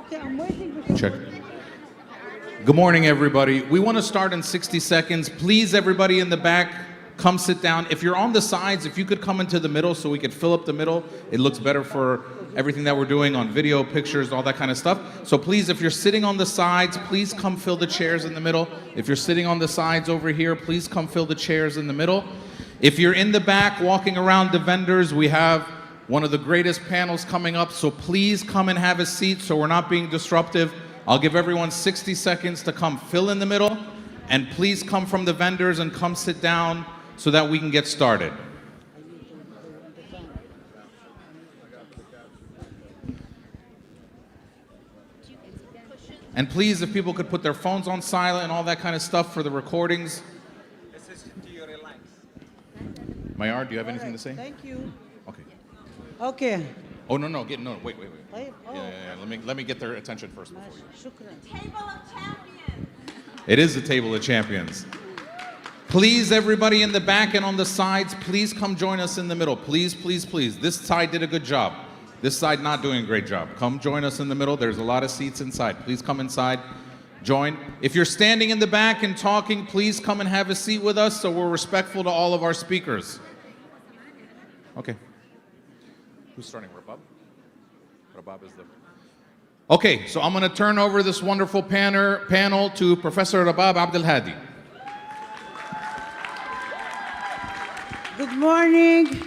Okay, I'm waiting. Check. Good morning, everybody. We want to start in 60 seconds. Please, everybody in the back, come sit down. If you're on the sides, if you could come into the middle so we could fill up the middle, it looks better for everything that we're doing on video, pictures, all that kind of stuff. So please, if you're sitting on the sides, please come fill the chairs in the middle. If you're sitting on the sides over here, please come fill the chairs in the middle. If you're in the back walking around the vendors, we have one of the greatest panels coming up, so please come and have a seat so we're not being disruptive. I'll give everyone 60 seconds to come fill in the middle, and please come from the vendors and come sit down so that we can get started. And please, if people could put their phones on silent and all that kind of stuff for the recordings. Mayar, do you have anything to say? Thank you. Okay. Okay. Oh, no, wait. Oh. Yeah. Let me get their attention first before you. Shukran. Table of champions. It is the table of champions. Please, everybody in the back and on the sides, please come join us in the middle. Please, please, please. This side did a good job. This side not doing a great job. Come join us in the middle. There's a lot of seats inside. Please come inside, join. If you're standing in the back and talking, please come and have a seat with us so we're respectful to all of our speakers. Okay. Who's starting? Rabab? Rabab is the... Okay, so I'm going to turn over this wonderful panel to Professor Rabab Abdulhadi. Good morning.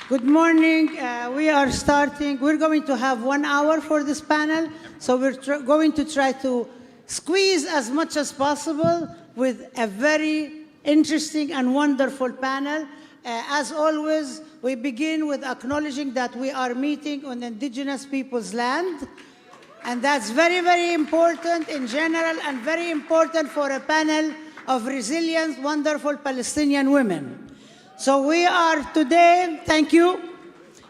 Good morning. We are starting. We're going to have 1 hour for this panel. So we're going to try to squeeze as much as possible with a very interesting and wonderful panel. As always, we begin with acknowledging that we are meeting on indigenous people's land. And that's very, very important in general and very important for a panel of resilient, wonderful Palestinian women. So we are today, thank you,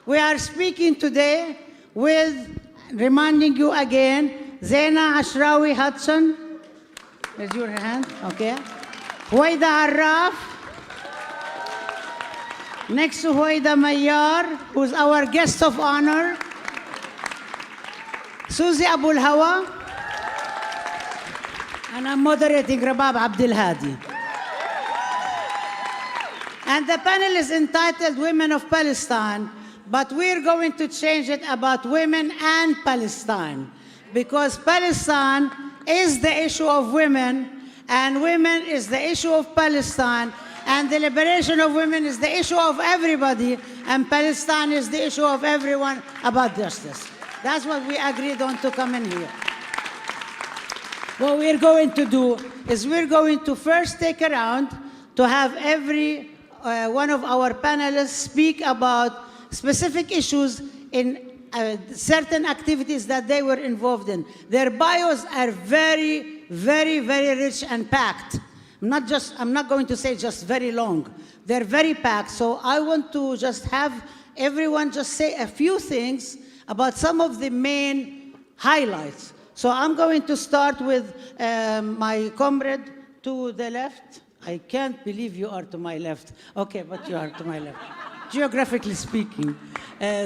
we are speaking today with, reminding you again, Zeina Ashrawi Hutchison. Raise your hand, okay. Huwaida Arraf. Next to Huwaida Mayar, who's our guest of honor. Susie Abulhawa. And I'm moderating Rabab Abdulhadi. And the panel is entitled Women of Palestine, but we're going to change it about women and Palestine, because Palestine is the issue of women, and women is the issue of Palestine, and the liberation of women is the issue of everybody, and Palestine is the issue of everyone about justice. That's what we agreed on to come in here. What we're going to do is we're going to first take a round to have every one of our panelists speak about specific issues in certain activities that they were involved in. Their bios are very, very, very rich and packed. I'm not going to say just very long. They're very packed. So I want to just have everyone just say a few things about some of the main highlights. So I'm going to start with my comrade to the left. I can't believe you are to my left. Okay, but you are to my left. Geographically speaking.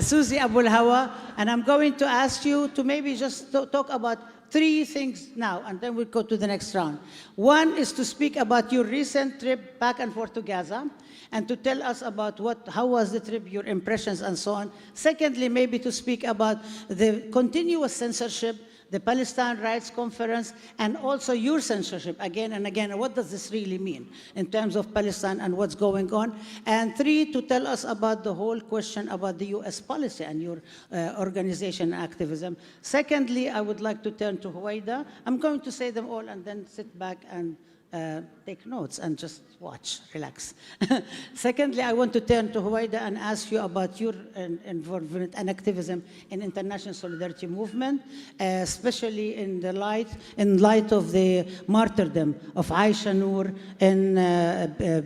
Susie Abulhawa, and I'm going to ask you to maybe just talk about 3 things now, and then we'll go to the next round. One is to speak about your recent trip back and forth to Gaza, and to tell us about how was the trip, your impressions, and so on. Secondly, maybe to speak about the continuous censorship, the Palestine Rights Conference, and also your censorship again and again. What does this really mean in terms of Palestine and what's going on? And 3, to tell us about the whole question about the US policy and your organization and activism. Secondly, I would like to turn to Huwaida. I'm going to say them all and then sit back and take notes and just watch, relax. Secondly, I want to turn to Huwaida and ask you about your involvement and activism in international solidarity movement, especially in light of the martyrdom of Aisha Noor in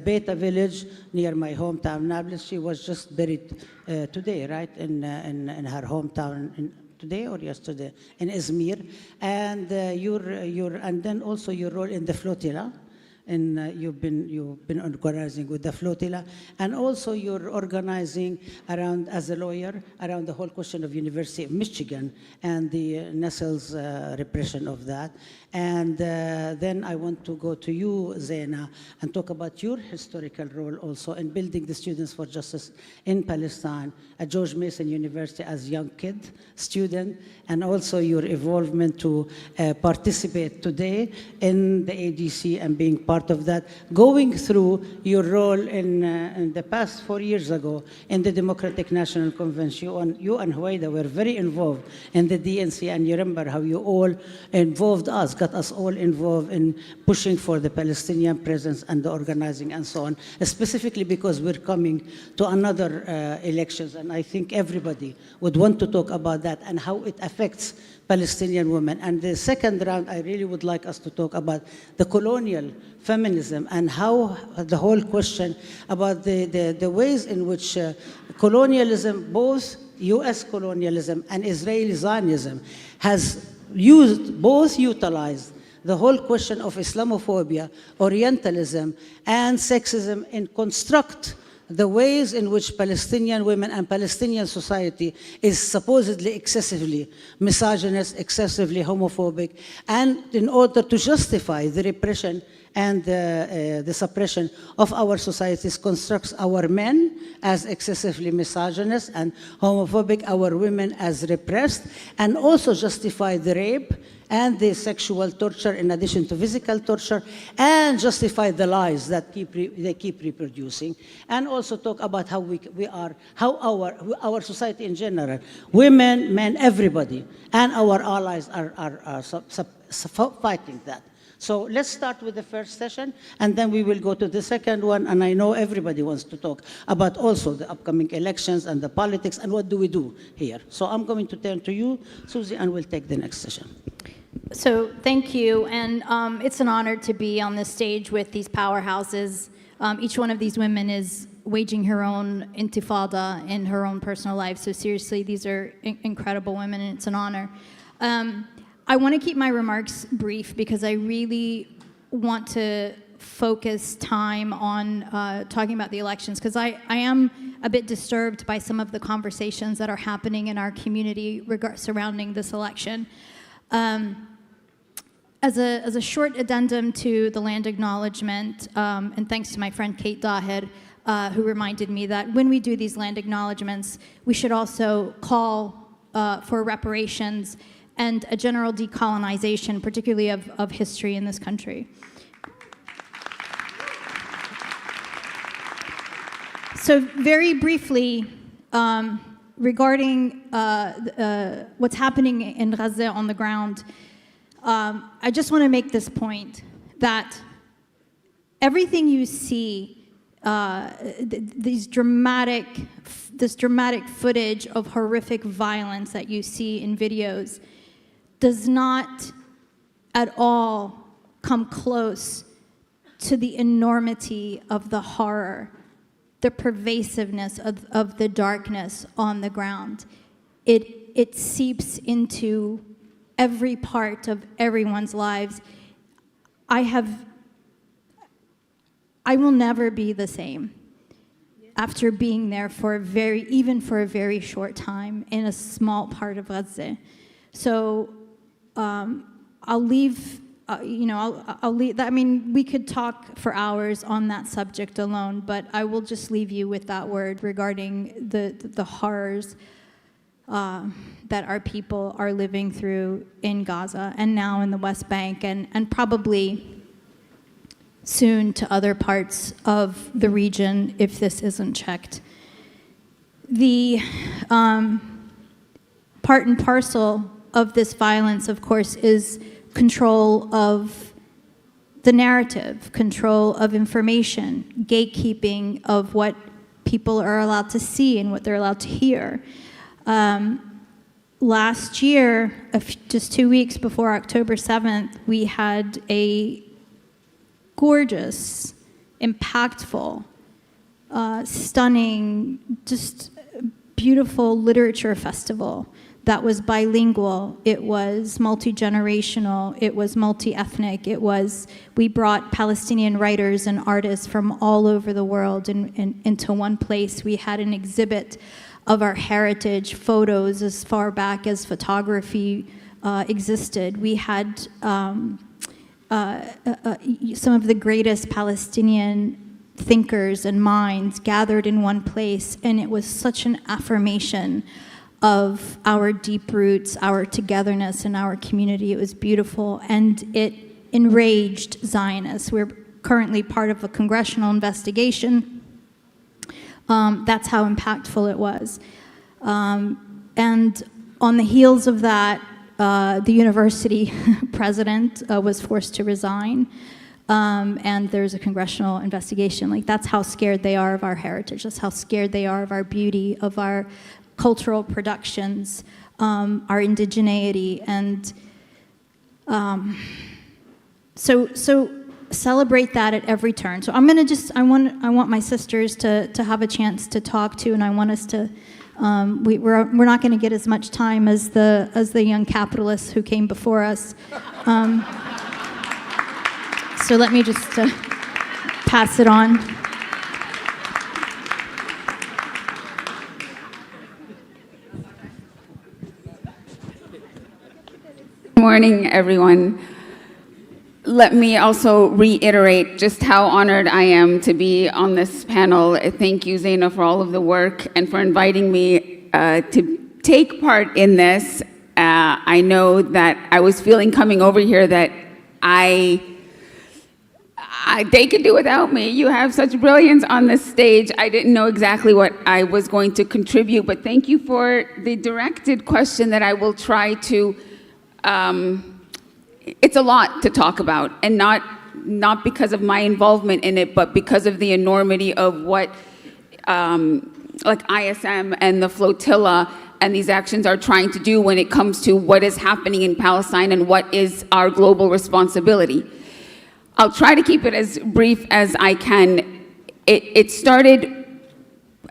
Beta village near my hometown, Nablus. She was just buried today, right, in her hometown. Today or yesterday in Izmir, and and then also your role in the flotilla you've been organizing with the flotilla, and also you're organizing around, as a lawyer, around the whole question of University of Michigan and the Nestle's repression of that. And then I want to go to you, Zeina, and talk about your historical role also in building the Students for Justice in Palestine at George Mason University as young student, and also your involvement to participate today in the ADC and being part of that, going through your role in the past 4 years ago in the Democratic National Convention. You and Huwaida were very involved in the DNC, and you remember how you all involved us, got us all involved in pushing for the Palestinian presence and the organizing and so on, specifically because we're coming to another elections, and I think everybody would want to talk about that and how it affects Palestinian women. And the second round, I really would like us to talk about the colonial feminism and how the whole question about the ways in which colonialism, both US colonialism and Israeli Zionism, has utilized the whole question of Islamophobia, Orientalism, and sexism in construct the ways in which Palestinian women and Palestinian society is supposedly excessively misogynist, excessively homophobic, and in order to justify the repression and the suppression of our societies, constructs our men as excessively misogynist and homophobic, our women as repressed, and also justify the rape and the sexual torture in addition to physical torture, and justify the lies that they keep reproducing, and also talk about how our society in general, women, men, everybody, and our allies are fighting that. So let's start with the first session, and then we will go to the second one, and I know everybody wants to talk about also the upcoming elections and the politics, and what do we do here. So I'm going to turn to you, Susie, and we'll take the next session. So thank you, and it's an honor to be on this stage with these powerhouses. Each one of these women is waging her own intifada in her own personal life, so seriously, these are incredible women, and it's an honor. I want to keep my remarks brief because I really want to focus time on talking about the elections, because I am a bit disturbed by some of the conversations that are happening in our community surrounding this election. As a short addendum to the land acknowledgement, and thanks to my friend Kate Dahed, who reminded me that when we do these land acknowledgements, we should also call for reparations and a general decolonization, particularly of history in this country. So very briefly, regarding what's happening in Gaza on the ground, I just want to make this point that everything you see, this dramatic footage of horrific violence that you see in videos, does not at all come close to the enormity of the horror, the pervasiveness of the darkness on the ground. It seeps into every part of everyone's lives. I will never be the same after being there even for a very short time in a small part of Gaza. So I'll leave, I'll leave that. I mean, we could talk for hours on that subject alone, but I will just leave you with that word regarding the horrors that our people are living through in Gaza and now in the West Bank, and probably soon to other parts of the region if this isn't checked. The part and parcel of this violence, of course, is control of the narrative, control of information, gatekeeping of what people are allowed to see and what they're allowed to hear. Last year, just 2 weeks before October 7th, we had a gorgeous, impactful, stunning, just beautiful literature festival that was bilingual, it was multi-generational, it was multi-ethnic, we brought Palestinian writers and artists from all over the world into one place. We had an exhibit of our heritage, photos as far back as photography existed. We had some of the greatest Palestinian thinkers and minds gathered in one place, and it was such an affirmation of our deep roots, our togetherness, and our community. It was beautiful, and it enraged Zionists. We're currently part of a congressional investigation. That's how impactful it was. And on the heels of that, the university president was forced to resign, and there's a congressional investigation. Like, that's how scared they are of our heritage. That's how scared they are of our beauty, of our cultural productions, our indigeneity, and so celebrate that at every turn. So I'm gonna I want my sisters to have a chance to talk to, and I want us to. We're not going to get as much time as the young capitalists who came before us. So let me just pass it on. Good morning, everyone. Let me also reiterate just how honored I am to be on this panel. Thank you, Zeina, for all of the work and for inviting me to take part in this. I know that I was feeling coming over here that they could do without me. You have such brilliance on this stage. I didn't know exactly what I was going to contribute, but thank you for the directed question that I will try to. It's a lot to talk about, and not because of my involvement in it, but because of the enormity of what like ISM and the flotilla and these actions are trying to do when it comes to what is happening in Palestine and what is our global responsibility. I'll try to keep it as brief as I can. It started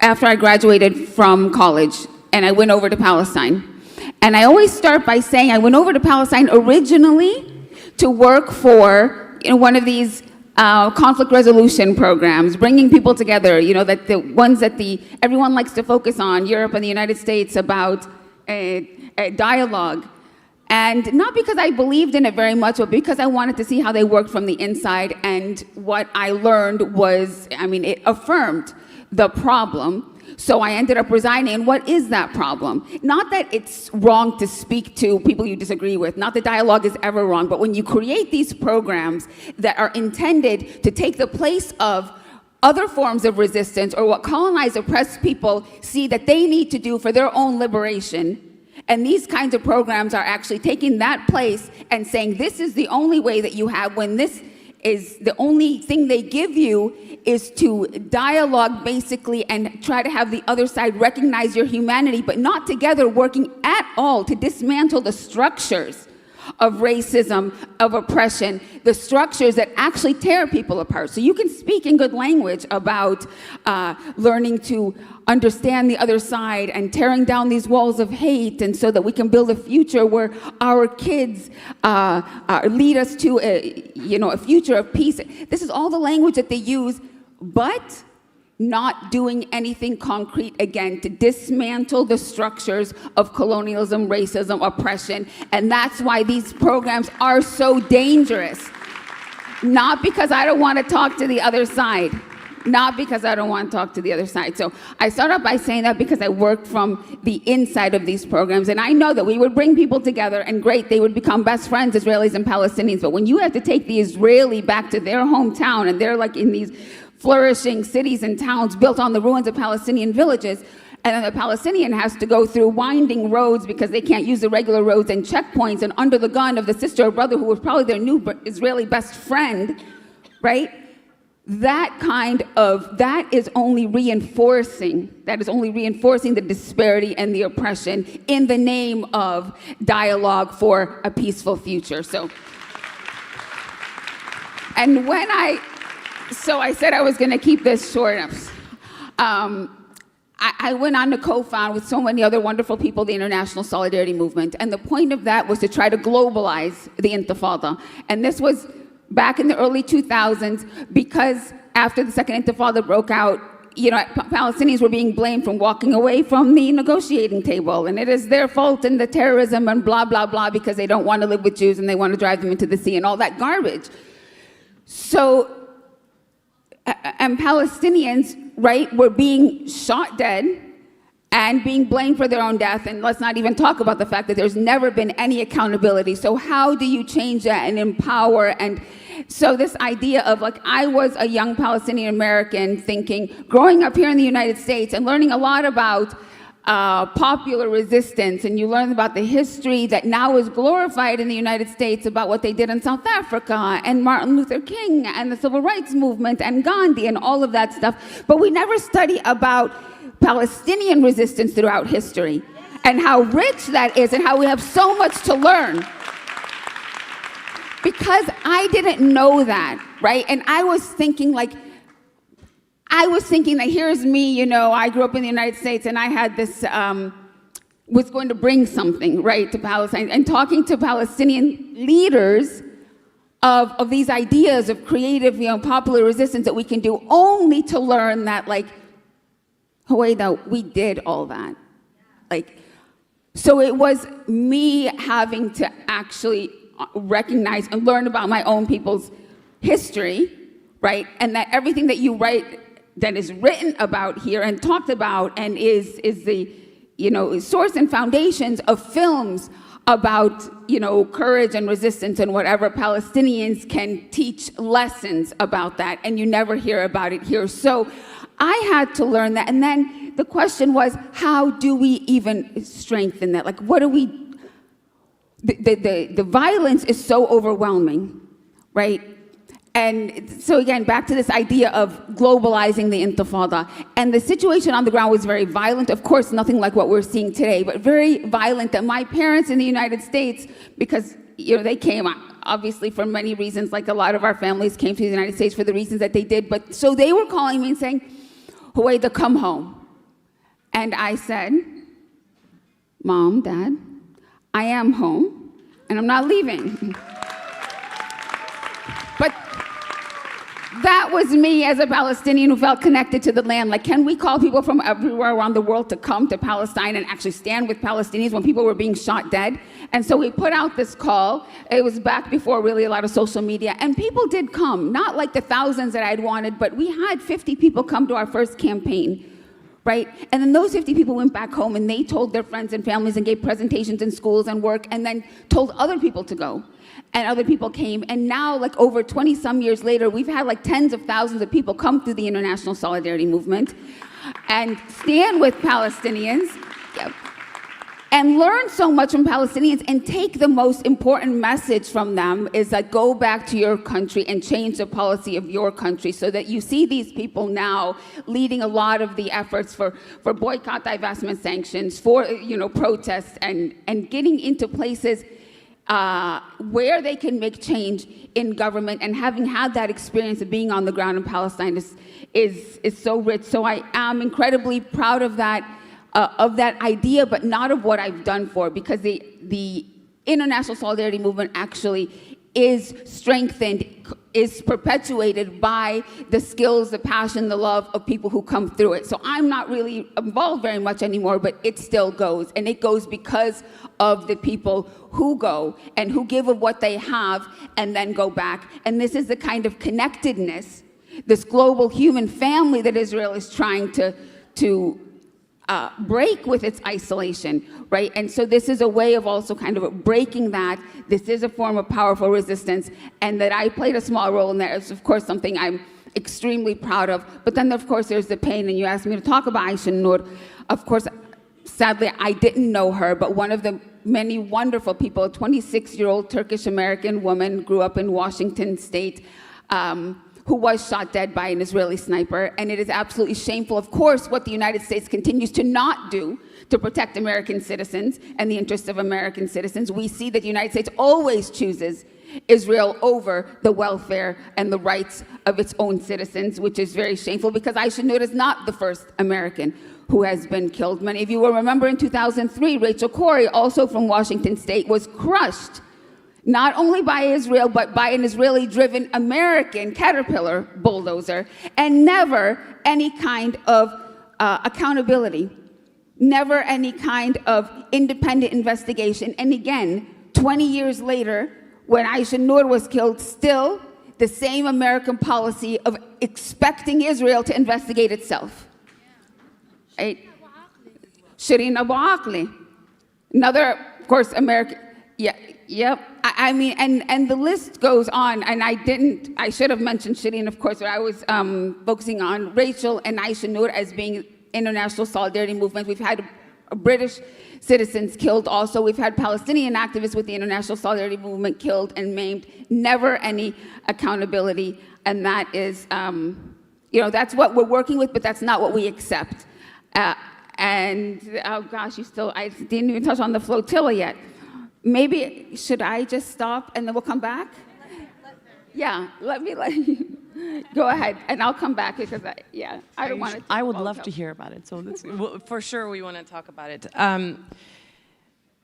after I graduated from college, and I went over to Palestine. And I always start by saying I went over to Palestine originally to work for one of these conflict resolution programs, bringing people together, that the ones that everyone likes to focus on, Europe and the United States, about a dialogue. And not because I believed in it very much, but because I wanted to see how they worked from the inside. And what I learned was, it affirmed the problem. So I ended up resigning. And what is that problem? Not that it's wrong to speak to people you disagree with. Not that dialogue is ever wrong. But when you create these programs that are intended to take the place of other forms of resistance, or what colonized, oppressed people see that they need to do for their own liberation, and these kinds of programs are actually taking that place and saying this is the only way that you have, when this is the only thing they give you is to dialogue basically and try to have the other side recognize your humanity, but not together working at all to dismantle the structures of racism, of oppression, the structures that actually tear people apart. So you can speak in good language about learning to understand the other side and tearing down these walls of hate, and so that we can build a future where our kids lead us to a future of peace. This is all the language that they use, but not doing anything concrete, again, to dismantle the structures of colonialism, racism, oppression. And that's why these programs are so dangerous. Not because I don't want to talk to the other side. Not because I don't want to talk to the other side. So I start off by saying that because I worked from the inside of these programs, and I know that we would bring people together, and great, they would become best friends, Israelis and Palestinians. But when you have to take the Israeli back to their hometown, and they're like in these flourishing cities and towns built on the ruins of Palestinian villages, and then the Palestinian has to go through winding roads because they can't use the regular roads and checkpoints, and under the gun of the sister or brother who was probably their new Israeli best friend, right? That is only reinforcing the disparity and the oppression in the name of dialogue for a peaceful future. So I said I was going to keep this short. I went on to co-found with so many other wonderful people the International Solidarity Movement. And the point of that was to try to globalize the Intifada. And this was back in the early 2000s because after the second Intifada broke out, Palestinians were being blamed for walking away from the negotiating table. And it is their fault and the terrorism and blah, blah, blah, because they don't want to live with Jews and they want to drive them into the sea and all that garbage. So, and Palestinians, right, were being shot dead and being blamed for their own death. And let's not even talk about the fact that there's never been any accountability. So how do you change that and empower? And so this idea of I was a young Palestinian American thinking, growing up here in the United States and learning a lot about popular resistance, and you learn about the history that now is glorified in the United States about what they did in South Africa and Martin Luther King and the Civil Rights Movement and Gandhi and all of that stuff. But we never study about Palestinian resistance throughout history and how rich that is and how we have so much to learn. Because I didn't know that, right? And I was thinking that here's me, I grew up in the United States and I had this, was going to bring something, right, to Palestine. And talking to Palestinian leaders of these ideas of creative, popular resistance that we can do, only to learn that, Huwaida, we did all that. So it was me having to actually recognize and learn about my own people's history, right? And that everything that you write that is written about here and talked about and is the source and foundations of films about courage and resistance and whatever. Palestinians can teach lessons about that, and you never hear about it here. So I had to learn that. And then the question was, how do we even strengthen that? What do we... The violence is so overwhelming, right? And so again, back to this idea of globalizing the Intifada. And the situation on the ground was very violent. Of course, nothing like what we're seeing today, but very violent. That my parents in the United States, because they came obviously for many reasons, like a lot of our families came to the United States for the reasons that they did. But so they were calling me and saying, Huwaida, come home. And I said, Mom, Dad, I am home, and I'm not leaving. But that was me as a Palestinian who felt connected to the land. Can we call people from everywhere around the world to come to Palestine and actually stand with Palestinians when people were being shot dead? And so we put out this call. It was back before really a lot of social media, and people did come. Not like the thousands that I'd wanted, but we had 50 people come to our first campaign. Right? And then those 50 people went back home and they told their friends and families and gave presentations in schools and work and then told other people to go. And other people came. And now, over 20 some years later, we've had tens of thousands of people come through the International Solidarity Movement and stand with Palestinians. And learn so much from Palestinians and take the most important message from them is go back to your country and change the policy of your country so that you see these people now leading a lot of the efforts for boycott, divestment, sanctions, for protests and getting into places where they can make change in government. And having had that experience of being on the ground in Palestine is so rich. So I am incredibly proud of that idea, but not of what I've done for, because the International Solidarity Movement actually is strengthened, is perpetuated by the skills, the passion, the love of people who come through it. So I'm not really involved very much anymore, but it still goes. And it goes because of the people who go and who give of what they have and then go back. And this is the kind of connectedness, this global human family that Israel is trying to break with its isolation, right? And so this is a way of also kind of breaking that. This is a form of powerful resistance, and that I played a small role in that is, of course, something I'm extremely proud of. But then, of course, there's the pain, and you asked me to talk about Aisha Noor. Of course, sadly, I didn't know her, but one of the many wonderful people, a 26-year-old Turkish-American woman, grew up in Washington State, who was shot dead by an Israeli sniper. And it is absolutely shameful, of course, what the United States continues to not do to protect American citizens and the interests of American citizens. We see that the United States always chooses Israel over the welfare and the rights of its own citizens, which is very shameful, because Aisha Noor is not the first American who has been killed. Many of you will remember in 2003, Rachel Corrie, also from Washington State, was crushed not only by Israel, but by an Israeli-driven American Caterpillar bulldozer, and never any kind of accountability, never any kind of independent investigation. And again, 20 years later, when Aisha Noor was killed, still the same American policy of expecting Israel to investigate itself. Right? Shireen Abu Akleh, another, of course, American, I mean, and the list goes on, and I should have mentioned Shireen, of course, but I was focusing on Rachel and Aisha Noor as being international solidarity movement. We've had British citizens killed also. We've had Palestinian activists with the international solidarity movement killed and maimed. Never any accountability, and that is, that's what we're working with, but that's not what we accept. And, oh gosh, I didn't even touch on the flotilla yet. Maybe, should I just stop and then we'll come back? Yeah, let you go ahead, and I'll come back because I don't want to. I would love to hear about it. So for sure, we want to talk about it.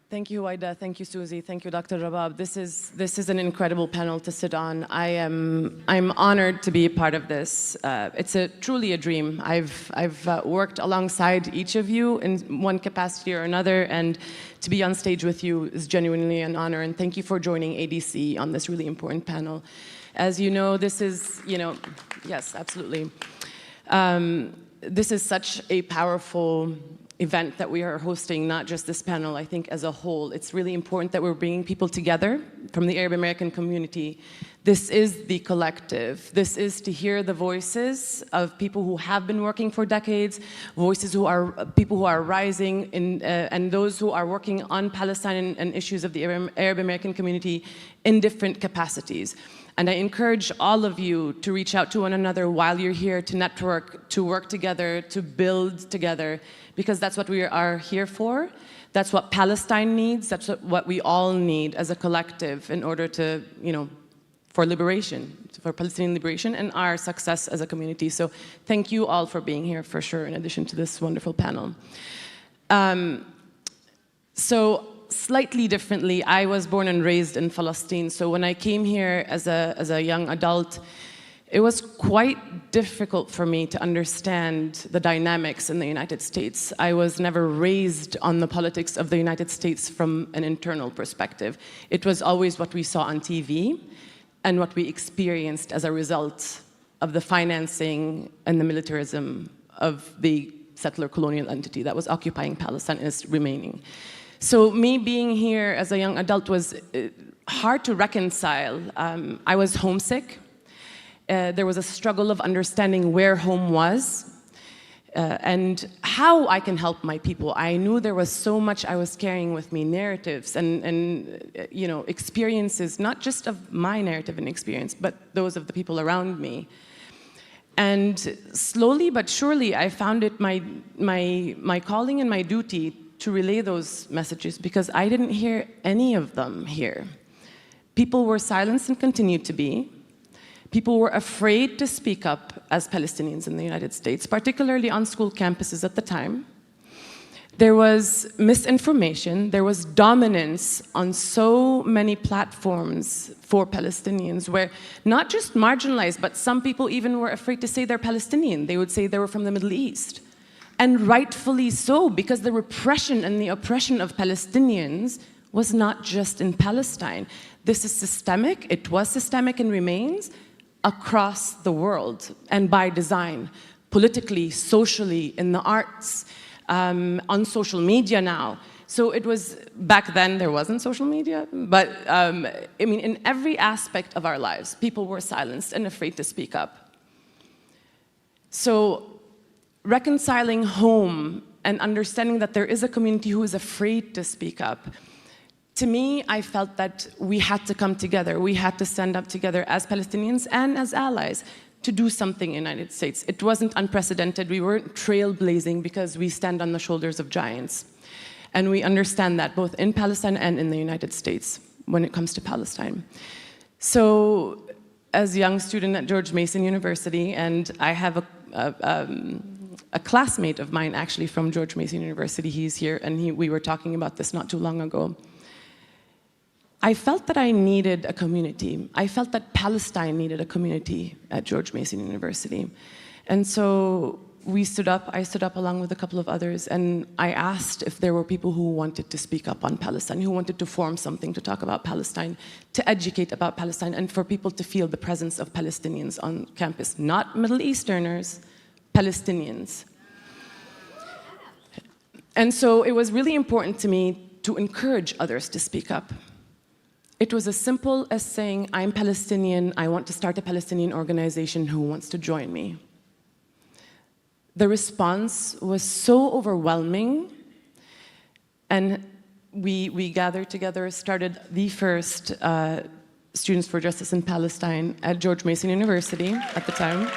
Thank you, Huwaida. Thank you, Susie. Thank you, Dr. Rabab. This is an incredible panel to sit on. I'm honored to be a part of this. It's truly a dream. I've worked alongside each of you in one capacity or another, and to be on stage with you is genuinely an honor. And thank you for joining ADC on this really important panel. As you know, this is, yes, absolutely. This is such a powerful event that we are hosting, not just this panel, I think as a whole. It's really important that we're bringing people together from the Arab American community. This is the collective. This is to hear the voices of people who have been working for decades, people who are rising, and those who are working on Palestine and issues of the Arab American community in different capacities. And I encourage all of you to reach out to one another while you're here, to network, to work together, to build together, because that's what we are here for. That's what Palestine needs. That's what we all need as a collective in order to, for liberation, for Palestinian liberation and our success as a community. So thank you all for being here for sure, in addition to this wonderful panel. So slightly differently, I was born and raised in Palestine. So when I came here as a young adult, it was quite difficult for me to understand the dynamics in the United States. I was never raised on the politics of the United States from an internal perspective. It was always what we saw on TV and what we experienced as a result of the financing and the militarism of the settler colonial entity that was occupying Palestine and is remaining. So me being here as a young adult was hard to reconcile. I was homesick. There was a struggle of understanding where home was and how I can help my people. I knew there was so much I was carrying with me, narratives and experiences, not just of my narrative and experience, but those of the people around me. And slowly but surely, I found it my calling and my duty to relay those messages, because I didn't hear any of them here. People were silenced and continued to be. People were afraid to speak up as Palestinians in the United States, particularly on school campuses at the time. There was misinformation, there was dominance on so many platforms for Palestinians, where not just marginalized, but some people even were afraid to say they're Palestinian. They would say they were from the Middle East. And rightfully so, because the repression and the oppression of Palestinians was not just in Palestine. This is systemic, it was systemic and remains across the world, and by design, politically, socially, in the arts, on social media now. So it was, back then there wasn't social media, but in every aspect of our lives, people were silenced and afraid to speak up. So reconciling home and understanding that there is a community who is afraid to speak up, to me, I felt that we had to come together. We had to stand up together as Palestinians and as allies to do something in the United States. It wasn't unprecedented. We weren't trailblazing because we stand on the shoulders of giants. And we understand that both in Palestine and in the United States when it comes to Palestine. So as a young student at George Mason University, and I have a classmate of mine actually from George Mason University. He's here, and we were talking about this not too long ago. I felt that I needed a community. I felt that Palestine needed a community at George Mason University. And so I stood up along with a couple of others, and I asked if there were people who wanted to speak up on Palestine, who wanted to form something to talk about Palestine, to educate about Palestine, and for people to feel the presence of Palestinians on campus, not Middle Easterners, Palestinians. And so it was really important to me to encourage others to speak up. It was as simple as saying, I'm Palestinian, I want to start a Palestinian organization, who wants to join me? The response was so overwhelming, and we gathered together, started the first Students for Justice in Palestine at George Mason University at the time.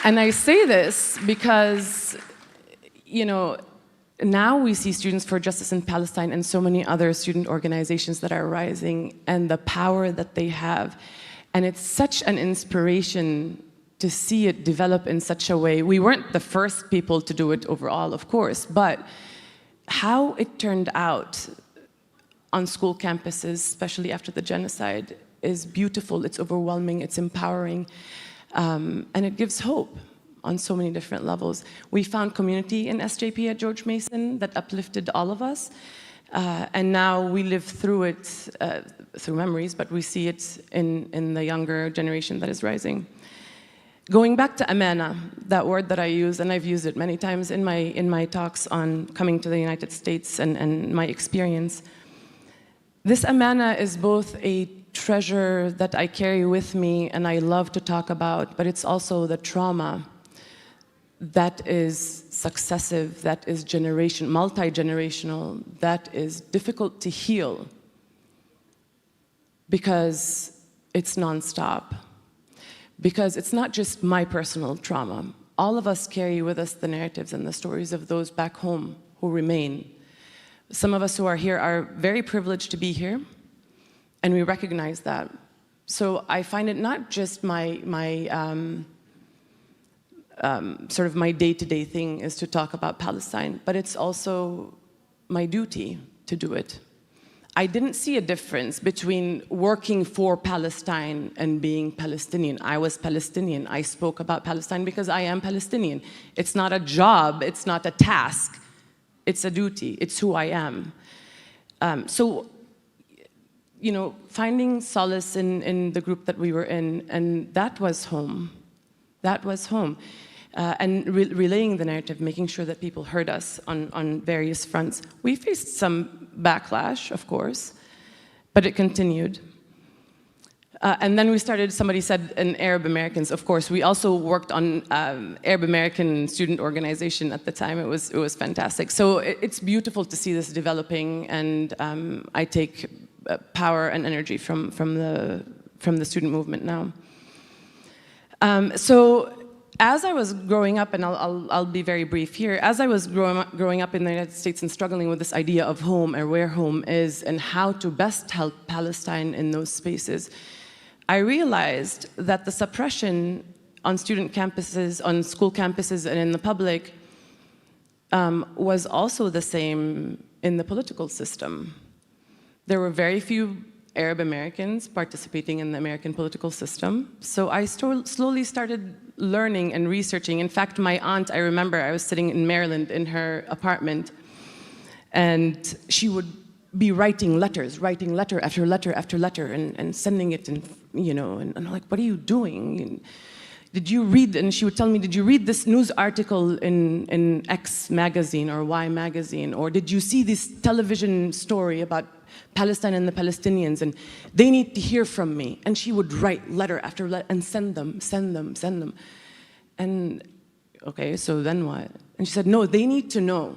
And I say this because, you know, now we see Students for Justice in Palestine and so many other student organizations that are rising, and the power that they have. And it's such an inspiration to see it develop in such a way. We weren't the first people to do it overall, of course, but how it turned out on school campuses, especially after the genocide, is beautiful, it's overwhelming, it's empowering, and it gives hope on so many different levels. We found community in SJP at George Mason that uplifted all of us, and now we live through it, through memories, but we see it in the younger generation that is rising. Going back to amana, that word that I use, and I've used it many times in my talks on coming to the United States and my experience, this amana is both a treasure that I carry with me and I love to talk about, but it's also the trauma that is successive, that is multi-generational, that is difficult to heal because it's nonstop. Because it's not just my personal trauma. All of us carry with us the narratives and the stories of those back home who remain. Some of us who are here are very privileged to be here, and we recognize that. So I find it not just my sort of my day-to-day thing is to talk about Palestine, but it's also my duty to do it. I didn't see a difference between working for Palestine and being Palestinian. I was Palestinian. I spoke about Palestine because I am Palestinian. It's not a job, it's not a task, it's a duty, it's who I am. So, you know, finding solace in the group that we were in, and that was home. That was home. And relaying the narrative, making sure that people heard us on various fronts. We faced some backlash, of course, but it continued. And then we started, somebody said, in Arab Americans, of course. We also worked on Arab American student organization at the time. It was fantastic. So it's beautiful to see this developing, and I take power and energy from the student movement now. So as I was growing up, and I'll be very brief here, as I was growing up in the United States and struggling with this idea of home or where home is and how to best help Palestine in those spaces, I realized that the suppression on student campuses, on school campuses and in the public was also the same in the political system. There were very few Arab Americans participating in the American political system. So I slowly started learning and researching. In fact, my aunt, I remember I was sitting in Maryland in her apartment, and she would be writing letter after letter after letter and sending it, and you know, and I'm like, what are you doing? And did you read, and she would tell me, did you read this news article in X magazine or Y magazine? Or did you see this television story about Palestine and the Palestinians, and they need to hear from me? And she would write letter after letter and send them. And okay, so then what? And she said, no, they need to know.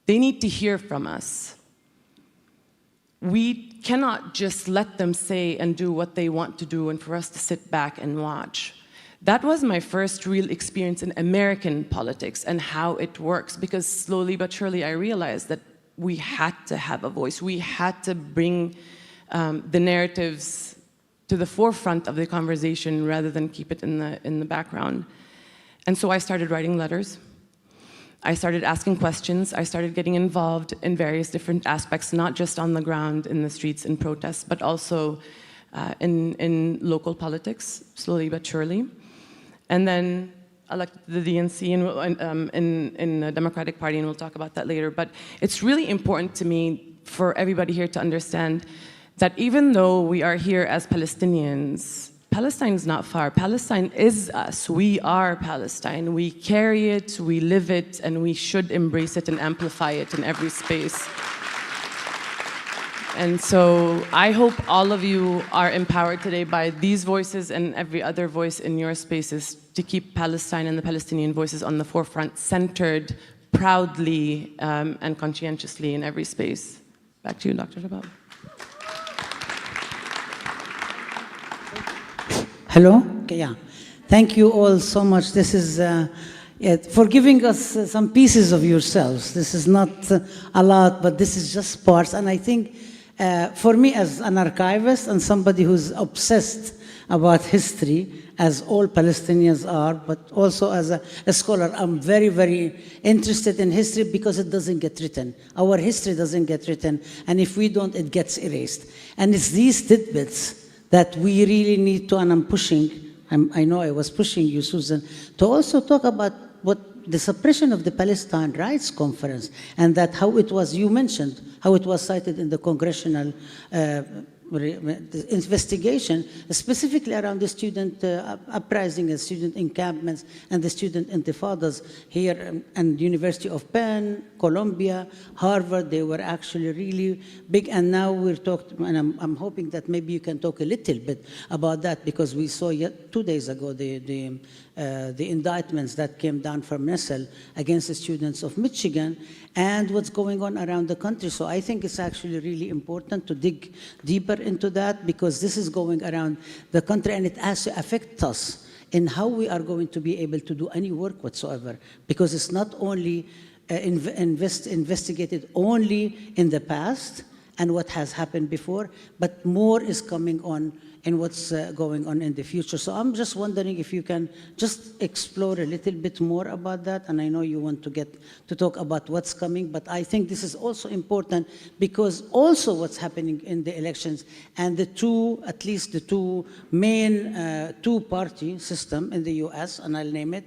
They need to hear from us. We cannot just let them say and do what they want to do and for us to sit back and watch. That was my first real experience in American politics and how it works, because slowly but surely I realized that we had to have a voice. We had to bring the narratives to the forefront of the conversation rather than keep it in the background. And so I started writing letters. I started asking questions. I started getting involved in various different aspects, not just on the ground in the streets in protests, but also in local politics, slowly but surely. And then elected to the DNC in the Democratic Party, and we'll talk about that later. But it's really important to me for everybody here to understand that even though we are here as Palestinians, Palestine is not far. Palestine is us. We are Palestine. We carry it, we live it, and we should embrace it and amplify it in every space. And so I hope all of you are empowered today by these voices and every other voice in your spaces to keep Palestine and the Palestinian voices on the forefront, centered proudly and conscientiously in every space. Back to you, Dr. Rabab. Hello? Okay, yeah. Thank you all so much. This is for giving us some pieces of yourselves. This is not a lot, but this is just parts. And I think for me as an archivist and somebody who's obsessed about history, as all Palestinians are, but also as a scholar, I'm very, very interested in history because it doesn't get written. Our history doesn't get written, and if we don't, it gets erased. And it's these tidbits that we really need to, and I'm pushing, I know I was pushing you, Susan, to also talk about what the suppression of the Palestine Rights Conference, and that how it was, you mentioned, how it was cited in the congressional investigation, specifically around the student uprising and student encampments and the student intifadas here and University of Penn, Columbia, Harvard. They were actually really big, and now we're talking, and I'm hoping that maybe you can talk a little bit about that, because we saw 2 days ago the indictments that came down from Nessel against the students of Michigan and what's going on around the country. So I think it's actually really important to dig deeper into that, because this is going around the country and it has to affect us in how we are going to be able to do any work whatsoever, because it's not only investigated only in the past and what has happened before, but more is coming on in what's going on in the future. So I'm just wondering if you can just explore a little bit more about that. And I know you want to get to talk about what's coming, but I think this is also important because also what's happening in the elections and the two, at least the two main two-party system in the US, and I'll name it,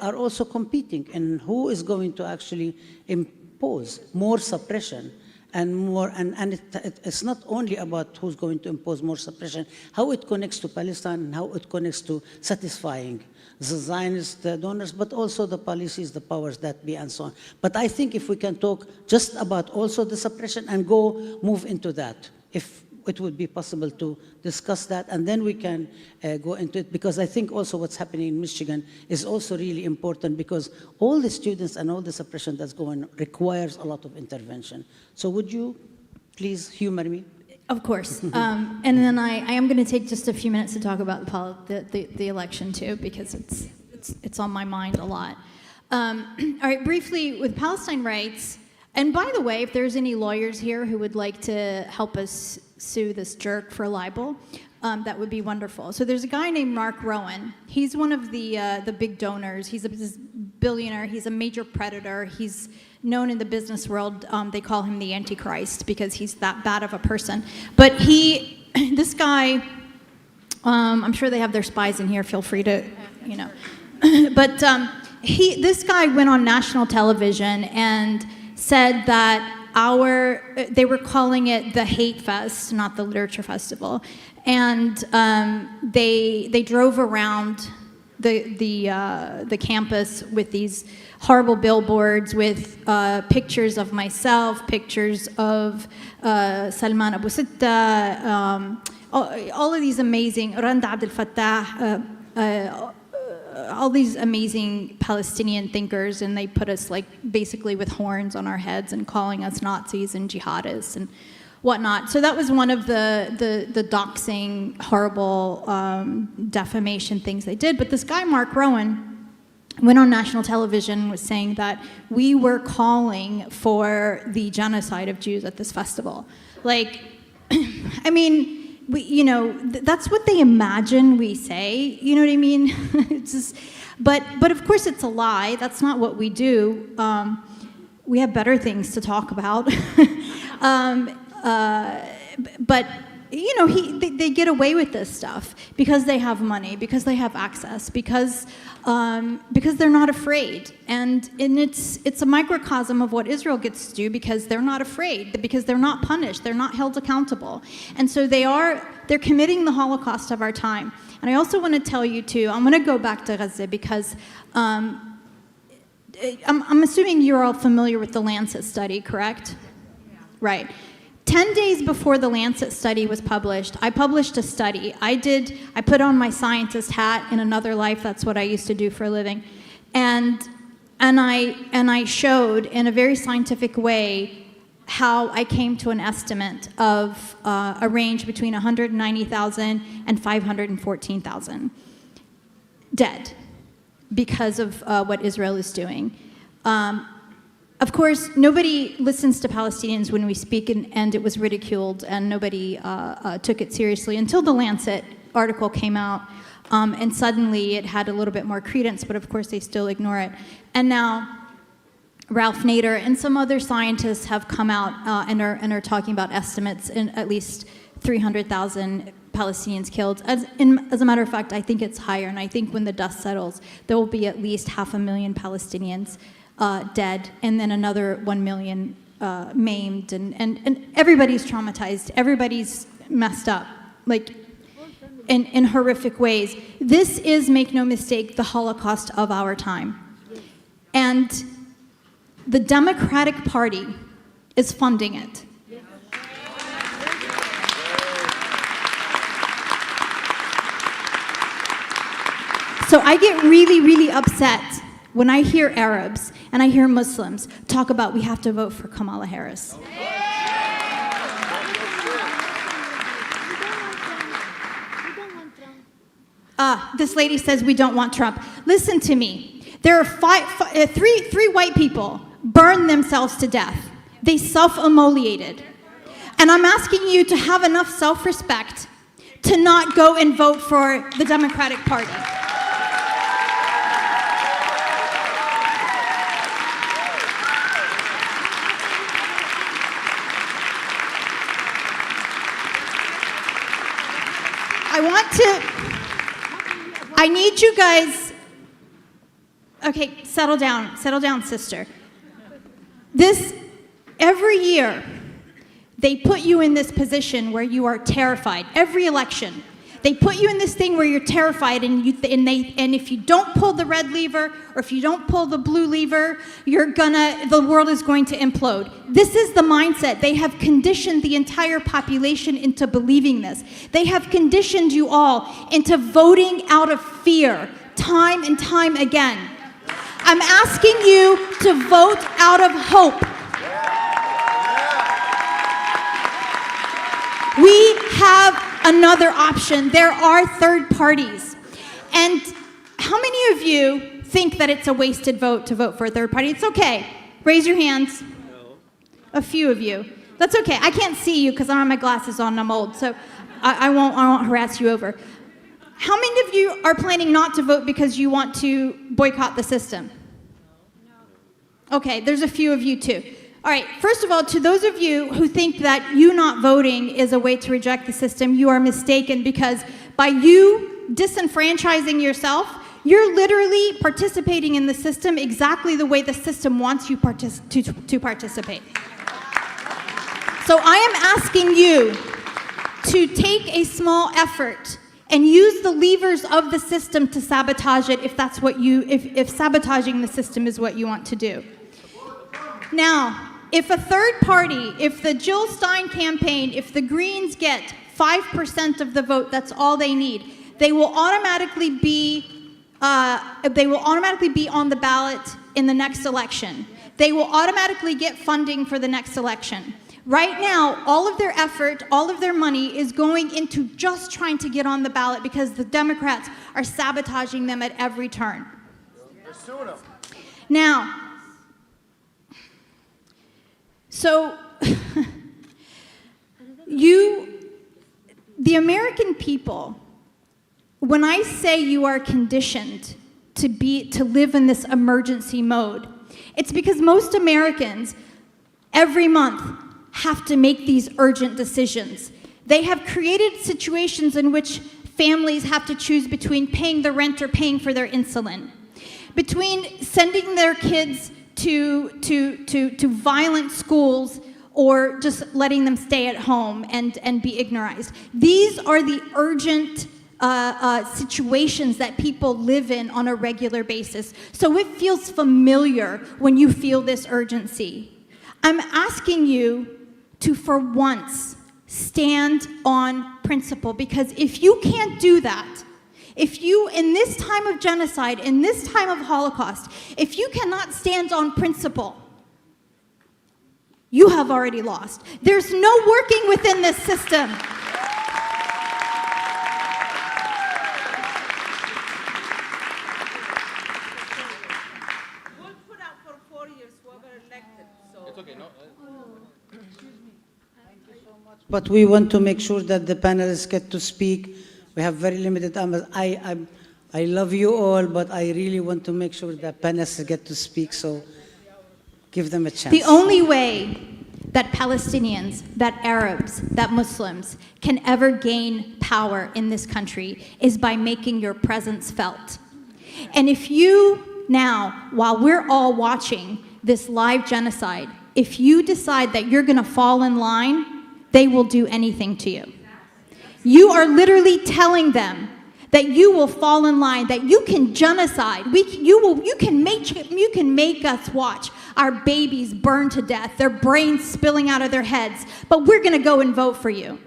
are also competing in who is going to actually impose more suppression and more, and it's not only about who's going to impose more suppression, how it connects to Palestine and how it connects to satisfying the Zionist donors, but also the policies, the powers that be, and so on. But I think if we can talk just about also the suppression and move into that, if it would be possible to discuss that, and then we can go into it, because I think also what's happening in Michigan is also really important, because all the students and all the suppression that's going on requires a lot of intervention. So would you please humor me? Of course. And then I am going to take just a few minutes to talk about the election too, because it's on my mind a lot. All right, briefly with Palestine rights. And by the way, if there's any lawyers here who would like to help us sue this jerk for libel, that would be wonderful. So there's a guy named Mark Rowan. He's one of the big donors. He's a billionaire. He's a major predator. He's known in the business world. They call him the Antichrist because he's that bad of a person. But this guy, I'm sure they have their spies in here. Feel free to, you know. But this guy went on national television and said that they were calling it the Hate Fest, not the Literature Festival, and they drove around the campus with these horrible billboards with pictures of myself, pictures of Salman Abu Sitta, all of these amazing, Rand Abdel Fattah, all these amazing Palestinian thinkers, and they put us like basically with horns on our heads and calling us Nazis and jihadists and whatnot. So that was one of the doxing, horrible defamation things they did. But this guy, Mark Rowan, went on national television, was saying that we were calling for the genocide of Jews at this festival. Like, I mean, that's what they imagine we say, you know what I mean? It's just, but of course it's a lie. That's not what we do. We have better things to talk about. But they get away with this stuff because they have money, because they have access, because they're not afraid, and it's a microcosm of what Israel gets to do because they're not afraid, because they're not punished, they're not held accountable, and so they're committing the Holocaust of our time. And I also want to tell you too, I'm going to go back to Gaza because I'm assuming you're all familiar with the Lancet study, correct? Yeah. Right. 10 days before the Lancet study was published, I published a study. I put on my scientist hat in another life. That's what I used to do for a living. And I showed in a very scientific way how I came to an estimate of a range between 190,000 and 514,000 dead because of what Israel is doing. Of course, nobody listens to Palestinians when we speak, and it was ridiculed, and nobody took it seriously until the Lancet article came out, and suddenly it had a little bit more credence, but of course they still ignore it. And now Ralph Nader and some other scientists have come out and are talking about estimates in at least 300,000 Palestinians killed. As a matter of fact, I think it's higher, and I think when the dust settles, there will be at least 500,000 Palestinians dead, and then another 1 million maimed, and everybody's traumatized, everybody's messed up, like in horrific ways. This is, make no mistake, the Holocaust of our time. And the Democratic Party is funding it. So I get really, really upset when I hear Arabs and I hear Muslims talk about we have to vote for Kamala Harris. This lady says we don't want Trump. Listen to me. There are three white people burned themselves to death. They self-immolated. And I'm asking you to have enough self-respect to not go and vote for the Democratic Party. I need you guys, okay, settle down, sister. Every year, they put you in this position where you are terrified. Every election, they put you in this thing where you're terrified, and if you don't pull the red lever, or if you don't pull the blue lever, the world is going to implode. This is the mindset. They have conditioned the entire population into believing this. They have conditioned you all into voting out of fear, time and time again. I'm asking you to vote out of hope. We have another option. There are third parties. And how many of you think that it's a wasted vote to vote for a third party? It's okay. Raise your hands. No. A few of you. That's okay. I can't see you because I don't have my glasses on and I'm old, so I won't harass you over. How many of you are planning not to vote because you want to boycott the system? No. Okay, there's a few of you too. All right, first of all, to those of you who think that you not voting is a way to reject the system, you are mistaken, because by you disenfranchising yourself, you're literally participating in the system exactly the way the system wants you to participate. So I am asking you to take a small effort and use the levers of the system to sabotage it if that's what if sabotaging the system is what you want to do. Now, if a third party, if the Jill Stein campaign, if the Greens get 5% of the vote, that's all they need, they will automatically be on the ballot in the next election. They will automatically get funding for the next election. Right now, all of their effort, all of their money is going into just trying to get on the ballot because the Democrats are sabotaging them at every turn. Now, The American people, when I say you are conditioned to live in this emergency mode, it's because most Americans every month have to make these urgent decisions. They have created situations in which families have to choose between paying the rent or paying for their insulin, between sending their kids to violent schools or just letting them stay at home and be ignorized. These are the urgent situations that people live in on a regular basis. So it feels familiar when you feel this urgency. I'm asking you to, for once, stand on principle, because if you can't do that, if you, in this time of genocide, in this time of Holocaust, if you cannot stand on principle, you have already lost. There's no working within this system. We'll put out for 4 years whoever elected. So. It's okay, no. But we want to make sure that the panelists get to speak. We have very limited time. I love you all, but I really want to make sure that panelists get to speak, so give them a chance. The only way that Palestinians, that Arabs, that Muslims can ever gain power in this country is by making your presence felt. And if you now, while we're all watching this live genocide, if you decide that you're going to fall in line, they will do anything to you. You are literally telling them that you will fall in line, that you can genocide. You can make us watch our babies burn to death, their brains spilling out of their heads, but we're going to go and vote for you.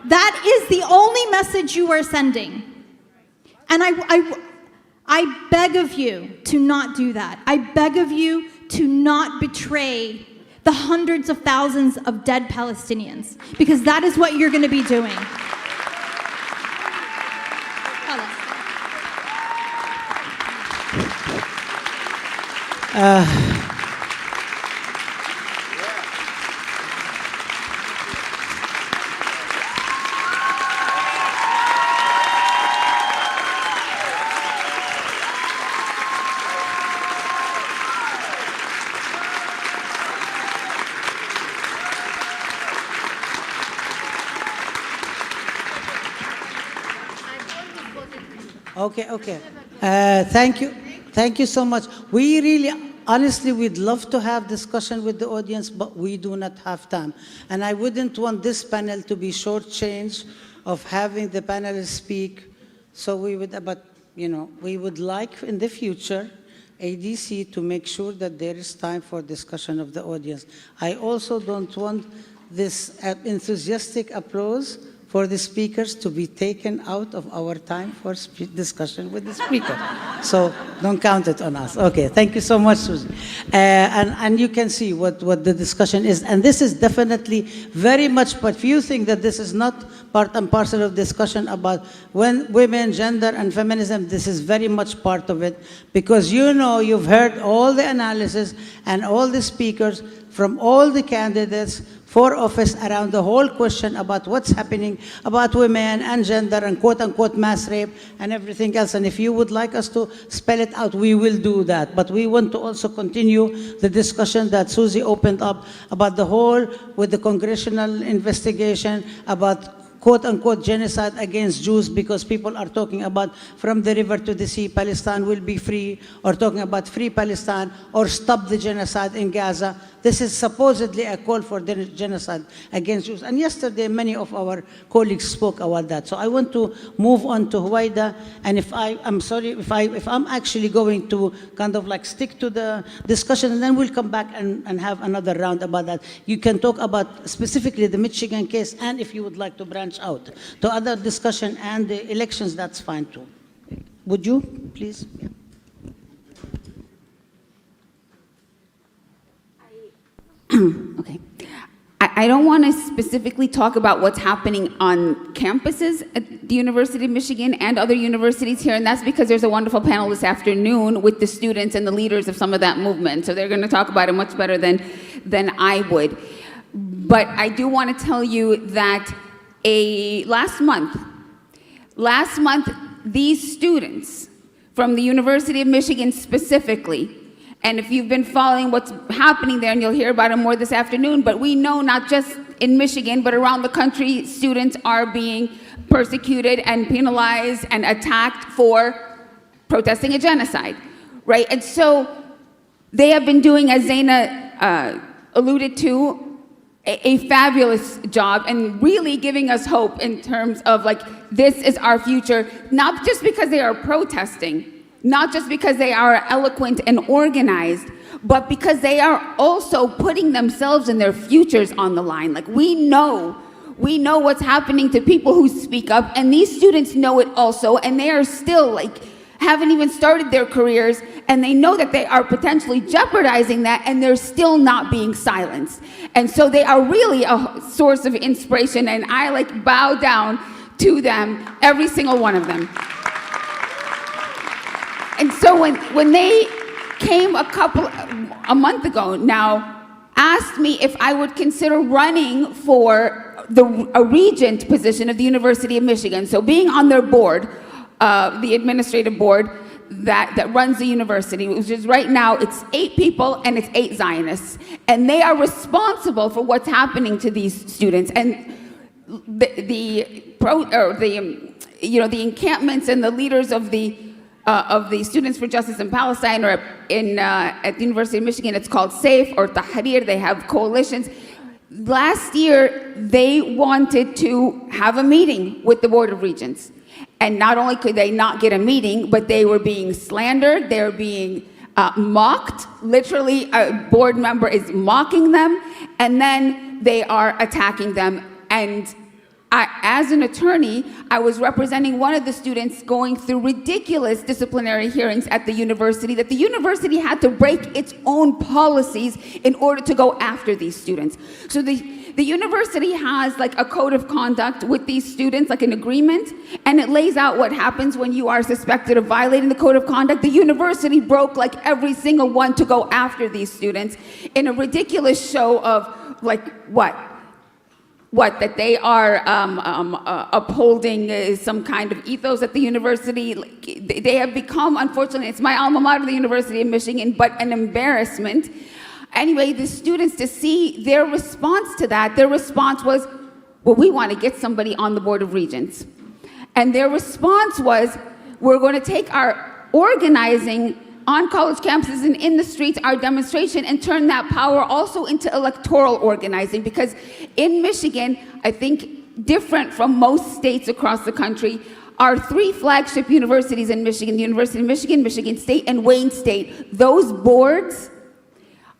That is the only message you are sending. And I beg of you to not do that. I beg of you to not betray the hundreds of thousands of dead Palestinians, because that is what you're going to be doing. Okay. Thank you so much. We really, honestly, we'd love to have discussion with the audience, but we do not have time. And I wouldn't want this panel to be shortchanged of having the panelists speak. So we would, we would like in the future ADC to make sure that there is time for discussion of the audience. I also don't want this enthusiastic applause for the speakers to be taken out of our time for discussion with the speaker. So don't count it on us. Okay, thank you so much, Susie. And you can see what the discussion is. And this is definitely very much, but few think that this is not part and parcel of discussion about women, gender, and feminism. This is very much part of it, because you've heard all the analysis and all the speakers from all the candidates for office around the whole question about what's happening about women and gender and quote-unquote mass rape and everything else. And if you would like us to spell it out, we will do that. But we want to also continue the discussion that Susie opened up about the whole, with the congressional investigation about quote-unquote genocide against Jews, because people are talking about from the river to the sea, Palestine will be free, or talking about free Palestine, or stop the genocide in Gaza. This is supposedly a call for genocide against Jews. And yesterday, many of our colleagues spoke about that. So I want to move on to Huwaida. And I'm sorry if I'm actually going to kind of like stick to the discussion, and then we'll come back and have another round about that. You can talk about specifically the Michigan case, and if you would like to branch out to other discussion and the elections, that's fine too. Would you, please? Yeah. Okay. I don't want to specifically talk about what's happening on campuses at the University of Michigan and other universities here, and that's because there's a wonderful panel this afternoon with the students and the leaders of some of that movement. So they're going to talk about it much better than I would. But I do want to tell you that last month, these students from the University of Michigan specifically, and if you've been following what's happening there, and you'll hear about it more this afternoon, but we know not just in Michigan, but around the country, students are being persecuted and penalized and attacked for protesting a genocide, right? And so they have been doing, as Zeina alluded to, a fabulous job and really giving us hope in terms of like, this is our future, not just because they are protesting, not just because they are eloquent and organized, but because they are also putting themselves and their futures on the line. Like we know what's happening to people who speak up, and these students know it also, and they are still like, haven't even started their careers, and they know that they are potentially jeopardizing that, and they're still not being silenced. And so they are really a source of inspiration, and I like bow down to them, every single one of them. And so when they came a month ago now, asked me if I would consider running for a regent position of the University of Michigan, so being on their board, the administrative board that runs the university, which is right now, it's 8 people and it's 8 Zionists. And they are responsible for what's happening to these students. And the encampments and the leaders of the Students for Justice in Palestine, or at the University of Michigan, it's called SAFE or Tahrir, they have coalitions. Last year, they wanted to have a meeting with the Board of Regents. And not only could they not get a meeting, but they were being slandered, they were being mocked. Literally, a board member is mocking them, and then they are attacking them. And as an attorney, I was representing one of the students going through ridiculous disciplinary hearings at the university, that the university had to break its own policies in order to go after these students. So the university has like a code of conduct with these students, like an agreement, and it lays out what happens when you are suspected of violating the code of conduct. The university broke like every single one to go after these students in a ridiculous show of like, that they are upholding some kind of ethos at the university. They have become, unfortunately, it's my alma mater, the University of Michigan, but an embarrassment. Anyway, the students, to see their response to that, their response was, well, we want to get somebody on the Board of Regents. And their response was, we're going to take our organizing on college campuses and in the streets, our demonstration, and turn that power also into electoral organizing. Because in Michigan, I think different from most states across the country, our 3 flagship universities in Michigan, the University of Michigan, Michigan State, and Wayne State, those boards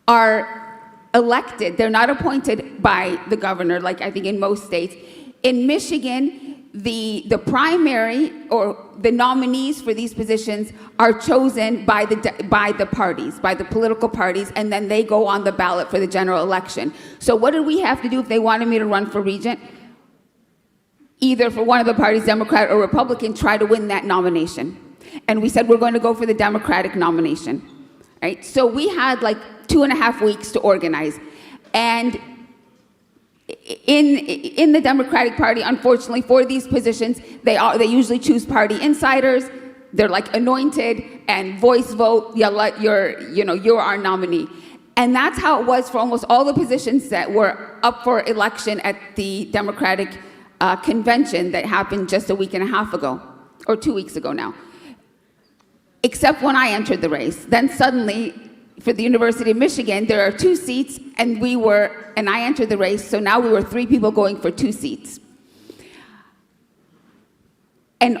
are elected. They're not appointed by the governor, like I think in most states. In Michigan, the primary or the nominees for these positions are chosen by the parties, by the political parties, and then they go on the ballot for the general election. So what did we have to do if they wanted me to run for regent? Either for one of the parties, Democrat or Republican, try to win that nomination. And we said we're going to go for the Democratic nomination, right? So we had like 2.5 weeks to organize. And in the Democratic Party, unfortunately, for these positions, they usually choose party insiders. They're like anointed and voice vote. You're our nominee. And that's how it was for almost all the positions that were up for election at the Democratic convention that happened just a week and a half ago, or 2 weeks ago now. Except when I entered the race. Then suddenly, for the University of Michigan, there are 2 seats, and I entered the race, so now we were 3 people going for 2 seats. And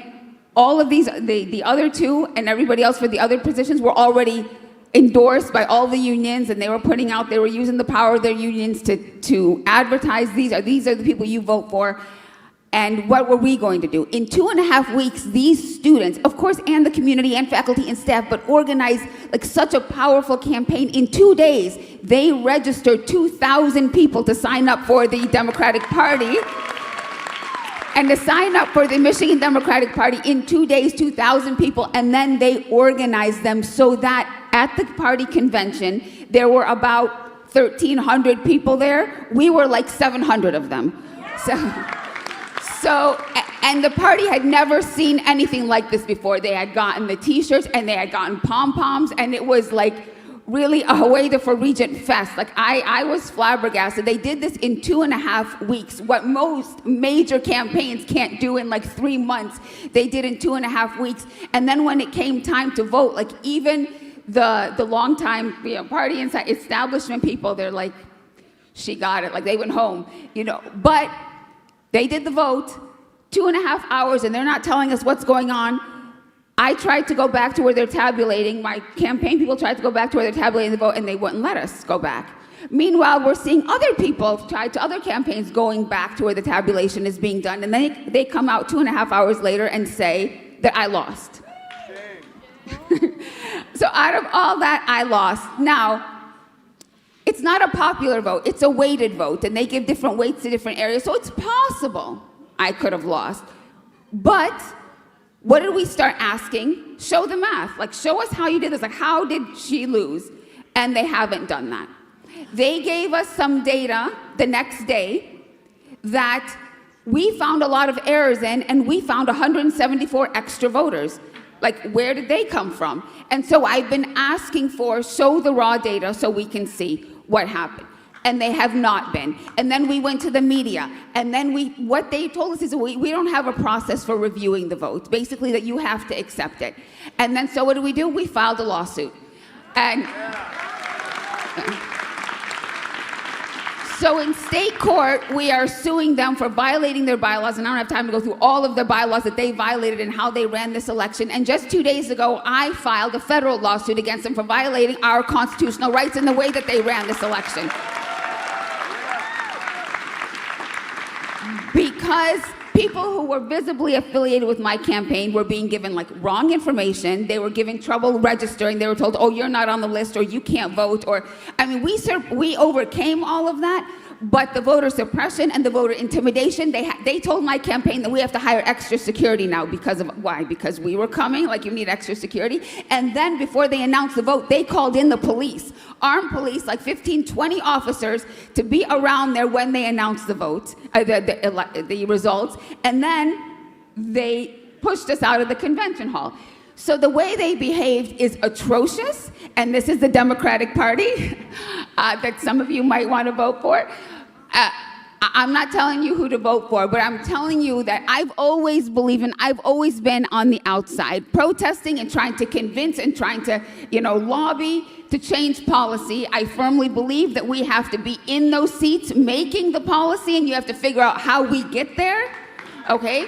all of these, the other 2 and everybody else for the other positions were already endorsed by all the unions, and they were using the power of their unions to advertise, these are the people you vote for. And what were we going to do? In 2.5 weeks, these students, of course, and the community and faculty and staff, but organized like such a powerful campaign. In 2 days, they registered 2,000 people to sign up for the Democratic Party. And to sign up for the Michigan Democratic Party in 2 days, 2,000 people, and then they organized them so that at the party convention, there were about 1,300 people there. We were like 700 of them. So, and the party had never seen anything like this before. They had gotten the t-shirts and they had gotten pom-poms, and it was like really a Huwaida for Regent Fest. Like I was flabbergasted. They did this in 2.5 weeks. What most major campaigns can't do in like 3 months, they did in 2.5 weeks. And then when it came time to vote, like even the longtime party inside establishment people, they're like, she got it. Like they went home, But they did the vote, 2.5 hours, and they're not telling us what's going on. I tried to go back to where they're tabulating. My campaign people tried to go back to where they're tabulating the vote, and they wouldn't let us go back. Meanwhile, we're seeing other people try to other campaigns going back to where the tabulation is being done, and then they come out 2.5 hours later and say that I lost. So out of all that, I lost. Now, it's not a popular vote. It's a weighted vote, and they give different weights to different areas, so it's possible I could have lost. But what did we start asking? Show the math. Like, show us how you did this. Like, how did she lose? And they haven't done that. They gave us some data the next day that we found a lot of errors in, and we found 174 extra voters. Like, where did they come from? And so I've been asking for, show the raw data so we can see what happened. And they have not been. And then we went to the media, and then what they told us is we don't have a process for reviewing the vote. Basically, that you have to accept it. And then so what do? We filed a lawsuit. And so in state court, we are suing them for violating their bylaws, and I don't have time to go through all of the bylaws that they violated and how they ran this election. And just 2 days ago, I filed a federal lawsuit against them for violating our constitutional rights in the way that they ran this election. Because people who were visibly affiliated with my campaign were being given like wrong information. They were given trouble registering. They were told, oh, you're not on the list, or you can't vote, we overcame all of that. But the voter suppression and the voter intimidation, they told my campaign that we have to hire extra security now why? Because we were coming, like you need extra security. And then before they announced the vote, they called in the police, armed police, like 15, 20 officers to be around there when they announced the vote, the results. And then they pushed us out of the convention hall. So the way they behaved is atrocious, and this is the Democratic Party that some of you might want to vote for. I'm not telling you who to vote for, but I'm telling you that I've always believed and I've always been on the outside, protesting and trying to convince and trying to, lobby to change policy. I firmly believe that we have to be in those seats making the policy, and you have to figure out how we get there, okay?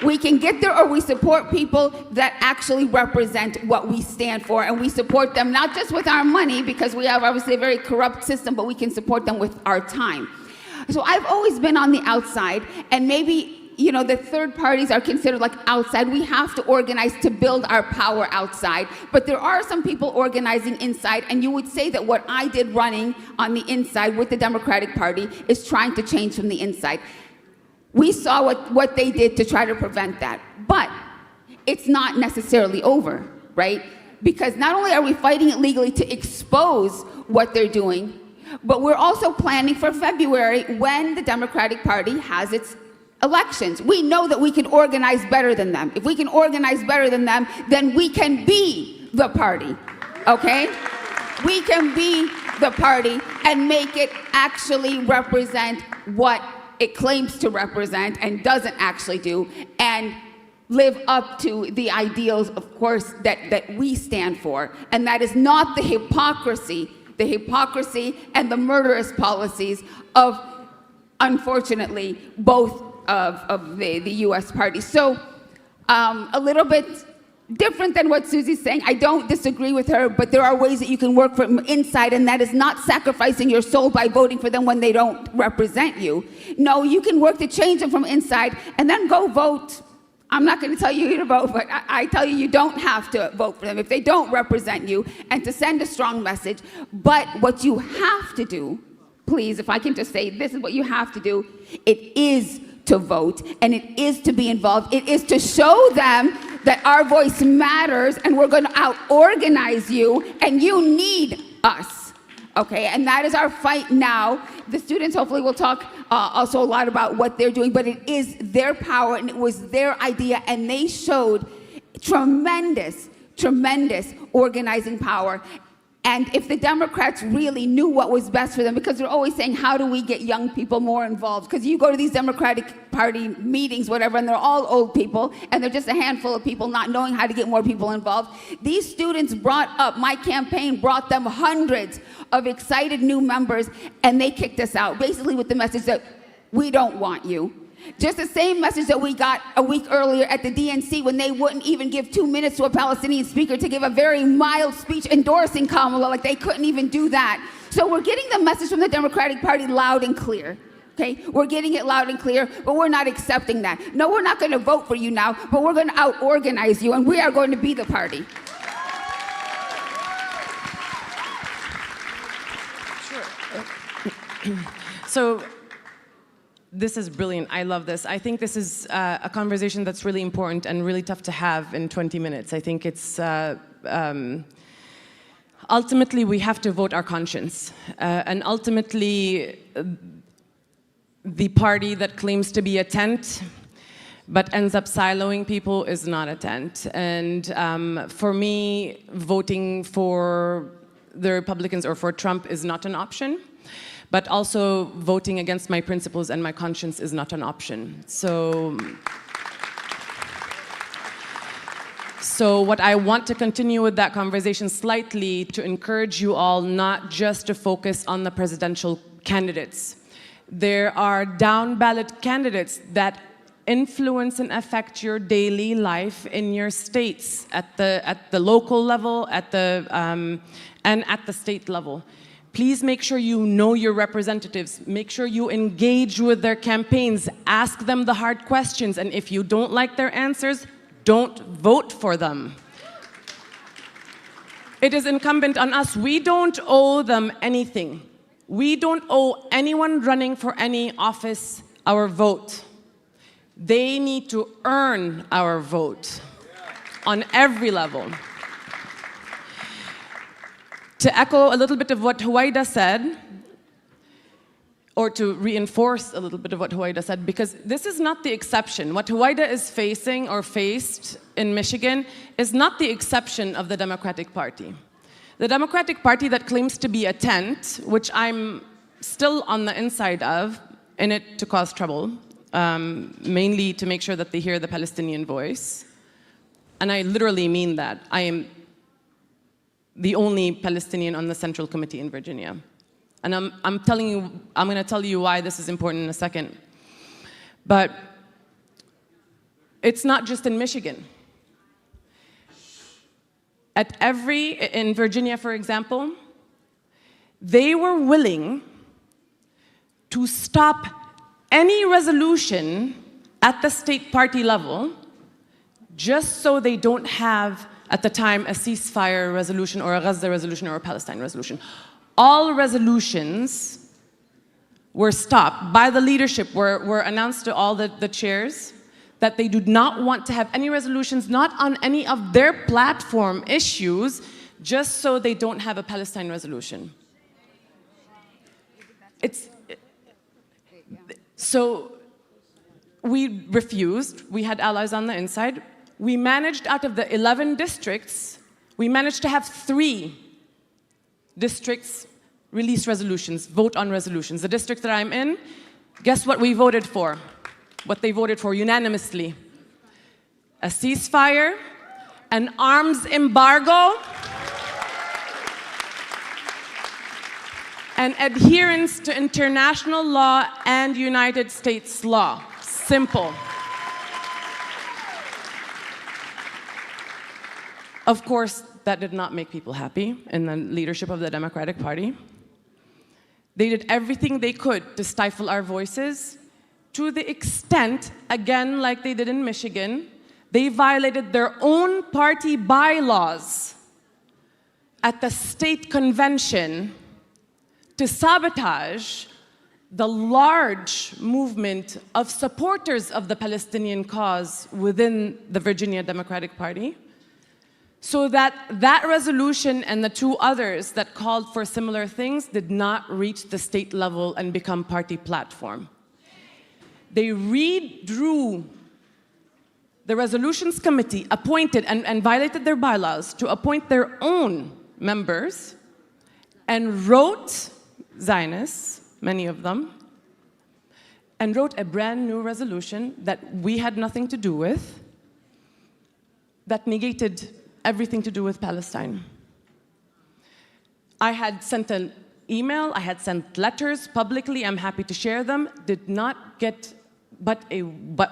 We can get there, or we support people that actually represent what we stand for, and we support them not just with our money, because we have obviously a very corrupt system, but we can support them with our time. So I've always been on the outside, and maybe, the third parties are considered like outside. We have to organize to build our power outside, but there are some people organizing inside, and you would say that what I did running on the inside with the Democratic Party is trying to change from the inside. We saw what they did to try to prevent that. But it's not necessarily over, right? Because not only are we fighting it legally to expose what they're doing, but we're also planning for February when the Democratic Party has its elections. We know that we can organize better than them. If we can organize better than them, then we can be the party, okay? We can be the party and make it actually represent what it claims to represent and doesn't actually do, and live up to the ideals, of course, that we stand for. And that is not the hypocrisy and the murderous policies of, unfortunately, both of the US parties. So a little bit different than what Susie's saying. I don't disagree with her, but there are ways that you can work from inside, and that is not sacrificing your soul by voting for them when they don't represent you. No, you can work to change them from inside, and then go vote. I'm not going to tell you who to vote, but I tell you, you don't have to vote for them if they don't represent you, and to send a strong message. But what you have to do, please, if I can just say, this is what you have to do, it is to vote, and it is to be involved. It is to show them that our voice matters, and wear going to out-organize you, and you need us, Okay, and that is our fight now. The students hopefully will talk also a lot about what they're doing, but it is their power and it was their idea, and they showed tremendous organizing power. And if the Democrats really knew what was best for them, because they're always saying, how do we get young people more involved? Because you go to these Democratic Party meetings, whatever, and they're all old people, and they're just a handful of people not knowing how to get more people involved. These students brought up, my campaign brought them hundreds of excited new members, and they kicked us out, basically with the message that we don't want you. Just the same message that we got a week earlier at the DNC when they wouldn't even give 2 minutes to a Palestinian speaker to give a very mild speech endorsing Kuemmerle, like they couldn't even do that. So we're getting the message from the Democratic Party loud and clear, okay? We're getting it loud and clear, but we're not accepting that. No, we're not gonna vote for you now, but we're gonna out-organize you, and we are going to be the party. Sure. So, this is brilliant. I love this. I think this is a conversation that's really important and really tough to have in 20 minutes. I think it's ultimately we have to vote our conscience, and ultimately the party that claims to be a tent but ends up siloing people is not a tent. And for me, voting for the Republicans or for Trump is not an option. But also voting against my principles and my conscience is not an option. So what I want to continue with that conversation slightly to encourage you all not just to focus on the presidential candidates. There are down ballot candidates that influence and affect your daily life in your states at the local level, and at the state level. Please make sure you know your representatives. Make sure you engage with their campaigns. Ask them the hard questions. And if you don't like their answers, don't vote for them. It is incumbent on us. We don't owe them anything. We don't owe anyone running for any office our vote. They need to earn our vote on every level. To echo a little bit of what Huwaida said, or to reinforce a little bit of what Huwaida said, because this is not the exception. What Huwaida is facing or faced in Michigan is not the exception of the Democratic Party. The Democratic Party that claims to be a tent, which I'm still on the inside of, in it to cause trouble, mainly to make sure that they hear the Palestinian voice. And I literally mean that. I am the only Palestinian on the Central Committee in Virginia. And I'm going to tell you why this is important in a second. But it's not just in Michigan. In Virginia, for example, they were willing to stop any resolution at the state party level just so they don't have, at the time, a ceasefire resolution or a Gaza resolution or a Palestine resolution. All resolutions were stopped by the leadership, were announced to all the chairs that they do not want to have any resolutions, not on any of their platform issues, just so they don't have a Palestine resolution. So we refused. We had allies on the inside. We managed, out of the 11 districts, we managed to have 3 districts release resolutions, vote on resolutions. The district that I'm in, guess what we voted for? What they voted for unanimously. A ceasefire, an arms embargo, and adherence to international law and United States law. Simple. Of course, that did not make people happy in the leadership of the Democratic Party. They did everything they could to stifle our voices, to the extent, again, like they did in Michigan, they violated their own party bylaws at the state convention to sabotage the large movement of supporters of the Palestinian cause within the Virginia Democratic Party. So that resolution and the two others that called for similar things did not reach the state level and become party platform. They redrew the resolutions committee, appointed and violated their bylaws to appoint their own members, and wrote, Zionists, many of them, and wrote a brand new resolution that we had nothing to do with, that negated everything to do with Palestine. I had sent an email, I had sent letters publicly, I'm happy to share them, did not get but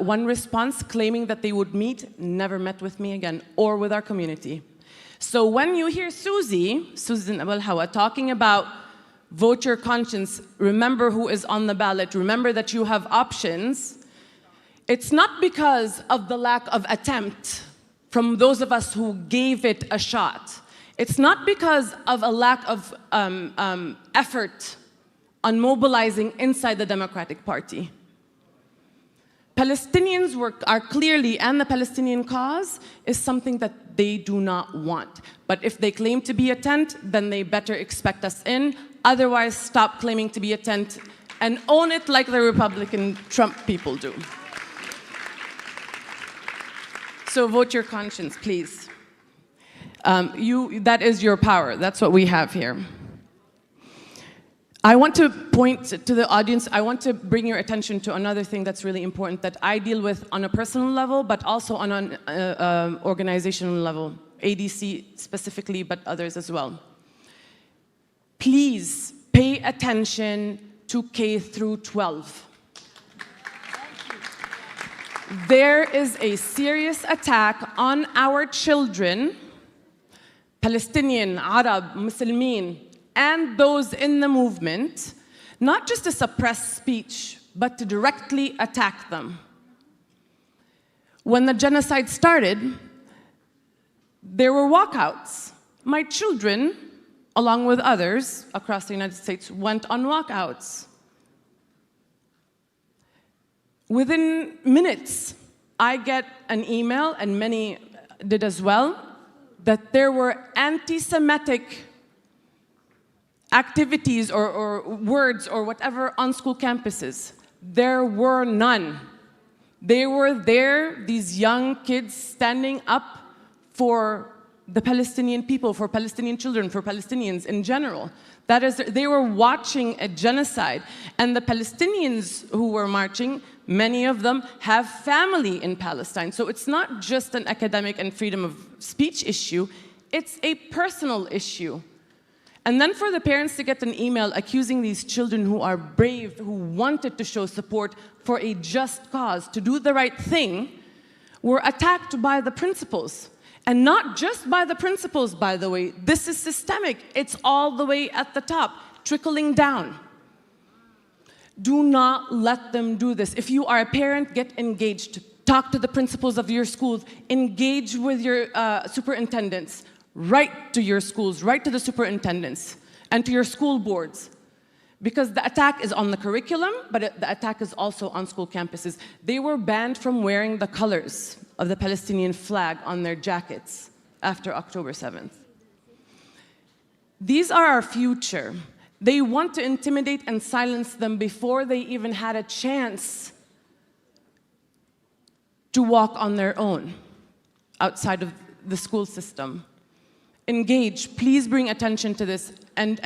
one response claiming that they would meet, never met with me again, or with our community. So when you hear Susan Abulhawa talking about vote your conscience, remember who is on the ballot, remember that you have options, it's not because of the lack of attempt from those of us who gave it a shot. It's not because of a lack of effort on mobilizing inside the Democratic Party. Palestinians are clearly, and the Palestinian cause is something that they do not want. But if they claim to be a tent, then they better expect us in. Otherwise, stop claiming to be a tent and own it like the Republican Trump people do. So vote your conscience, please. That is your power. That's what we have here. I want to point to the audience, I want to bring your attention to another thing that's really important that I deal with on a personal level, but also on an organizational level, ADC specifically, but others as well. Please pay attention to K through 12. There is a serious attack on our children, Palestinian, Arab, Muslimin, and those in the movement, not just to suppress speech, but to directly attack them. When the genocide started, there were walkouts. My children, along with others across the United States, went on walkouts. Within minutes, I get an email, and many did as well, that there were anti-Semitic activities or words or whatever on school campuses. There were none. They were there, these young kids standing up for the Palestinian people, for Palestinian children, for Palestinians in general. That is, they were watching a genocide. And the Palestinians who were marching, many of them have family in Palestine. So it's not just an academic and freedom of speech issue, it's a personal issue. And then for the parents to get an email accusing these children who are brave, who wanted to show support for a just cause, to do the right thing, were attacked by the principals. And not just by the principals, by the way. This is systemic. It's all the way at the top, trickling down. Do not let them do this. If you are a parent, get engaged. Talk to the principals of your schools. Engage with your superintendents. Write to your schools, write to the superintendents and to your school boards. Because the attack is on the curriculum, but the attack is also on school campuses. They were banned from wearing the colors of the Palestinian flag on their jackets after October 7th. These are our future. They want to intimidate and silence them before they even had a chance to walk on their own outside of the school system. Engage, please bring attention to this and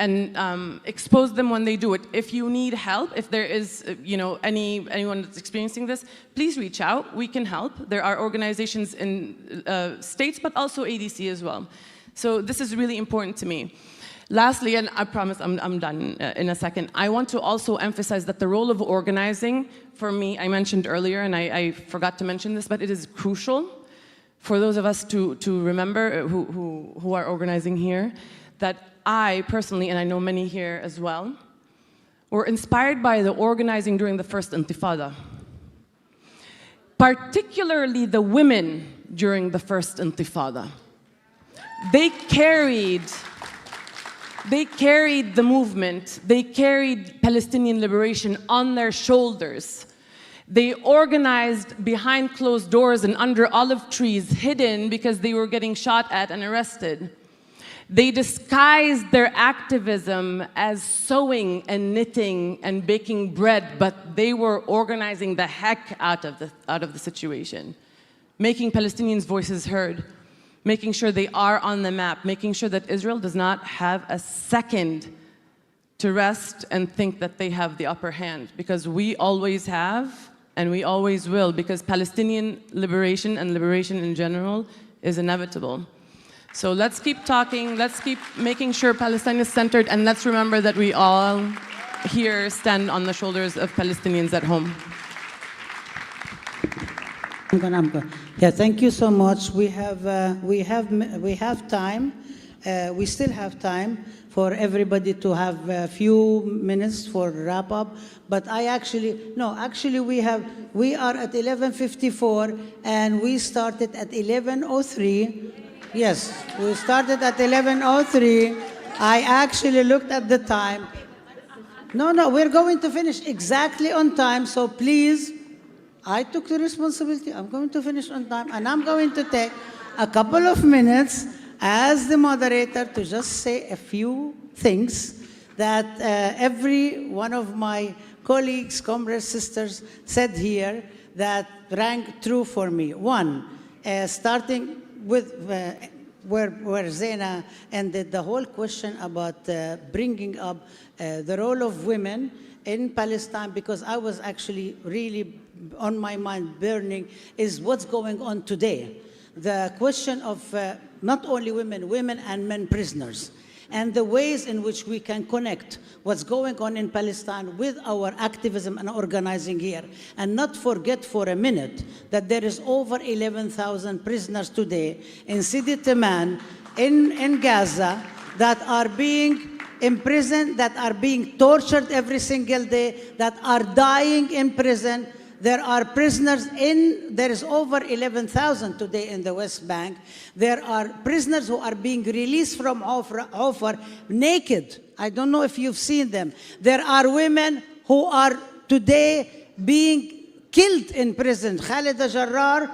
expose them when they do it. If you need help, if there is anyone that's experiencing this, please reach out, we can help. There are organizations in states, but also ADC as well. So this is really important to me. Lastly, and I promise I'm done in a second, I want to also emphasize that the role of organizing, for me, I mentioned earlier, and I forgot to mention this, but it is crucial for those of us to remember who are organizing here, that I personally, and I know many here as well, were inspired by the organizing during the first Intifada. Particularly the women during the first Intifada. They carried the movement, they carried Palestinian liberation on their shoulders. They organized behind closed doors and under olive trees, hidden because they were getting shot at and arrested. They disguised their activism as sewing and knitting and baking bread, but they were organizing the heck out of the situation, making Palestinians' voices heard, making sure they are on the map, making sure that Israel does not have a second to rest and think that they have the upper hand, because we always have and we always will, because Palestinian liberation and liberation in general is inevitable. So let's keep talking, let's keep making sure Palestine is centered, and let's remember that we all here stand on the shoulders of Palestinians at home. I'm going. Yeah, thank you so much. We have time. We still have time for everybody to have a few minutes for wrap up. But we are at 11:54 and we started at 11:03. Yes, we started at 11:03. I actually looked at the time. No, we're going to finish exactly on time. So please, I took the responsibility. I'm going to finish on time, and I'm going to take a couple of minutes as the moderator to just say a few things that every one of my colleagues, comrades, sisters said here that rang true for me. One, starting with where Zeina ended, the whole question about bringing up the role of women in Palestine, because I was actually really on my mind burning is what's going on today. The question of not only women and men prisoners, and the ways in which we can connect what's going on in Palestine with our activism and organizing here, and not forget for a minute that there is over 11,000 prisoners today in Sidi Teman, in Gaza, that are being imprisoned, that are being tortured every single day, that are dying in prison. There are prisoners there is over 11,000 today in the West Bank. There are prisoners who are being released from Offer naked. I don't know if you've seen them. There are women who are today being killed in prison. Khalida Jarrar,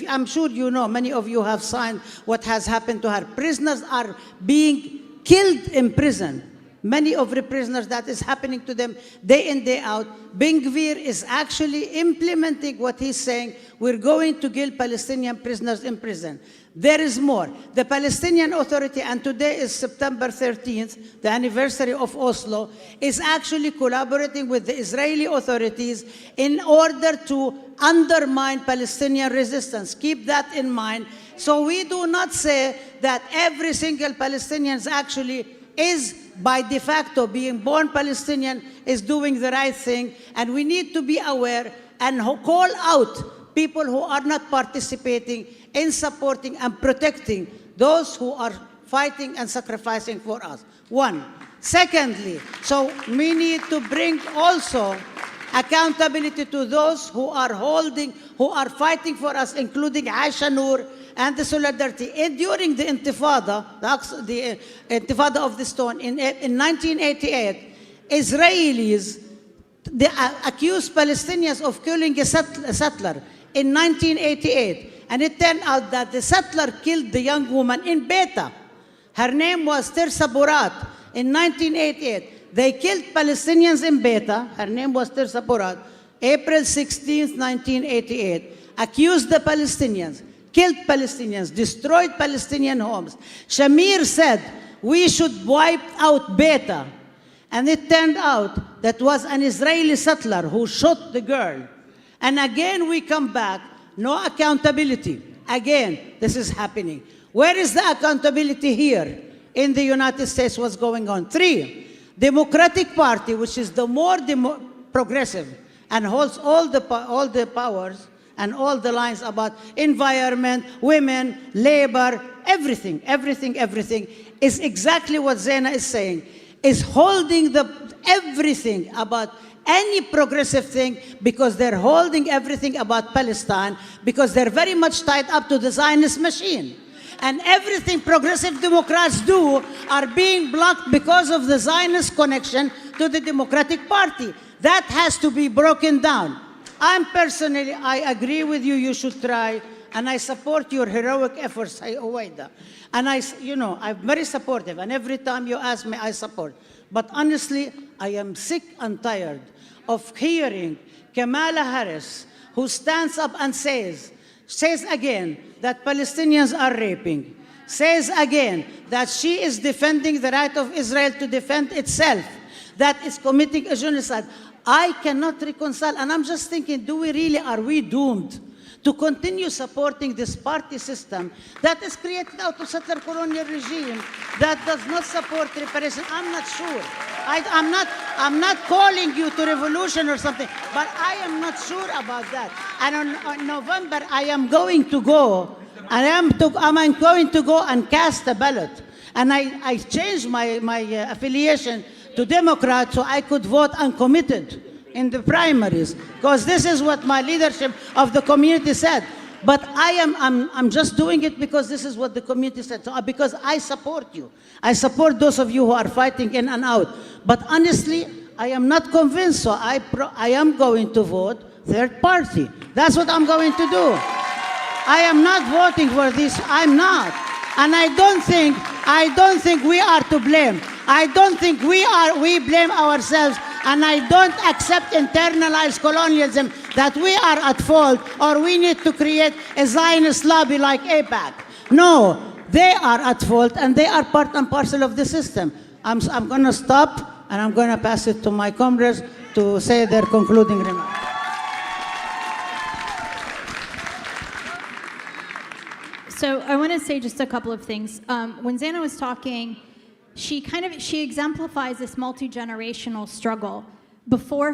I'm sure you know, many of you have signed what has happened to her. Prisoners are being killed in prison. Many of the prisoners, that is happening to them day in, day out. Ben Gvir is actually implementing what he's saying. We're going to kill Palestinian prisoners in prison. There is more. The Palestinian Authority, and today is September 13th, the anniversary of Oslo, is actually collaborating with the Israeli authorities in order to undermine Palestinian resistance. Keep that in mind. So we do not say that every single Palestinian actually is by de facto being born Palestinian is doing the right thing, and we need to be aware and call out people who are not participating in supporting and protecting those who are fighting and sacrificing for us. One. Secondly, so we need to bring also accountability to those who are fighting for us, including Aisha Noor, and the solidarity. During the Intifada, the Intifada of the Stone, in 1988, Israelis accused Palestinians of killing a settler in 1988. And it turned out that the settler killed the young woman in Beta. Her name was Tirsa Burat. In 1988, they killed Palestinians in Beta. Her name was Tirsa Burat. April 16, 1988, accused the Palestinians, killed Palestinians, destroyed Palestinian homes. Shamir said, we should wipe out Beta. And it turned out that was an Israeli settler who shot the girl. And again, we come back, no accountability. Again, this is happening. Where is the accountability here in the United States? What's going on? 3, Democratic Party, which is the more progressive and holds all the powers and all the lines about environment, women, labor, everything, is exactly what Zeina is saying, is holding everything about any progressive thing, because they're holding everything about Palestine, because they're very much tied up to the Zionist machine. And everything progressive Democrats do are being blocked because of the Zionist connection to the Democratic Party. That has to be broken down. I agree with you, you should try, and I support your heroic efforts, Huwaida. And I'm very supportive, and every time you ask me, I support. But honestly, I am sick and tired of hearing Kamala Harris, who stands up and says again that Palestinians are raping, says again that she is defending the right of Israel to defend itself, that is committing a genocide. I cannot reconcile, and I'm just thinking, are we doomed to continue supporting this party system that is created out of settler colonial regime that does not support reparation? I'm not sure. I'm not calling you to revolution or something, but I am not sure about that. And on November, I am going to go. I'm going to go and cast a ballot. And I changed my affiliation to Democrat so I could vote uncommitted in the primaries, because this is what my leadership of the community said. But I'm just doing it because this is what the community said. So, because I support you. I support those of you who are fighting in and out. But honestly, I am not convinced, so I am going to vote third party. That's what I'm going to do. I am not voting for this. I'm not. And I don't think we are to blame. I don't think we blame ourselves, and I don't accept internalized colonialism that we are at fault or we need to create a Zionist lobby like AIPAC. No, they are at fault and they are part and parcel of the system. I'm going to stop and I'm going to pass it to my comrades to say their concluding remarks. So I want to say just a couple of things. When Zeina was talking, she exemplifies this multi-generational struggle. Before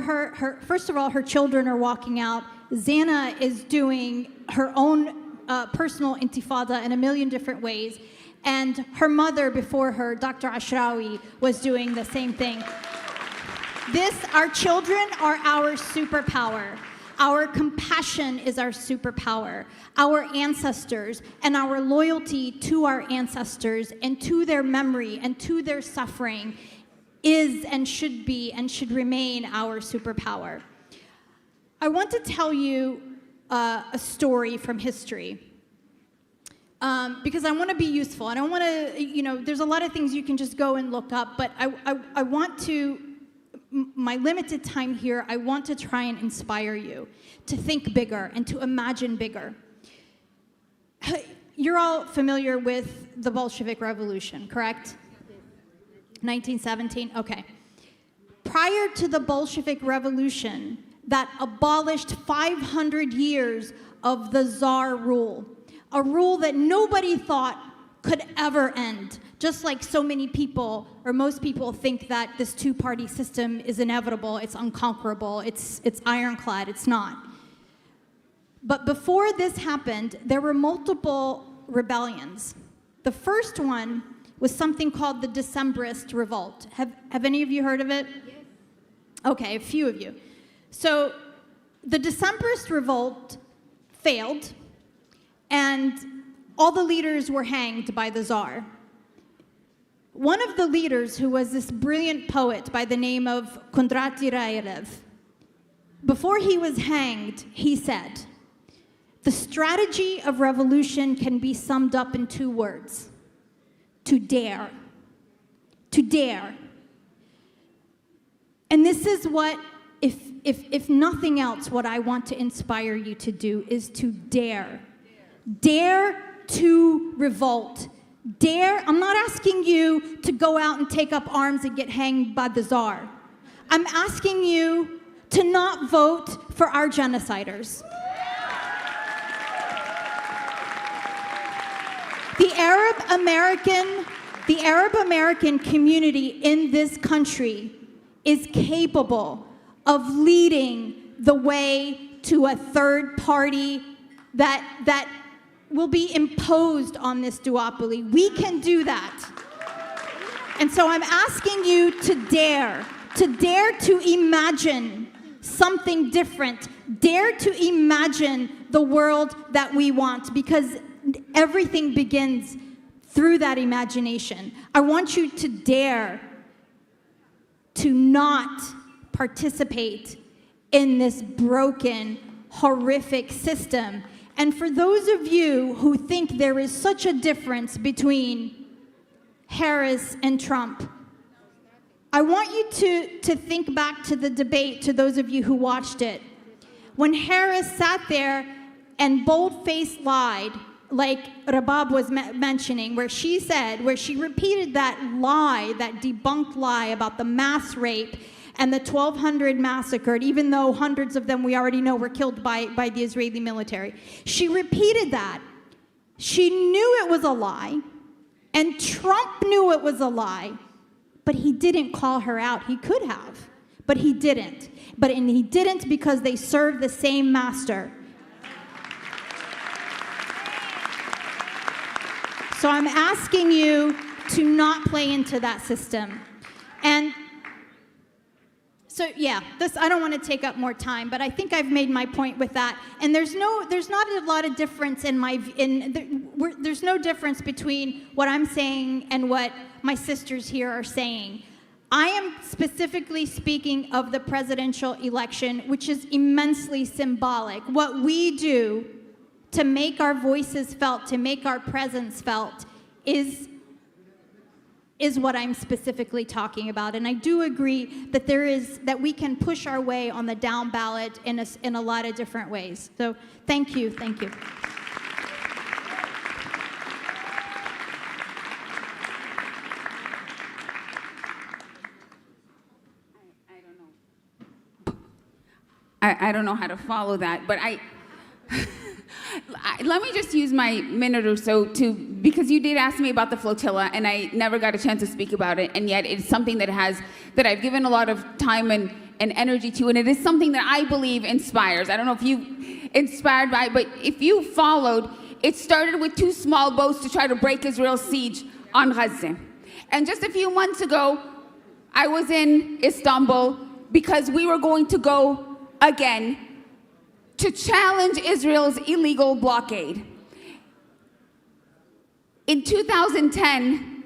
first of all, her children are walking out. Zeina is doing her own personal intifada in a million different ways. And her mother before her, Dr. Ashrawi, was doing the same thing. Our children are our superpower. Our compassion is our superpower. Our ancestors and our loyalty to our ancestors and to their memory and to their suffering is and should be and should remain our superpower. I want to tell you a story from history because I want to be useful. I don't want to, there's a lot of things you can just go and look up, but I want to, my limited time here, I want to try and inspire you to think bigger and to imagine bigger. You're all familiar with the Bolshevik Revolution, correct? 1917, okay. Prior to the Bolshevik Revolution that abolished 500 years of the Tsar rule, a rule that nobody thought could ever end. Just like so many people, or most people, think that this two-party system is inevitable, it's unconquerable, it's ironclad. It's not. But before this happened, there were multiple rebellions. The first one was something called the Decembrist Revolt. Have any of you heard of it? Yes. Okay, a few of you. So the Decembrist Revolt failed, and all the leaders were hanged by the Tsar. One of the leaders, who was this brilliant poet by the name of Kondraty Rayev, before he was hanged, he said, "The strategy of revolution can be summed up in two words: to dare. To dare." And this is what, if nothing else, what I want to inspire you to do is to dare. Dare to revolt. Dare, I'm not asking you to go out and take up arms and get hanged by the Tsar. I'm asking you to not vote for our genociders. The Arab American community in this country is capable of leading the way to a third party that will be imposed on this duopoly. We can do that. And so I'm asking you to dare to imagine something different, dare to imagine the world that we want, because everything begins through that imagination. I want you to dare to not participate in this broken, horrific system. And for those of you who think there is such a difference between Harris and Trump, I want you to think back to the debate, to those of you who watched it. When Harris sat there and bold-faced lied, like Rabab was mentioning, where she repeated that lie, that debunked lie about the mass rape and the 1,200 massacred, even though hundreds of them we already know were killed by the Israeli military. She repeated that. She knew it was a lie, and Trump knew it was a lie, but he didn't call her out. He could have, but he didn't. And he didn't because they serve the same master. So I'm asking you to not play into that system. And so yeah, I don't want to take up more time, but I think I've made my point with that. And there's not a lot of difference there's no difference between what I'm saying and what my sisters here are saying. I am specifically speaking of the presidential election, which is immensely symbolic. What we do to make our voices felt, to make our presence felt, is what I'm specifically talking about. And I do agree that we can push our way on the down ballot in a lot of different ways. So thank you. I don't know how to follow that, but let me just use my minute or so because you did ask me about the flotilla, and I never got a chance to speak about it, and yet it's something that I've given a lot of time and energy to, and it is something that I believe inspires. I don't know if you inspired by it, but if you followed, it started with 2 small boats to try to break Israel's siege on Gaza. And just a few months ago, I was in Istanbul because we were going to go again to challenge Israel's illegal blockade. In 2010,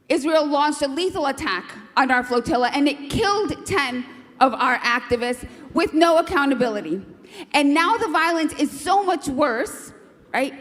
Israel launched a lethal attack on our flotilla, and it killed 10 of our activists with no accountability. And now the violence is so much worse, right?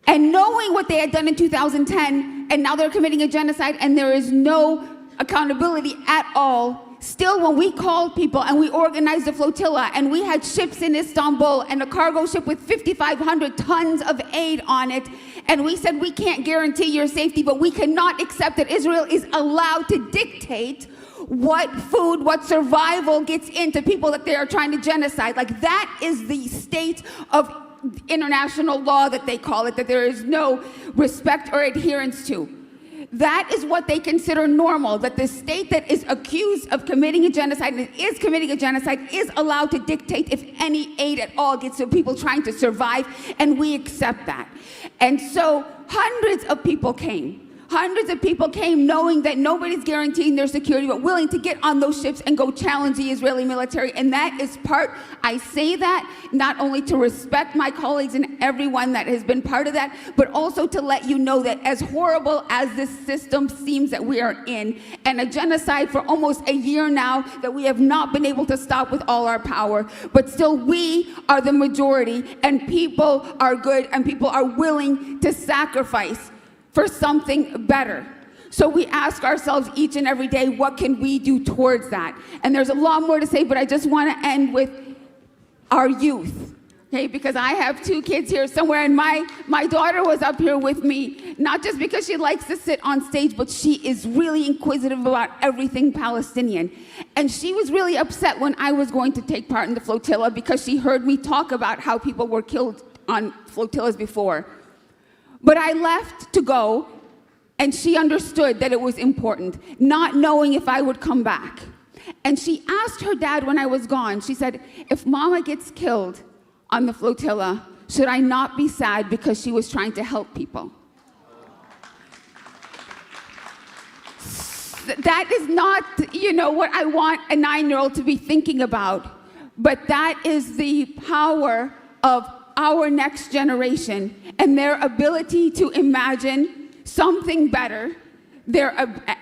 And knowing what they had done in 2010, and now they're committing a genocide, and there is no accountability at all. Still, when we called people and we organized a flotilla and we had ships in Istanbul and a cargo ship with 5,500 tons of aid on it, and we said we can't guarantee your safety, but we cannot accept that Israel is allowed to dictate what food, what survival gets into people that they are trying to genocide. Like, that is the state of international law that they call it, that there is no respect or adherence to. That is what they consider normal, that the state that is accused of committing a genocide and is committing a genocide is allowed to dictate if any aid at all gets to people trying to survive, and we accept that. And so hundreds of people came knowing that nobody's guaranteeing their security, but willing to get on those ships and go challenge the Israeli military. And that is I say that not only to respect my colleagues and everyone that has been part of that, but also to let you know that as horrible as this system seems that we are in, and a genocide for almost a year now that we have not been able to stop with all our power, but still we are the majority, and people are good, and people are willing to sacrifice for something better. So we ask ourselves each and every day, what can we do towards that? And there's a lot more to say, but I just want to end with our youth, okay? Because I have 2 kids here somewhere, and my daughter was up here with me, not just because she likes to sit on stage, but she is really inquisitive about everything Palestinian. And she was really upset when I was going to take part in the flotilla because she heard me talk about how people were killed on flotillas before. But I left to go, and she understood that it was important, not knowing if I would come back. And she asked her dad when I was gone, she said, if Mama gets killed on the flotilla, should I not be sad because she was trying to help people? That is not, what I want a 9-year-old to be thinking about, but that is the power of our next generation and their ability to imagine something better,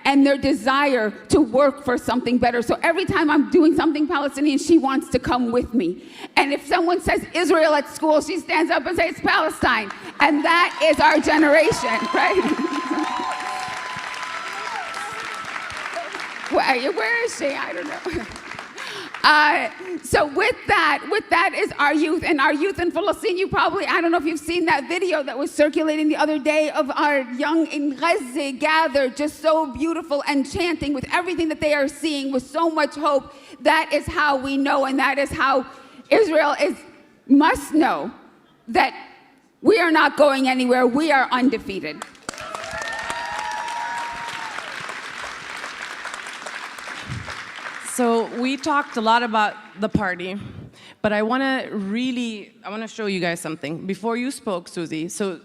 and their desire to work for something better. So every time I'm doing something Palestinian, she wants to come with me. And if someone says Israel at school, she stands up and says it's Palestine. And that is our generation, right? Where is she? I don't know. So with that is our youth, and our youth in Palestine. You probably, I don't know if you've seen that video that was circulating the other day of our young in Gaza gathered, just so beautiful and chanting with everything that they are seeing with so much hope. That is how we know, and that is how Israel must know that we are not going anywhere. We are undefeated. So we talked a lot about the party, but I want to show you guys something. Before you spoke, Susie, so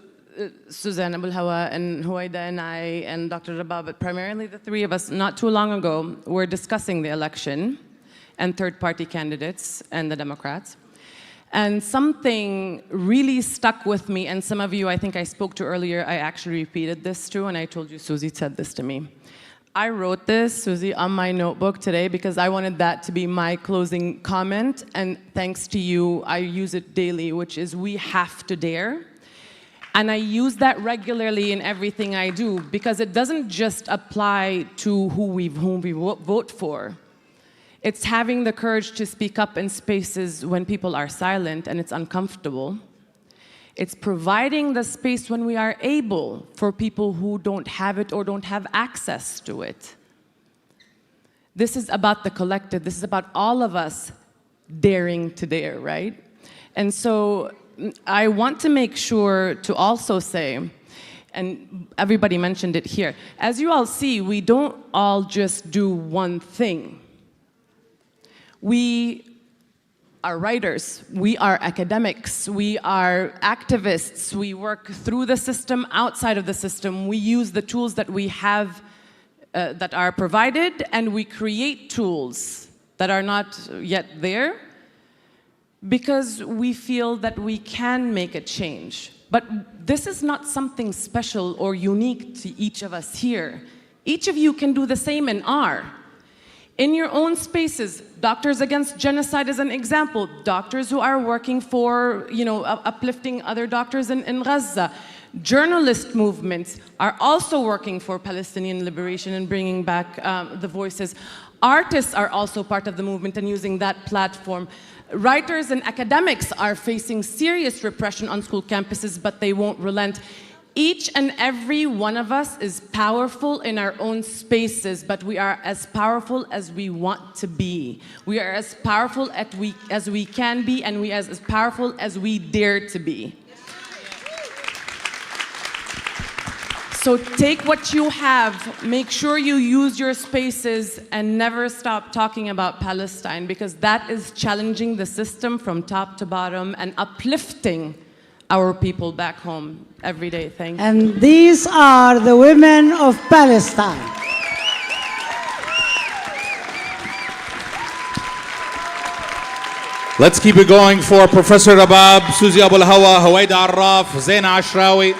Suzanne, Abulhawa, and Huwaida, and I, and Dr. Rabab, but primarily the three of us, not too long ago, were discussing the election and third-party candidates and the Democrats. And something really stuck with me, and some of you I think I spoke to earlier, I actually repeated this to, and I told you Susie said this to me. I wrote this, Susie, on my notebook today because I wanted that to be my closing comment, and thanks to you, I use it daily, which is we have to dare. And I use that regularly in everything I do because it doesn't just apply to whom we vote for. It's having the courage to speak up in spaces when people are silent and it's uncomfortable. It's providing the space when we are able for people who don't have it or don't have access to it. This is about the collective. This is about all of us daring to dare, right? And so I want to make sure to also say, and everybody mentioned it here, as you all see, we don't all just do one thing. We are writers, we are academics, we are activists, we work through the system, outside of the system, we use the tools that we have that are provided, and we create tools that are not yet there because we feel that we can make a change. But this is not something special or unique to each of us here. Each of you can do the same and are. In your own spaces, Doctors Against Genocide is an example. Doctors who are working for, uplifting other doctors in Gaza. Journalist movements are also working for Palestinian liberation and bringing back the voices. Artists are also part of the movement and using that platform. Writers and academics are facing serious repression on school campuses, but they won't relent. Each and every one of us is powerful in our own spaces, but we are as powerful as we want to be. We are as powerful as we can be, and we are as powerful as we dare to be. So take what you have, make sure you use your spaces, and never stop talking about Palestine, because that is challenging the system from top to bottom and uplifting our people back home every day. Thank you. And these are the women of Palestine. Let's keep it going for Professor Rabab, Susie Abulhawa, Huwaida Arraf, Zeina Ashrawi.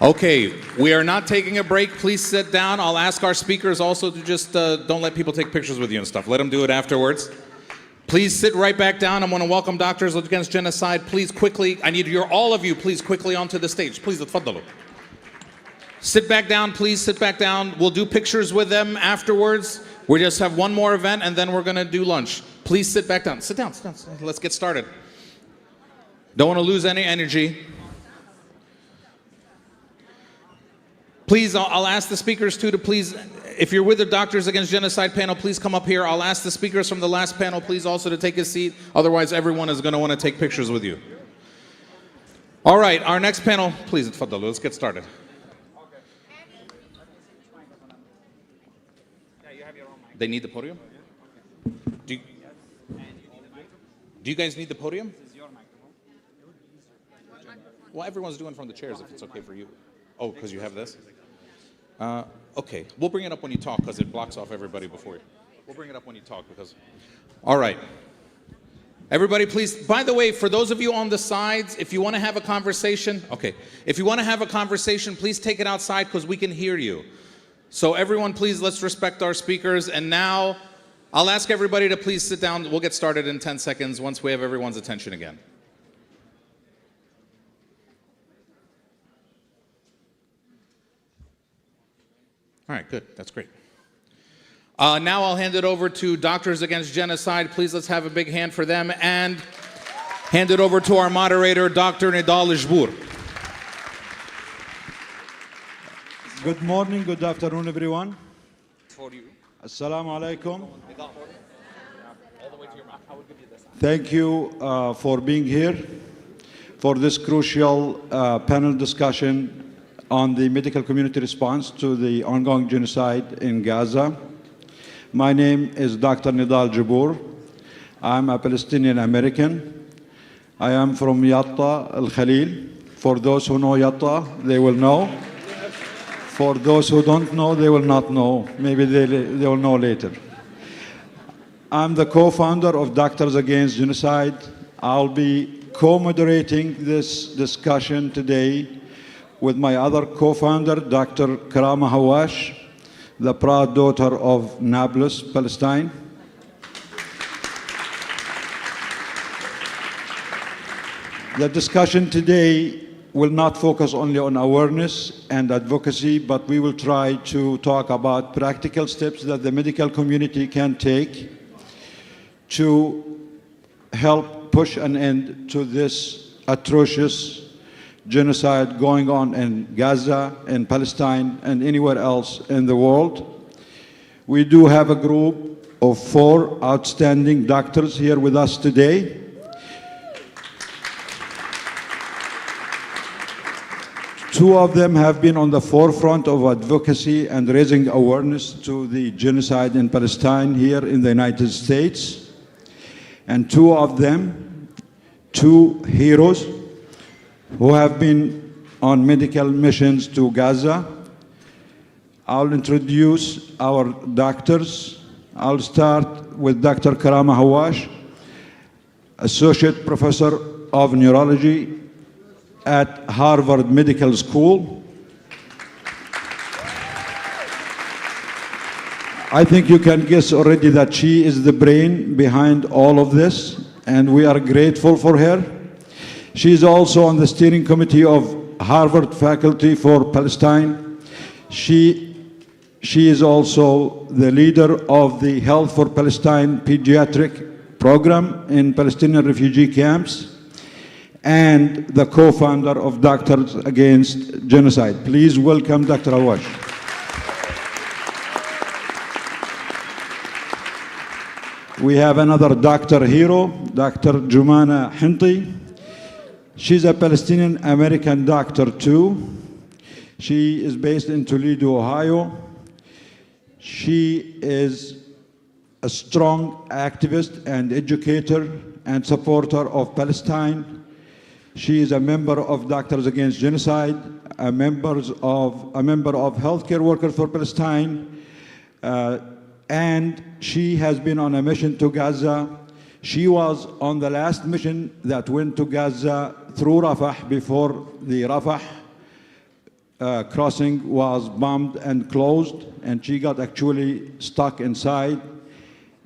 Okay, we are not taking a break. Please sit down. I'll ask our speakers also to just don't let people take pictures with you and stuff. Let them do it afterwards. Please sit right back down. I want to welcome Doctors Against Genocide. Please quickly, I need all of you, please quickly onto the stage. Please, tafaddalu. Sit back down, please, sit back down. We'll do pictures with them afterwards. We just have one more event and then we're going to do lunch. Please sit back down. Sit down, sit down. Let's get started. Don't want to lose any energy. Please, I'll ask the speakers too to please, if you're with the Doctors Against Genocide panel, please come up here. I'll ask the speakers from the last panel, please also to take a seat. Otherwise, everyone is going to want to take pictures with you. All right, our next panel, please, tafaddalu, let's get started. They need the podium? Do you guys need the podium? Well, everyone's doing from the chairs if it's okay for you. Oh, because you have this? Okay, we'll bring it up when you talk because it blocks off everybody before you. We'll bring it up when you talk because... All right. Everybody, please, by the way, for those of you on the sides, if you want to have a conversation, okay. If you want to have a conversation, please take it outside because we can hear you. So everyone, please, let's respect our speakers. And now, I'll ask everybody to please sit down. We'll get started in 10 seconds once we have everyone's attention again. All right, good. That's great. Now I'll hand it over to Doctors Against Genocide. Please let's have a big hand for them. And hand it over to our moderator, Dr. Nidal Jbour. Good morning, good afternoon, everyone. Assalamu alaikum. Thank you for being here for this crucial panel discussion on the medical community response to the ongoing genocide in Gaza. My name is Dr. Nidal Jbour. I'm a Palestinian American. I am from Yatta al-Khalil. For those who know Yatta, they will know. For those who don't know, they will not know. Maybe they will know later. I'm the co-founder of Doctors Against Genocide. I'll be co-moderating this discussion today with my other co-founder, Dr. Kareema, the proud daughter of Nablus, Palestine. The discussion today will not focus only on awareness and advocacy, but we will try to talk about practical steps that the medical community can take to help push an end to this atrocious genocide going on in Gaza, in Palestine, and anywhere else in the world. We do have a group of 4 outstanding doctors here with us today. Two of them have been on the forefront of advocacy and raising awareness to the genocide in Palestine here in the United States. And 2 of them, 2 heroes, who have been on medical missions to Gaza. I'll introduce our doctors. I'll start with Dr. Kareema, Associate Professor of Neurology at Harvard Medical School. I think you can guess already that she is the brain behind all of this, and we are grateful for her. She is also on the steering committee of Harvard Faculty for Palestine. She is also the leader of the Health for Palestine pediatric program in Palestinian refugee camps and the co-founder of Doctors Against Genocide. Please welcome Dr. Awash. We have another doctor hero, Dr. Jumana Hinti. She's a Palestinian American doctor too. She is based in Toledo, Ohio. She is a strong activist and educator and supporter of Palestine. She is a member of Doctors Against Genocide, a member of Healthcare Workers for Palestine, and she has been on a mission to Gaza. She was on the last mission that went to Gaza through Rafah before the Rafah crossing was bombed and closed, and she got actually stuck inside.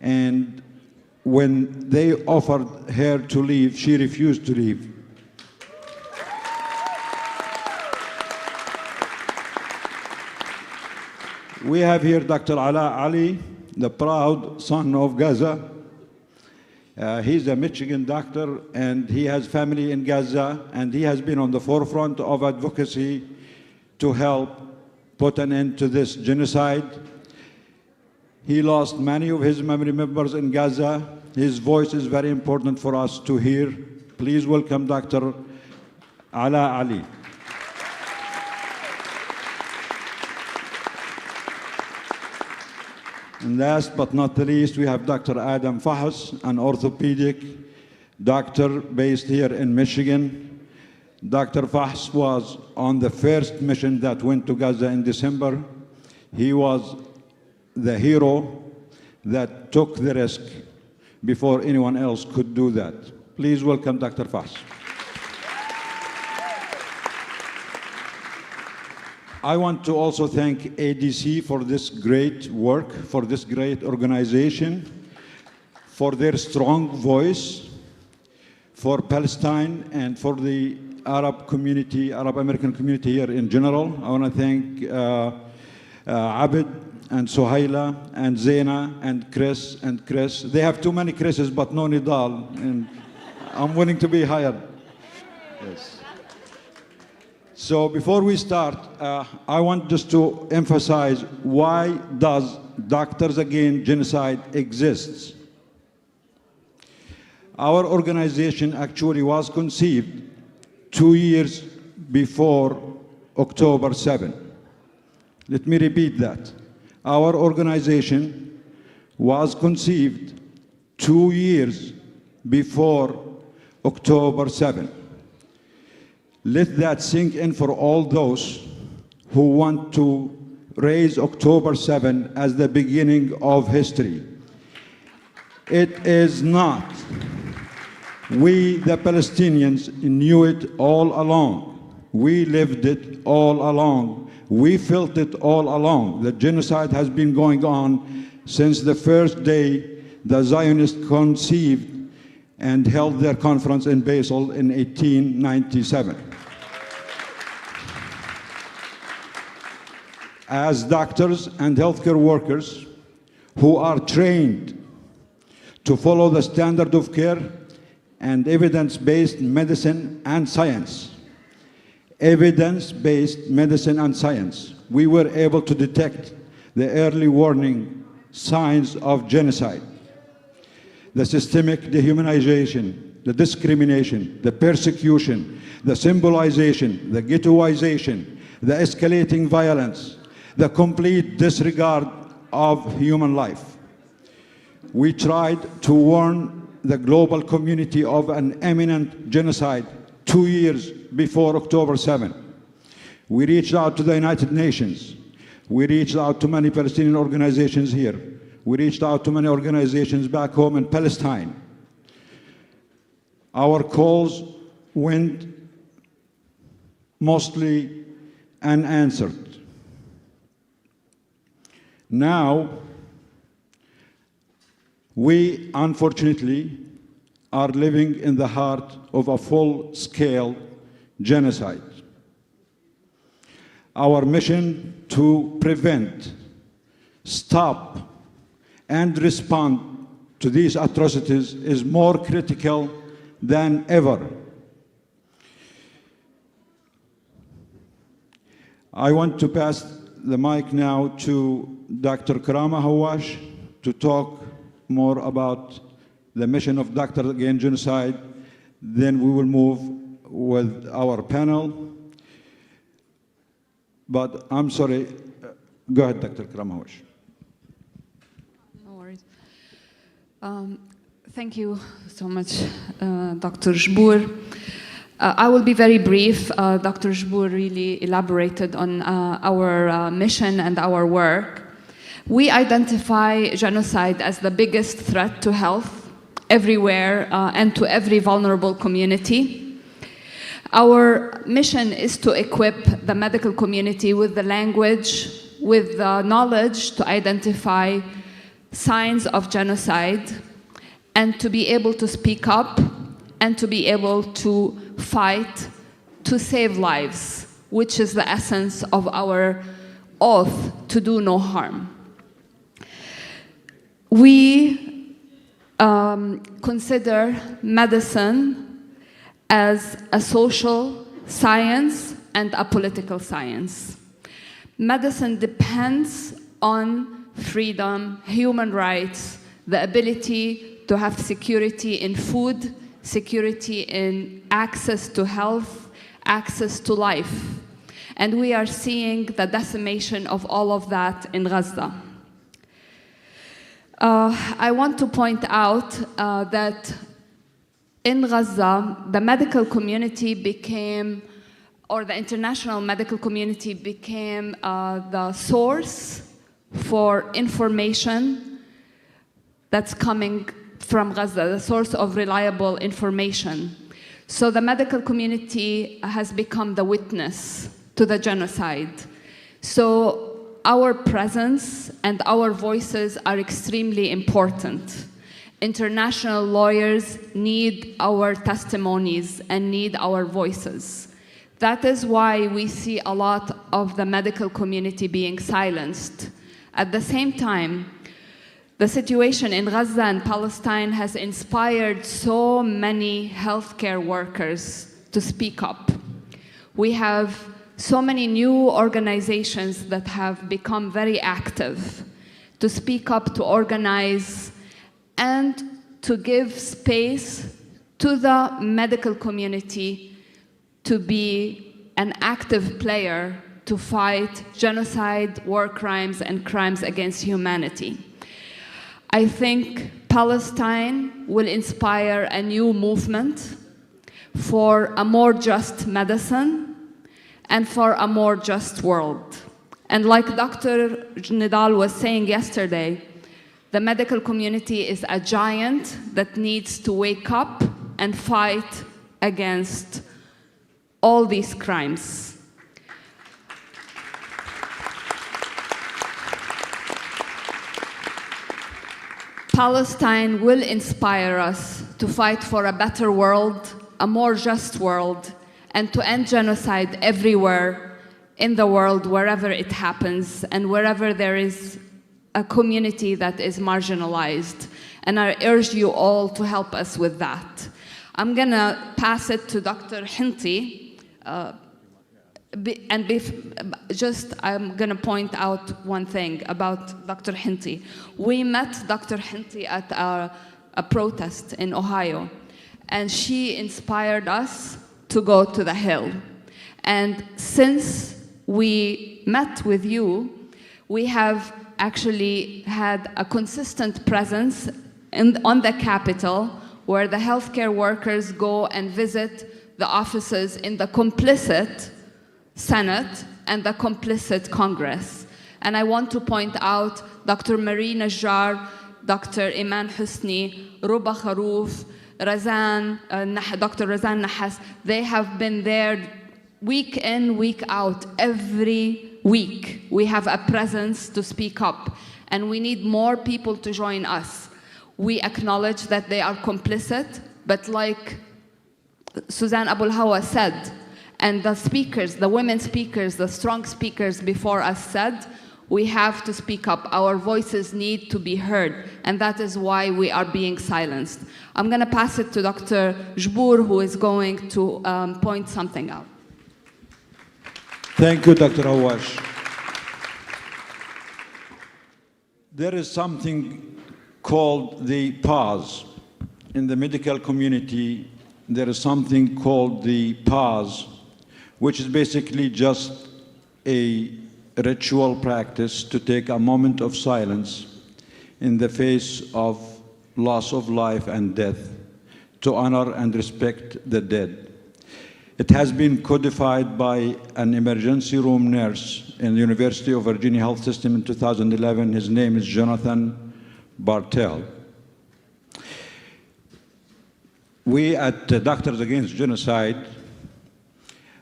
And when they offered her to leave, she refused to leave. We have here Dr. Alaa Ali, the proud son of Gaza. He's a Michigan doctor, and he has family in Gaza, and he has been on the forefront of advocacy to help put an end to this genocide. He lost many of his family members in Gaza. His voice is very important for us to hear. Please welcome Dr. Alaa Ali. And last but not the least, we have Dr. Adam Fahs, an orthopedic doctor based here in Michigan. Dr. Fahs was on the first mission that went to Gaza in December. He was the hero that took the risk before anyone else could do that. Please welcome Dr. Fahs. I want to also thank ADC for this great work, for this great organization, for their strong voice for Palestine and for the Arab community, Arab American community here in general. I want to thank Abid and Suhaila and Zeina and Chris. They have too many Chris's but no Nidal, and I'm willing to be hired. Yes. So before we start, I want just to emphasize, why does Doctors Against Genocide exists? Our organization actually was conceived 2 years before October 7. Let me repeat that. Our organization was conceived 2 years before October 7. Let that sink in for all those who want to raise October 7 as the beginning of history. It is not. We, the Palestinians, knew it all along. We lived it all along. We felt it all along. The genocide has been going on since the first day the Zionists conceived and held their conference in Basel in 1897. As doctors and healthcare workers who are trained to follow the standard of care and evidence-based medicine and science, evidence-based medicine and science, we were able to detect the early warning signs of genocide. The systemic dehumanization, the discrimination, the persecution, the symbolization, the ghettoization, the escalating violence, the complete disregard of human life. We tried to warn the global community of an imminent genocide 2 years before October 7. We reached out to the United Nations. We reached out to many Palestinian organizations here. We reached out to many organizations back home in Palestine. Our calls went mostly unanswered. Now, we unfortunately are living in the heart of a full-scale genocide. Our mission to prevent, stop, and respond to these atrocities is more critical than ever. I want to pass the mic now to Dr. Kareema to talk more about the mission of Doctors Against Genocide. Then we will move with our panel. But I'm sorry, go ahead, Dr. Kareema. No worries. Thank you so much, Dr. Jbour. I will be very brief. Dr. Jbour really elaborated on our mission and our work. We identify genocide as the biggest threat to health everywhere and to every vulnerable community. Our mission is to equip the medical community with the language, with the knowledge to identify signs of genocide and to be able to speak up and to be able to fight to save lives, which is the essence of our oath to do no harm. We consider medicine as a social science and a political science. Medicine depends on freedom, human rights, the ability to have security in food, security in access to health, access to life. And we are seeing the decimation of all of that in Gaza. I want to point out that in Gaza, the medical community became or the international medical community became the source for information that's coming from Gaza, the source of reliable information. So the medical community has become the witness to the genocide. So our presence and our voices are extremely important. International lawyers need our testimonies and need our voices. That is why we see a lot of the medical community being silenced. At the same time, the situation in Gaza and Palestine has inspired so many healthcare workers to speak up. We have so many new organizations that have become very active to speak up, to organize, and to give space to the medical community to be an active player to fight genocide, war crimes, and crimes against humanity. I think Palestine will inspire a new movement for a more just medicine and for a more just world. And like Dr. Nidal was saying yesterday, the medical community is a giant that needs to wake up and fight against all these crimes. Palestine will inspire us to fight for a better world, a more just world, and to end genocide everywhere in the world, wherever it happens, and wherever there is a community that is marginalized. And I urge you all to help us with that. I'm gonna pass it to Dr. Hinti. I'm going to point out one thing about Dr. Hinti. We met Dr. Hinti at a protest in Ohio, and she inspired us to go to the Hill. And since we met with you, we have actually had a consistent presence on the Capitol, where the healthcare workers go and visit the offices in the complicit Senate and the complicit Congress. And I want to point out Dr. Marie Najjar, Dr. Iman Husni, Ruba Kharouf, Dr. Razan Nahas. They have been there week in, week out. Every week we have a presence to speak up, and we need more people to join us. We acknowledge that they are complicit, but like Suzanne Abulhawa said, and the speakers, the women speakers, the strong speakers before us said, we have to speak up. Our voices need to be heard, and that is why we are being silenced. I'm going to pass it to Dr. Jbour, who is going to point something out. Thank you, Dr. Awash. There is something called the pause. In the medical community, there is something called the pause, which is basically just a ritual practice to take a moment of silence in the face of loss of life and death, to honor and respect the dead. It has been codified by an emergency room nurse in the University of Virginia Health System in 2011. His name is Jonathan Bartel. We at Doctors Against Genocide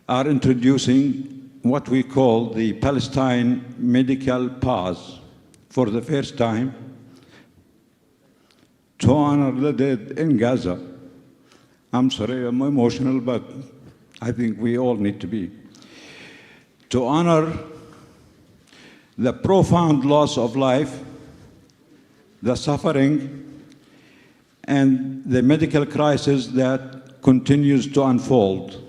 are introducing what we call the Palestine medical pause for the first time to honor the dead in Gaza. I'm sorry, I'm emotional, but I think we all need to be. To honor the profound loss of life, the suffering, and the medical crisis that continues to unfold.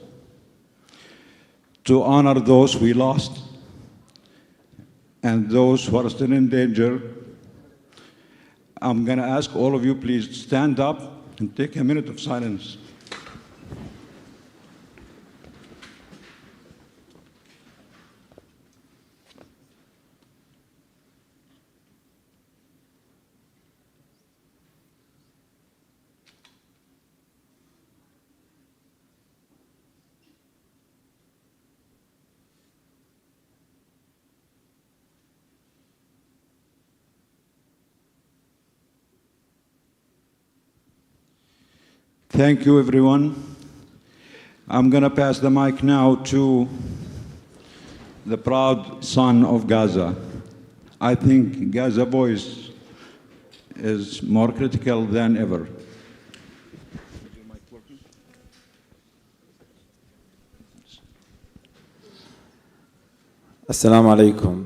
To honor those we lost and those who are still in danger, I'm going to ask all of you, please stand up and take a minute of silence. Thank you, everyone. I'm going to pass the mic now to the proud son of Gaza. I think Gaza voice is more critical than ever. السلام عليكم.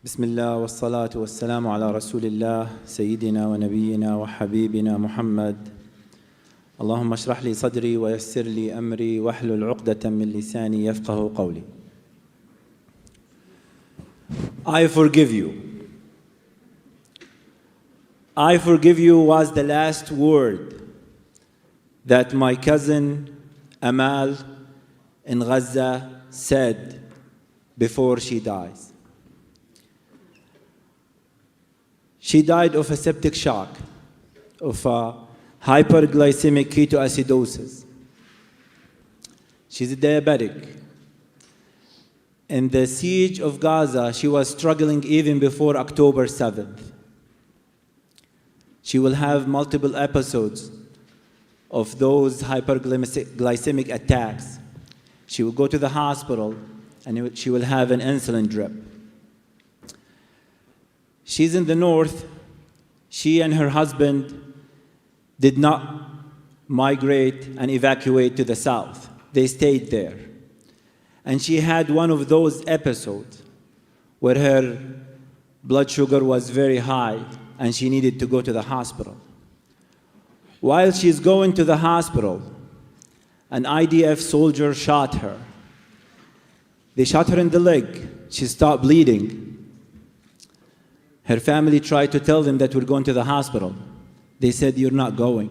بسم الله والصلاة والسلام على رسول الله سيدنا ونبينا وحبيبنا محمد. اللهم اشرح لي صدري ويسر لي أمري واحلل عقدة من لساني يفقه قولي. I forgive you. I forgive you was the last word that my cousin Amal in Gaza said before she dies. She died of a septic shock, of a hyperglycemic ketoacidosis. She's a diabetic. In the siege of Gaza, she was struggling even before October 7th. She will have multiple episodes of those hyperglycemic attacks. She will go to the hospital and she will have an insulin drip. She's in the north. She and her husband did not migrate and evacuate to the south. They stayed there. And she had one of those episodes where her blood sugar was very high and she needed to go to the hospital. While she's going to the hospital, an IDF soldier shot her. They shot her in the leg. She stopped bleeding. Her family tried to tell them that we're going to the hospital. They said, "You're not going."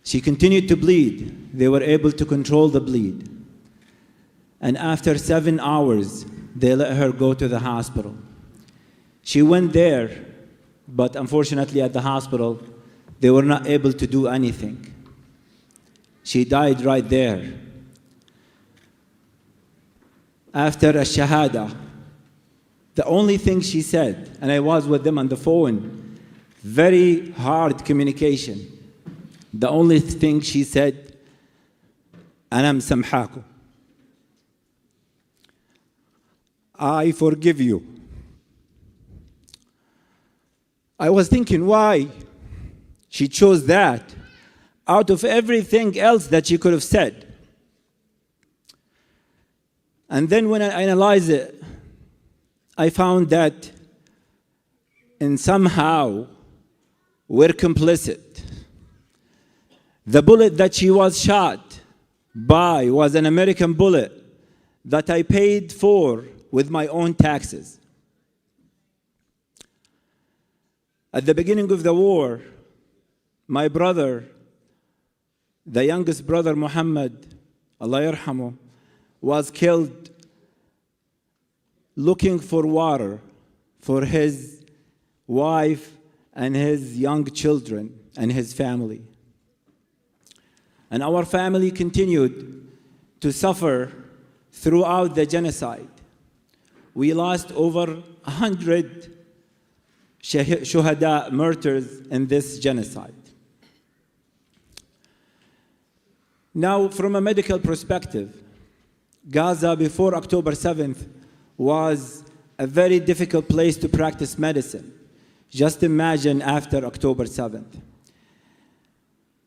She continued to bleed. They were able to control the bleed. And after 7 hours, they let her go to the hospital. She went there, but unfortunately at the hospital, they were not able to do anything. She died right there. After a shahada, the only thing she said, and I was with them on the phone, very hard communication. The only thing she said, "Ana msamhaku." I forgive you. I was thinking why she chose that out of everything else that she could have said. And then when I analyze it, I found that in somehow we're complicit. The bullet that she was shot by was an American bullet that I paid for with my own taxes. At the beginning of the war, my brother, the youngest brother Muhammad, Allah yarhamu, was killed looking for water for his wife and his young children and his family. And our family continued to suffer throughout the genocide. We lost over 100 shuhada, martyrs in this genocide. Now, from a medical perspective, Gaza before October 7th was a very difficult place to practice medicine. Just imagine after October 7th.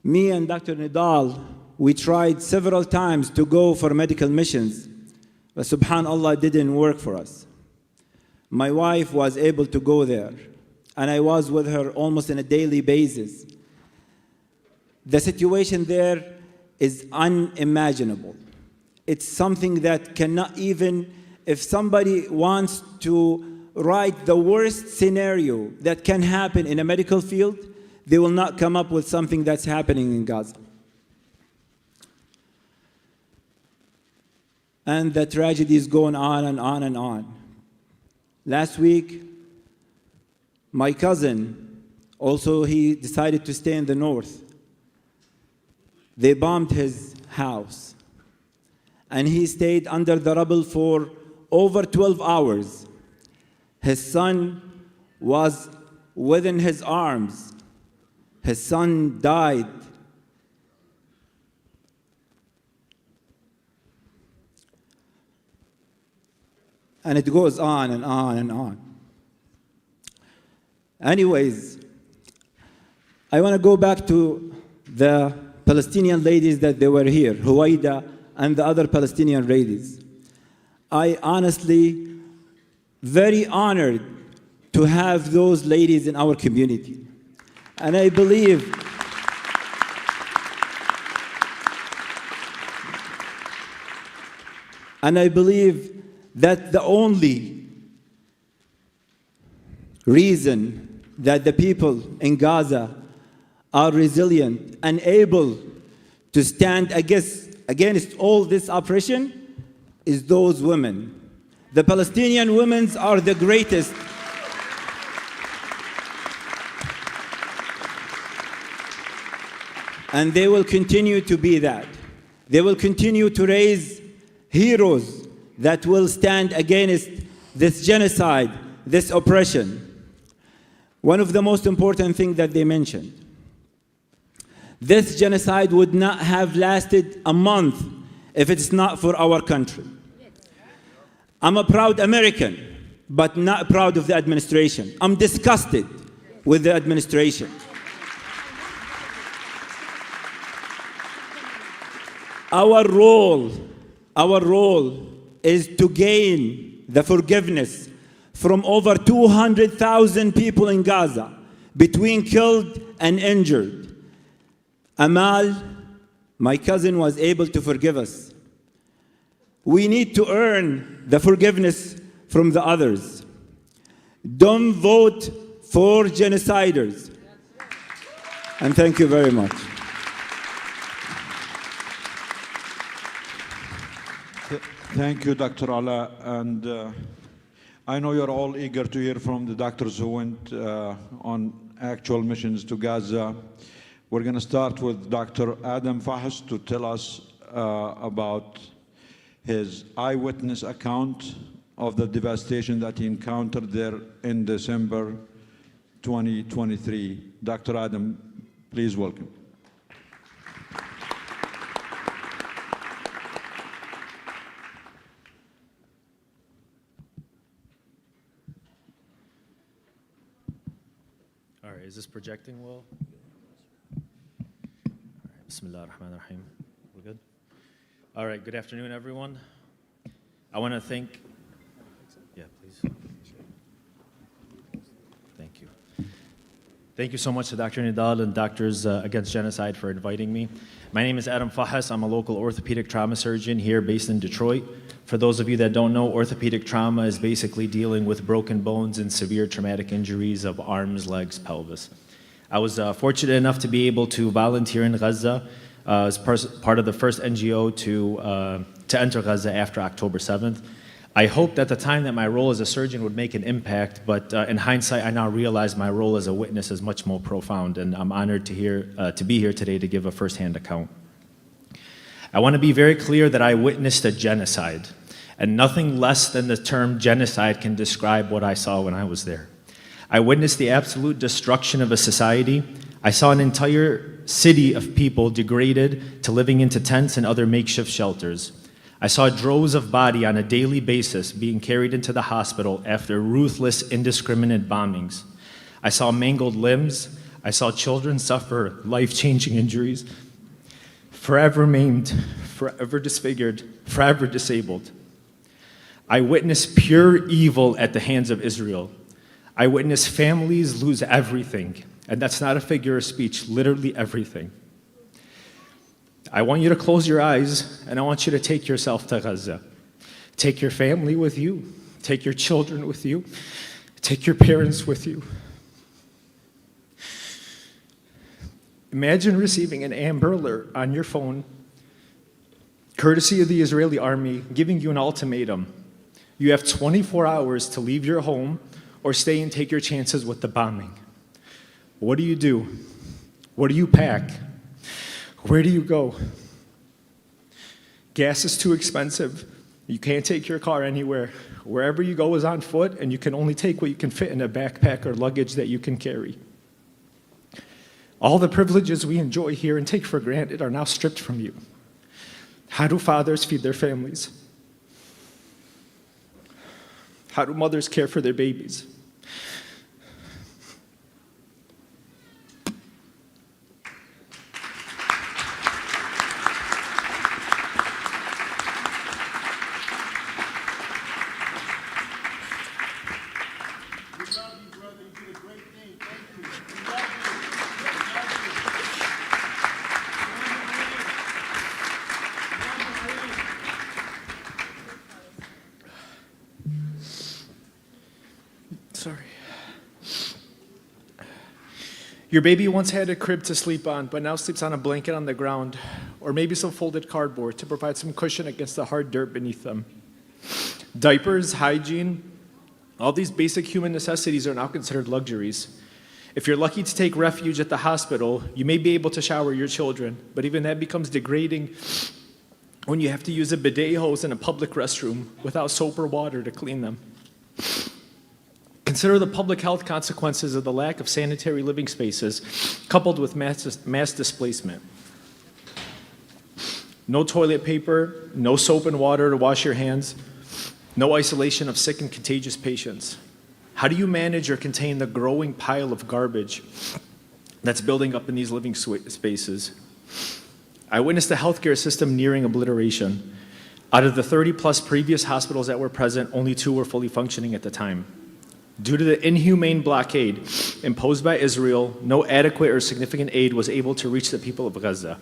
Me and Dr. Nidal, we tried several times to go for medical missions, but subhanallah, it didn't work for us. My wife was able to go there, and I was with her almost on a daily basis. The situation there is unimaginable. It's something that cannot even, if somebody wants to write the worst scenario that can happen in a medical field, they will not come up with something that's happening in Gaza. And the tragedy is going on and on and on. Last week, my cousin, also he decided to stay in the north. They bombed his house. And he stayed under the rubble for over 12 hours. His son was within his arms. his son died. And it goes on and on and on. Anyways, I want to go back to the Palestinian ladies that they were here, Huwaida and the other Palestinian ladies. I honestly, very honored to have those ladies in our community. And I believe that the only reason that the people in Gaza are resilient and able to stand against all this oppression is those women. The Palestinian women are the greatest. And they will continue to be that. They will continue to raise heroes that will stand against this genocide, this oppression. One of the most important things that they mentioned, this genocide would not have lasted a month if it's not for our country. I'm a proud American, but not proud of the administration. I'm disgusted with the administration. Our role is to gain the forgiveness from over 200,000 people in Gaza, between killed and injured. Amal, my cousin, was able to forgive us. We need to earn the forgiveness from the others. Don't vote for genociders. And thank you very much. Thank you, Dr. Alaa. And I know you're all eager to hear from the doctors who went on actual missions to Gaza. We're going to start with Dr. Adam Fahs to tell us about his eyewitness account of the devastation that he encountered there in December 2023. Dr. Adam, please welcome. All right, is this projecting well? Bismillah ar-Rahman ar-Rahim. We're good? All right, good afternoon, everyone. I want to thank, yeah, please. Thank you. Thank you so much to Dr. Nidal and Doctors Against Genocide for inviting me. My name is Adam Fahs. I'm a local orthopedic trauma surgeon here based in Detroit. For those of you that don't know, orthopedic trauma is basically dealing with broken bones and severe traumatic injuries of arms, legs, pelvis. I was fortunate enough to be able to volunteer in Gaza as part of the first NGO to enter Gaza after October 7th. I hoped at the time that my role as a surgeon would make an impact, but in hindsight, I now realize my role as a witness is much more profound, and I'm honored to be here today to give a firsthand account. I want to be very clear that I witnessed a genocide, and nothing less than the term genocide can describe what I saw when I was there. I witnessed the absolute destruction of a society. I saw an entire city of people degraded to living into tents and other makeshift shelters. I saw droves of bodies on a daily basis being carried into the hospital after ruthless, indiscriminate bombings. I saw mangled limbs. I saw children suffer life-changing injuries, forever maimed, forever disfigured, forever disabled. I witnessed pure evil at the hands of Israel. I witnessed families lose everything, and that's not a figure of speech, literally everything. I want you to close your eyes, and I want you to take yourself to Gaza. Take your family with you. Take your children with you. Take your parents with you. Imagine receiving an Amber Alert on your phone, courtesy of the Israeli army, giving you an ultimatum. You have 24 hours to leave your home or stay and take your chances with the bombing. What do you do? What do you pack? Where do you go? Gas is too expensive. You can't take your car anywhere. Wherever you go is on foot, and you can only take what you can fit in a backpack or luggage that you can carry. All the privileges we enjoy here and take for granted are now stripped from you. How do fathers feed their families? How do mothers care for their babies? Sorry. Your baby once had a crib to sleep on, but now sleeps on a blanket on the ground, or maybe some folded cardboard to provide some cushion against the hard dirt beneath them. Diapers, hygiene, all these basic human necessities are now considered luxuries. If you're lucky to take refuge at the hospital, you may be able to shower your children, but even that becomes degrading when you have to use a bidet hose in a public restroom without soap or water to clean them. Consider the public health consequences of the lack of sanitary living spaces, coupled with mass displacement. No toilet paper, no soap and water to wash your hands, no isolation of sick and contagious patients. How do you manage or contain the growing pile of garbage that's building up in these living spaces? I witnessed the healthcare system nearing obliteration. Out of the 30+ previous hospitals that were present, only 2 were fully functioning at the time. Due to the inhumane blockade imposed by Israel, no adequate or significant aid was able to reach the people of Gaza.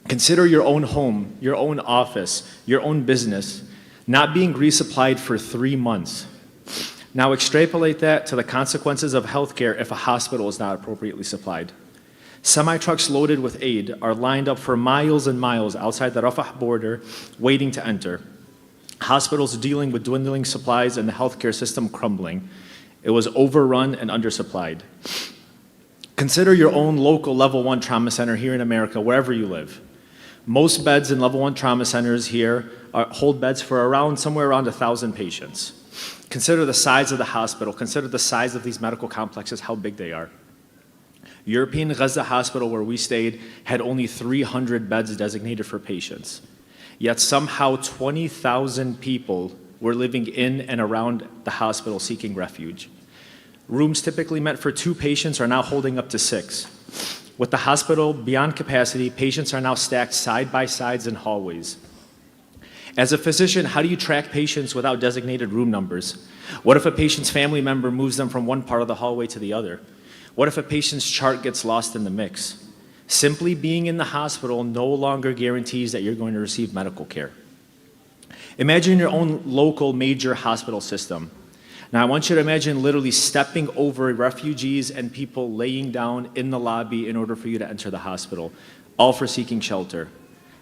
Consider your own home, your own office, your own business, not being resupplied for 3 months. Now extrapolate that to the consequences of healthcare if a hospital is not appropriately supplied. Semi-trucks loaded with aid are lined up for miles and miles outside the Rafah border, waiting to enter. Hospitals dealing with dwindling supplies and the healthcare system crumbling. It was overrun and undersupplied. Consider your own local level 1 trauma center here in America, wherever you live. Most beds in level 1 trauma centers here hold beds for somewhere around 1,000 patients. Consider the size of the hospital. Consider the size of these medical complexes, how big they are. European Gaza Hospital, where we stayed, had only 300 beds designated for patients. Yet somehow 20,000 people were living in and around the hospital seeking refuge. Rooms typically meant for 2 patients are now holding up to 6. With the hospital beyond capacity, patients are now stacked side by sides in hallways. As a physician, how do you track patients without designated room numbers? What if a patient's family member moves them from one part of the hallway to the other? What if a patient's chart gets lost in the mix? Simply being in the hospital no longer guarantees that you're going to receive medical care. Imagine your own local major hospital system. Now I want you to imagine literally stepping over refugees and people laying down in the lobby in order for you to enter the hospital, all for seeking shelter.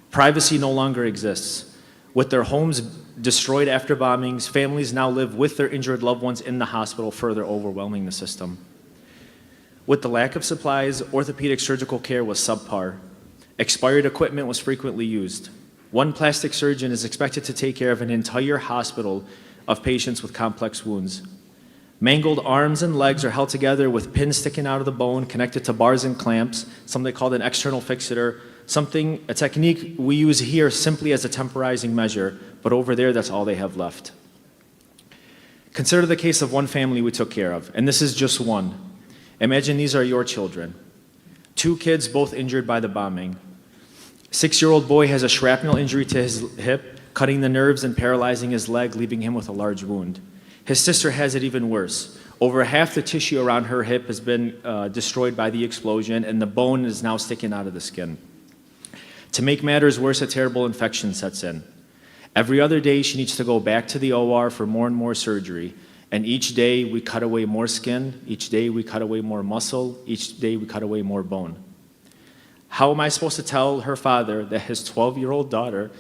Privacy no longer exists. With their homes destroyed after bombings, families now live with their injured loved ones in the hospital, further overwhelming the system. With the lack of supplies, orthopedic surgical care was subpar. Expired equipment was frequently used. One plastic surgeon is expected to take care of an entire hospital of patients with complex wounds. Mangled arms and legs are held together with pins sticking out of the bone, connected to bars and clamps, something called an external fixator, a technique we use here simply as a temporizing measure, but over there, that's all they have left. Consider the case of one family we took care of, and this is just one. Imagine these are your children. 2 kids, both injured by the bombing. 6-year-old boy has a shrapnel injury to his hip, cutting the nerves and paralyzing his leg, leaving him with a large wound. His sister has it even worse. Over half the tissue around her hip has been destroyed by the explosion, and the bone is now sticking out of the skin. To make matters worse, a terrible infection sets in. Every other day, she needs to go back to the OR for more and more surgery. And each day we cut away more skin, each day we cut away more muscle, each day we cut away more bone. How am I supposed to tell her father that his 12-year-old daughter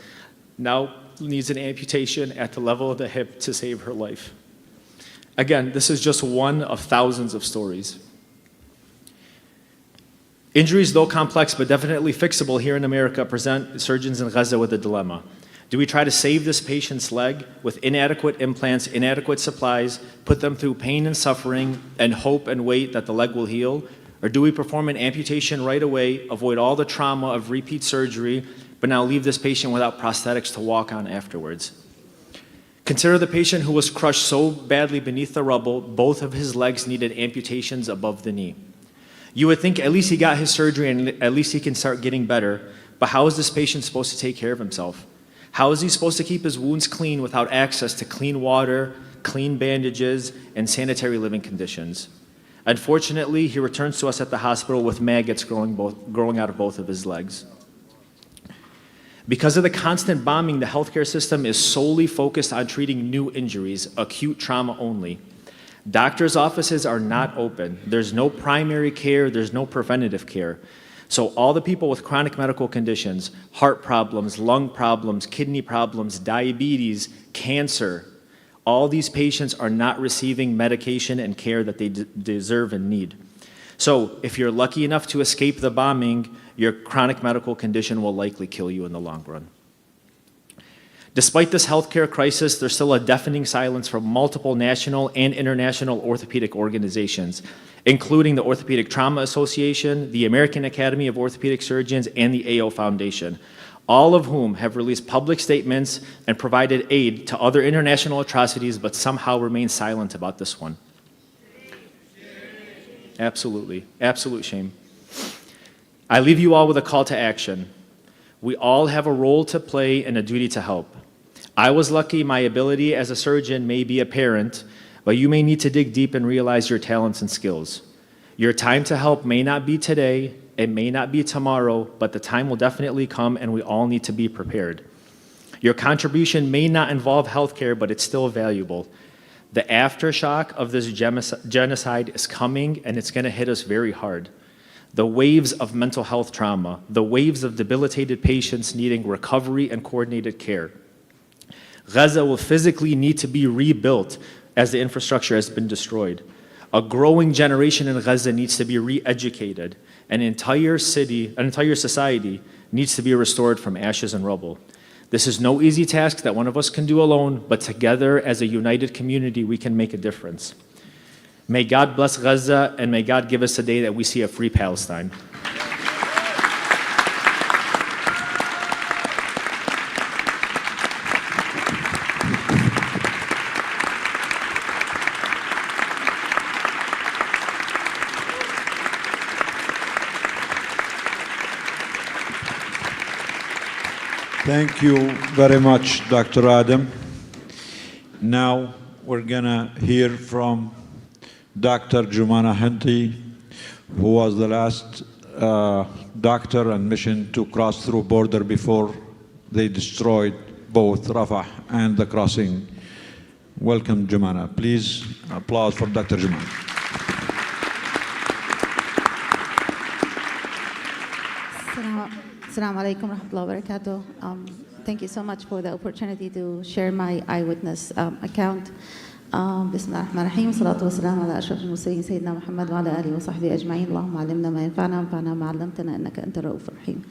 now needs an amputation at the level of the hip to save her life? Again, this is just one of thousands of stories. Injuries, though complex but definitely fixable here in America, present surgeons in Gaza with a dilemma. Do we try to save this patient's leg with inadequate implants, inadequate supplies, put them through pain and suffering, and hope and wait that the leg will heal? Or do we perform an amputation right away, avoid all the trauma of repeat surgery, but now leave this patient without prosthetics to walk on afterwards? Consider the patient who was crushed so badly beneath the rubble, both of his legs needed amputations above the knee. You would think at least he got his surgery and at least he can start getting better, but how is this patient supposed to take care of himself? How is he supposed to keep his wounds clean without access to clean water, clean bandages, and sanitary living conditions? Unfortunately, he returns to us at the hospital with maggots growing out of both of his legs. Because of the constant bombing, the healthcare system is solely focused on treating new injuries, acute trauma only. Doctors' offices are not open. There's no primary care, there's no preventative care. So all the people with chronic medical conditions, heart problems, lung problems, kidney problems, diabetes, cancer, all these patients are not receiving medication and care that they deserve and need. So if you're lucky enough to escape the bombing, your chronic medical condition will likely kill you in the long run. Despite this healthcare crisis, there's still a deafening silence from multiple national and international orthopedic organizations, including the Orthopedic Trauma Association, the American Academy of Orthopedic Surgeons, and the AO Foundation, all of whom have released public statements and provided aid to other international atrocities, but somehow remain silent about this one. Absolutely, absolute shame. I leave you all with a call to action. We all have a role to play and a duty to help. I was lucky my ability as a surgeon may be apparent, but you may need to dig deep and realize your talents and skills. Your time to help may not be today, it may not be tomorrow, but the time will definitely come and we all need to be prepared. Your contribution may not involve healthcare, but it's still valuable. The aftershock of this genocide is coming and it's gonna hit us very hard. The waves of mental health trauma, the waves of debilitated patients needing recovery and coordinated care. Gaza will physically need to be rebuilt as the infrastructure has been destroyed. A growing generation in Gaza needs to be re-educated. An entire society needs to be restored from ashes and rubble. This is no easy task that one of us can do alone, but together as a united community, we can make a difference. May God bless Gaza, and may God give us a day that we see a free Palestine. Thank you very much, Dr. Adam. Now we're gonna hear from Dr. Jumana Hinti, who was the last doctor and mission to cross through border before they destroyed both Rafah and the crossing. Welcome, Jumana. Please applause for Dr. Jumana. Assalamu alaikum wa rahmatullahi wa barakatuh. Thank you so much for the opportunity to share my eyewitness account. بسم الله الرحمن الرحيم والصلاة والسلام على أشرف المرسلين سيدنا محمد وعلى آله وصحبه أجمعين اللهم علمنا ما ينفعنا وانفعنا ما علمتنا إنك أنت الرؤوف الرحيم.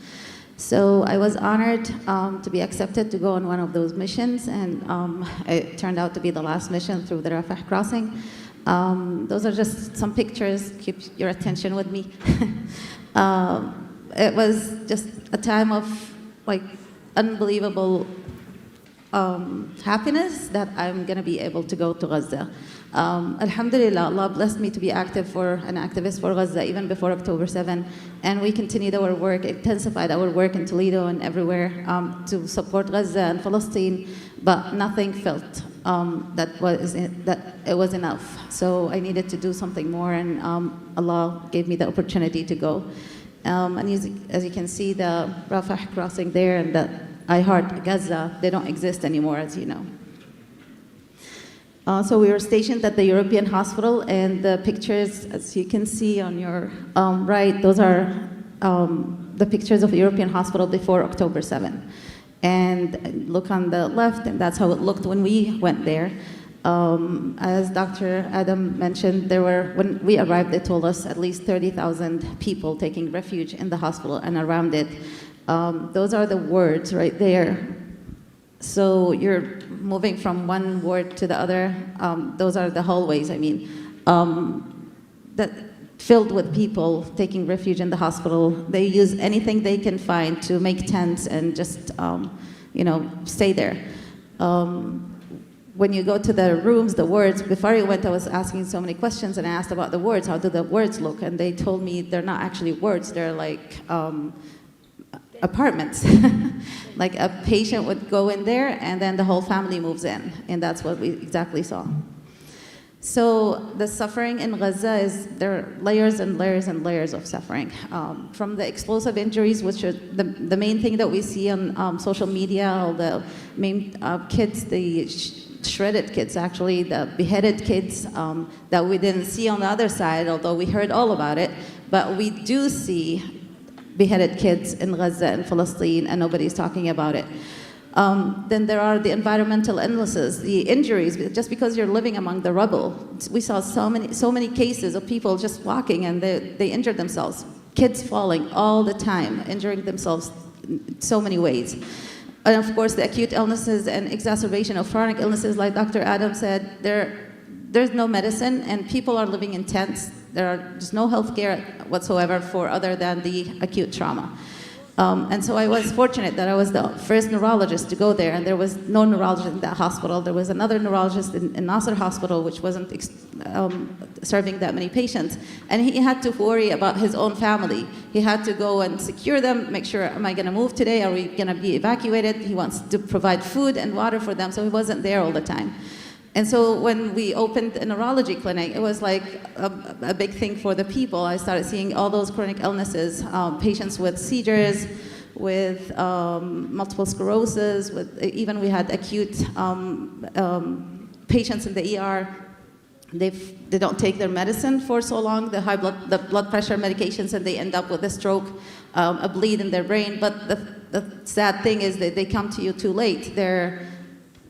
So I was honored to be accepted to go on one of those missions, and it turned out to be the last mission through the Rafah crossing. Those are just some pictures. Keep your attention with me. It was just a time of like unbelievable happiness that I'm going to be able to go to Gaza. Alhamdulillah, Allah blessed me to be an activist for Gaza even before October 7, and we continued our work, intensified our work in Toledo and everywhere to support Gaza and Palestine, but nothing felt that it was enough. So I needed to do something more, and Allah gave me the opportunity to go. And as you can see, the Rafah crossing there and the I Heart Gaza, they don't exist anymore, as you know. So we were stationed at the European hospital, and the pictures, as you can see on your right, those are the pictures of the European hospital before October 7. And look on the left, and that's how it looked when we went there. As Dr. Adam mentioned, when we arrived, they told us at least 30,000 people taking refuge in the hospital and around it. Those are the wards right there. So you're moving from one ward to the other. Those are the hallways, I mean. filled with people taking refuge in the hospital. They use anything they can find to make tents and just, stay there. When you go to the rooms, the wards, before I went, I was asking so many questions, and I asked about the wards. How do the wards look? And they told me they're not actually wards. They're like apartments. Like a patient would go in there, and then the whole family moves in. And that's what we exactly saw. So the suffering in Gaza there are layers and layers and layers of suffering. From the explosive injuries, which are the main thing that we see on social media, all the main kids, the shredded kids, actually, the beheaded kids that we didn't see on the other side, although we heard all about it. But we do see beheaded kids in Gaza and Palestine, and nobody's talking about it. Then there are the environmental illnesses, the injuries, just because you're living among the rubble. We saw so many cases of people just walking and they injured themselves. Kids falling all the time, injuring themselves in so many ways. And of course, the acute illnesses and exacerbation of chronic illnesses, like Dr. Adam said, there's no medicine and people are living in tents. There's no health care whatsoever for other than the acute trauma. And so I was fortunate that I was the first neurologist to go there, and there was no neurologist in that hospital. There was another neurologist in Nasser Hospital, which wasn't serving that many patients. And he had to worry about his own family. He had to go and secure them, make sure, am I going to move today? Are we going to be evacuated? He wants to provide food and water for them, so he wasn't there all the time. And so when we opened a neurology clinic, it was like a big thing for the people. I started seeing all those chronic illnesses, patients with seizures, with multiple sclerosis, even we had acute patients in the ER. They don't take their medicine for so long, the blood pressure medications, and they end up with a stroke, a bleed in their brain. But the sad thing is that they come to you too late. They're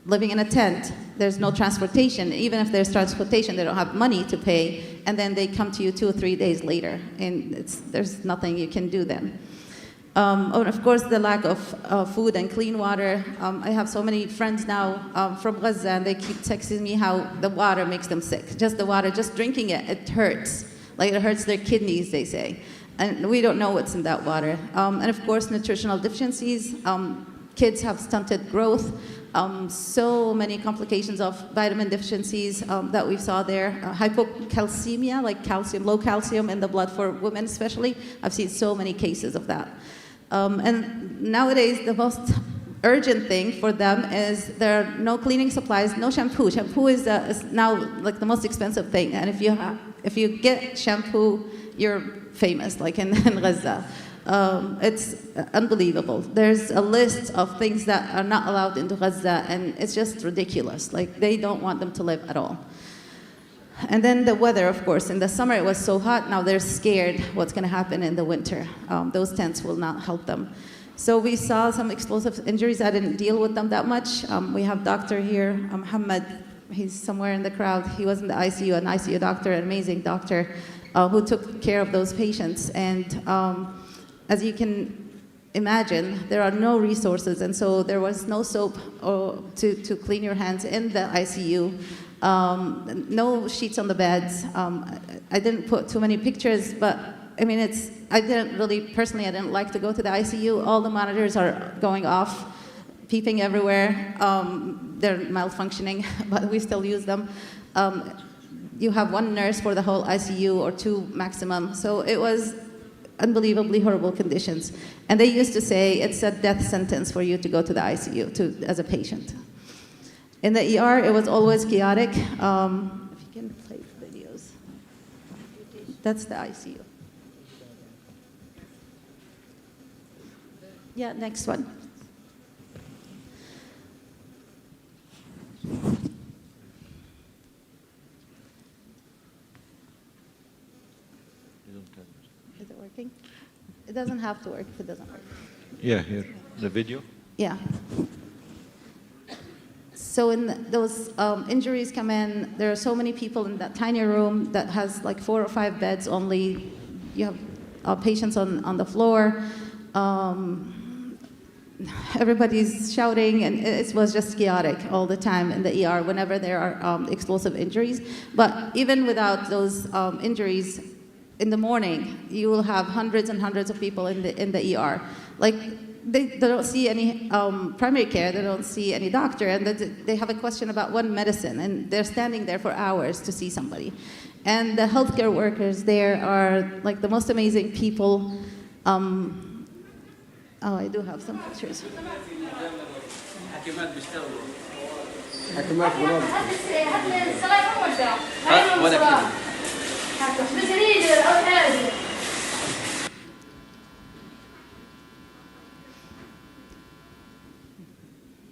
living in a tent. There's no transportation. Even if there's transportation, they don't have money to pay, and then they come to you 2 or 3 days later, and there's nothing you can do then. And of course, the lack of food and clean water. I have so many friends now from Gaza, and they keep texting me how the water makes them sick. Just the water, just drinking it, it hurts. Like it hurts their kidneys, they say. And we don't know what's in that water. And of course, nutritional deficiencies. Kids have stunted growth. So many complications of vitamin deficiencies that we saw there. Hypocalcemia, like calcium, low calcium in the blood for women especially. I've seen so many cases of that. And nowadays, the most urgent thing for them is there are no cleaning supplies, no shampoo. Shampoo is now like the most expensive thing. And if you get shampoo, you're famous, like in Gaza. It's unbelievable. There's a list of things that are not allowed into Gaza, and it's just ridiculous. Like, they don't want them to live at all. And then the weather, of course. In the summer, it was so hot. Now they're scared what's going to happen in the winter. Those tents will not help them. So we saw some explosive injuries. I didn't deal with them that much. We have doctor here, Muhammad. He's somewhere in the crowd. He was in the ICU, an ICU doctor, an amazing doctor, who took care of those patients. And as you can imagine, there are no resources, and so there was no soap to clean your hands in the ICU. No sheets on the beds. I didn't put too many pictures, but I mean, I didn't like to go to the ICU. All the monitors are going off, peeping everywhere. They're malfunctioning, but we still use them. You have one nurse for the whole ICU or 2 maximum. So it was unbelievably horrible conditions. And they used to say it's a death sentence for you to go to the ICU as a patient. In the ER, it was always chaotic. If you can play videos. That's the ICU. Yeah, next one. Is it working? It doesn't have to work if it doesn't work. Yeah, here. The video? Yeah. So when those injuries come in, there are so many people in that tiny room that has like 4 or 5 beds only. You have patients on the floor. Everybody's shouting, and it was just chaotic all the time in the ER whenever there are explosive injuries. But even without those injuries, in the morning, you will have hundreds and hundreds of people in the ER. Like, they don't see any primary care, they don't see any doctor, and they have a question about one medicine, and they're standing there for hours to see somebody. And the healthcare workers there are like the most amazing people. Oh, I do have some pictures.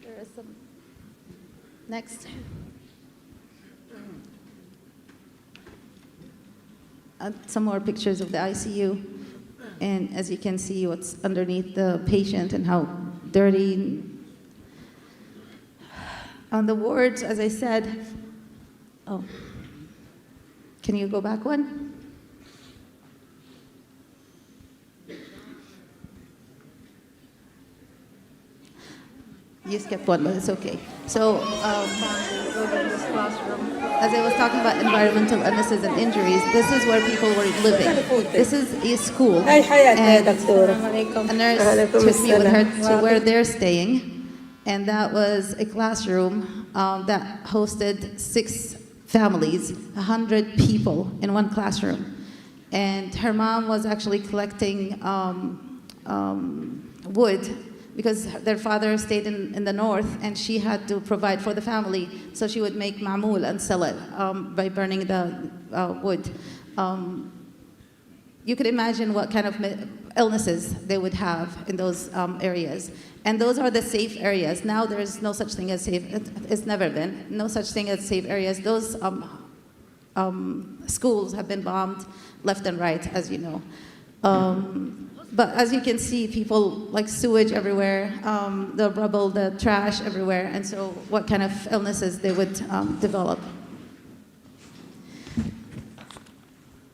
There is some. Next. Some more pictures of the ICU. And as you can see, what's underneath the patient and how dirty. On the wards, as I said, oh, can you go back one? You skipped one, but it's okay. So, this classroom. As I was talking about environmental illnesses and injuries, this is where people were living. This is a school. And a nurse took me with her to where they're staying. And that was a classroom that hosted 6 families, 100 people in one classroom. And her mom was actually collecting wood because their father stayed in the north, and she had to provide for the family. So she would make ma'mool and sell it by burning the wood. You could imagine what kind of illnesses they would have in those areas. And those are the safe areas. Now there's no such thing as safe, it's never been, no such thing as safe areas. Those schools have been bombed left and right, as you know. But as you can see, people like sewage everywhere, the rubble, the trash everywhere, and so what kind of illnesses they would develop.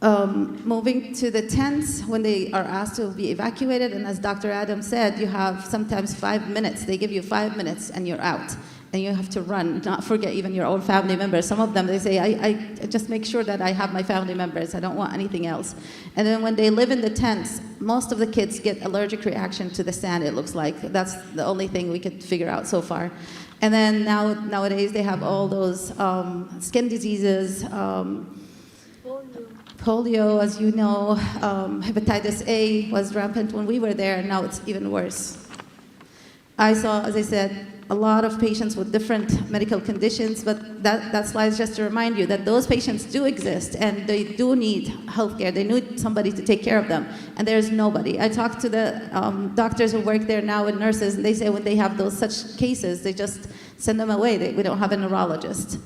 Moving to the tents, when they are asked to be evacuated, and as Dr. Adam said, you have sometimes 5 minutes. They give you 5 minutes and you're out. And you have to run, not forget even your own family members. Some of them, they say, I just make sure that I have my family members. I don't want anything else. And then when they live in the tents, most of the kids get allergic reaction to the sand, it looks like. That's the only thing we could figure out so far. And then nowadays, they have all those skin diseases, polio, as you know, hepatitis A was rampant when we were there, and now it's even worse. I saw, as I said, a lot of patients with different medical conditions, but that slide is just to remind you that those patients do exist, and they do need healthcare. They need somebody to take care of them, and there's nobody. I talked to the doctors who work there now and nurses, and they say when they have those such cases, they just send them away. We don't have a neurologist.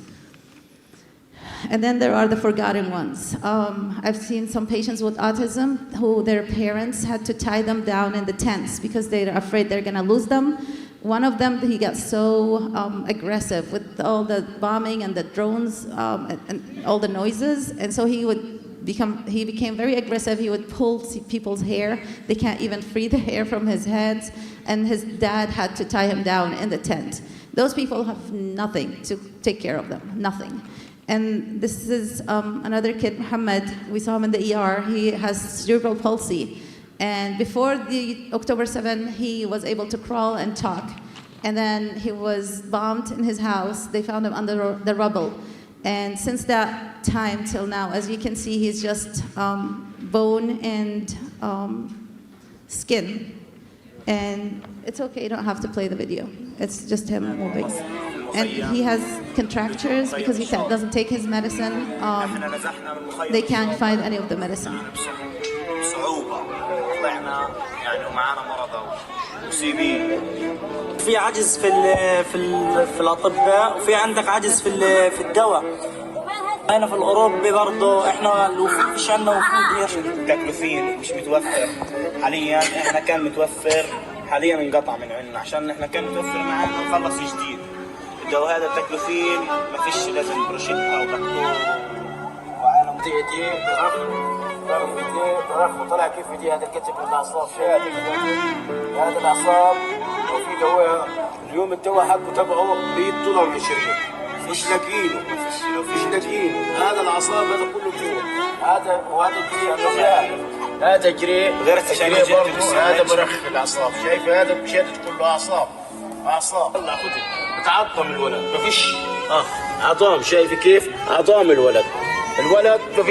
And then there are the forgotten ones. I've seen some patients with autism who their parents had to tie them down in the tents because they're afraid they're gonna lose them. One of them, he got so aggressive with all the bombing and the drones and all the noises, and so he became very aggressive. He would pull people's hair. They can't even free the hair from his hands, and his dad had to tie him down in the tent. Those people have nothing to take care of them, nothing. And this is another kid, Muhammad. We saw him in the ER. He has cerebral palsy. And before the October 7, he was able to crawl and talk. And then he was bombed in his house. They found him under the rubble. And since that time till now, as you can see, he's just bone and skin. And it's okay, you don't have to play the video. It's just him moving. And he has contractures because he doesn't take his medicine. They can't find any of the medicine. في عجز في الأطباء، وفي عندك عجز في الدواء. هنا في الأوروبي برضه احنا فيش عندنا وفود التكلفين مش متوفر حاليا. احنا كان متوفر حاليا انقطع من عندنا عشان احنا كان متوفر معانا نخلص جديد. الدواء هذا التكلفين ما فيش لازم بروشيتا او دكتور وعالم تيجي برف وطلع كيف بدي هذا الكتب الاعصاب هذا الاعصاب وفي دواء اليوم الدواء حقه تبعه $100 للشريط فيش لاقيينه هذا العصاب هذا كله جوا وهذا جري الرجال هذا جري غير التجري برضه هذا مرخ الاعصاب شايف هذا شادد كله اعصاب الله خذي بتعظم الولد ما فيش عظام شايف كيف عظام الولد ما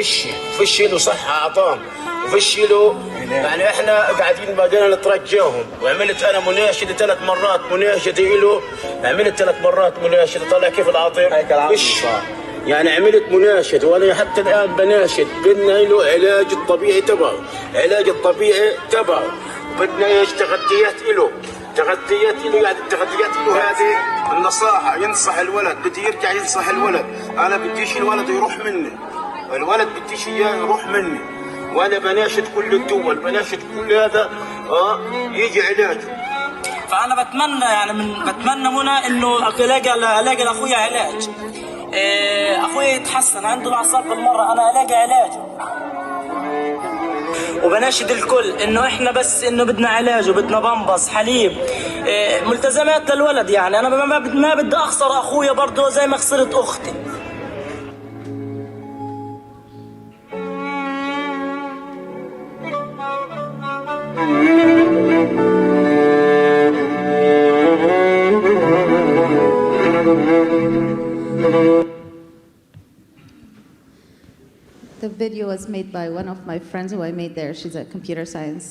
فيش له صحه عظام وفيش له يعني احنا قاعدين بدينا نترجاهم وعملت انا مناشده 3 مرات مناشده له عملت 3 مرات مناشده طلع كيف العظيم فيش يعني عملت مناشد وانا حتى الان بناشد بدنا له علاج الطبيعي تبعه وبدنا ايش تغذيات له يعني التغذيات له هذه النصائح ينصح الولد بدي يرجع ينصح الولد انا بديش الولد يروح مني بديش اياه يروح مني وانا بناشد كل الدول بناشد كل هذا يجي علاجه فانا بتمنى منى انه الاقي لاخويا علاج اخويا يتحسن عنده الاعصاب بالمره انا الاقي علاجه وبناشد الكل انه احنا بس انه بدنا علاج وبدنا بامبس حليب ملتزمات للولد يعني انا ما بدي اخسر اخويا برضه زي ما خسرت اختي The video was made by one of my friends who I made there. She's a computer science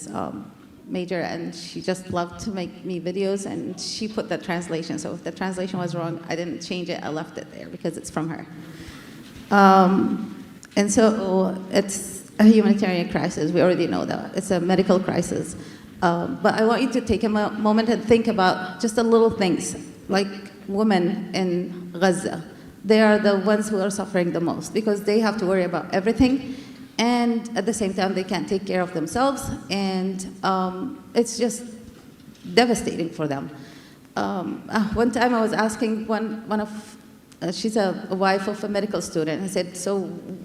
major, and she just loved to make me videos, and she put the translation. So if the translation was wrong, I didn't change it. I left it there because it's from her. And so it's a humanitarian crisis. We already know that. It's a medical crisis. But I want you to take a moment and think about just the little things, like women in Gaza. They are the ones who are suffering the most because they have to worry about everything, and at the same time they can't take care of themselves, and it's just devastating for them. One time I was asking one of she's a wife of a medical student. I said, so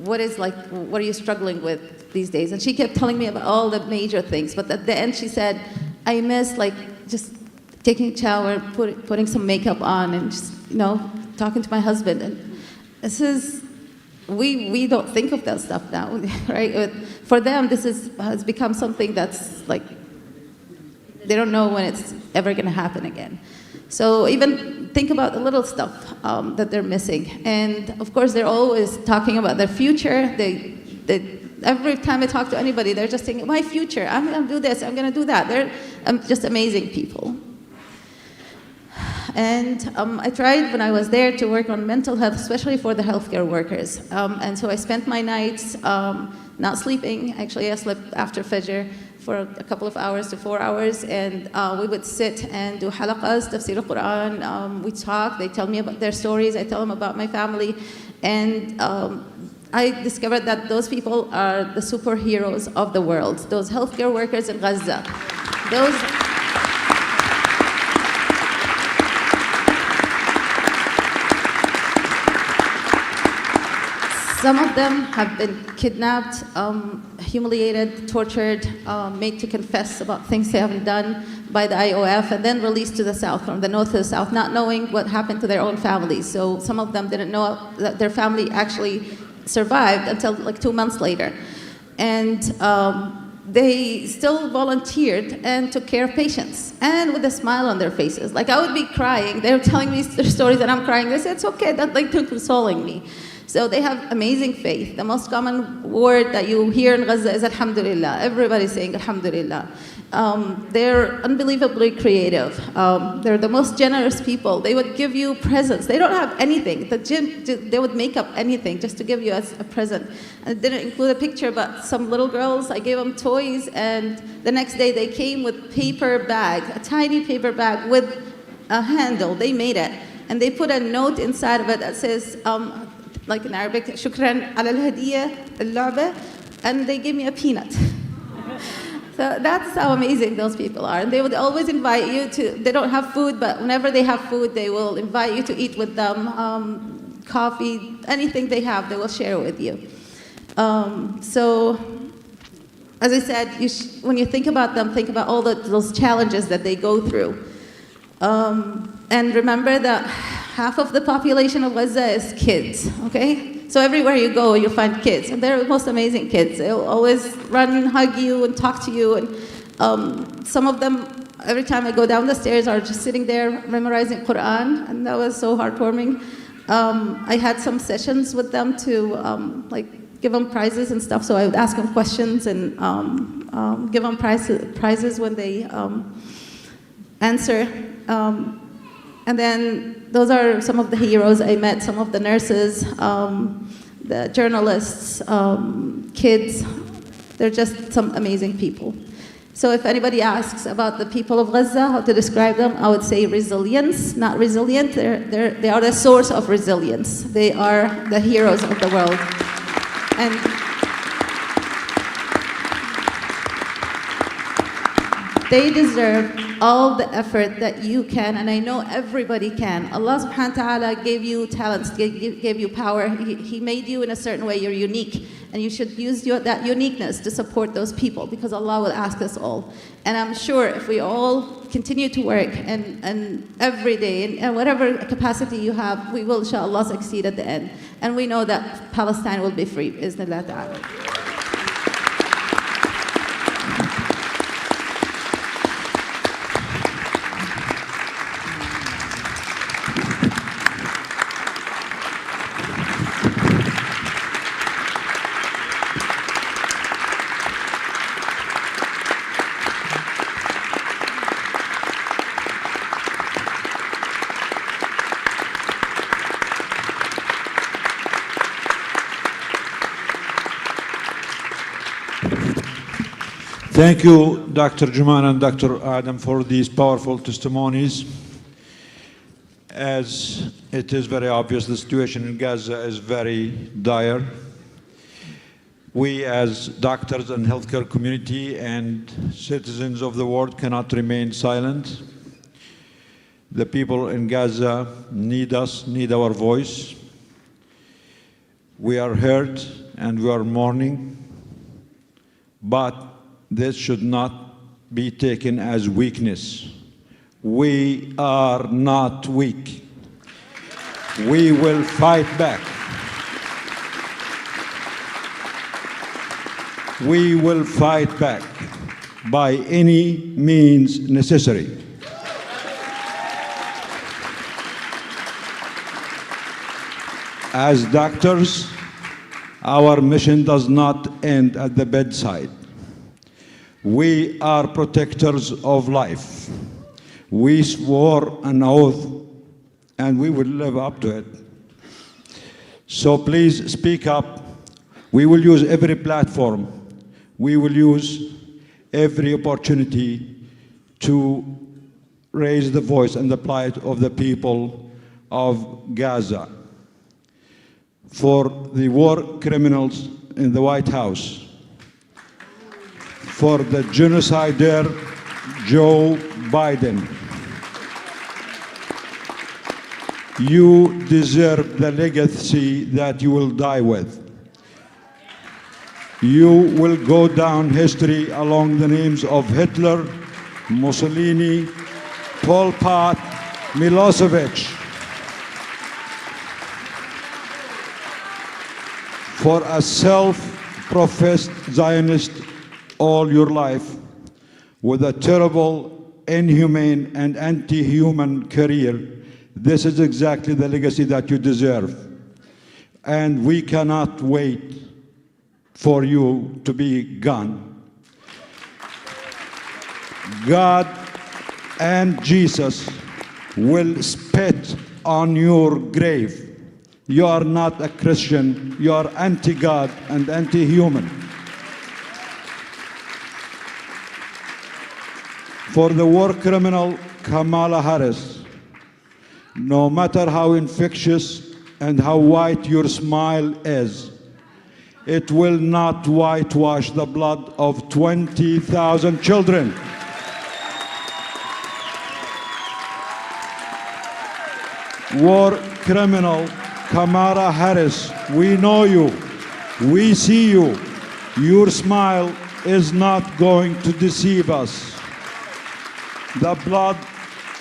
what are you struggling with these days? And she kept telling me about all the major things, but at the end she said, I miss just taking a shower, putting some makeup on, and just, talking to my husband. And this is, we don't think of that stuff now, right? For them, this has become something that's they don't know when it's ever going to happen again. So even think about the little stuff that they're missing. And of course, they're always talking about their future. Every time I talk to anybody, they're just saying, my future, I'm going to do this, I'm going to do that. They're just amazing people. And I tried when I was there to work on mental health, especially for the healthcare workers. And so I spent my nights not sleeping. Actually, I slept after Fajr for a couple of hours to 4 hours, and we would sit and do halaqas, tafsir al-Quran. We talk, they tell me about their stories, I tell them about my family, and I discovered that those people are the superheroes of the world, those healthcare workers in Gaza. Some of them have been kidnapped, humiliated, tortured, made to confess about things they haven't done by the IOF, and then released to the south, from the north to the south, not knowing what happened to their own families. So some of them didn't know that their family actually survived until 2 months later. And they still volunteered and took care of patients, and with a smile on their faces. I would be crying. They were telling me their stories and I'm crying. They said, it's okay, they're consoling me. So they have amazing faith. The most common word that you hear in Gaza is Alhamdulillah. Everybody's saying Alhamdulillah. They're unbelievably creative. They're the most generous people. They would give you presents. They don't have anything. The gym, they would make up anything just to give you as a present. And it didn't include a picture, but some little girls, I gave them toys, and the next day they came with paper bags, a tiny paper bag with a handle. They made it. And they put a note inside of it that says, in Arabic, shukran ala al-hadiyya al-la'ba, and they gave me a peanut. So that's how amazing those people are. And they would always invite you to, they don't have food, but whenever they have food, they will invite you to eat with them, coffee, anything they have, they will share with you. So, as I said, when you think about them, think about all those challenges that they go through. And remember that half of the population of Gaza is kids, okay? So everywhere you go, you find kids, and they're the most amazing kids. They'll always run and hug you and talk to you, and some of them, every time I go down the stairs, are just sitting there memorizing Quran, and that was so heartwarming. I had some sessions with them to give them prizes and stuff, so I would ask them questions and give them prizes when they answer. And then those are some of the heroes I met, some of the nurses, the journalists, kids. They're just some amazing people. So if anybody asks about the people of Gaza, how to describe them, I would say resilience, not resilient. They are the source of resilience. They are the heroes of the world. And they deserve all the effort that you can, and I know everybody can. Allah subhanahu wa ta'ala gave you talents, gave you power. He made you in a certain way. You're unique, and you should use that uniqueness to support those people, because Allah will ask us all. And I'm sure if we all continue to work and every day, and whatever capacity you have, we will inshallah succeed at the end. And we know that Palestine will be free, bi'Iznillah ta'ala. Thank you, Dr. Juman and Dr. Adam, for these powerful testimonies. As it is very obvious, the situation in Gaza is very dire. We as doctors and healthcare community and citizens of the world cannot remain silent. The people in Gaza need us, need our voice. We are hurt and we are mourning, but this should not be taken as weakness. We are not weak. We will fight back. We will fight back by any means necessary. As doctors, our mission does not end at the bedside. We are protectors of life. We swore an oath, and we will live up to it. So please speak up. We will use every platform. We will use every opportunity to raise the voice and the plight of the people of Gaza. For the war criminals in the White House, for the genocider Joe Biden. You deserve the legacy that you will die with. You will go down history along the names of Hitler, Mussolini, Pol Pot, Milosevic. For a self-professed Zionist all your life, with a terrible, inhumane, and anti-human career, this is exactly the legacy that you deserve. And we cannot wait for you to be gone. God and Jesus will spit on your grave. You are not a Christian, you are anti-God and anti-human. For the war criminal Kamala Harris, no matter how infectious and how white your smile is, it will not whitewash the blood of 20,000 children. War criminal Kamala Harris, we know you, we see you. Your smile is not going to deceive us. The blood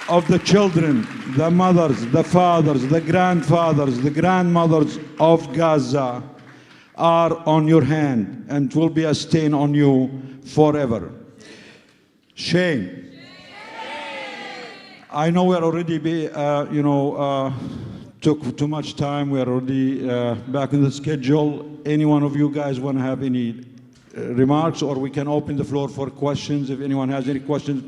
of the children, the mothers, the fathers, the grandfathers, the grandmothers of Gaza are on your hand and will be a stain on you forever. Shame. I know we're already, took too much time. We're already back in the schedule. Any one of you guys want to have any remarks, or we can open the floor for questions if anyone has any questions?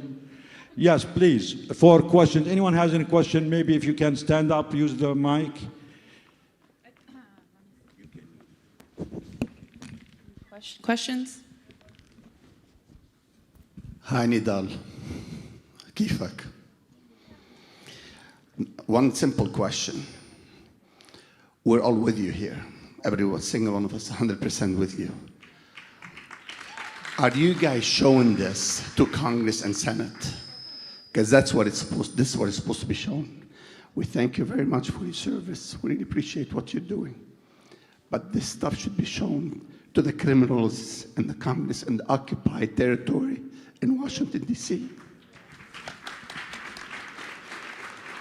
Yes, please, for questions. Anyone has any question, maybe if you can stand up, use the mic. Questions? Hi Nidal, كيفك? One simple question. We're all with you here. Every single one of us, 100% with you. Are you guys showing this to Congress and Senate? Because this is what it's supposed to be shown. We thank you very much for your service. We really appreciate what you're doing. But this stuff should be shown to the criminals in the Congress and the occupied territory in Washington, D.C.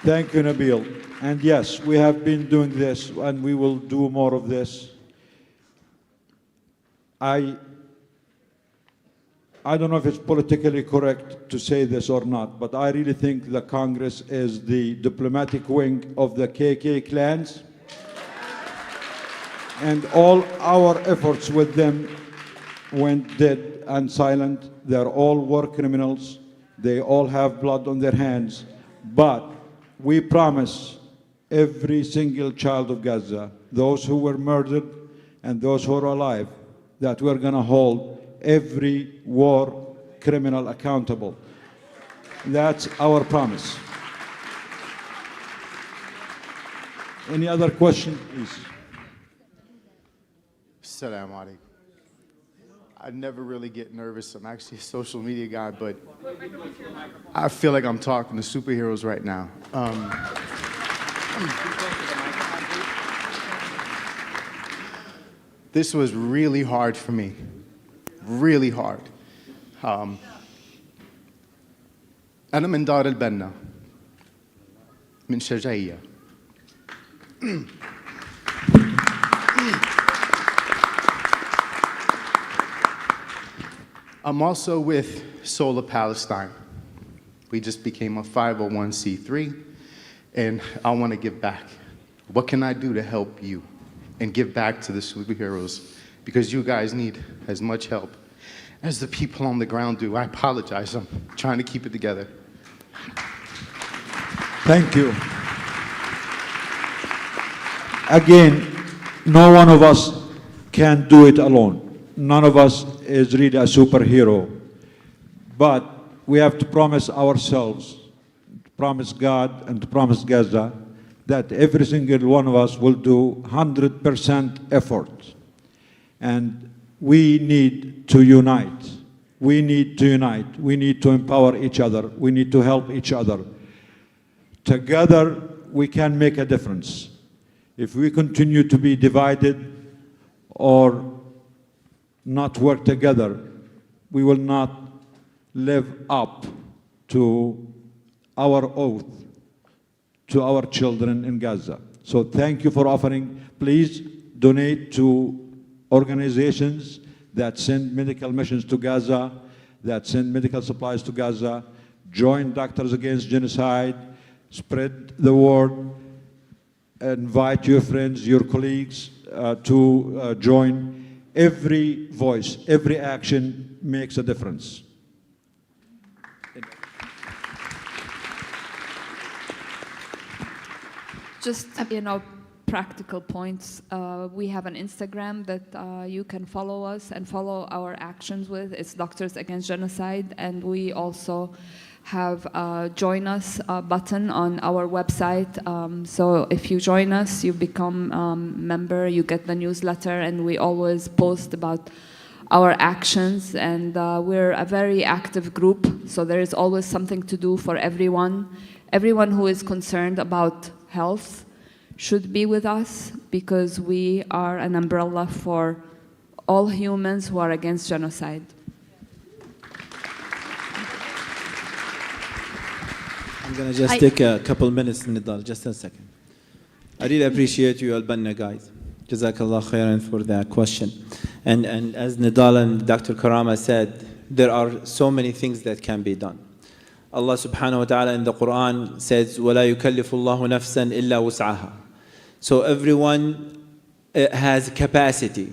Thank you, Nabil. And yes, we have been doing this, and we will do more of this. I don't know if it's politically correct to say this or not, but I really think the Congress is the diplomatic wing of the KK clans. And all our efforts with them went dead and silent. They're all war criminals. They all have blood on their hands. But we promise every single child of Gaza, those who were murdered and those who are alive, that we're going to hold every war criminal accountable. That's our promise. Any other question, please? Assalamu alaikum. I never really get nervous. I'm actually a social media guy, but I feel like I'm talking to superheroes right now. This was really hard for me. Really hard. أنا من دار البنا من شجاعية. I'm also with Soul of Palestine. We just became a 501c3, and I want to give back. What can I do to help you and give back to the superheroes? Because you guys need as much help as the people on the ground do. I apologize. I'm trying to keep it together. Thank you. Again, no one of us can do it alone. None of us is really a superhero. But we have to promise ourselves, to promise God and to promise Gaza, that every single one of us will do 100% effort. And we need to unite. We need to unite. We need to empower each other. We need to help each other. Together, we can make a difference. If we continue to be divided or not work together, we will not live up to our oath to our children in Gaza. So thank you for offering. Please donate to organizations that send medical missions to Gaza, that send medical supplies to Gaza. Join Doctors Against Genocide. Spread the word. Invite your friends, your colleagues to join. Every voice, every action makes a difference. Just, practical points. We have an Instagram that you can follow us and follow our actions with. It's Doctors Against Genocide. And we also have a Join Us button on our website. So if you join us, you become a member, you get the newsletter, and we always post about our actions. And we're a very active group, so there is always something to do for everyone. Everyone who is concerned about health should be with us, because we are an umbrella for all humans who are against genocide. I'm going to just take a couple minutes, Nidal, just a second. I really appreciate you, Al-Banna guys. Jazakallah khairan for that question. And as Nidal and Dr. Kareema said, there are so many things that can be done. Allah subhanahu wa ta'ala in the Quran says, وَلَا يُكَلِّفُ اللَّهُ نَفْسًا إِلَّا وُسْعَهَا. So everyone has capacity.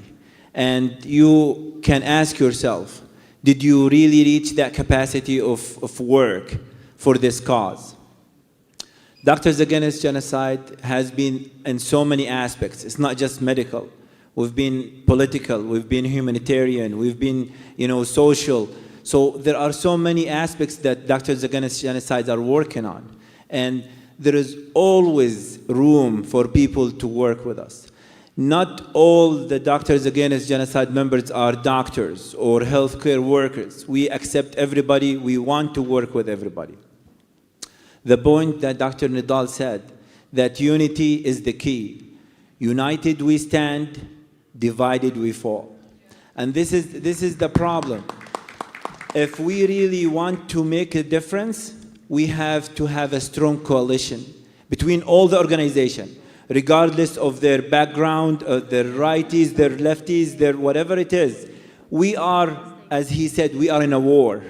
And you can ask yourself, did you really reach that capacity of work for this cause? Doctors Against Genocide has been in so many aspects. It's not just medical. We've been political, we've been humanitarian, we've been, social. So there are so many aspects that Doctors Against Genocide are working on. And there is always room for people to work with us. Not all the Doctors Against Genocide members are doctors or healthcare workers. We accept everybody. We want to work with everybody. The point that Dr. Nidal said, that unity is the key. United we stand, divided we fall. And this is the problem. If we really want to make a difference, we have to have a strong coalition between all the organizations, regardless of their background, their righties, their lefties, their whatever it is. We are, as he said, we are in a war.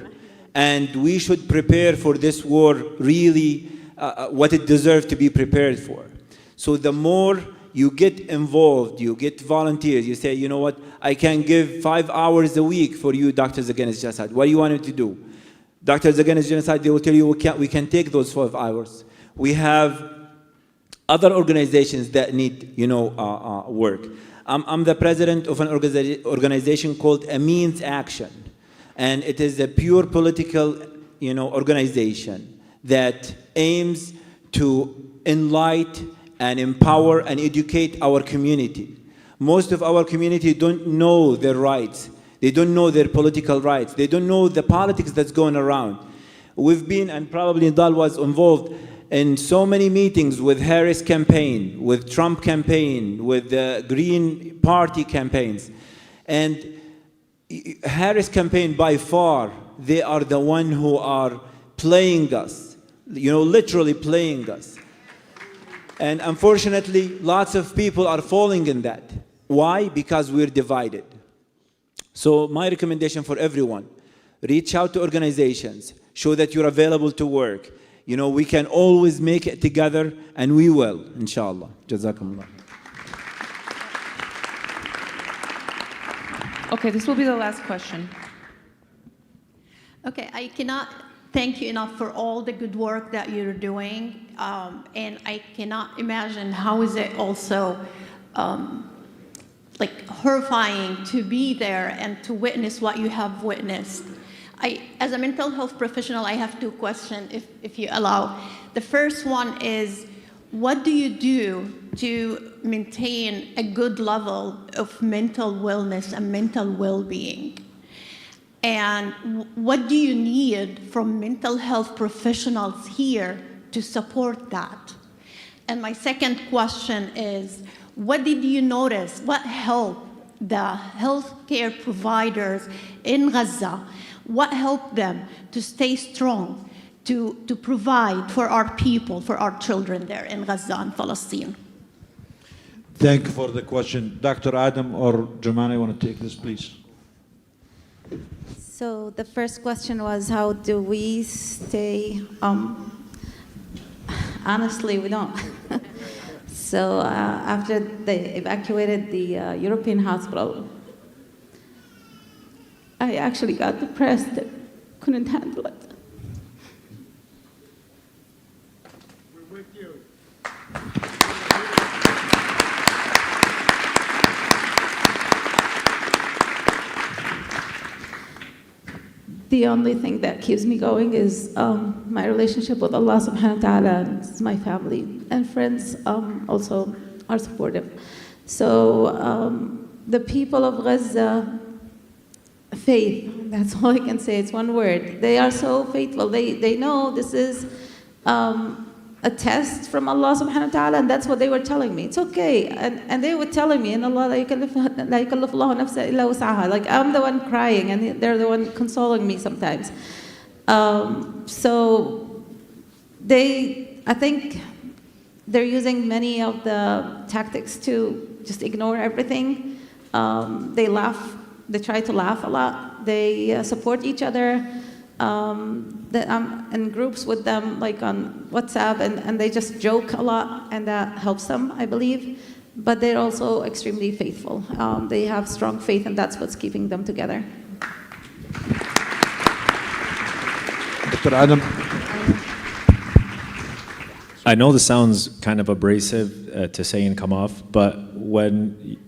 And we should prepare for this war really what it deserves to be prepared for. So the more you get involved, you get volunteers, you say, you know what, I can give 5 hours a week for you, Doctors Against Genocide. What do you want me to do? Doctors Against Genocide, they will tell you, we can take those 5 hours. We have other organizations that need, work. I'm the president of an organization called A Means Action. And it is a pure political, organization that aims to enlighten and empower and educate our community. Most of our community don't know their rights. They don't know their political rights. They don't know the politics that's going around. We've been, and probably Nidal was involved, in so many meetings with Harris campaign, with Trump campaign, with the Green Party campaigns. And Harris campaign, by far, they are the one who are playing us, literally playing us. And unfortunately, lots of people are falling in that. Why? Because we're divided. So my recommendation for everyone, reach out to organizations, show that you're available to work. We can always make it together, and we will, inshallah. Jazakumullah. Okay, this will be the last question. Okay, I cannot thank you enough for all the good work that you're doing, and I cannot imagine how is it also horrifying to be there and to witness what you have witnessed. As a mental health professional, I have 2 questions, if you allow. The first one is, what do you do to maintain a good level of mental wellness and mental well-being? And what do you need from mental health professionals here to support that? And my second question is, what did you notice? What helped the healthcare providers in Gaza? What helped them to stay strong, to provide for our people, for our children there in Gaza and Palestine? Thank you for the question. Dr. Adam or Jumana, you want to take this, please? So the first question was, how do we stay? Honestly, we don't. So after they evacuated the European hospital, I actually got depressed and couldn't handle it. We're with you. The only thing that keeps me going is my relationship with Allah subhanahu wa ta'ala, and my family and friends also are supportive. So the people of Gaza, faith, that's all I can say, it's one word. They are so faithful. They know this is a test from Allah subhanahu wa ta'ala, and that's what they were telling me. It's okay. And they were telling me, and Allah, like I'm the one crying, and they're the one consoling me sometimes. So I think they're using many of the tactics to just ignore everything. They laugh, they try to laugh a lot. They support each other. I'm in groups with them, like on WhatsApp, and they just joke a lot, and that helps them, I believe. But they're also extremely faithful. They have strong faith, and that's what's keeping them together. Dr. Adam. I know this sounds kind of abrasive to say and come off, but when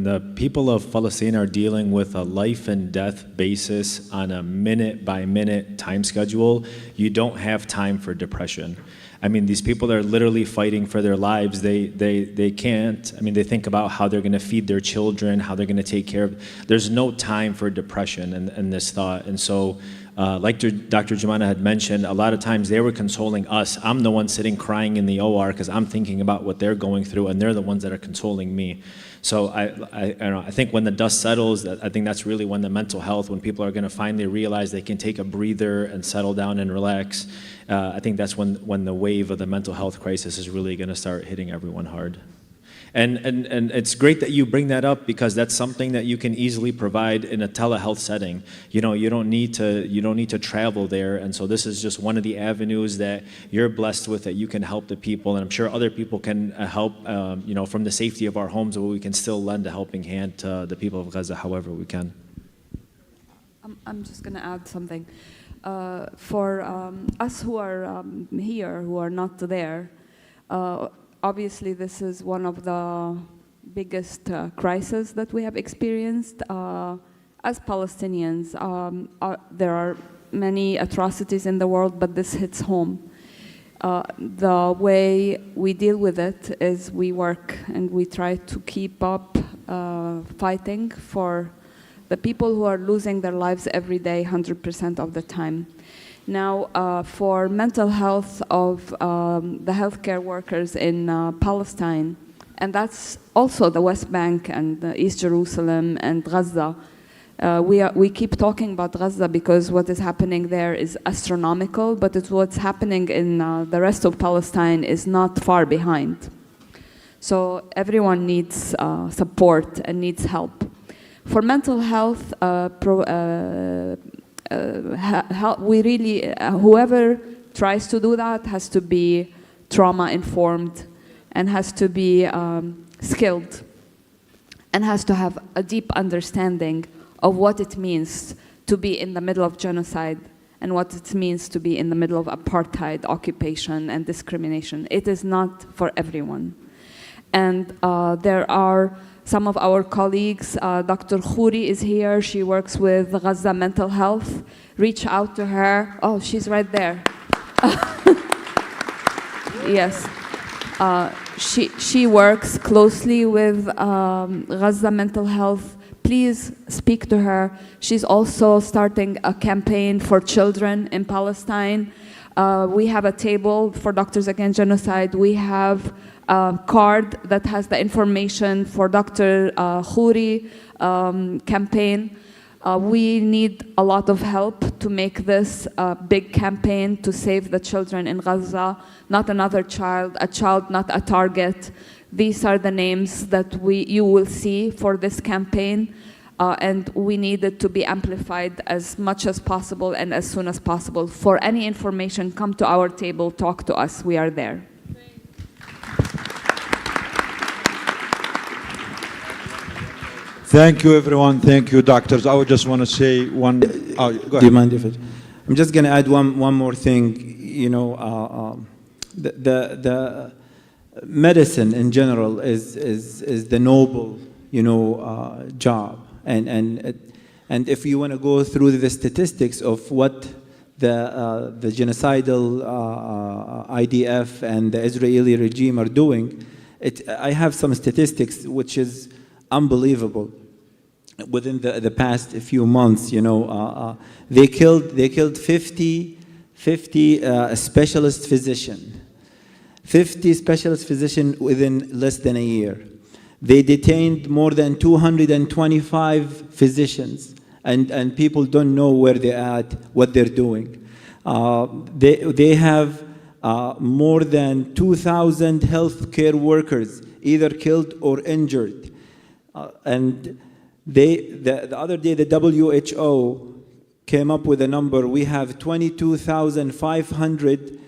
the people of Palestine are dealing with a life and death basis on a minute by minute time schedule, you don't have time for depression. I mean, these people are literally fighting for their lives. They can't, I mean, they think about how they're gonna feed their children, how they're gonna take care of, there's no time for depression and this thought. And so, like Dr. Jumana had mentioned, a lot of times they were consoling us. I'm the one sitting crying in the OR because I'm thinking about what they're going through, and they're the ones that are consoling me. So I think when the dust settles, I think that's really when the mental health, when people are going to finally realize they can take a breather and settle down and relax, I think that's when the wave of the mental health crisis is really going to start hitting everyone hard. And it's great that you bring that up, because that's something that you can easily provide in a telehealth setting. You know, you don't need to travel there, and so this is just one of the avenues that you're blessed with, that you can help the people, and I'm sure other people can help. You know, from the safety of our homes, where we can still lend a helping hand to the people of Gaza, however we can. I'm just going to add something. For us who are here, who are not there. Obviously, this is one of the biggest crises that we have experienced. As Palestinians, there are many atrocities in the world, but this hits home. The way we deal with it is we work and we try to keep up fighting for the people who are losing their lives every day, 100% of the time. Now, for mental health of the healthcare workers in Palestine, and that's also the West Bank and East Jerusalem and Gaza, we keep talking about Gaza because what is happening there is astronomical, but what's happening in the rest of Palestine is not far behind. So everyone needs support and needs help. For mental health, we really, whoever tries to do that has to be trauma-informed and has to be skilled and has to have a deep understanding of what it means to be in the middle of genocide and what it means to be in the middle of apartheid, occupation, and discrimination. It is not for everyone. And there are some of our colleagues, Dr. Khouri is here. She works with Gaza Mental Health. Reach out to her. Oh, she's right there. Yes. She works closely with Gaza Mental Health. Please speak to her. She's also starting a campaign for children in Palestine. We have a table for Doctors Against Genocide. We have a card that has the information for Dr. Khouri campaign. We need a lot of help to make this a big campaign to save the children in Gaza. Not another child, a child not a target. These are the names that you will see for this campaign. And we need it to be amplified as much as possible and as soon as possible. For any information, come to our table, talk to us. We are there. Thank you, everyone. Thank you, doctors. I would just want to say one. Go ahead. Do you mind if I'm just going to add one more thing. You know, the medicine in general is the noble, you know, job. And if you want to go through the statistics of what the genocidal IDF and the Israeli regime are doing, I have some statistics which is unbelievable. Within the past few months, you know, they killed 50 specialist physicians. 50 specialist physicians within less than a year. They detained more than 225 physicians, and people don't know where they're at, what they're doing. They have more than 2,000 healthcare workers either killed or injured. And the other day, the WHO came up with a number. We have 22,500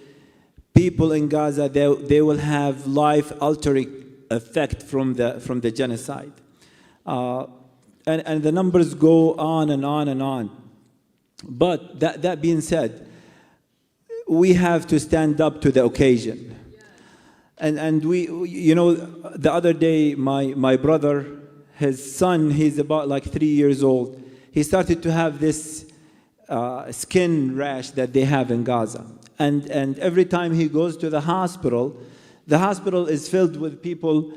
people in Gaza. They will have life-altering effect from the genocide. And the numbers go on and on and on. But that being said, we have to stand up to the occasion. And we, you know, the other day, my brother, his son, he's about like 3 years old. He started to have this skin rash that they have in Gaza. And every time he goes to the hospital is filled with people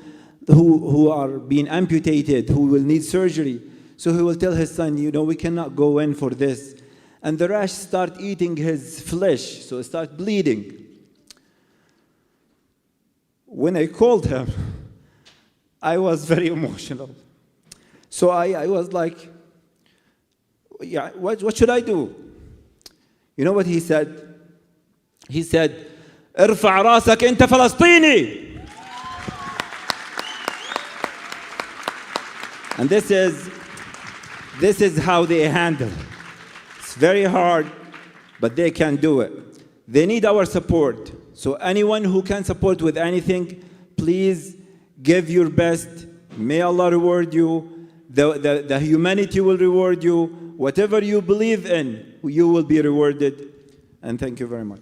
who are being amputated, who will need surgery. So he will tell his son, you know, we cannot go in for this. And the rash start eating his flesh, so it start bleeding. When I called him, I was very emotional. So I was like, yeah, what should I do? You know what he said? He said, ارفع راسك أنت فلسطيني. And this is how they handle. It's very hard, but they can do it. They need our support. So anyone who can support with anything, please give your best. May Allah reward you. The humanity will reward you. Whatever you believe in, you will be rewarded. And thank you very much.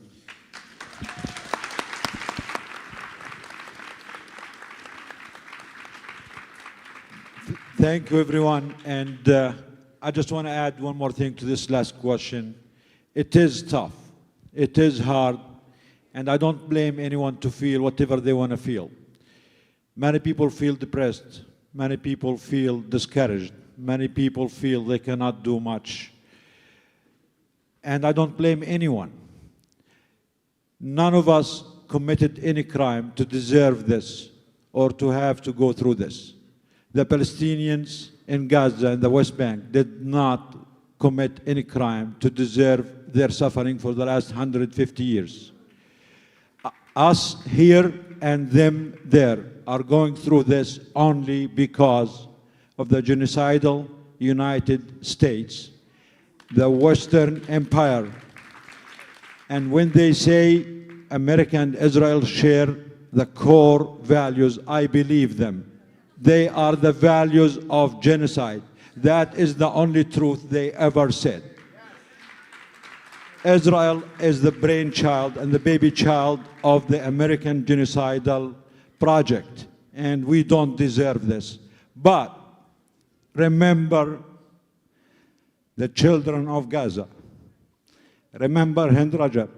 Thank you, everyone. And I just want to add one more thing to this last question. It is tough. It is hard. And I don't blame anyone to feel whatever they want to feel. Many people feel depressed. Many people feel discouraged. Many people feel they cannot do much. And I don't blame anyone. None of us committed any crime to deserve this or to have to go through this. The Palestinians in Gaza and the West Bank did not commit any crime to deserve their suffering for the last 150 years. Us here and them there are going through this only because of the genocidal United States, the Western Empire. And when they say America and Israel share the core values, I believe them. They are the values of genocide. That is the only truth they ever said. Israel is the brainchild and the baby child of the American genocidal project, and we don't deserve this. But remember the children of Gaza. Remember Hind Rajab.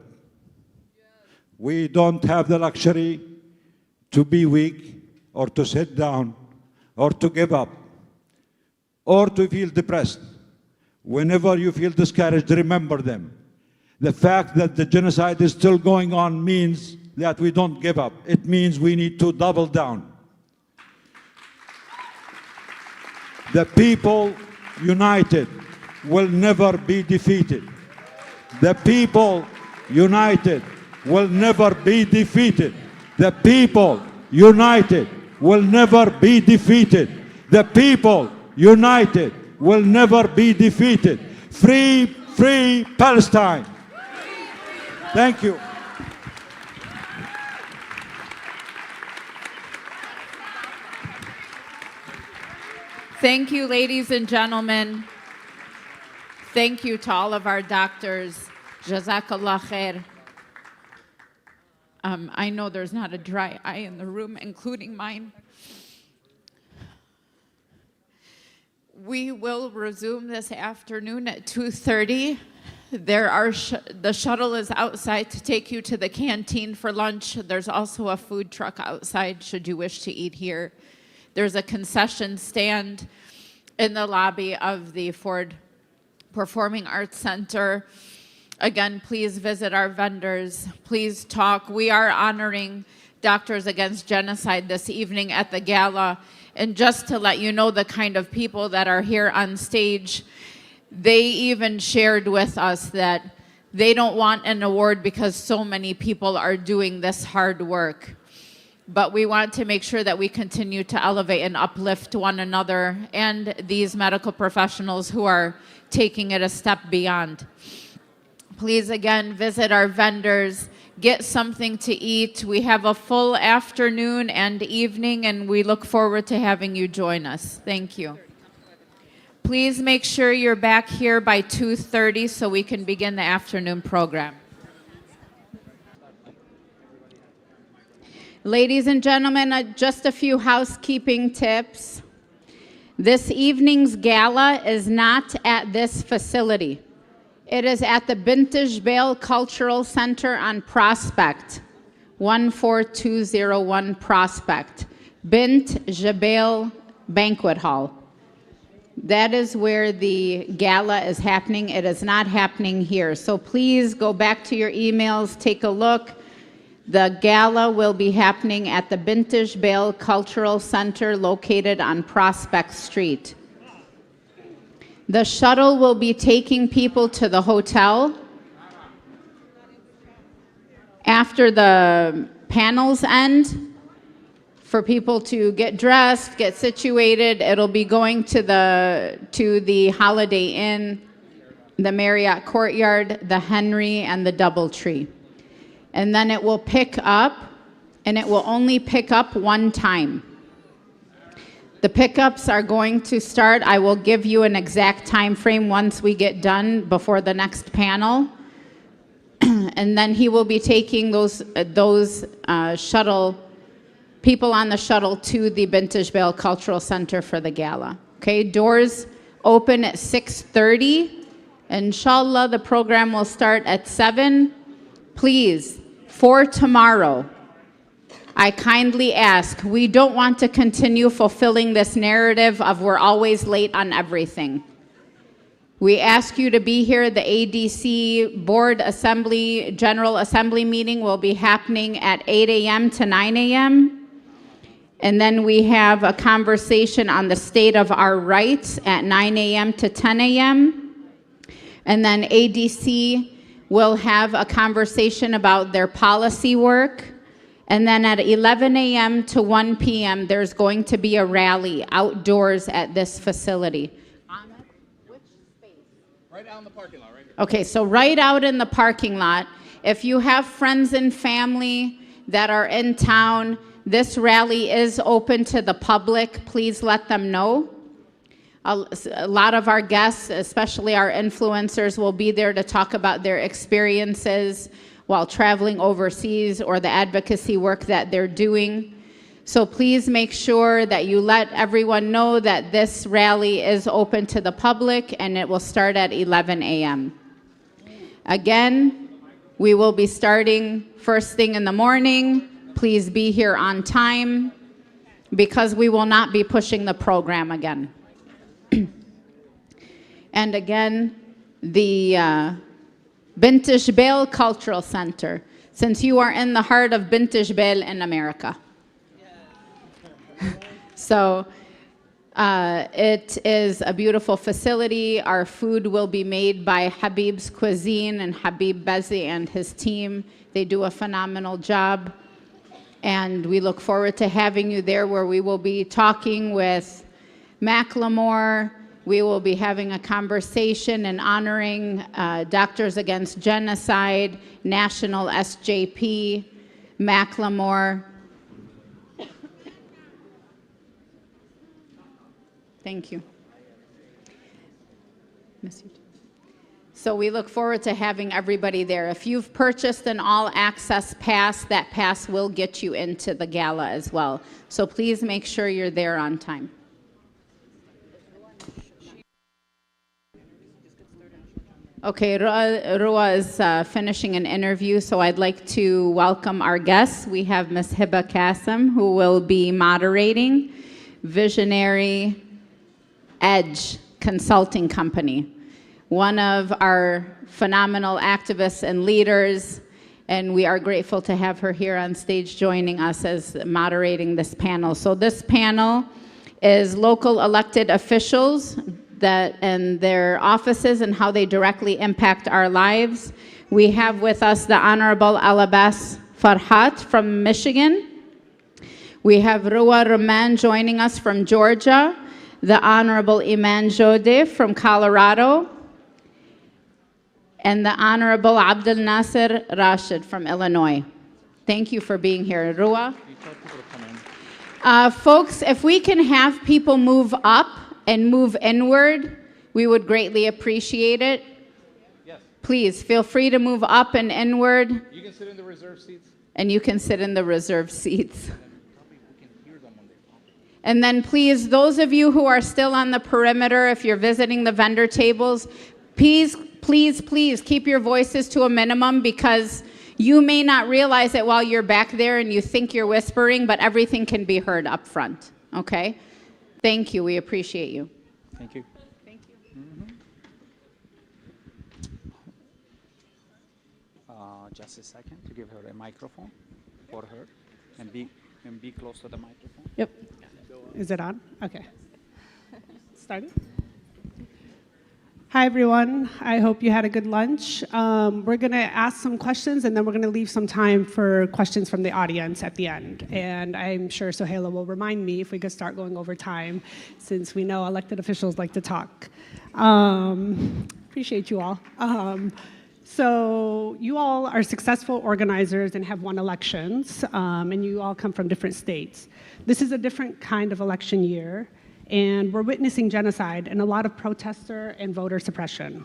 We don't have the luxury to be weak or to sit down or to give up or to feel depressed. Whenever you feel discouraged, remember them. The fact that the genocide is still going on means that we don't give up. It means we need to double down. The people united will never be defeated. The people united will never be defeated. The people united will never be defeated. The people united will never be defeated. Free, free Palestine. Thank you. Thank you, ladies and gentlemen. Thank you to all of our doctors. Jazakallah khair. I know there's not a dry eye in the room, including mine. We will resume this afternoon at 2:30. The shuttle is outside to take you to the canteen for lunch. There's also a food truck outside should you wish to eat here. There's a concession stand in the lobby of the Ford Performing Arts Center. Again, please visit our vendors. Please talk. We are honoring Doctors Against Genocide this evening at the gala. And just to let you know the kind of people that are here on stage, they even shared with us that they don't want an award because so many people are doing this hard work. But we want to make sure that we continue to elevate and uplift one another and these medical professionals who are taking it a step beyond. Please, again, visit our vendors, get something to eat. We have a full afternoon and evening, and we look forward to having you join us. Thank you. Please make sure you're back here by 2:30 so we can begin the afternoon program. Ladies and gentlemen, just a few housekeeping tips. This evening's gala is not at this facility. It is at the Bint Jbeil Cultural Center on Prospect, 14201 Prospect, Bint Jbeil Banquet Hall. That is where the gala is happening. It is not happening here. So please go back to your emails, take a look. The gala will be happening at the Bint Jbeil Cultural Center located on Prospect Street. The shuttle will be taking people to the hotel. After the panels end, for people to get dressed, get situated, it'll be going to the Holiday Inn, the Marriott Courtyard, the Henry, and the Doubletree. And then it will pick up, and it will only pick up one time. The pickups are going to start. I will give you an exact time frame once we get done before the next panel. And then he will be taking those shuttle, people on the shuttle to the Bint Jbeil Cultural Center for the gala. Okay, doors open at 6:30. Inshallah, the program will start at 7. Please, for tomorrow, I kindly ask, we don't want to continue fulfilling this narrative of we're always late on everything. We ask you to be here. The ADC Board Assembly, General Assembly meeting will be happening at 8 a.m. to 9 a.m. And then we have a conversation on the state of our rights at 9 a.m. to 10 a.m. And then ADC will have a conversation about their policy work. And then at 11 a.m. to 1 p.m., there's going to be a rally outdoors at this facility. Which space? Right out in the parking lot, right here. Okay, so right out in the parking lot. If you have friends and family that are in town, this rally is open to the public. Please let them know. A lot of our guests, especially our influencers, will be there to talk about their experiences while traveling overseas or the advocacy work that they're doing. So please make sure that you let everyone know that this rally is open to the public and it will start at 11 a.m. Again, we will be starting first thing in the morning. Please be here on time because we will not be pushing the program again. And again, the Bint Jbeil Cultural Center, since you are in the heart of Bint Jbeil in America. So it is a beautiful facility. Our food will be made by Habib's Cuisine and Habib Bezi and his team. They do a phenomenal job. And we look forward to having you there, where we will be talking with Macklemore. We will be having a conversation and honoring Doctors Against Genocide, National SJP, Macklemore. Thank you. Miss you too. So we look forward to having everybody there. If you've purchased an all-access pass, that pass will get you into the gala as well. So please make sure you're there on time. Okay, Ruwa is finishing an interview, so I'd like to welcome our guests. We have Ms. Hiba Qasim, who will be moderating, Visionary Edge Consulting Company, one of our phenomenal activists and leaders, and we are grateful to have her here on stage joining us as moderating this panel. So this panel is local elected officials and their offices and how they directly impact our lives. We have with us the Honorable Alaa Farhat from Michigan. We have Ruwa Rahman joining us from Georgia, the Honorable Iman Jodeh from Colorado, and the Honorable Abdel Nasser Rashid from Illinois. Thank you for being here. Ruwa? Folks, if we can have people move up and move inward, we would greatly appreciate it. Yes. Please, feel free to move up and inward. You can sit in the reserve seats. And you can sit in the reserve seats. And then please, those of you who are still on the perimeter, if you're visiting the vendor tables, please keep your voices to a minimum, because you may not realize it while you're back there and you think you're whispering, but everything can be heard up front, okay? Thank you, we appreciate you. Thank you. Thank you. Just a second to give her a microphone for her, and be close to the microphone. Yep. Is it on? Okay. Starting. Hi, everyone. I hope you had a good lunch. We're going to ask some questions, and then we're going to leave some time for questions from the audience at the end. And I'm sure CEOLawyer will remind me if we could start going over time, since we know elected officials like to talk. Appreciate you all. So you all are successful organizers and have won elections, and you all come from different states. This is a different kind of election year, and we're witnessing genocide and a lot of protester and voter suppression.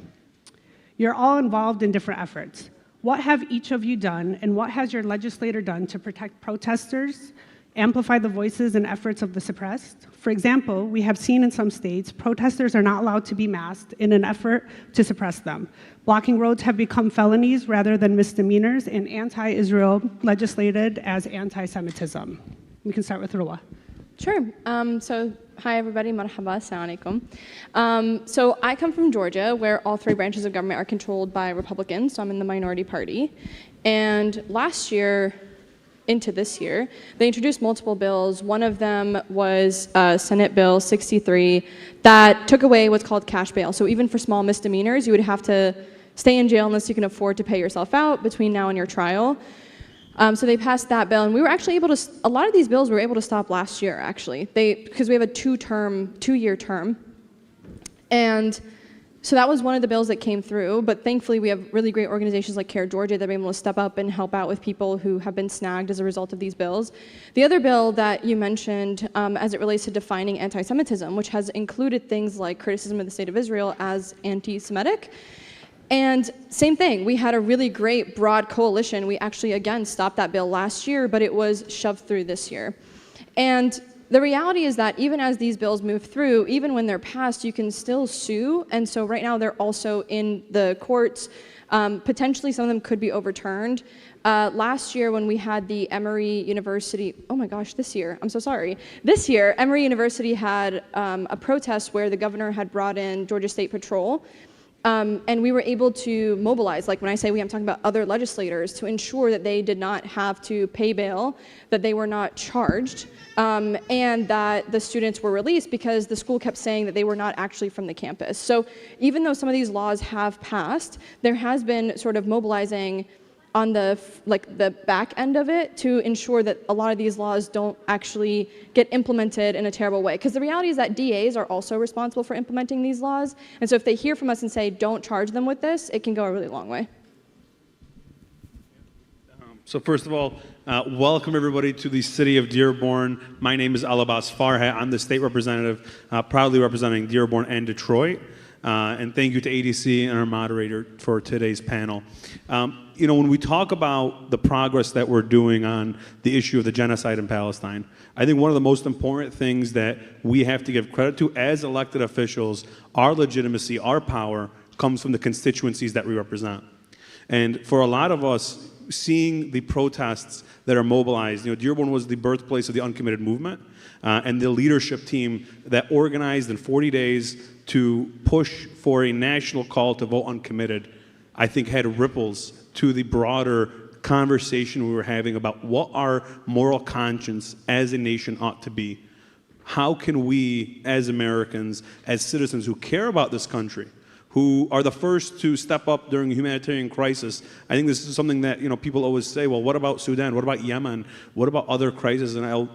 You're all involved in different efforts. What have each of you done, and what has your legislator done to protect protesters, amplify the voices and efforts of the suppressed? For example, we have seen in some states, protesters are not allowed to be masked in an effort to suppress them. Blocking roads have become felonies rather than misdemeanors, and anti-Israel legislated as anti-Semitism. We can start with Ruwa. Sure. So hi, everybody. Marhaba. Assalamu alaikum. So I come from Georgia, where all three branches of government are controlled by Republicans, so I'm in the minority party. And last year, into this year, they introduced multiple bills. One of them was Senate Bill 63 that took away what's called cash bail. So even for small misdemeanors, you would have to stay in jail unless you can afford to pay yourself out between now and your trial. So they passed that bill, and we were actually able to, a lot of these bills we were able to stop last year, actually, because we have a two-year term. And so that was one of the bills that came through, but thankfully we have really great organizations like Care Georgia that have been able to step up and help out with people who have been snagged as a result of these bills. The other bill that you mentioned as it relates to defining anti-Semitism, which has included things like criticism of the state of Israel as anti-Semitic. And same thing, we had a really great broad coalition. We actually, again, stopped that bill last year, but it was shoved through this year. And the reality is that even as these bills move through, even when they're passed, you can still sue. And so right now they're also in the courts. Potentially some of them could be overturned. Last year when we had the Emory University, oh my gosh, this year, I'm so sorry. This year, Emory University had a protest where the governor had brought in Georgia State Patrol. And we were able to mobilize, like when I say we, I'm talking about other legislators, to ensure that they did not have to pay bail, that they were not charged, and that the students were released because the school kept saying that they were not actually from the campus. So even though some of these laws have passed, there has been sort of mobilizing on the back end of it to ensure that a lot of these laws don't actually get implemented in a terrible way. Because the reality is that DAs are also responsible for implementing these laws. And so if they hear from us and say, don't charge them with this, it can go a really long way. So first of all, welcome everybody to the city of Dearborn. My name is Alaa Farhat. I'm the state representative, proudly representing Dearborn and Detroit. And thank you to ADC and our moderator for today's panel. You know, when we talk about the progress that we're doing on the issue of the genocide in Palestine, I think one of the most important things that we have to give credit to as elected officials, our legitimacy, our power, comes from the constituencies that we represent. And for a lot of us, seeing the protests that are mobilized, you know, Dearborn was the birthplace of the uncommitted movement, and the leadership team that organized in 40 days to push for a national call to vote uncommitted, I think had ripples to the broader conversation we were having about what our moral conscience as a nation ought to be. How can we, as Americans, as citizens who care about this country, who are the first to step up during a humanitarian crisis. I think this is something that people always say, well, what about Sudan? What about Yemen? What about other crises? And I'll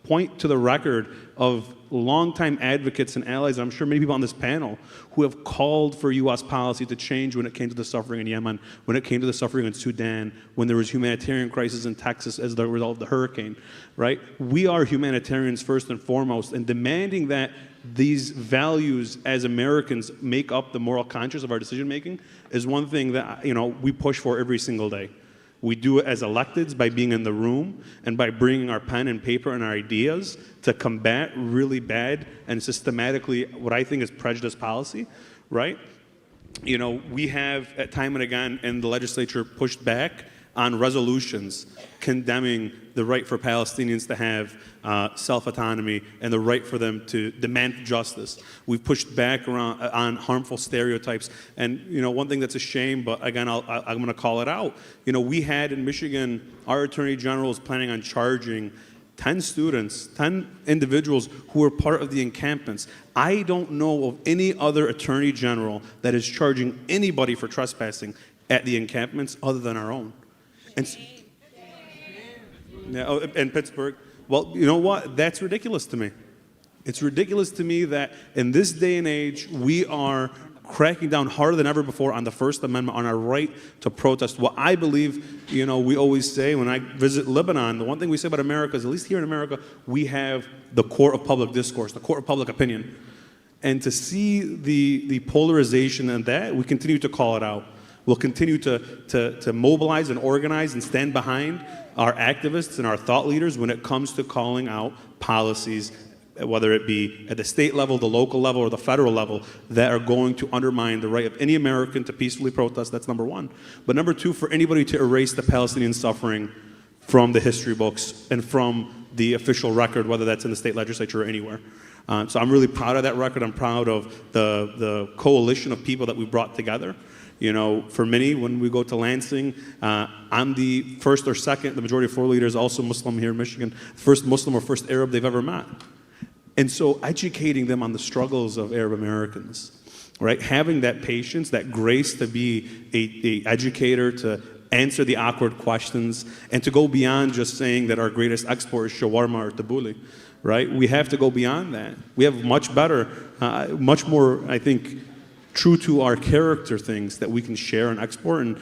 point to the record of longtime advocates and allies, I'm sure many people on this panel, who have called for U.S. policy to change when it came to the suffering in Yemen, when it came to the suffering in Sudan, when there was humanitarian crisis in Texas as the result of the hurricane, right? We are humanitarians first and foremost, and demanding that these values as Americans make up the moral conscience of our decision making is one thing that we push for every single day. We do it as electeds by being in the room and by bringing our pen and paper and our ideas to combat really bad and systematically what I think is prejudice policy, right? We have at time and again in the legislature pushed back on resolutions condemning the right for Palestinians to have self-autonomy and the right for them to demand justice. We've pushed back on harmful stereotypes. And one thing that's a shame, but again, I'm going to call it out. We had in Michigan, our Attorney General is planning on charging 10 students, 10 individuals who were part of the encampments. I don't know of any other Attorney General that is charging anybody for trespassing at the encampments other than our own. And Pittsburgh. Well, you know what? That's ridiculous to me. It's ridiculous to me that in this day and age, we are cracking down harder than ever before on the First Amendment, on our right to protest. What I believe, we always say when I visit Lebanon, the one thing we say about America is, at least here in America, we have the court of public discourse, the court of public opinion. And to see the polarization and that, we continue to call it out. We'll continue to mobilize and organize and stand behind our activists and our thought leaders when it comes to calling out policies, whether it be at the state level, the local level, or the federal level, that are going to undermine the right of any American to peacefully protest. That's number one. But number two, for anybody to erase the Palestinian suffering from the history books and from the official record, whether that's in the state legislature or anywhere. So I'm really proud of that record. I'm proud of the coalition of people that we brought together. For many, when we go to Lansing, I'm the first or second, the majority of floor leaders, also Muslim here in Michigan, first Muslim or first Arab they've ever met. And so educating them on the struggles of Arab Americans, right? Having that patience, that grace to be an educator, to answer the awkward questions, and to go beyond just saying that our greatest export is shawarma or tabbouleh, right? We have to go beyond that. We have much better, much more, I think, true to our character things that we can share and export, and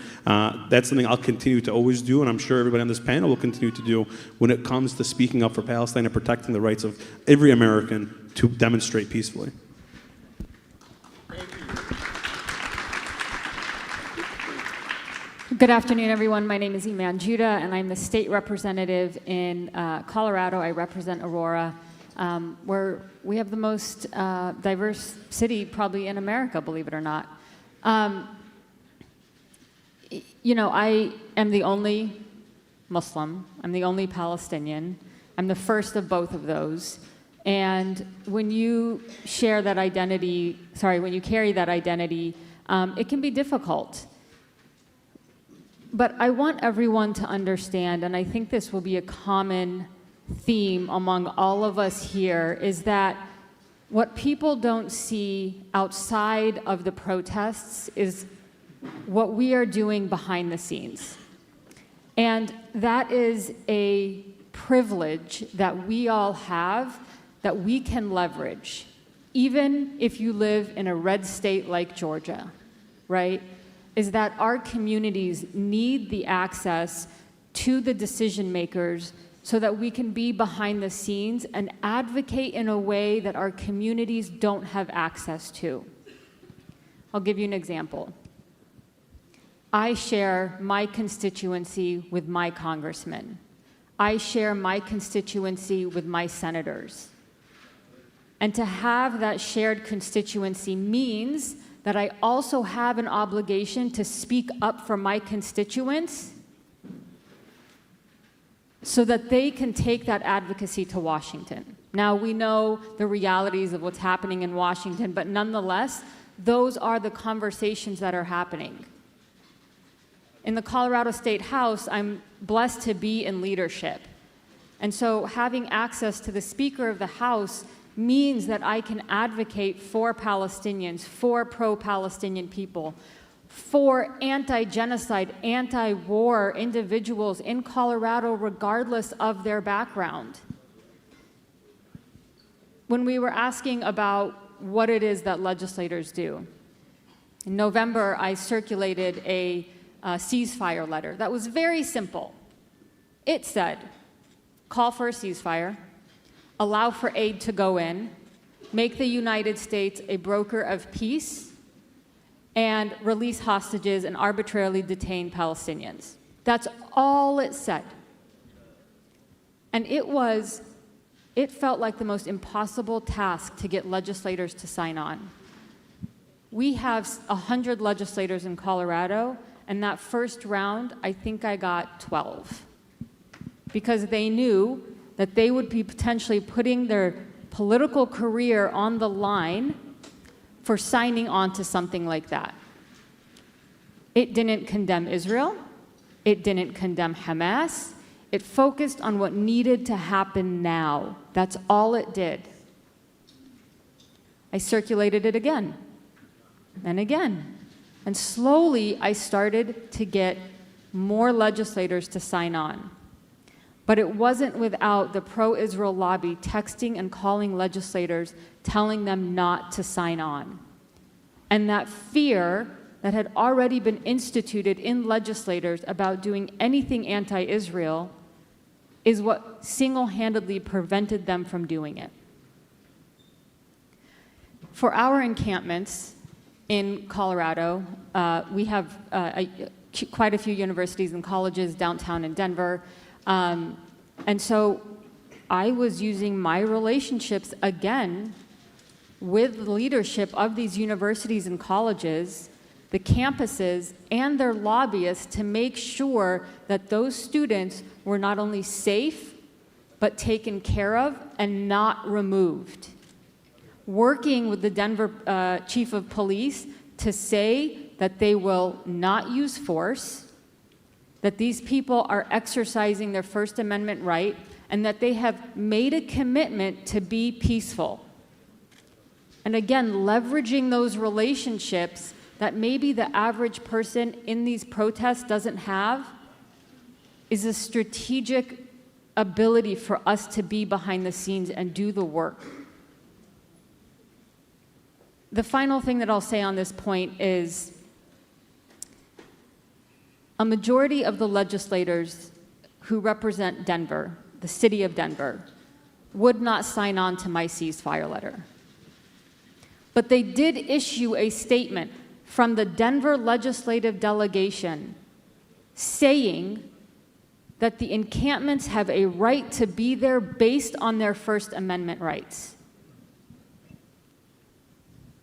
that's something I'll continue to always do, and I'm sure everybody on this panel will continue to do when it comes to speaking up for Palestine and protecting the rights of every American to demonstrate peacefully. Good afternoon, everyone. My name is Iman Judah, and I'm the state representative in Colorado. I represent Aurora, where we have the most diverse city probably in America, believe it or not. I am the only Muslim. I'm the only Palestinian. I'm the first of both of those. And when you share that identity, when you carry that identity, it can be difficult. But I want everyone to understand, and I think this will be a common theme among all of us here, is that what people don't see outside of the protests is what we are doing behind the scenes. And that is a privilege that we all have that we can leverage, even if you live in a red state like Georgia, right? Is that our communities need the access to the decision makers so that we can be behind the scenes and advocate in a way that our communities don't have access to. I'll give you an example. I share my constituency with my congressmen. I share my constituency with my senators. And to have that shared constituency means that I also have an obligation to speak up for my constituents so that they can take that advocacy to Washington. Now, we know the realities of what's happening in Washington, but nonetheless, those are the conversations that are happening. In the Colorado State House, I'm blessed to be in leadership. And so having access to the Speaker of the House means that I can advocate for Palestinians, for pro-Palestinian people, for anti-genocide, anti-war individuals in Colorado, regardless of their background. When we were asking about what it is that legislators do, in November, I circulated a ceasefire letter that was very simple. It said, call for a ceasefire, allow for aid to go in, make the United States a broker of peace, and release hostages and arbitrarily detain Palestinians. That's all it said. And it felt like the most impossible task to get legislators to sign on. We have 100 legislators in Colorado, and that first round, I think I got 12. Because they knew that they would be potentially putting their political career on the line for signing on to something like that. It didn't condemn Israel. It didn't condemn Hamas. It focused on what needed to happen now. That's all it did. I circulated it again and again. And slowly, I started to get more legislators to sign on. But it wasn't without the pro-Israel lobby texting and calling legislators, telling them not to sign on. And that fear that had already been instituted in legislators about doing anything anti-Israel is what single-handedly prevented them from doing it. For our encampments in Colorado, we have quite a few universities and colleges downtown in Denver. And so I was using my relationships again with the leadership of these universities and colleges, the campuses, and their lobbyists to make sure that those students were not only safe, but taken care of and not removed. Working with the Denver chief of police to say that they will not use force, that these people are exercising their First Amendment right, and that they have made a commitment to be peaceful. And again, leveraging those relationships that maybe the average person in these protests doesn't have is a strategic ability for us to be behind the scenes and do the work. The final thing that I'll say on this point is a majority of the legislators who represent Denver, the city of Denver, would not sign on to my ceasefire letter. But they did issue a statement from the Denver legislative delegation saying that the encampments have a right to be there based on their First Amendment rights.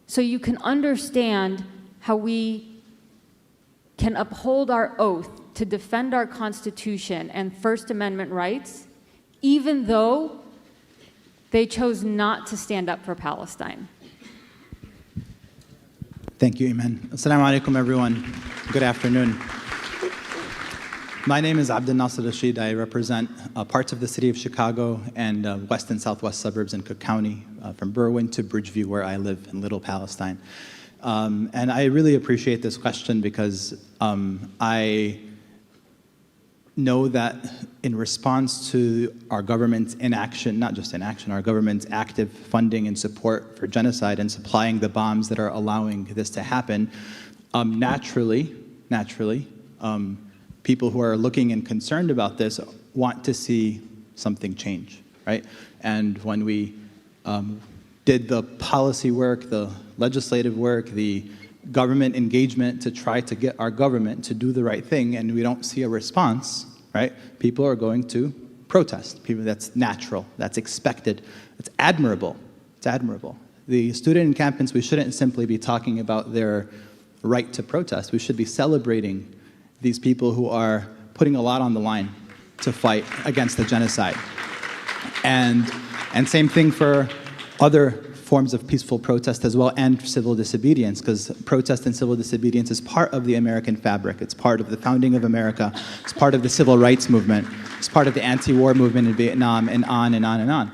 So you can understand how we can uphold our oath to defend our Constitution and First Amendment rights, even though they chose not to stand up for Palestine. Thank you, Iman. Assalamu alaikum, everyone. Good afternoon. My name is Abdul Nasser Rashid. I represent parts of the city of Chicago and west and southwest suburbs in Cook County, from Berwyn to Bridgeview, where I live in Little Palestine. And I really appreciate this question because I know that in response to our government's inaction, not just inaction, our government's active funding and support for genocide and supplying the bombs that are allowing this to happen, naturally, people who are looking and concerned about this want to see something change, right? And when we did the policy work, the legislative work, the government engagement to try to get our government to do the right thing, and we don't see a response, right? People are going to protest. That's natural, that's expected, it's admirable, it's admirable. The student encampments, we shouldn't simply be talking about their right to protest. We should be celebrating these people who are putting a lot on the line to fight against the genocide. And same thing for other forms of peaceful protest as well, and civil disobedience, because protest and civil disobedience is part of the American fabric. It's part of the founding of America. It's part of the civil rights movement. It's part of the anti-war movement in Vietnam, and on and on and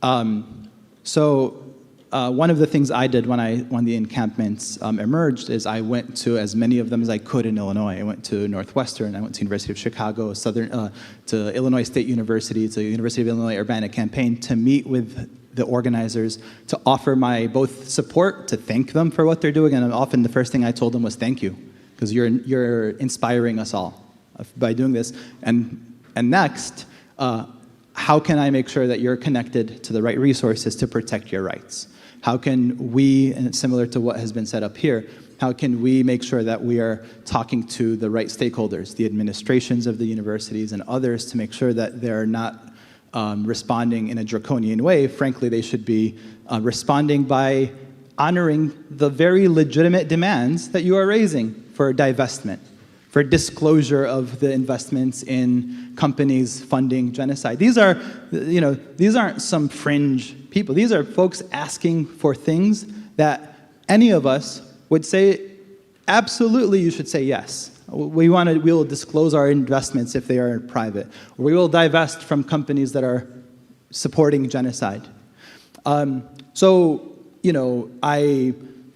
on. So one of the things I did when the encampments emerged is I went to as many of them as I could in Illinois. I went to Northwestern, I went to University of Chicago, to Illinois State University, to University of Illinois Urbana-Champaign to meet with the organizers, to offer my both support, to thank them for what they're doing, and often the first thing I told them was thank you, because you're inspiring us all by doing this. And next, how can I make sure that you're connected to the right resources to protect your rights? How can we, and it's similar to what has been set up here, how can we make sure that we are talking to the right stakeholders, the administrations of the universities and others, to make sure that they're not responding in a draconian way? Frankly, they should be responding by honoring the very legitimate demands that you are raising for divestment, for disclosure of the investments in companies funding genocide. These aren't some fringe people. These are folks asking for things that any of us would say, absolutely, you should say yes. We will disclose our investments if they are private. We will divest from companies that are supporting genocide.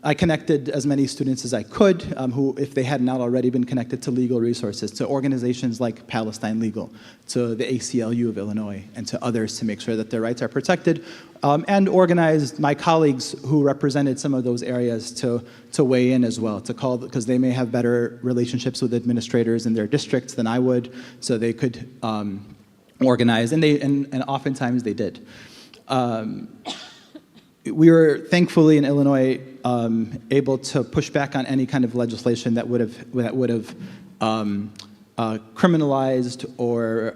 I connected as many students as I could who, if they had not already been connected to legal resources, to organizations like Palestine Legal, to the ACLU of Illinois, and to others to make sure that their rights are protected, and organized my colleagues who represented some of those areas to weigh in as well, to call, because they may have better relationships with administrators in their districts than I would, so they could organize, and oftentimes they did. We were thankfully in Illinois able to push back on any kind of legislation that would have criminalized or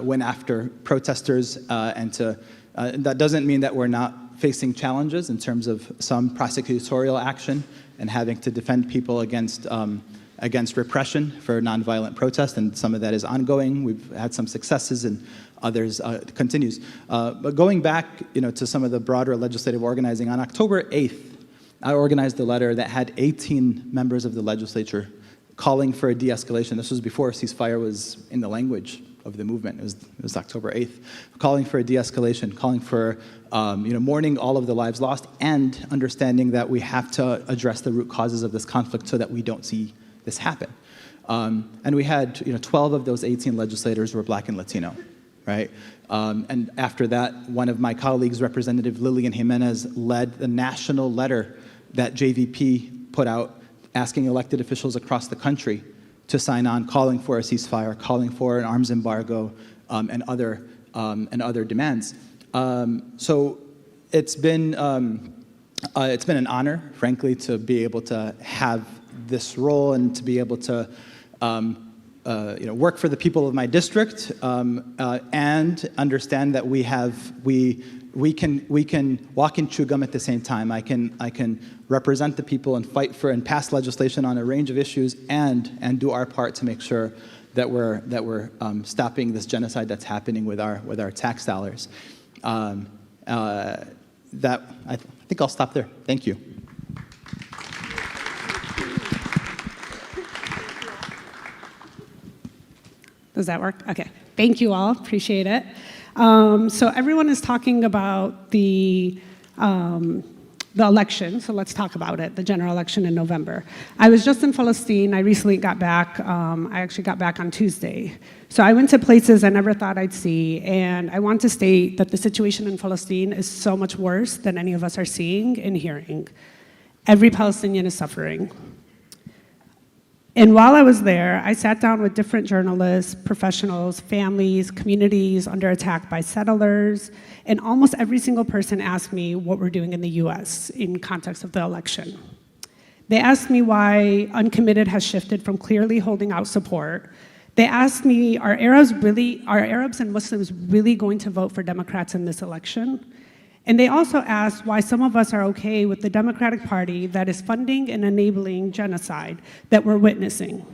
went after protesters, that doesn't mean that we're not facing challenges in terms of some prosecutorial action and having to defend people against repression for nonviolent protest, and some of that is ongoing. We've had some successes, and others continues. But going back, to some of the broader legislative organizing, on October 8th, I organized a letter that had 18 members of the legislature calling for a de-escalation. This was before ceasefire was in the language of the movement. It was October 8th, calling for a de-escalation, calling for mourning all of the lives lost, and understanding that we have to address the root causes of this conflict so that we don't see this happen. And we had 12 of those 18 legislators were Black and Latino. Right? And after that, one of my colleagues, Representative Lillian Jimenez, led the national letter that JVP put out asking elected officials across the country to sign on, calling for a ceasefire, calling for an arms embargo, and other demands. So it's been an honor, frankly, to be able to have this role and to be able to work for the people of my district, and understand that we can walk and chew gum at the same time. I can represent the people and fight for and pass legislation on a range of issues, and do our part to make sure that we're stopping this genocide that's happening with our tax dollars. I think I'll stop there. Thank you. Does that work? Okay. Thank you all. Appreciate it. So everyone is talking about the election, so let's talk about it, the general election in November. I was just in Palestine. I recently got back. I actually got back on Tuesday. So I went to places I never thought I'd see, and I want to state that the situation in Palestine is so much worse than any of us are seeing and hearing. Every Palestinian is suffering. And while I was there, I sat down with different journalists, professionals, families, communities under attack by settlers, and almost every single person asked me what we're doing in the US in context of the election. They asked me why Uncommitted has shifted from clearly holding out support. They asked me, are Arabs and Muslims really going to vote for Democrats in this election? And they also asked why some of us are okay with the Democratic Party that is funding and enabling genocide that we're witnessing.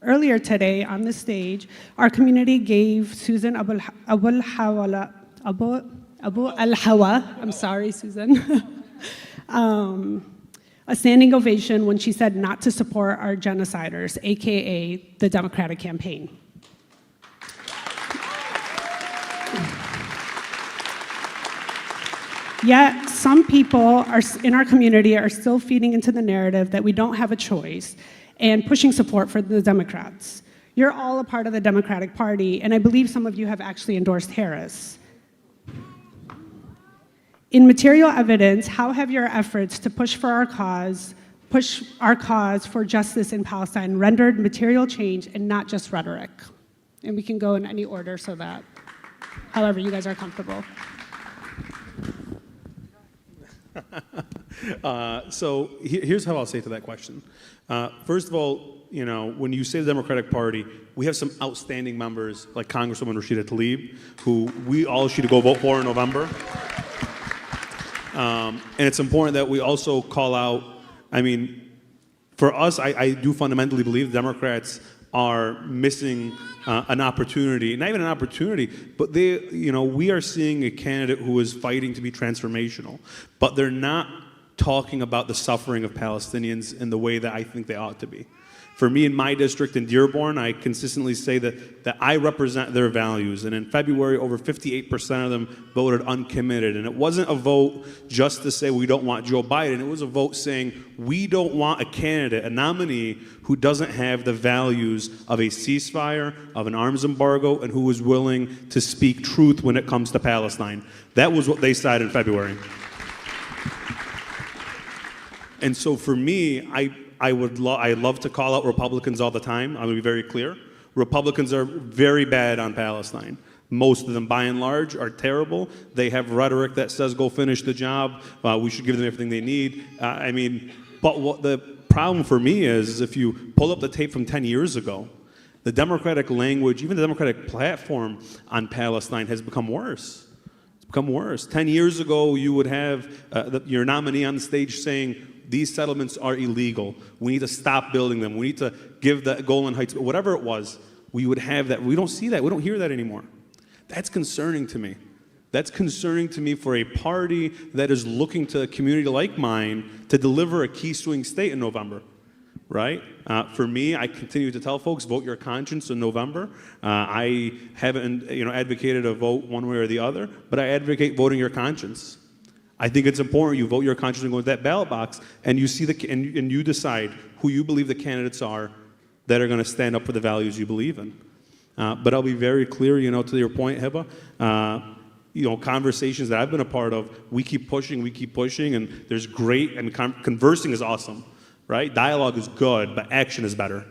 Earlier today on this stage, our community gave Susan Abulhawa, I'm sorry, Susan, a standing ovation when she said not to support our genociders, AKA the Democratic campaign. Yet some people in our community are still feeding into the narrative that we don't have a choice and pushing support for the Democrats. You're all a part of the Democratic Party, and I believe some of you have actually endorsed Harris. In material evidence, how have your efforts to push our cause for justice in Palestine rendered material change and not just rhetoric? And we can go in any order so that, however you guys are comfortable. So here's how I'll say to that question. First of all, you know, when you say the Democratic Party, we have some outstanding members like Congresswoman Rashida Tlaib, who we all should go vote for in November. And it's important that we also call out, I mean, for us, I do fundamentally believe Democrats are missing an opportunity, not even an opportunity, but we are seeing a candidate who is fighting to be transformational, but they're not talking about the suffering of Palestinians in the way that I think they ought to be. For me, in my district in Dearborn, I consistently say that I represent their values. And in February, over 58% of them voted uncommitted. And it wasn't a vote just to say we don't want Joe Biden. It was a vote saying we don't want a candidate, a nominee, who doesn't have the values of a ceasefire, of an arms embargo, and who is willing to speak truth when it comes to Palestine. That was what they said in February. And so for me, I love to call out Republicans all the time. I'm going to be very clear. Republicans are very bad on Palestine. Most of them, by and large, are terrible. They have rhetoric that says, go finish the job. We should give them everything they need. But what the problem for me is if you pull up the tape from 10 years ago, the Democratic language, even the Democratic platform on Palestine has become worse. It's become worse. 10 years ago, you would have your nominee on the stage saying, these settlements are illegal. We need to stop building them. We need to give the Golan Heights, whatever it was, we would have that. We don't see that. We don't hear that anymore. That's concerning to me. That's concerning to me for a party that is looking to a community like mine to deliver a key swing state in November, right? For me, I continue to tell folks, vote your conscience in November. I haven't advocated a vote one way or the other, but I advocate voting your conscience. I think it's important you vote your conscience and go to that ballot box and you see and you decide who you believe the candidates are that are going to stand up for the values you believe in. But I'll be very clear, to your point, Hiba. Conversations that I've been a part of, we keep pushing, and there's great, conversing is awesome, right? Dialogue is good, but action is better.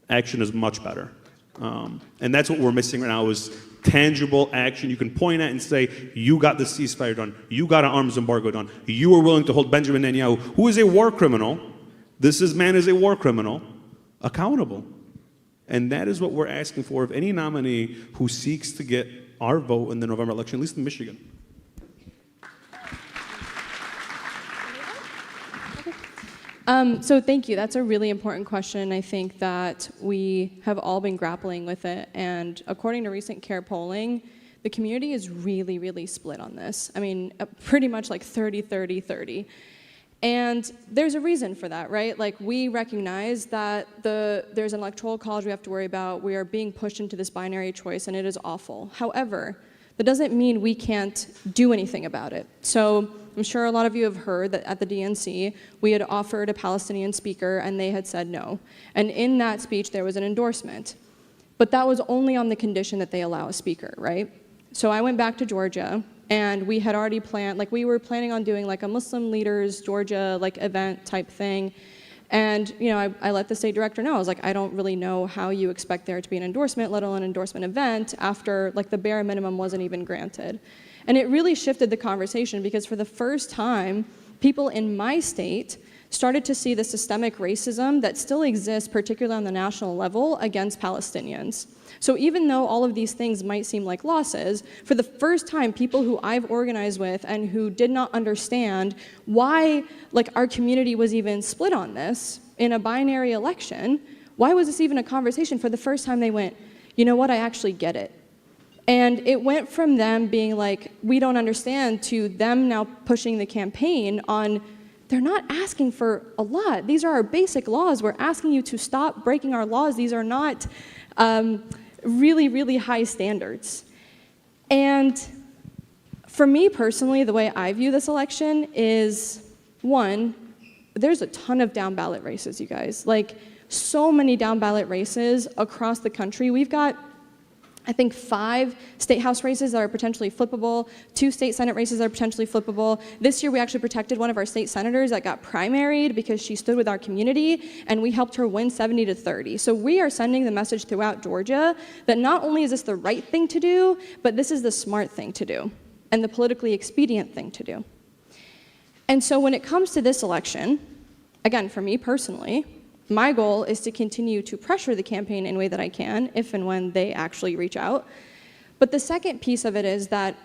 Action is much better. And that's what we're missing right now is tangible action you can point at and say, you got the ceasefire done, you got an arms embargo done, you were willing to hold Benjamin Netanyahu, who is a war criminal, man is a war criminal, accountable. And that is what we're asking for of any nominee who seeks to get our vote in the November election, at least in Michigan. So thank you. That's a really important question. I think that we have all been grappling with it. And according to recent CARE polling, the community is really, really split on this. I mean, pretty much like 30-30-30. And there's a reason for that, right? Like, we recognize that there's an electoral college we have to worry about. We are being pushed into this binary choice, and it is awful. However, that doesn't mean we can't do anything about it. So I'm sure a lot of you have heard that at the DNC, we had offered a Palestinian speaker, and they had said no. And in that speech, there was an endorsement. But that was only on the condition that they allow a speaker, right? So I went back to Georgia, and we had already planned, we were planning on doing a Muslim leaders Georgia event type thing. And I let the state director know. I was like, I don't really know how you expect there to be an endorsement, let alone an endorsement event, after the bare minimum wasn't even granted. And it really shifted the conversation because for the first time, people in my state started to see the systemic racism that still exists, particularly on the national level, against Palestinians. So even though all of these things might seem like losses, for the first time, people who I've organized with and who did not understand why our community was even split on this in a binary election, why was this even a conversation? For the first time, they went, you know what, I actually get it. And it went from them being like, we don't understand, to them now pushing the campaign on, they're not asking for a lot. These are our basic laws. We're asking you to stop breaking our laws. These are not really, really high standards. And For me personally, the way I view this election is, one, there's a ton of down ballot races, you guys. Like, so many down ballot races across the country. We've got, I think, 5 state house races that are potentially flippable, 2 state senate races that are potentially flippable. This year we actually protected one of our state senators that got primaried because she stood with our community, and we helped her win 70-30. So we are sending the message throughout Georgia that not only is this the right thing to do, but this is the smart thing to do and the politically expedient thing to do. And so when it comes to this election, again, for me personally, my goal is to continue to pressure the campaign in a way that I can, if and when they actually reach out. But the second piece of it is that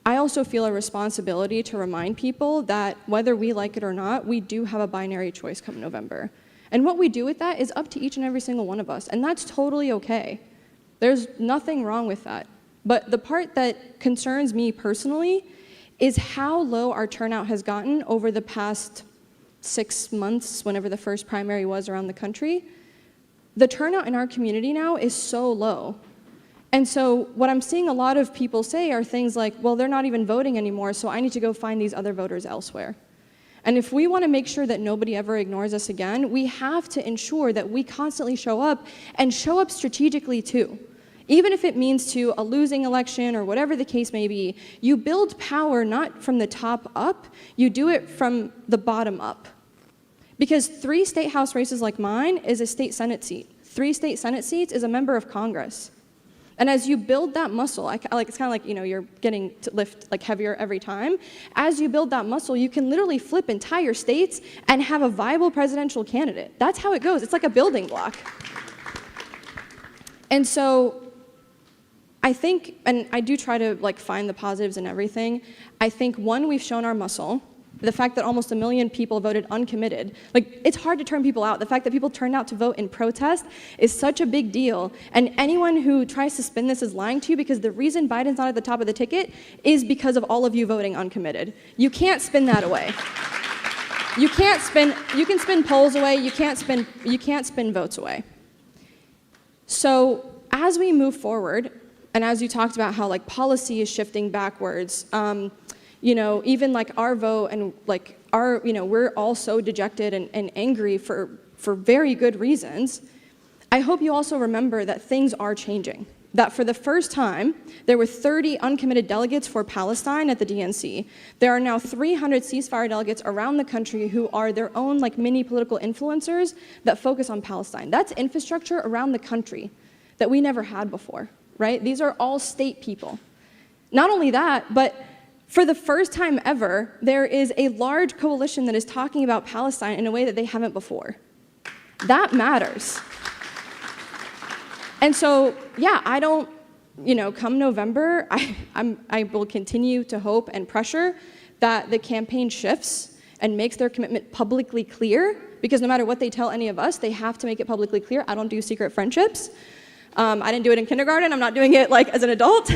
I also feel a responsibility to remind people that whether we like it or not, we do have a binary choice come November. And what we do with that is up to each and every single one of us, and that's totally okay. There's nothing wrong with that. But the part that concerns me personally is how low our turnout has gotten over the past 6 months, whenever the first primary was around the country. The turnout in our community now is so low. And so what I'm seeing a lot of people say are things like, well, they're not even voting anymore, so I need to go find these other voters elsewhere. And if we want to make sure that nobody ever ignores us again, we have to ensure that we constantly show up, and show up strategically too. Even if it means to a losing election or whatever the case may be, you build power not from the top up, you do it from the bottom up. Because 3 state house races like mine is a state senate seat. 3 state senate seats is a member of Congress. And as you build that muscle, it's kind of like, you're getting to lift like heavier every time. As you build that muscle, you can literally flip entire states and have a viable presidential candidate. That's how it goes. It's like a building block. And so I think, and I do try to find the positives in everything. I think, one, we've shown our muscle. The fact that almost 1 million people voted uncommitted. It's hard to turn people out. The fact that people turned out to vote in protest is such a big deal. And anyone who tries to spin this is lying to you, because the reason Biden's not at the top of the ticket is because of all of you voting uncommitted. You can't spin that away. You can spin polls away, you can't spin votes away. So as we move forward, and as you talked about how policy is shifting backwards, even our vote and we're all so dejected and angry for very good reasons. I hope you also remember that things are changing. That for the first time, there were 30 uncommitted delegates for Palestine at the DNC. There are now 300 ceasefire delegates around the country who are their own mini political influencers that focus on Palestine. That's infrastructure around the country that we never had before, right? These are all state people. Not only that, but for the first time ever, there is a large coalition that is talking about Palestine in a way that they haven't before. That matters. And so, yeah, I don't, come November, I will continue to hope and pressure that the campaign shifts and makes their commitment publicly clear, because no matter what they tell any of us, they have to make it publicly clear. I don't do secret friendships. I didn't do it in kindergarten. I'm not doing it as an adult.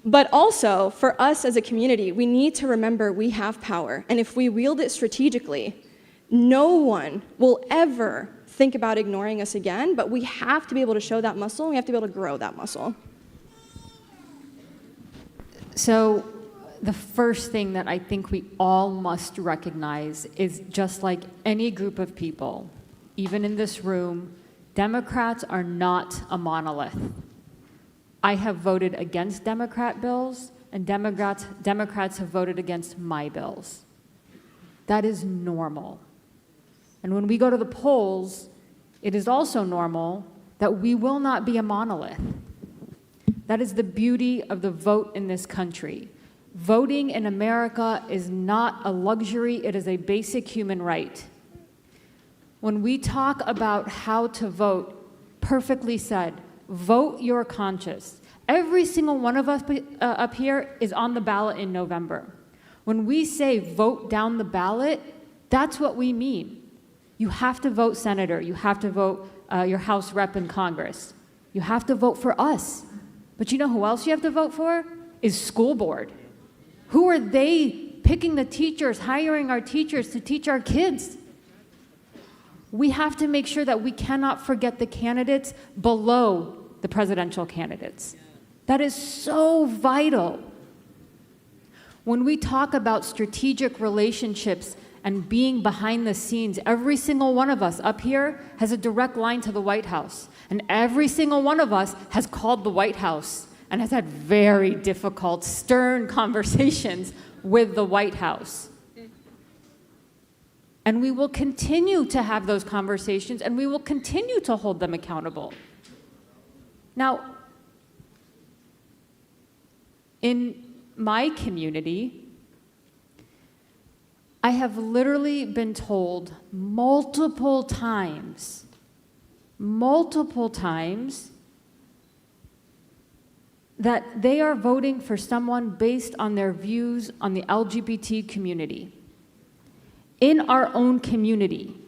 But also, for us as a community, we need to remember we have power. And if we wield it strategically, no one will ever think about ignoring us again, but we have to be able to show that muscle, and we have to be able to grow that muscle. So the first thing that I think we all must recognize is, just like any group of people, even in this room, Democrats are not a monolith. I have voted against Democrat bills, and Democrats have voted against my bills. That is normal. And when we go to the polls, it is also normal that we will not be a monolith. That is the beauty of the vote in this country. Voting in America is not a luxury, it is a basic human right. When we talk about how to vote, perfectly said, vote your conscience. Every single one of us up here is on the ballot in November. When we say vote down the ballot, that's what we mean. You have to vote senator. You have to vote your House rep in Congress. You have to vote for us. But you know who else you have to vote for? Is school board. Who are they picking the teachers, hiring our teachers to teach our kids? We have to make sure that we cannot forget the candidates below the presidential candidates. That is so vital. When we talk about strategic relationships and being behind the scenes, every single one of us up here has a direct line to the White House. And every single one of us has called the White House and has had very difficult, stern conversations with the White House. And we will continue to have those conversations, and we will continue to hold them accountable. Now, in my community, I have literally been told multiple times, that they are voting for someone based on their views on the LGBT community. In our own community,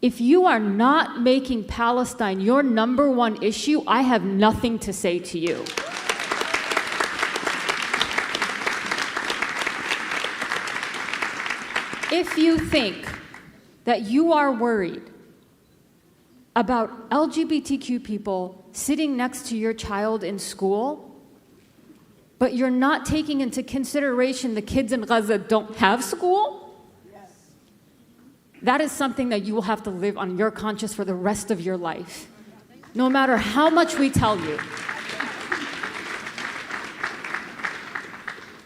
if you are not making Palestine your #1 issue, I have nothing to say to you. If you think that you are worried about LGBTQ people sitting next to your child in school, but you're not taking into consideration the kids in Gaza don't have school, that is something that you will have to live on your conscience for the rest of your life, no matter how much we tell you.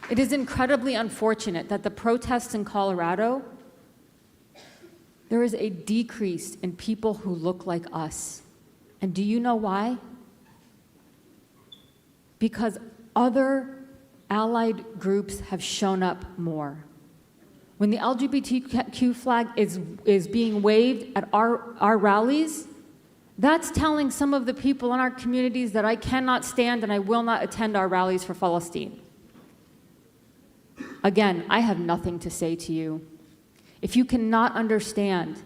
It is incredibly unfortunate that the protests in Colorado, there is a decrease in people who look like us. And do you know why? Because other allied groups have shown up more. When the LGBTQ flag is being waved at our rallies, that's telling some of the people in our communities that I cannot stand and I will not attend our rallies for Palestine. Again, I have nothing to say to you. If you cannot understand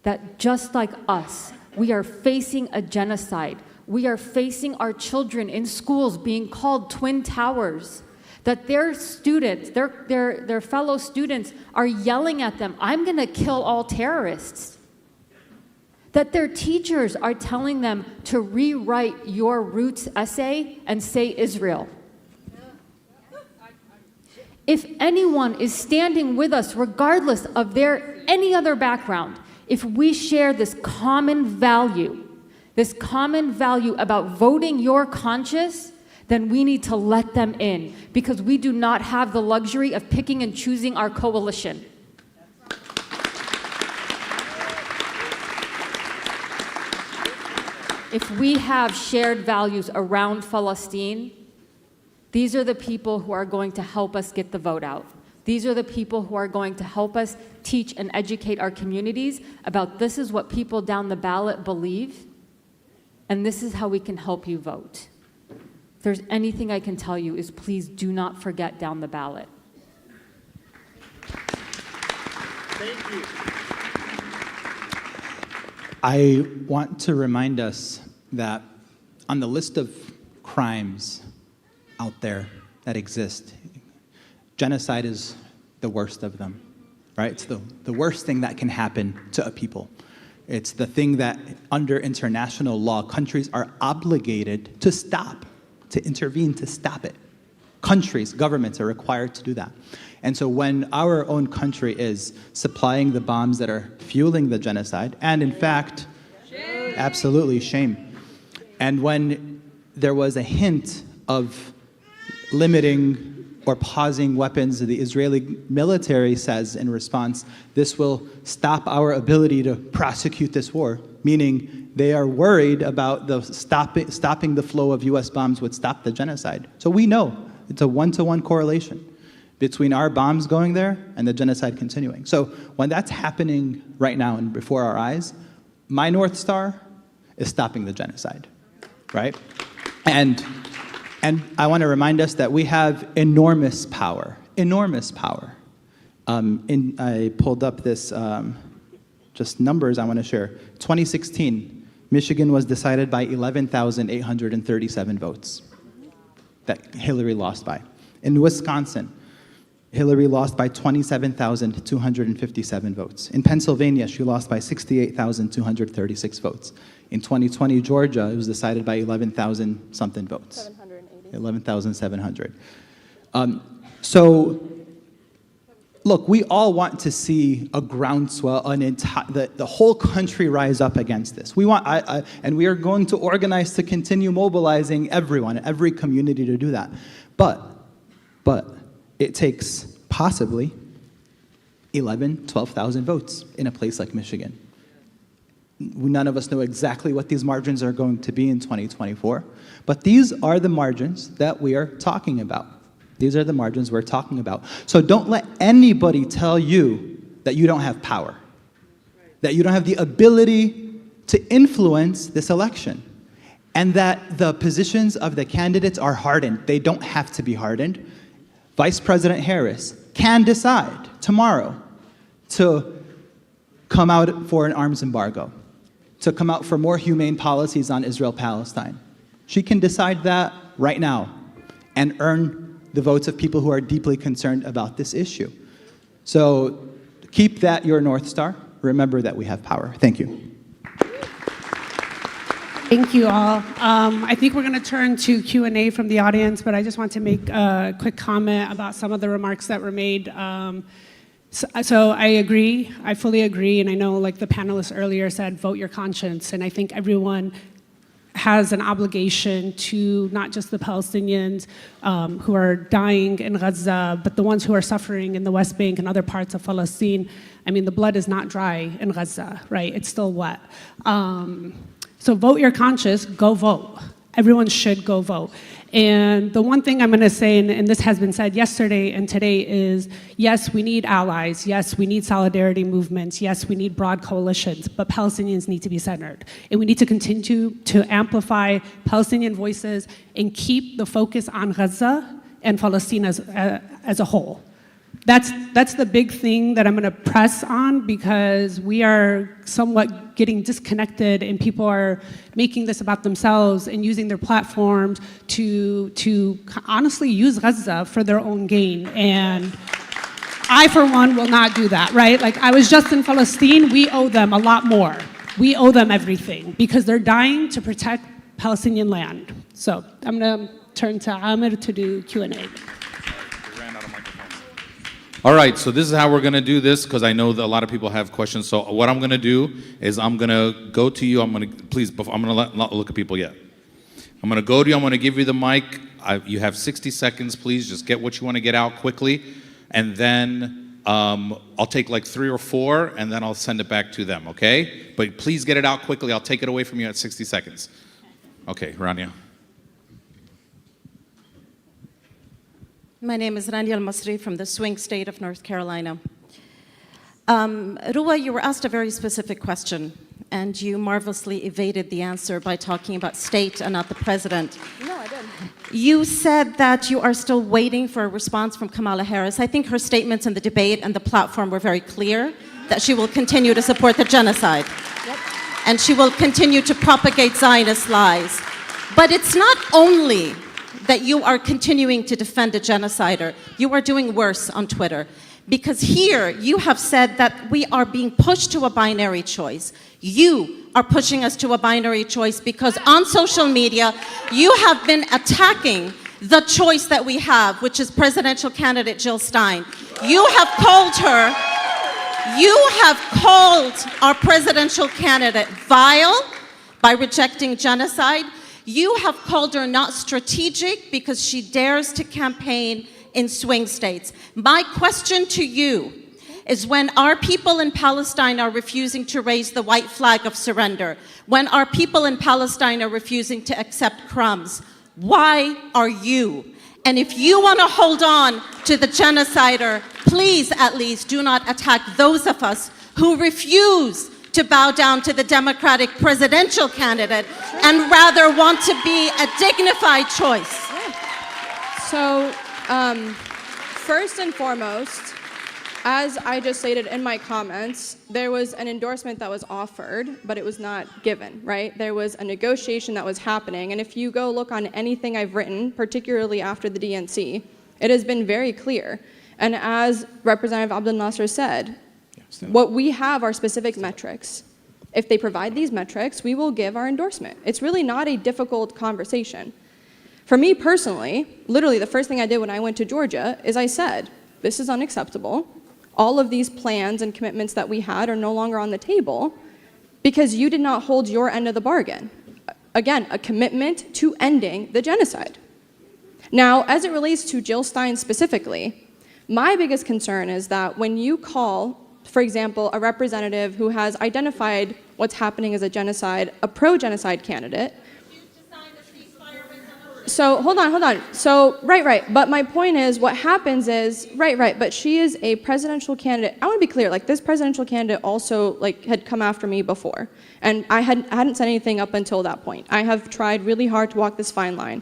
that just like us, we are facing a genocide, we are facing our children in schools being called twin towers, that their students, their fellow students are yelling at them, I'm gonna kill all terrorists. That their teachers are telling them to rewrite your roots essay and say Israel. If anyone is standing with us, regardless of their any other background, if we share this common value about voting your conscience, then we need to let them in, because we do not have the luxury of picking and choosing our coalition. If we have shared values around Palestine, these are the people who are going to help us get the vote out. These are the people who are going to help us teach and educate our communities about this is what people down the ballot believe, and this is how we can help you vote. If there's anything I can tell you is please do not forget down the ballot. Thank you. I want to remind us that on the list of crimes out there that exist, genocide is the worst of them, right? It's the worst thing that can happen to a people. It's the thing that under international law, countries are obligated to stop, to intervene, to stop it. Countries, governments are required to do that. And so when our own country is supplying the bombs that are fueling the genocide, and in fact, absolutely shame. And when there was a hint of limiting or pausing weapons, the Israeli military says in response, this will stop our ability to prosecute this war, meaning they are worried about the stopping the flow of US bombs would stop the genocide. So we know it's a one-to-one correlation between our bombs going there and the genocide continuing. So when that's happening right now and before our eyes, my North Star is stopping the genocide, right? And I want to remind us that we have enormous power, enormous power. I pulled up this, just numbers I want to share. 2016, Michigan was decided by 11,837 votes that Hillary lost by. In Wisconsin, Hillary lost by 27,257 votes. In Pennsylvania, she lost by 68,236 votes. In 2020, Georgia, it was decided by 11,000 something votes. 11,700. So, look, we all want to see a groundswell, the whole country rise up against this. We want, and we are going to organize to continue mobilizing everyone, every community to do that. But it takes possibly 11, 12,000 votes in a place like Michigan. None of us know exactly what these margins are going to be in 2024, but these are the margins that we are talking about. These are the margins we're talking about. So don't let anybody tell you that you don't have power, that you don't have the ability to influence this election, and that the positions of the candidates are hardened. They don't have to be hardened. Vice President Harris can decide tomorrow to come out for an arms embargo, to come out for more humane policies on Israel-Palestine. She can decide that right now and earn the votes of people who are deeply concerned about this issue. So keep that your North Star. Remember that we have power. Thank you. Thank you all. I think we're going to turn to Q&A from the audience, but I just want to make a quick comment about some of the remarks that were made. So I agree, I fully agree, and I know like the panelists earlier said, vote your conscience, and I think everyone has an obligation to not just the Palestinians who are dying in Gaza, but the ones who are suffering in the West Bank and other parts of Palestine. I mean, the blood is not dry in Gaza, right? It's still wet. So vote your conscience, go vote. Everyone should go vote. And the one thing I'm going to say, and this has been said yesterday and today, is yes, we need allies. Yes, we need solidarity movements. Yes, we need broad coalitions, but Palestinians need to be centered. And we need to continue to amplify Palestinian voices and keep the focus on Gaza and Palestine as a whole. That's the big thing that I'm going to press on, because we are somewhat getting disconnected and people are making this about themselves and using their platforms to honestly use Gaza for their own gain. And I, for one, will not do that, right? Like, I was just in Palestine. We owe them a lot more. We owe them everything because they're dying to protect Palestinian land. So I'm going to turn to Amir to do Q&A. All right, so this is how we're going to do this, because I know that a lot of people have questions. So what I'm going to do is I'm going to go to you. I'm going to not look at people yet. I'm going to go to you. I'm going to give you the mic. You have 60 seconds. Please just get what you want to get out quickly. And then I'll take like 3 or 4, and then I'll send it back to them, okay? But please get it out quickly. I'll take it away from you at 60 seconds. Okay, Rania. My name is Rania Al-Masri from the swing state of North Carolina. Ruwa, you were asked a very specific question, and you marvelously evaded the answer by talking about state and not the president. No, I didn't. You said that you are still waiting for a response from Kamala Harris. I think her statements in the debate and the platform were very clear that she will continue to support the genocide. Yep. And she will continue to propagate Zionist lies. But it's not only that you are continuing to defend a genocider. You are doing worse on Twitter. Because here you have said that we are being pushed to a binary choice. You are pushing us to a binary choice because on social media, you have been attacking the choice that we have, which is presidential candidate Jill Stein. You have called our presidential candidate vile by rejecting genocide. You have called her not strategic because she dares to campaign in swing states. My question to you is, when our people in Palestine are refusing to raise the white flag of surrender, when our people in Palestine are refusing to accept crumbs, why are you? And if you want to hold on to the genocider, please at least do not attack those of us who refuse to bow down to the Democratic presidential candidate and rather want to be a dignified choice. So, first and foremost, as I just stated in my comments, there was an endorsement that was offered, but it was not given, right? There was a negotiation that was happening, and if you go look on anything I've written, particularly after the DNC, it has been very clear. And as Representative Abdel Nasser said, what we have are specific metrics. If they provide these metrics, we will give our endorsement. It's really not a difficult conversation. For me personally, literally the first thing I did when I went to Georgia is I said, this is unacceptable. All of these plans and commitments that we had are no longer on the table because you did not hold your end of the bargain. Again, a commitment to ending the genocide. Now, as it relates to Jill Stein specifically, my biggest concern is that when you call, for example, a representative who has identified what's happening as a genocide, a pro-genocide candidate. So, hold on. So, right. But my point is, what happens is, right. But she is a presidential candidate. I want to be clear, this presidential candidate also, had come after me before. And I hadn't said anything up until that point. I have tried really hard to walk this fine line.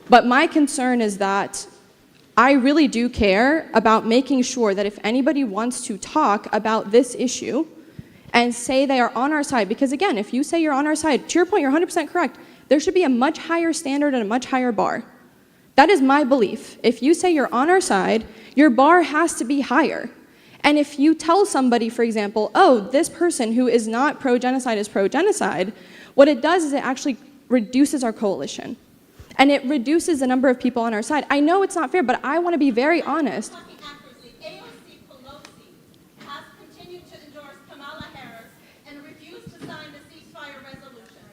But my concern is that I really do care about making sure that if anybody wants to talk about this issue and say they are on our side, because again, if you say you're on our side, to your point, you're 100% correct. There should be a much higher standard and a much higher bar. That is my belief. If you say you're on our side, your bar has to be higher. And if you tell somebody, for example, oh, this person who is not pro-genocide is pro-genocide, what it does is it actually reduces our coalition. And it reduces the number of people on our side. I know it's not fair, but I want to be very honest.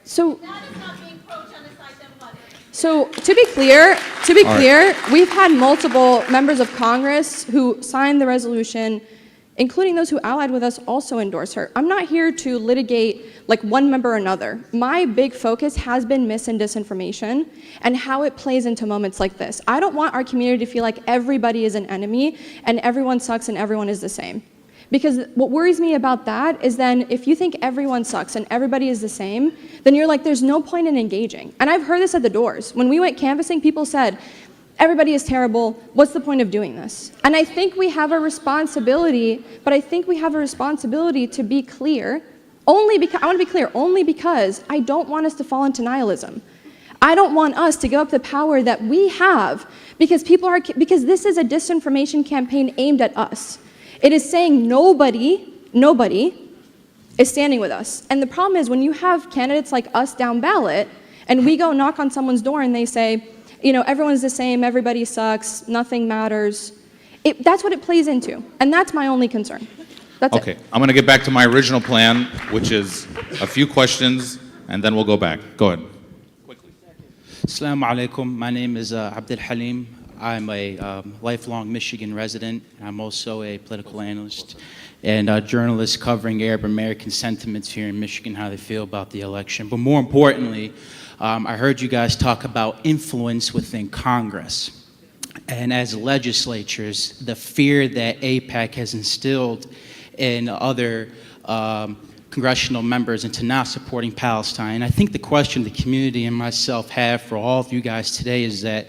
So, so to be clear, we've had multiple members of Congress who signed the resolution, including those who allied with us, also endorse her. I'm not here to litigate one member or another. My big focus has been mis and disinformation and how it plays into moments like this. I don't want our community to feel like everybody is an enemy and everyone sucks and everyone is the same. Because what worries me about that is then if you think everyone sucks and everybody is the same, then you're like, there's no point in engaging. And I've heard this at the doors. When we went canvassing, people said, everybody is terrible, what's the point of doing this? And I think we have a responsibility, to be clear, I want to be clear, only because I don't want us to fall into nihilism. I don't want us to give up the power that we have because this is a disinformation campaign aimed at us. It is saying nobody is standing with us. And the problem is when you have candidates like us down ballot and we go knock on someone's door and they say, everyone's the same, everybody sucks, nothing matters. That's what it plays into. And that's my only concern. That's okay, I'm going to get back to my original plan, which is a few questions, and then we'll go back. Go ahead. Assalamu alaikum. My name is Abdulhadi. I'm a lifelong Michigan resident. I'm also a political analyst and a journalist covering Arab American sentiments here in Michigan, how they feel about the election. But more importantly, I heard you guys talk about influence within Congress. And as legislatures, the fear that AIPAC has instilled in other congressional members into not supporting Palestine. I think the question the community and myself have for all of you guys today is that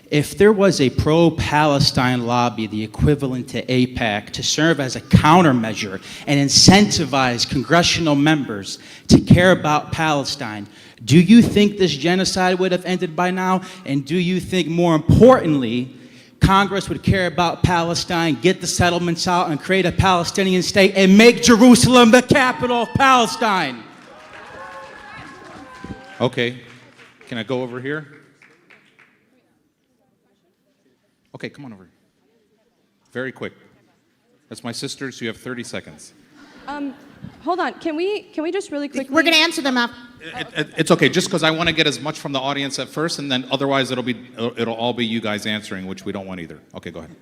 if there was a pro-Palestine lobby, the equivalent to AIPAC, to serve as a countermeasure and incentivize congressional members to care about Palestine, do you think this genocide would have ended by now? And do you think, more importantly, Congress would care about Palestine, get the settlements out, and create a Palestinian state and make Jerusalem the capital of Palestine? Okay, can I go over here? Okay, come on over here. Very quick. That's my sister, so you have 30 seconds. Hold on, can we just really quickly? We're going to answer them after. It's okay, just because I want to get as much from the audience at first, and then otherwise it'll all be you guys answering, which we don't want either. Okay, go ahead.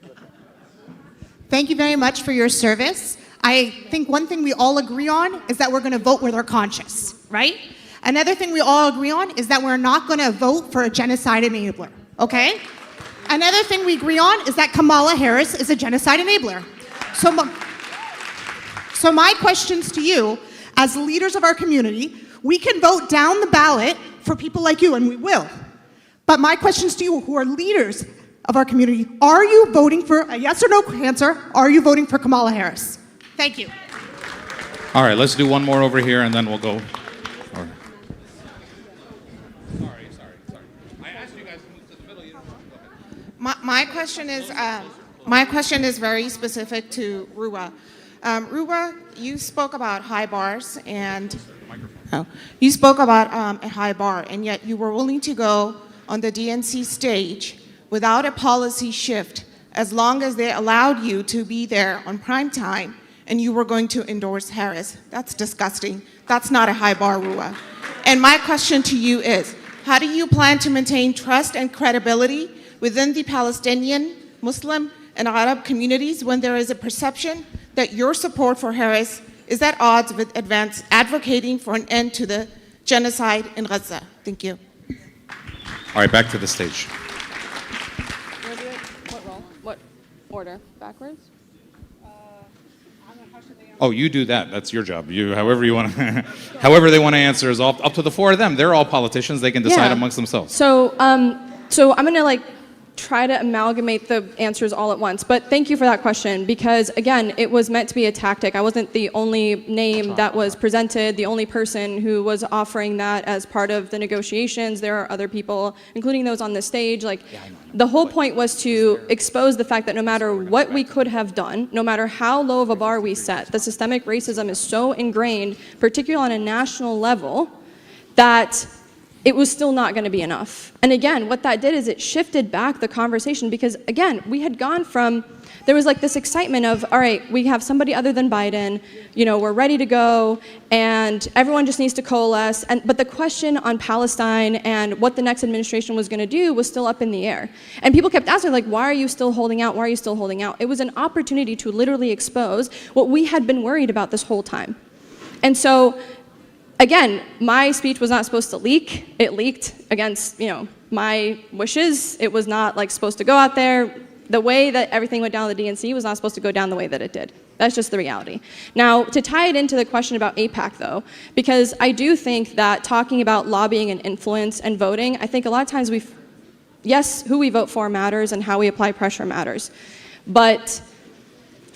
Thank you very much for your service. I think one thing we all agree on is that we're going to vote with our conscience, right? Another thing we all agree on is that we're not going to vote for a genocide enabler, okay? Another thing we agree on is that Kamala Harris is a genocide enabler. So my questions to you, as leaders of our community, we can vote down the ballot for people like you, and we will. But my questions to you, who are leaders of our community, are you voting for a yes or no answer? Are you voting for Kamala Harris? Thank you. All right, let's do one more over here, and then we'll go. My question is very specific to Ruwa. Ruwa, you spoke about high bars and you spoke about a high bar, and yet you were willing to go on the DNC stage without a policy shift as long as they allowed you to be there on prime time and you were going to endorse Harris. That's disgusting. That's not a high bar, Ruwa. And my question to you is, how do you plan to maintain trust and credibility within the Palestinian, Muslim, and Arab communities when there is a perception that your support for Harris is at odds with advocating for an end to the genocide in Gaza? Thank you. All right, back to the stage. What role? What order? Backwards? Oh, you do that. That's your job. You, however you want to, however they want to answer is up to the four of them. They're all politicians. They can decide amongst themselves. So, so I'm gonna try to amalgamate the answers all at once. But thank you for that question, because again, it was meant to be a tactic. I wasn't the only name that was presented, the only person who was offering that as part of the negotiations. There are other people, including those on the stage. The whole point was to expose the fact that no matter what we could have done, no matter how low of a bar we set, the systemic racism is so ingrained, particularly on a national level, that it was still not going to be enough. And again, what that did is it shifted back the conversation, because again, we had gone from, there was this excitement of, all right, we have somebody other than Biden, we're ready to go, and everyone just needs to coalesce. But the question on Palestine and what the next administration was going to do was still up in the air. And people kept asking, why are you still holding out? Why are you still holding out? It was an opportunity to literally expose what we had been worried about this whole time. And so, again, my speech was not supposed to leak. It leaked against, my wishes. It was not supposed to go out there. The way that everything went down the DNC was not supposed to go down the way that it did. That's just the reality. Now, to tie it into the question about AIPAC, though, because I do think that talking about lobbying and influence and voting, I think a lot of times yes, who we vote for matters and how we apply pressure matters. But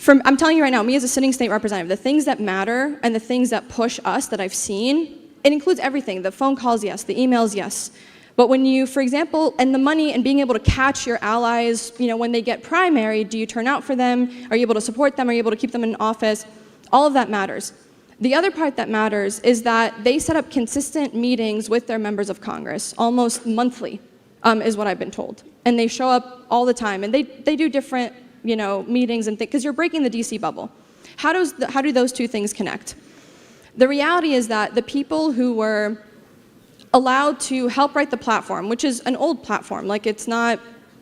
I'm telling you right now, me as a sitting state representative, the things that matter and the things that push us that I've seen, it includes everything. The phone calls, yes. The emails, yes. But when you, for example, and the money and being able to catch your allies, when they get primary, do you turn out for them? Are you able to support them? Are you able to keep them in office? All of that matters. The other part that matters is that they set up consistent meetings with their members of Congress, almost monthly, is what I've been told. And they show up all the time, and they do different meetings and things, because you're breaking the DC bubble. How do those two things connect? The reality is that the people who were allowed to help write the platform, which is an old platform, it's not,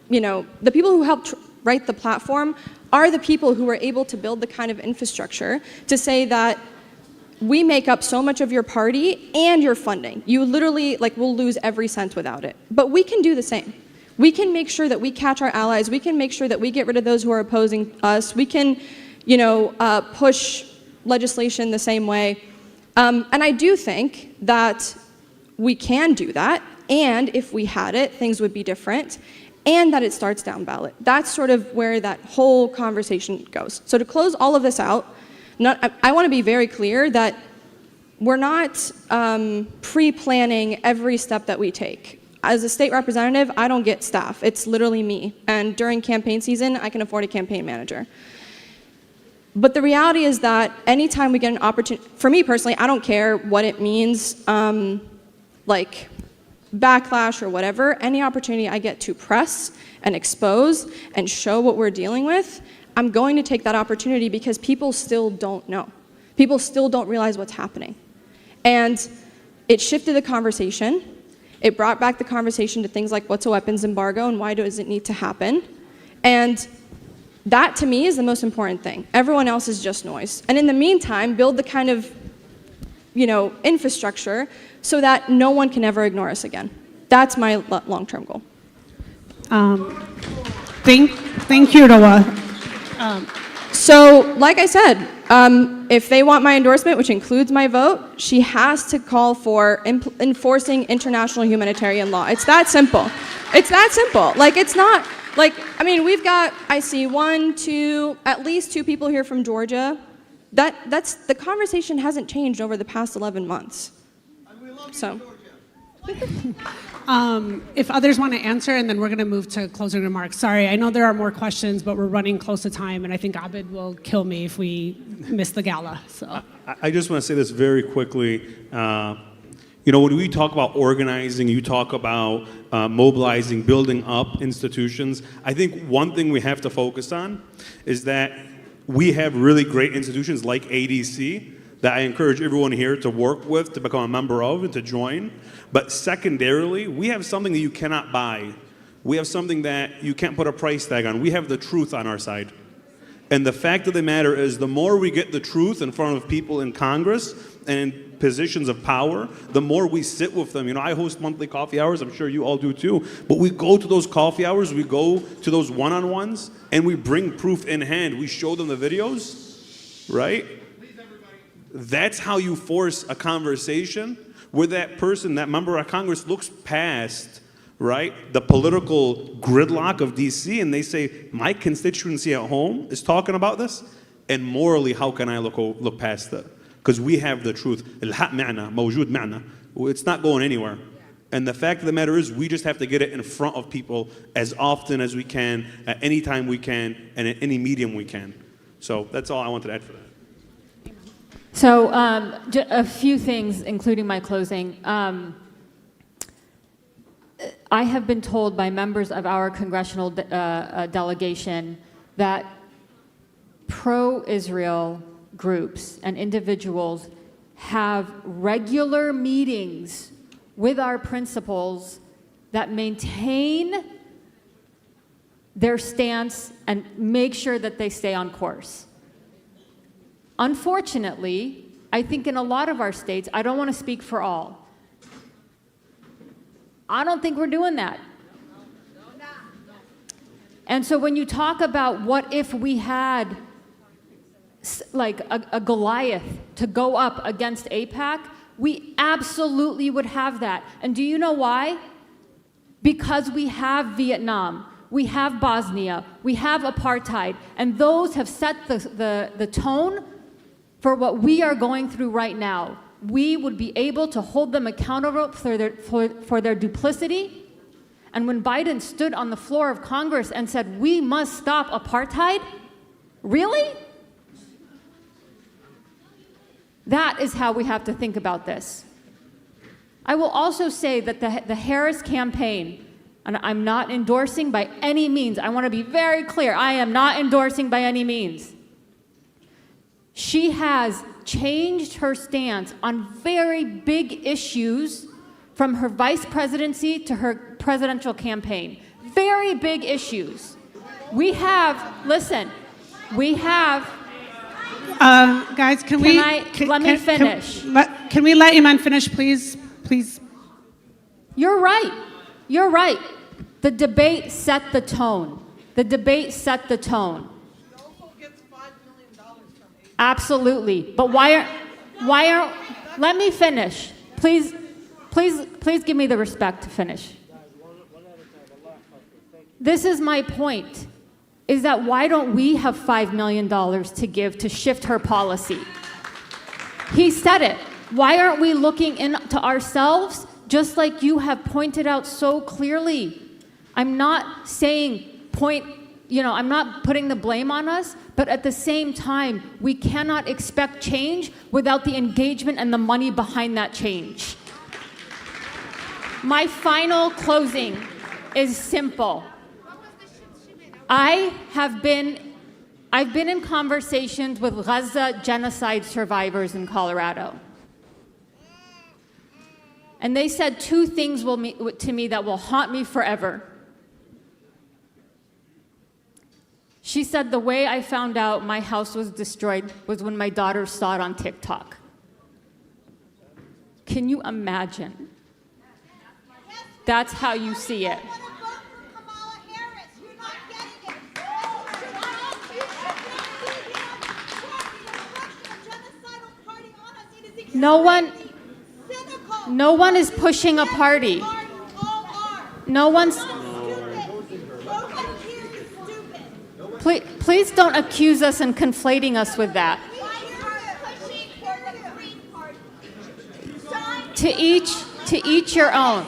the people who helped write the platform are the people who were able to build the kind of infrastructure to say that we make up so much of your party and your funding. You literally, will lose every cent without it. But we can do the same. We can make sure that we catch our allies. We can make sure that we get rid of those who are opposing us. We can, push legislation the same way. And I do think that we can do that. And if we had it, things would be different. And that it starts down ballot. That's sort of where that whole conversation goes. So to close all of this out, I want to be very clear that we're not pre-planning every step that we take. As a state representative, I don't get staff. It's literally me. And during campaign season, I can afford a campaign manager. But the reality is that anytime we get an opportunity, for me personally, I don't care what it means, backlash or whatever, any opportunity I get to press and expose and show what we're dealing with, I'm going to take that opportunity, because people still don't know. People still don't realize what's happening. And it shifted the conversation. It brought back the conversation to things like what's a weapons embargo and why does it need to happen? And that, to me, is the most important thing. Everyone else is just noise. And in the meantime, build the kind of, infrastructure so that no one can ever ignore us again. That's my long-term goal. Thank you, Rawa. So, like I said, if they want my endorsement, which includes my vote, she has to call for enforcing international humanitarian law. It's that simple. It's that simple. It's not, we've got, I see at least two people here from Georgia. That's, the conversation hasn't changed over the past 11 months. So. If others want to answer, and then we're going to move to closing remarks. Sorry, I know there are more questions, but we're running close to time, and I think Abid will kill me if we miss the gala. So I just want to say this very quickly. You know, when we talk about organizing, you talk about mobilizing, building up institutions, I think one thing we have to focus on is that we have really great institutions like ADC that I encourage everyone here to work with, to become a member of, and to join. But secondarily, we have something that you cannot buy. We have something that you can't put a price tag on. We have the truth on our side. And the fact of the matter is, the more we get the truth in front of people in Congress and in positions of power, the more we sit with them. You know, I host monthly coffee hours, I'm sure you all do too, but we go to those coffee hours, we go to those one-on-ones, and we bring proof in hand. We show them the videos, right? That's how you force a conversation where that person, that member of Congress, looks past, right, the political gridlock of DC, and they say, my constituency at home is talking about this, and morally, how can I look past that? Because we have the truth. الحق معنا, موجود معنا. It's not going anywhere. And the fact of the matter is, we just have to get it in front of people as often as we can, at any time we can, and at any medium we can. So that's all I wanted to add for that. So a few things, including my closing. I have been told by members of our congressional delegation that pro-Israel groups and individuals have regular meetings with our principals that maintain their stance and make sure that they stay on course. Unfortunately, I think in a lot of our states, I don't want to speak for all, I don't think we're doing that. And so when you talk about what if we had like a Goliath to go up against AIPAC, we absolutely would have that. And do you know why? Because we have Vietnam, we have Bosnia, we have apartheid, and those have set the tone for what we are going through right now. We would be able to hold them accountable for their duplicity. And when Biden stood on the floor of Congress and said, we must stop apartheid, really? That is how we have to think about this. I will also say that the Harris campaign, and I'm not endorsing by any means, I want to be very clear, I am not endorsing by any means. She has changed her stance on very big issues from her vice presidency to her presidential campaign. Very big issues. We have, listen, we have... Guys, let me finish. Can we let Iman finish, please? Please. You're right. You're right. The debate set the tone. The debate set the tone. Absolutely. But why aren't, let me finish. Please give me the respect to finish. This is my point, is that why don't we have $5 million to give to shift her policy? He said it. Why aren't we looking into ourselves, just like you have pointed out so clearly? I'm not saying I'm not putting the blame on us, but at the same time, we cannot expect change without the engagement and the money behind that change. My final closing is simple. I've been in conversations with Gaza genocide survivors in Colorado. And they said two things to me that will haunt me forever. She said, the way I found out my house was destroyed was when my daughter saw it on TikTok. Can you imagine? That's how you see it. No one is pushing a party. No one's... Please don't accuse us and conflating us with that. To each your own.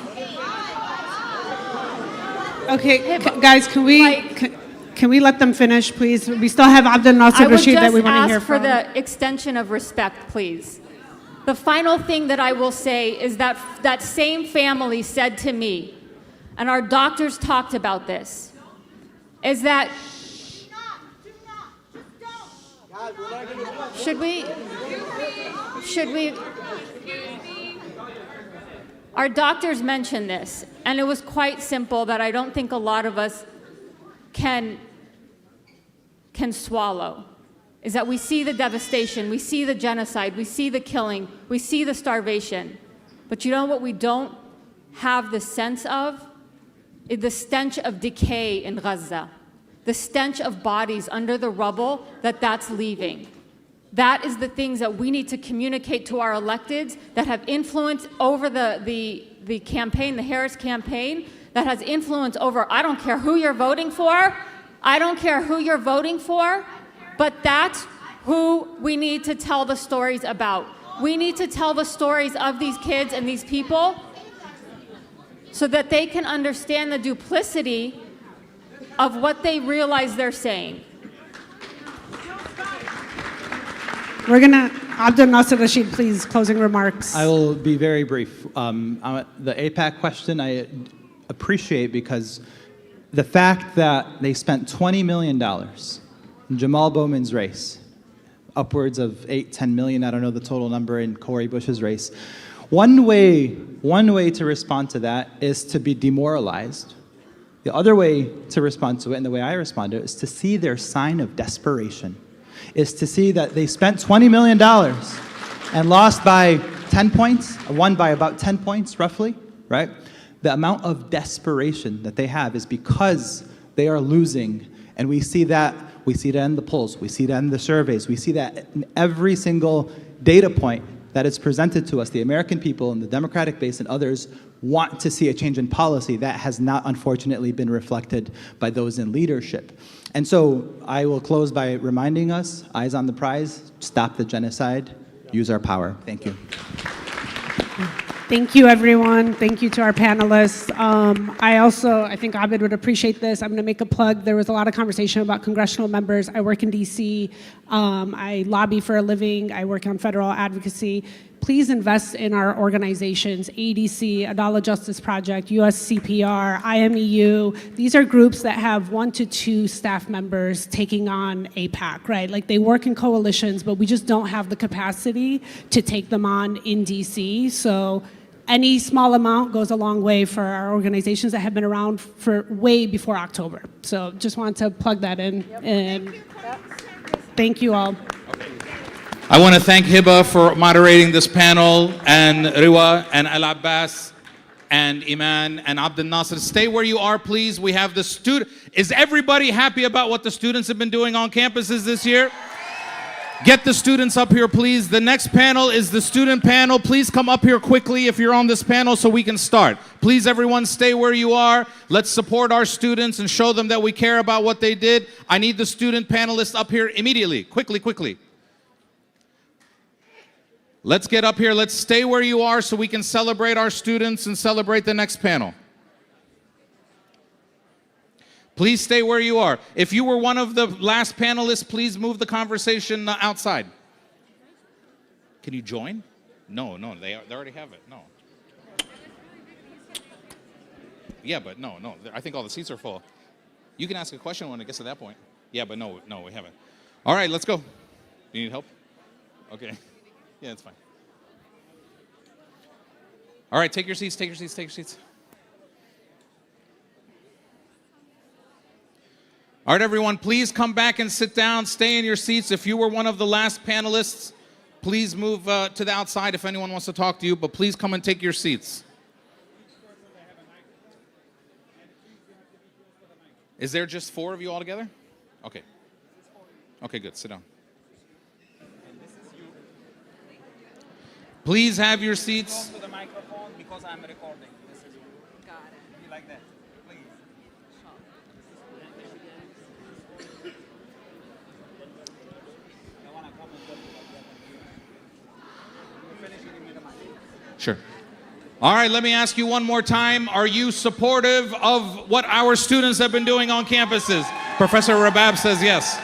Okay, guys, can we let them finish, please? We still have Abdel Nasser Rashid that we want to hear from. I would just ask for the extension of respect, please. The final thing that I will say is that that same family said to me, and our doctors talked about this, is that should we, our doctors mentioned this, and it was quite simple that I don't think a lot of us can swallow, is that we see the devastation, we see the genocide, we see the killing, we see the starvation. But you know what we don't have the sense of? Is the stench of decay in Gaza, the stench of bodies under the rubble that's leaving. That is the things that we need to communicate to our electeds that have influence over the campaign, the Harris campaign, that has influence over, I don't care who you're voting for, I don't care who you're voting for, but that's who we need to tell the stories about. We need to tell the stories of these kids and these people so that they can understand the duplicity of what they realize they're saying. We're gonna, Abdel Nasser Rashid, please, closing remarks. I will be very brief. The AIPAC question I appreciate because the fact that they spent $20 million in Jamal Bowman's race, upwards of 8-10 million, I don't know the total number in Cori Bush's race. One way to respond to that is to be demoralized. The other way to respond to it, and the way I respond to it, is to see their sign of desperation, is to see that they spent $20 million and lost by 10 points, won by about 10 points roughly, right? The amount of desperation that they have is because they are losing, and we see that in the polls, we see that in the surveys, we see that in every single data point that is presented to us. The American people and the Democratic base and others want to see a change in policy that has not unfortunately been reflected by those in leadership. And so I will close by reminding us, eyes on the prize, stop the genocide, use our power. Thank you. Thank you, everyone. Thank you to our panelists. I think Abid would appreciate this. I'm going to make a plug. There was a lot of conversation about congressional members. I work in DC. I lobby for a living. I work on federal advocacy. Please invest in our organizations, ADC, Adala Justice Project, USCPR, IMEU. These are groups that have 1 to 2 staff members taking on AIPAC, right? Like they work in coalitions, but we just don't have the capacity to take them on in DC. So any small amount goes a long way for our organizations that have been around for way before October. So just wanted to plug that in. Yep. And thank you all. I want to thank Hiba for moderating this panel, and Riwa, and Al Abbas, and Iman, and Abdel Nasser. Stay where you are, please. We have the student. Is everybody happy about what the students have been doing on campuses this year? Get the students up here, please. The next panel is the student panel. Please come up here quickly if you're on this panel so we can start. Please, everyone, stay where you are. Let's support our students and show them that we care about what they did. I need the student panelists up here immediately. Quickly. Let's get up here. Let's stay where you are so we can celebrate our students and celebrate the next panel. Please stay where you are. If you were one of the last panelists, please move the conversation outside. Can you join? No, they already have it. No. Yeah, but no. I think all the seats are full. You can ask a question when it gets to that point. Yeah, but no, we haven't. All right, let's go. You need help? Okay. Yeah, it's fine. All right, take your seats. All right, everyone, please come back and sit down. Stay in your seats. If you were one of the last panelists, please move to the outside if anyone wants to talk to you, but please come and take your seats. Is there just 4 of you all together? Okay. Okay, good. Sit down. Please have your seats. To the microphone because I'm recording. This is you. Got it. Be like that, please. Sure. All right, let me ask you one more time. Are you supportive of what our students have been doing on campuses? Professor Rabab says yes.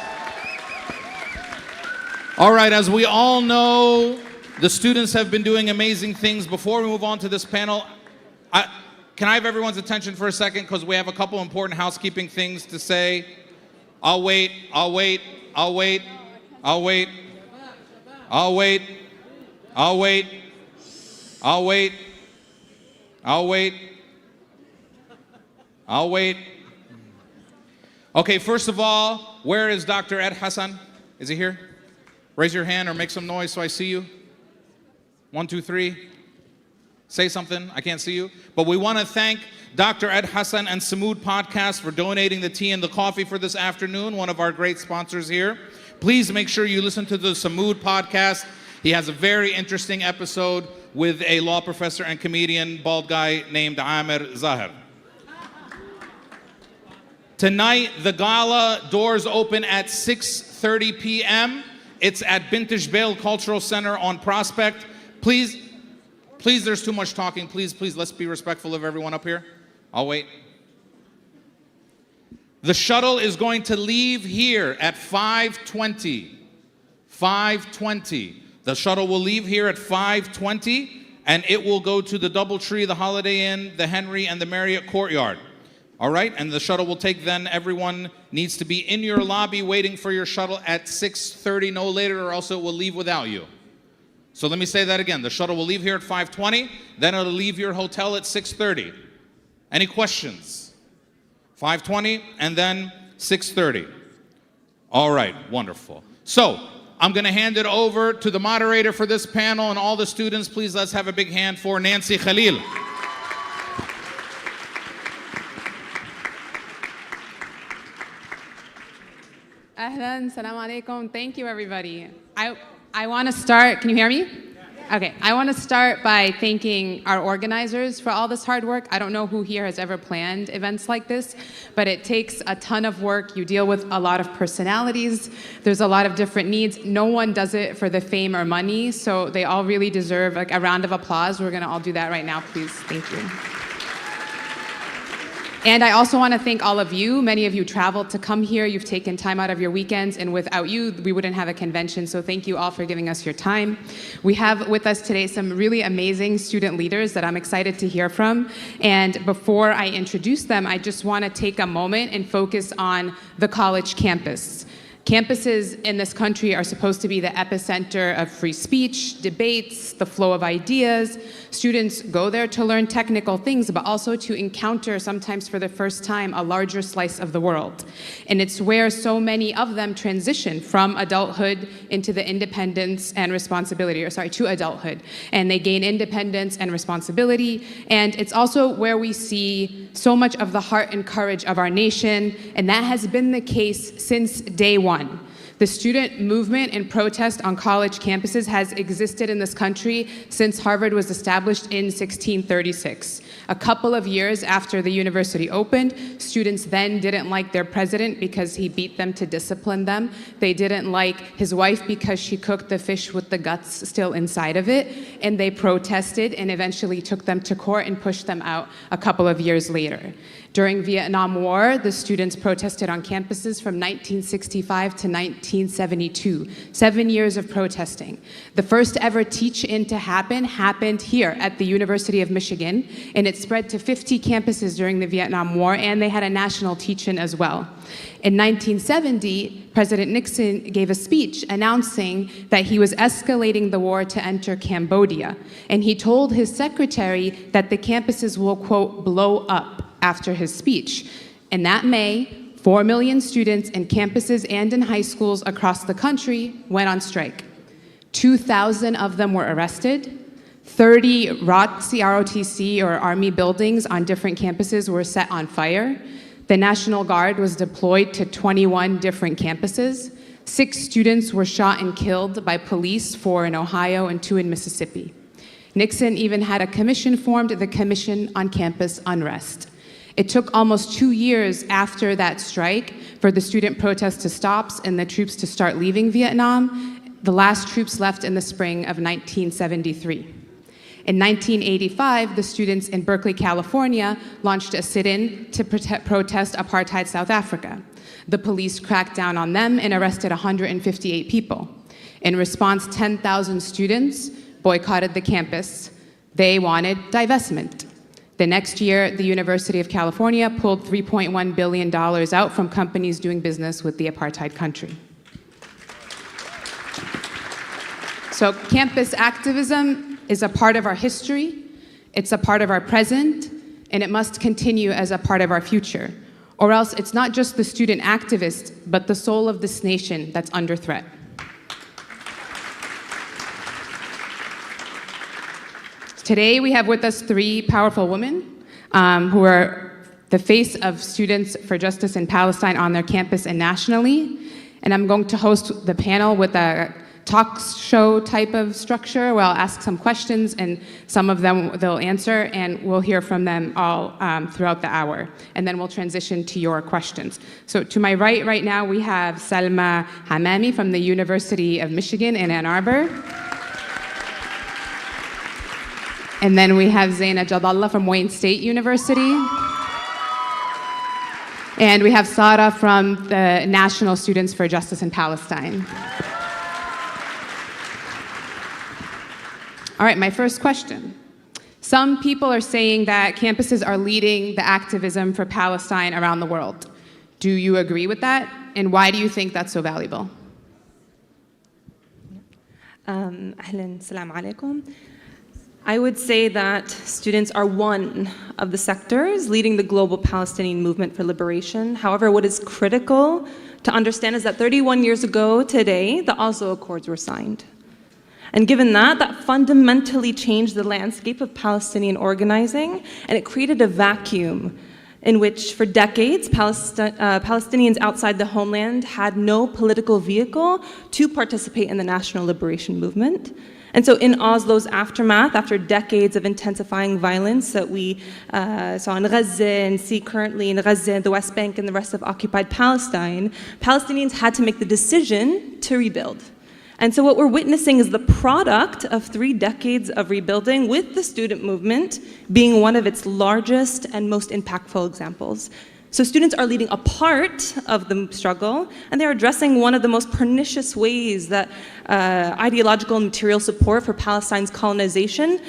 All right, as we all know, The students have been doing amazing things. Before we move on to this panel, can I have everyone's attention for a second? Because we have a couple important housekeeping things to say. I'll wait. I'll wait. I'll wait. I'll wait. I'll wait. I'll wait. I'll wait. I'll wait. I'll wait. Okay, first of all, where is Dr. Ed Hassan? Is he here? Raise your hand or make some noise so I see you. 1, 2, 3. Say something. I can't see you. But we want to thank Dr. Ed Hassan and Samood Podcast for donating the tea and the coffee for this afternoon, one of our great sponsors here. Please make sure you listen to the Samood Podcast. He has a very interesting episode with a law professor and comedian, bald guy named Amir Zahir. Tonight, the gala doors open at 6:30 p.m. It's at Bintish Bale Cultural Center on Prospect. Please, there's too much talking. Please, let's be respectful of everyone up here. I'll wait. The shuttle is going to leave here at 5:20. 5:20. The shuttle will leave here at 5:20, and it will go to the DoubleTree, the Holiday Inn, the Henry, and the Marriott Courtyard. All right, and the shuttle will take then, everyone needs to be in your lobby waiting for your shuttle at 6:30, no later, or else it will leave without you. So let me say that again. The shuttle will leave here at 5:20, then it'll leave your hotel at 6:30. Any questions? 5:20 and then 6:30. All right, wonderful. So I'm gonna hand it over to the moderator for this panel and all the students. Please let's have a big hand for Nancy Khalil. Ahlan, salam alaikum. Thank you, everybody. I want to start, can you hear me? Okay, I want to start by thanking our organizers for all this hard work. I don't know who here has ever planned events like this, but it takes a ton of work. You deal with a lot of personalities. There's a lot of different needs. No one does it for the fame or money, so they all really deserve like a round of applause. We're gonna all do that right now, please. Thank you. And I also want to thank all of you. Many of you traveled to come here. You've taken time out of your weekends, and without you, we wouldn't have a convention. So thank you all for giving us your time. We have with us today some really amazing student leaders that I'm excited to hear from. And before I introduce them, I just want to take a moment and focus on the college campus. Campuses in this country are supposed to be the epicenter of free speech, debates, the flow of ideas. Students go there to learn technical things, but also to encounter, sometimes for the first time, a larger slice of the world. And it's where so many of them transition from adulthood into the independence and responsibility, to adulthood. And they gain independence and responsibility. And it's also where we see so much of the heart and courage of our nation. And that has been the case since day one. The student movement and protest on college campuses has existed in this country since Harvard was established in 1636. A couple of years after the university opened, students then didn't like their president because he beat them to discipline them. They didn't like his wife because she cooked the fish with the guts still inside of it, and they protested and eventually took them to court and pushed them out a couple of years later. During Vietnam War, the students protested on campuses from 1965 to 1972, 7 years of protesting. The first ever teach-in to happen happened here at the University of Michigan, and it spread to 50 campuses during the Vietnam War, and they had a national teach-in as well. In 1970, President Nixon gave a speech announcing that he was escalating the war to enter Cambodia, and he told his secretary that the campuses will, quote, blow up after his speech. And that May, 4 million students in campuses and in high schools across the country went on strike. 2,000 of them were arrested. 30 ROTC or Army buildings on different campuses were set on fire. The National Guard was deployed to 21 different campuses. 6 students were shot and killed by police, 4 in Ohio and 2 in Mississippi. Nixon even had a commission formed, the Commission on Campus Unrest. It took almost 2 years after that strike for the student protest to stop and the troops to start leaving Vietnam. The last troops left in the spring of 1973. In 1985, the students in Berkeley, California, launched a sit-in to protest apartheid South Africa. The police cracked down on them and arrested 158 people. In response, 10,000 students boycotted the campus. They wanted divestment. The next year, the University of California pulled $3.1 billion out from companies doing business with the apartheid country. So campus activism is a part of our history, it's a part of our present, and it must continue as a part of our future. Or else it's not just the student activist, but the soul of this nation that's under threat. Today we have with us three powerful women who are the face of Students for Justice in Palestine on their campus and nationally. And I'm going to host the panel with a talk show type of structure where I'll ask some questions and some of them they'll answer, and we'll hear from them all throughout the hour. And then we'll transition to your questions. So to my right now, we have Salma Hamami from the University of Michigan in Ann Arbor. And then we have Zeina Jadallah from Wayne State University. And we have Sara from the National Students for Justice in Palestine. All right, my first question. Some people are saying that campuses are leading the activism for Palestine around the world. Do you agree with that? And why do you think that's so valuable? أهلاً, السلام عليكم. I would say that students are one of the sectors leading the global Palestinian movement for liberation. However, what is critical to understand is that 31 years ago today, the Oslo Accords were signed. And given that, that fundamentally changed the landscape of Palestinian organizing, and it created a vacuum in which, for decades, Palestinians outside the homeland had no political vehicle to participate in the national liberation movement. And so in Oslo's aftermath, after decades of intensifying violence that we saw in Gaza and see currently in Gaza, the West Bank, and the rest of occupied Palestine, Palestinians had to make the decision to rebuild. And so what we're witnessing is the product of 3 decades of rebuilding, with the student movement being one of its largest and most impactful examples. So students are leading a part of the struggle, and they're addressing one of the most pernicious ways that ideological and material support for Palestine's colonization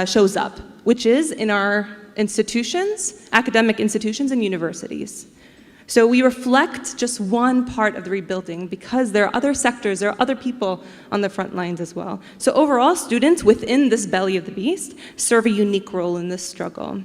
shows up, which is in our institutions, academic institutions and universities. So we reflect just one part of the rebuilding because there are other sectors, there are other people on the front lines as well. So overall, students within this belly of the beast serve a unique role in this struggle.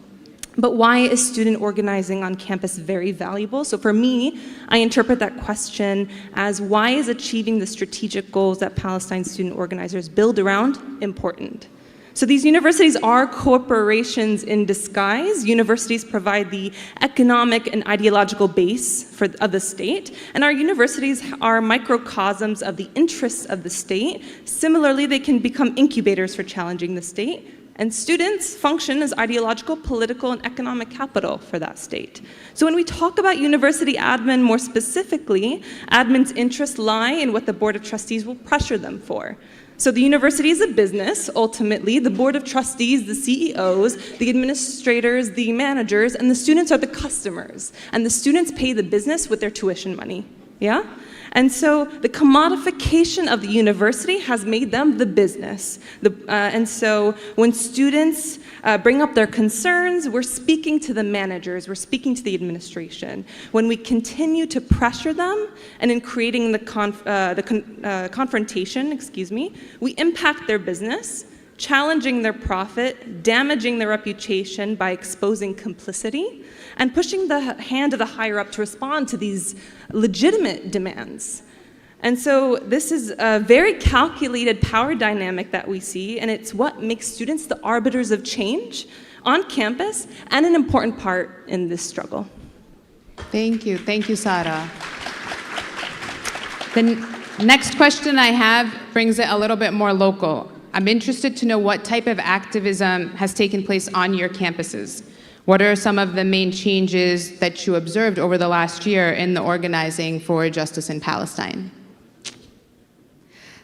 But why is student organizing on campus very valuable? So for me, I interpret that question as, why is achieving the strategic goals that Palestine student organizers build around important? So these universities are corporations in disguise. Universities provide the economic and ideological base of the state, and our universities are microcosms of the interests of the state. Similarly, they can become incubators for challenging the state. And students function as ideological, political, and economic capital for that state. So when we talk about university admin more specifically, admin's interests lie in what the Board of Trustees will pressure them for. So the university is a business, ultimately. The Board of Trustees, the CEOs, the administrators, the managers, and the students are the customers. And the students pay the business with their tuition money, yeah? And so the commodification of the university has made them the business. And so when students bring up their concerns, we're speaking to the managers, we're speaking to the administration. When we continue to pressure them, and in creating the confrontation, we impact their business, challenging their profit, damaging their reputation by exposing complicity, and pushing the hand of the higher up to respond to these legitimate demands. And so this is a very calculated power dynamic that we see, and it's what makes students the arbiters of change on campus and an important part in this struggle. Thank you, Sara. The next question I have brings it a little bit more local. I'm interested to know what type of activism has taken place on your campuses. What are some of the main changes that you observed over the last year in the organizing for justice in Palestine?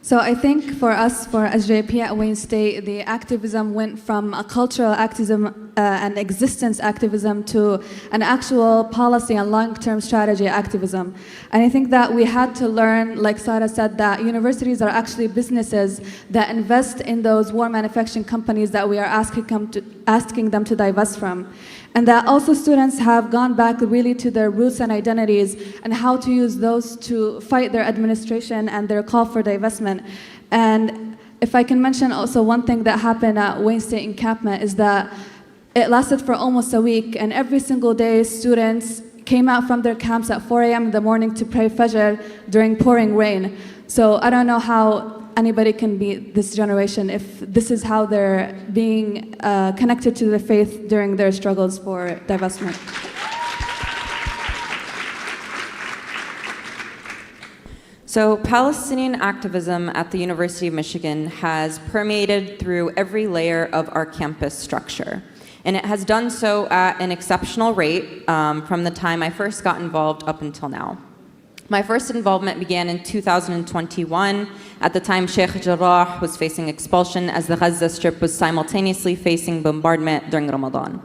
So I think for us, for SJP at Wayne State, the activism went from a cultural activism and existence activism to an actual policy and long-term strategy activism. And I think that we had to learn, like Sara said, that universities are actually businesses that invest in those war manufacturing companies that we are asking them to divest from. And that also students have gone back really to their roots and identities and how to use those to fight their administration and their call for divestment. And if I can mention also one thing that happened at Wayne State encampment is that it lasted for almost a week, and every single day students came out from their camps at 4 a.m. in the morning to pray Fajr during pouring rain. So I don't know how anybody can be this generation if this is how they're being connected to the faith during their struggles for divestment. So Palestinian activism at the University of Michigan has permeated through every layer of our campus structure. And it has done so at an exceptional rate from the time I first got involved up until now. My first involvement began in 2021. At the time, Sheikh Jarrah was facing expulsion as the Gaza Strip was simultaneously facing bombardment during Ramadan.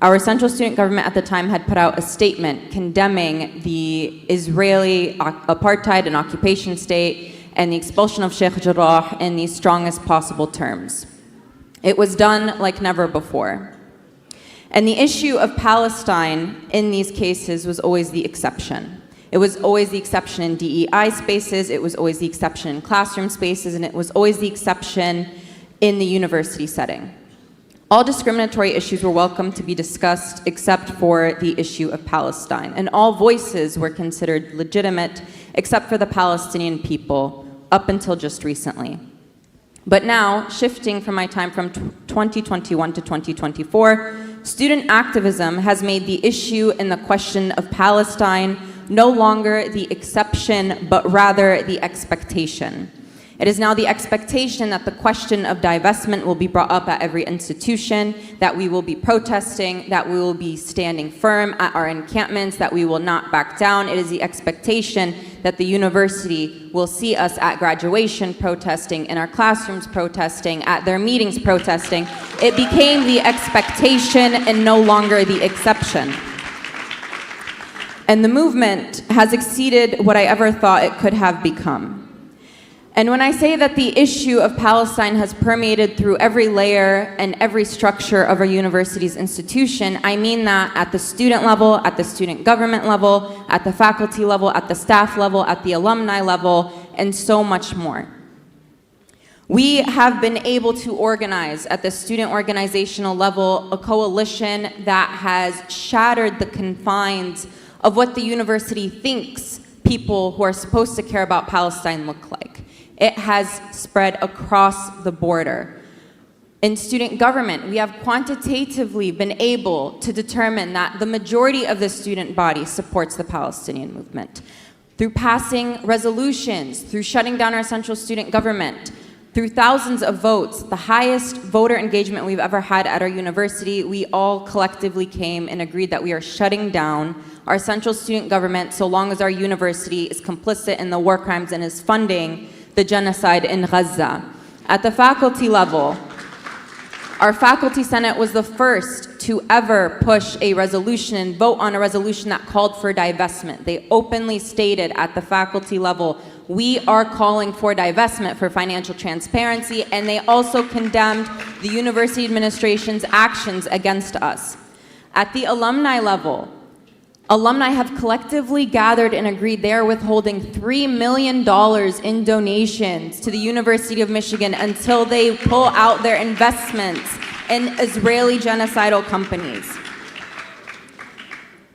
Our central student government at the time had put out a statement condemning the Israeli apartheid and occupation state and the expulsion of Sheikh Jarrah in the strongest possible terms. It was done like never before. And the issue of Palestine in these cases was always the exception. It was always the exception in DEI spaces, it was always the exception in classroom spaces, and it was always the exception in the university setting. All discriminatory issues were welcome to be discussed except for the issue of Palestine, and all voices were considered legitimate except for the Palestinian people up until just recently. But now, shifting from my time from 2021 to 2024, student activism has made the issue and the question of Palestine no longer the exception, but rather the expectation. It is now the expectation that the question of divestment will be brought up at every institution, that we will be protesting, that we will be standing firm at our encampments, that we will not back down. It is the expectation that the university will see us at graduation protesting, in our classrooms protesting, at their meetings protesting. It became the expectation and no longer the exception. And the movement has exceeded what I ever thought it could have become. And when I say that the issue of Palestine has permeated through every layer and every structure of our university's institution, I mean that at the student level, at the student government level, at the faculty level, at the staff level, at the alumni level, and so much more. We have been able to organize at the student organizational level a coalition that has shattered the confines of what the university thinks people who are supposed to care about Palestine look like. It has spread across the border. In student government, we have quantitatively been able to determine that the majority of the student body supports the Palestinian movement. Through passing resolutions, through shutting down our central student government, through thousands of votes, the highest voter engagement we've ever had at our university, we all collectively came and agreed that we are shutting down our central student government so long as our university is complicit in the war crimes and is funding the genocide in Gaza. At the faculty level, our faculty senate was the first to ever push a resolution and vote on a resolution that called for divestment. They openly stated at the faculty level, we are calling for divestment for financial transparency, and they also condemned the university administration's actions against us. At the alumni level, alumni have collectively gathered and agreed they are withholding $3 million in donations to the University of Michigan until they pull out their investments in Israeli genocidal companies.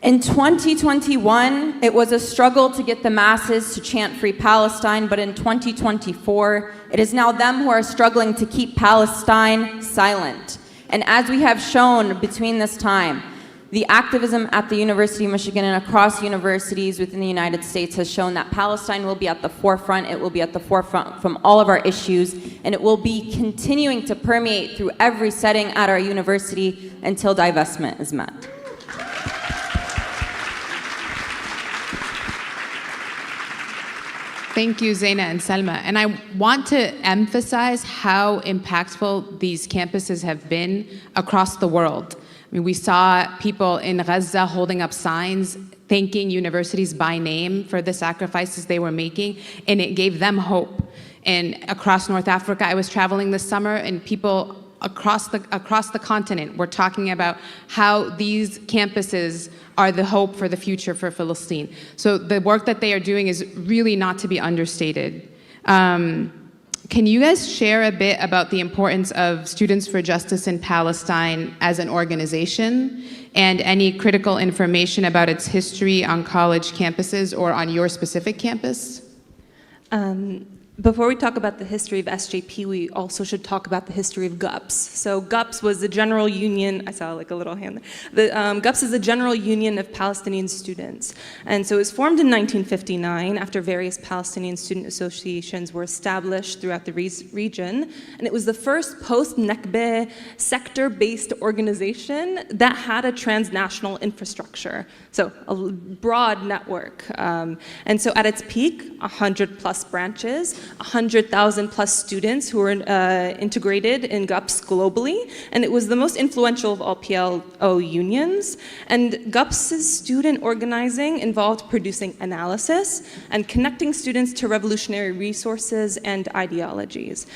In 2021, it was a struggle to get the masses to chant Free Palestine, but in 2024, it is now them who are struggling to keep Palestine silent. And as we have shown between this time, the activism at the University of Michigan and across universities within the United States has shown that Palestine will be at the forefront. It will be at the forefront from all of our issues, and it will be continuing to permeate through every setting at our university until divestment is met. Thank you, Zeina and Selma. And I want to emphasize how impactful these campuses have been across the world. I mean, we saw people in Gaza holding up signs thanking universities by name for the sacrifices they were making, and it gave them hope. And across North Africa, I was traveling this summer, and people across the continent were talking about how these campuses are the hope for the future for Palestine. So the work that they are doing is really not to be understated. Can you guys share a bit about the importance of Students for Justice in Palestine as an organization, and any critical information about its history on college campuses or on your specific campus? Before we talk about the history of SJP, we also should talk about the history of GUPS. So GUPS was the General Union, I saw like a little hand there. GUPS is the General Union of Palestinian Students. And so it was formed in 1959 after various Palestinian student associations were established throughout the region. And it was the first post-Nakba sector-based organization that had a transnational infrastructure. So a broad network. And so at its peak, 100 plus branches, 100,000 plus students who were integrated in GUPS globally, and it was the most influential of all PLO unions. And GUPS's student organizing involved producing analysis and connecting students to revolutionary resources and ideologies.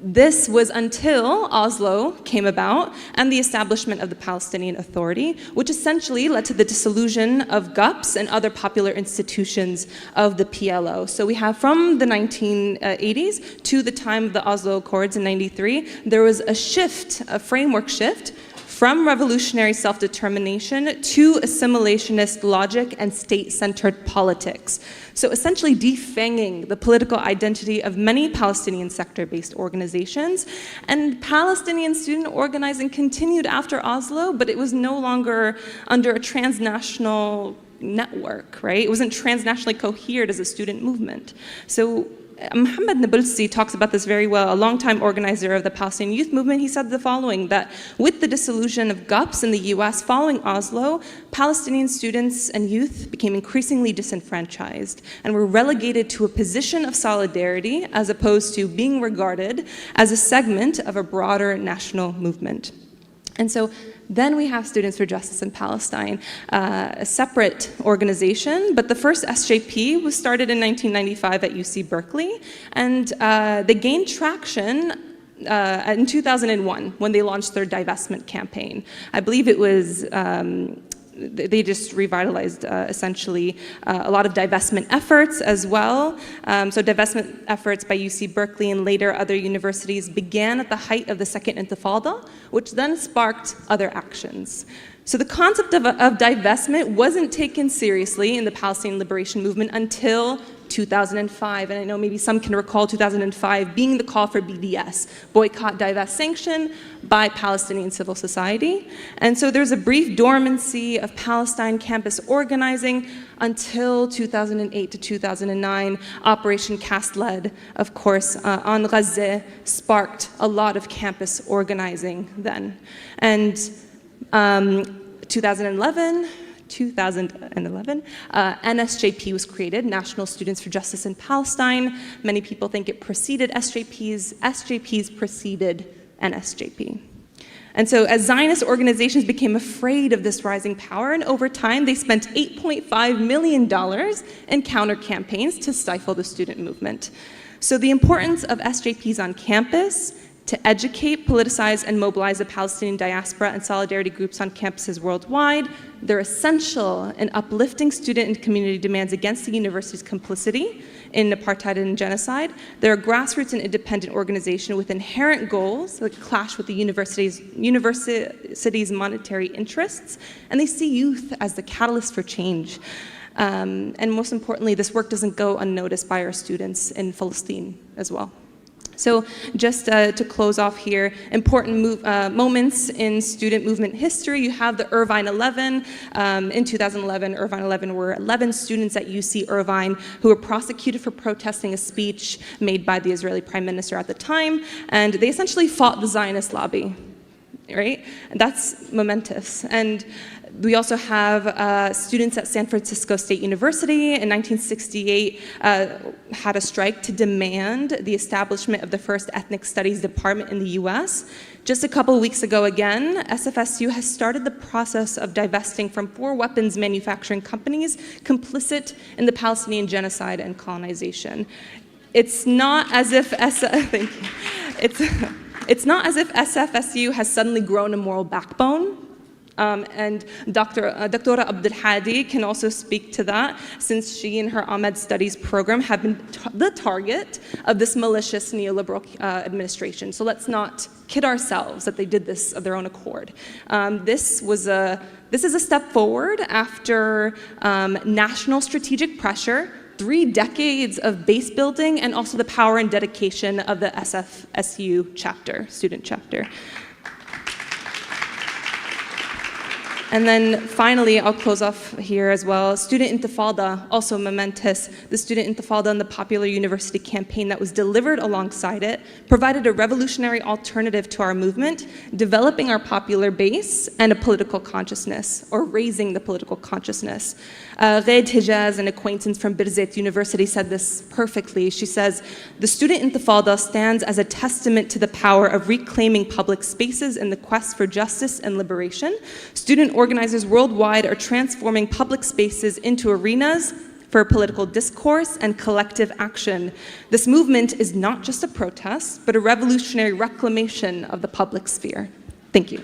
This was until Oslo came about and the establishment of the Palestinian Authority, which essentially led to the dissolution of GUPS and other popular institutions of the PLO. So we have from the 1980s to the time of the Oslo Accords in '93, there was a shift, a framework shift, from revolutionary self-determination to assimilationist logic and state-centered politics. So essentially defanging the political identity of many Palestinian sector-based organizations. And Palestinian student organizing continued after Oslo, but it was no longer under a transnational network, right? It wasn't transnationally cohered as a student movement. So Mohammed Nabulsi talks about this very well, a longtime organizer of the Palestinian youth movement. He said the following, that with the dissolution of GUPS in the US following Oslo, Palestinian students and youth became increasingly disenfranchised and were relegated to a position of solidarity as opposed to being regarded as a segment of a broader national movement. And so then we have Students for Justice in Palestine, a separate organization, but the first SJP was started in 1995 at UC Berkeley, and they gained traction in 2001 when they launched their divestment campaign. I believe it was they just revitalized essentially a lot of divestment efforts as well. So divestment efforts by UC Berkeley and later other universities began at the height of the Second Intifada, which then sparked other actions. So the concept of divestment wasn't taken seriously in the Palestinian liberation movement until 2005, and I know maybe some can recall 2005 being the call for BDS, boycott, divest, sanction, by Palestinian civil society. And so there's a brief dormancy of Palestine campus organizing until 2008 to 2009. Operation Cast Lead, of course, on Gaza sparked a lot of campus organizing then. And 2011, NSJP was created, National Students for Justice in Palestine. Many people think it preceded SJPs. SJPs preceded NSJP. And so as Zionist organizations became afraid of this rising power, and over time they spent $8.5 million in counter campaigns to stifle the student movement. So the importance of SJPs on campus to educate, politicize, and mobilize the Palestinian diaspora and solidarity groups on campuses worldwide. They're essential in uplifting student and community demands against the university's complicity in apartheid and genocide. They're a grassroots and independent organization with inherent goals that clash with the university's monetary interests, and they see youth as the catalyst for change. And most importantly, this work doesn't go unnoticed by our students in Palestine as well. So just to close off here, important moments in student movement history. You have the Irvine 11. In 2011, Irvine 11 were 11 students at UC Irvine who were prosecuted for protesting a speech made by the Israeli Prime Minister at the time, and they essentially fought the Zionist lobby. Right? And that's momentous. And We also have students at San Francisco State University in 1968 had a strike to demand the establishment of the first ethnic studies department in the US. Just a couple of weeks ago again, SFSU has started the process of divesting from 4 weapons manufacturing companies complicit in the Palestinian genocide and colonization. It's not as if thank you. It's not as if SFSU has suddenly grown a moral backbone. And Dr. Abdulhadi can also speak to that, since she and her Ahmed Studies program have been the target of this malicious neoliberal administration. So let's not kid ourselves that they did this of their own accord. This is a step forward after national strategic pressure, 3 decades of base building, and also the power and dedication of the SFSU chapter, student chapter. And then finally, I'll close off here as well. Student Intifada, also momentous. The Student Intifada and the Popular University campaign that was delivered alongside it provided a revolutionary alternative to our movement, developing our popular base and a political consciousness, or raising the political consciousness. Ghaid Hijaz, an acquaintance from Birzeit University, said this perfectly. She says, "The Student Intifada stands as a testament to the power of reclaiming public spaces in the quest for justice and liberation. Student organizers worldwide are transforming public spaces into arenas for political discourse and collective action. This movement is not just a protest, but a revolutionary reclamation of the public sphere." Thank you.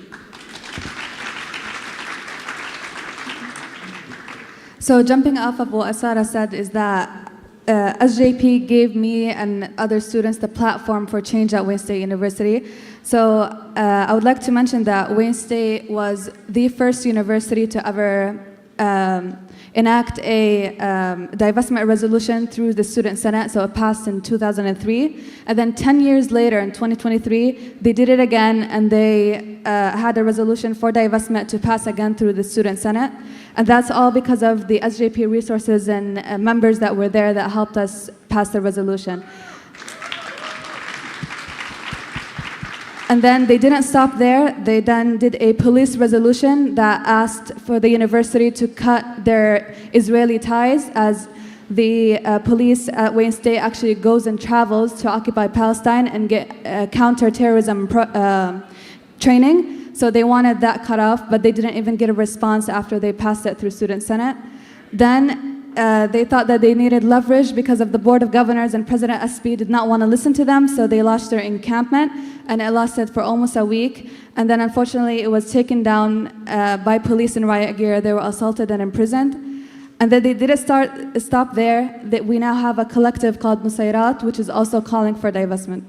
So jumping off of what Sara said is that SJP gave me and other students the platform for change at Wayne State University. So I would like to mention that Wayne State was the first university to ever enact a divestment resolution through the Student Senate, so it passed in 2003. And then 10 years later, in 2023, they did it again, and they had a resolution for divestment to pass again through the Student Senate. And that's all because of the SJP resources and members that were there that helped us pass the resolution. And then they didn't stop there. They then did a police resolution that asked for the university to cut their Israeli ties, as the police at Wayne State actually goes and travels to occupy Palestine and get counterterrorism training. So they wanted that cut off, but they didn't even get a response after they passed it through Student Senate. Then they thought that they needed leverage because of the Board of Governors, and President SB did not want to listen to them, so they launched their encampment, and it lasted for almost a week. And then unfortunately it was taken down by police in riot gear. They were assaulted and imprisoned. And then they didn't stop there. We now have a collective called Musayrat, which is also calling for divestment.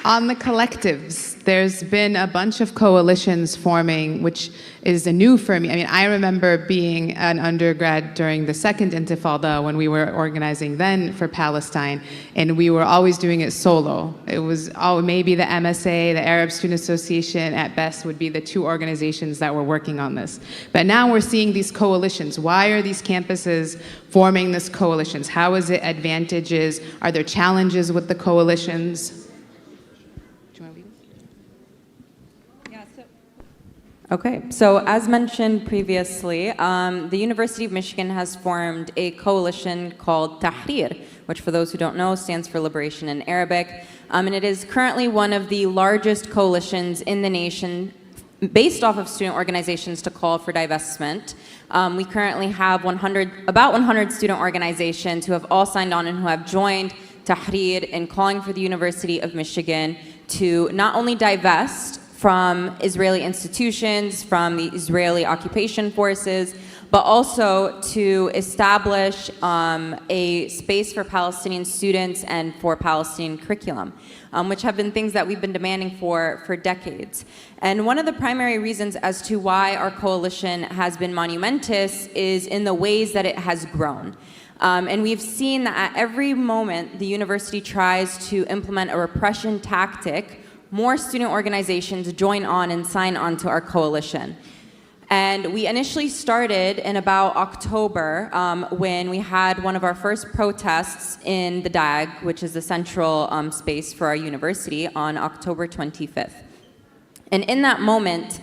On the collectives, there's been a bunch of coalitions forming, which is new for me. I mean, I remember being an undergrad during the second Intifada when we were organizing then for Palestine, and we were always doing it solo. It was maybe the MSA, the Arab Student Association, at best would be the 2 organizations that were working on this. But now we're seeing these coalitions. Why are these campuses forming these coalitions? How is it advantages? Are there challenges with the coalitions? Okay, so as mentioned previously, the University of Michigan has formed a coalition called Tahrir, which for those who don't know stands for Liberation in Arabic, and it is currently one of the largest coalitions in the nation based off of student organizations to call for divestment. We currently have about 100 student organizations who have all signed on and who have joined Tahrir in calling for the University of Michigan to not only divest from Israeli institutions, from the Israeli occupation forces, but also to establish a space for Palestinian students and for Palestinian curriculum, which have been things that we've been demanding for decades. And one of the primary reasons as to why our coalition has been monumentous is in the ways that it has grown. And we've seen that at every moment the university tries to implement a repression tactic, more student organizations join on and sign on to our coalition. And we initially started in about October when we had one of our first protests in the DAG, which is the central space for our university, on October 25th. And in that moment,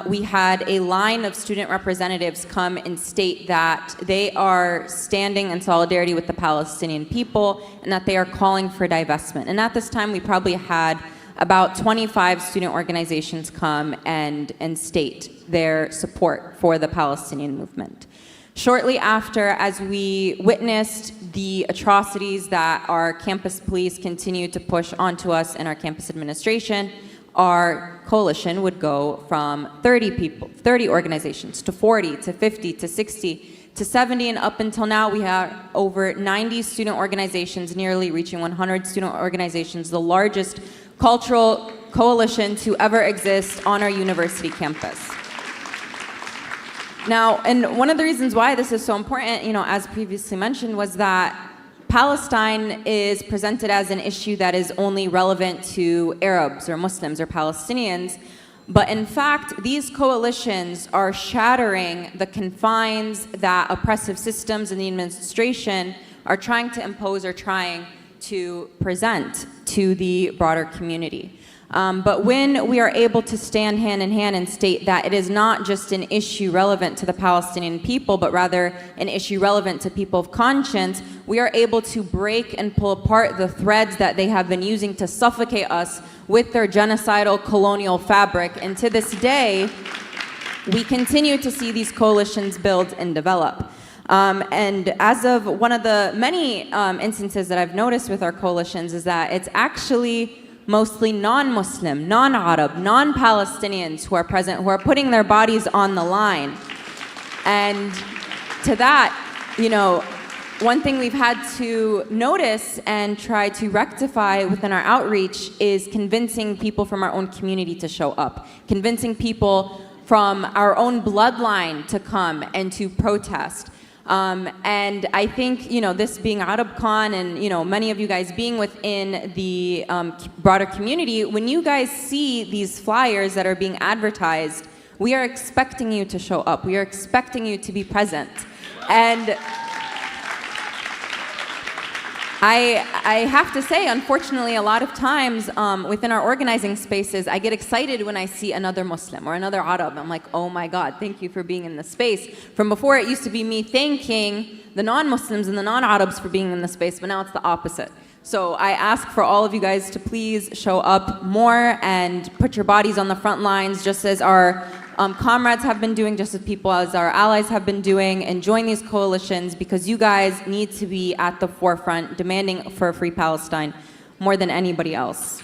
we had a line of student representatives come and state that they are standing in solidarity with the Palestinian people and that they are calling for divestment. And at this time, we probably had about 25 student organizations come and state their support for the Palestinian movement. Shortly after, as we witnessed the atrocities that our campus police continued to push onto us and our campus administration, our coalition would go from 30 organizations, to 40, to 50, to 60, to 70, and up until now we have over 90 student organizations, nearly reaching 100 student organizations, the largest cultural coalition to ever exist on our university campus. Now, and one of the reasons why this is so important, as previously mentioned, was that Palestine is presented as an issue that is only relevant to Arabs or Muslims or Palestinians, but in fact, these coalitions are shattering the confines that oppressive systems in the administration are trying to impose or trying to present to the broader community. But when we are able to stand hand in hand and state that it is not just an issue relevant to the Palestinian people, but rather an issue relevant to people of conscience, we are able to break and pull apart the threads that they have been using to suffocate us with their genocidal colonial fabric. And to this day, we continue to see these coalitions build and develop. And as of one of the many instances that I've noticed with our coalitions is that it's actually mostly non-Muslim, non-Arab, non-Palestinians who are present, who are putting their bodies on the line. And to that, one thing we've had to notice and try to rectify within our outreach is convincing people from our own community to show up, convincing people from our own bloodline to come and to protest. And I think, this being ArabCon and, many of you guys being within the broader community, when you guys see these flyers that are being advertised, we are expecting you to show up. We are expecting you to be present. And I have to say, unfortunately, a lot of times within our organizing spaces, I get excited when I see another Muslim or another Arab. I'm like, oh my God, thank you for being in the space. From before, it used to be me thanking the non-Muslims and the non-Arabs for being in the space, but now it's the opposite. So I ask for all of you guys to please show up more and put your bodies on the front lines, just as our comrades have been doing, just as our allies have been doing, and join these coalitions because you guys need to be at the forefront demanding for a free Palestine more than anybody else.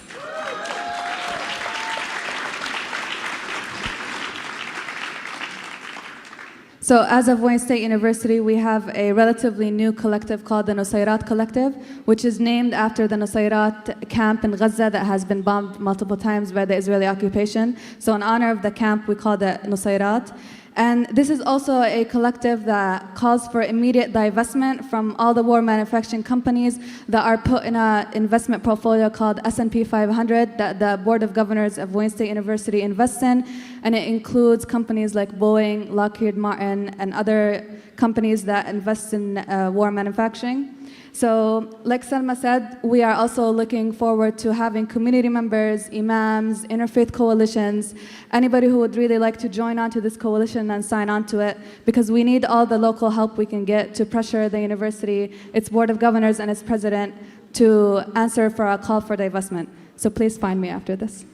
So as of Wayne State University, we have a relatively new collective called the Nusayrat Collective, which is named after the Nusayrat camp in Gaza that has been bombed multiple times by the Israeli occupation. So in honor of the camp, we call it Nusayrat. And this is also a collective that calls for immediate divestment from all the war manufacturing companies that are put in an investment portfolio called S&P 500 that the Board of Governors of Wayne State University invests in. And it includes companies like Boeing, Lockheed Martin, and other companies that invest in war manufacturing. So, like Salma said, we are also looking forward to having community members, imams, interfaith coalitions, anybody who would really like to join onto this coalition and sign on to it, because we need all the local help we can get to pressure the university, its board of governors, and its president to answer for our call for divestment. So please find me after this.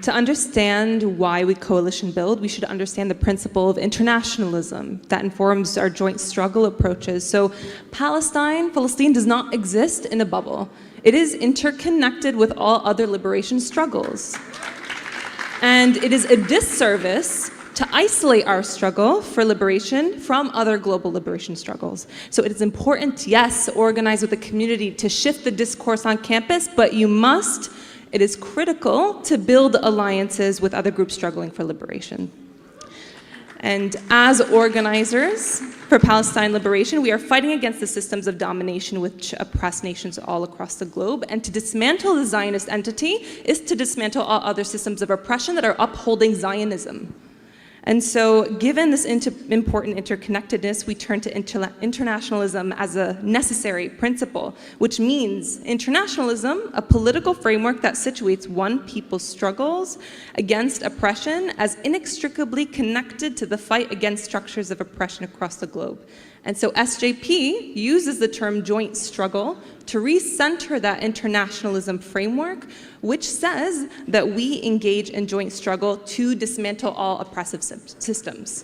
To understand why we coalition build, we should understand the principle of internationalism that informs our joint struggle approaches. So Palestine does not exist in a bubble. It is interconnected with all other liberation struggles. And it is a disservice to isolate our struggle for liberation from other global liberation struggles. So it is important, yes, to organize with the community to shift the discourse on campus, but it is critical to build alliances with other groups struggling for liberation. And as organizers for Palestine liberation, we are fighting against the systems of domination which oppress nations all across the globe. And to dismantle the Zionist entity is to dismantle all other systems of oppression that are upholding Zionism. And so given this important interconnectedness, we turn to internationalism as a necessary principle, which means internationalism, a political framework that situates one people's struggles against oppression as inextricably connected to the fight against structures of oppression across the globe. And so SJP uses the term joint struggle to recenter that internationalism framework, which says that we engage in joint struggle to dismantle all oppressive systems.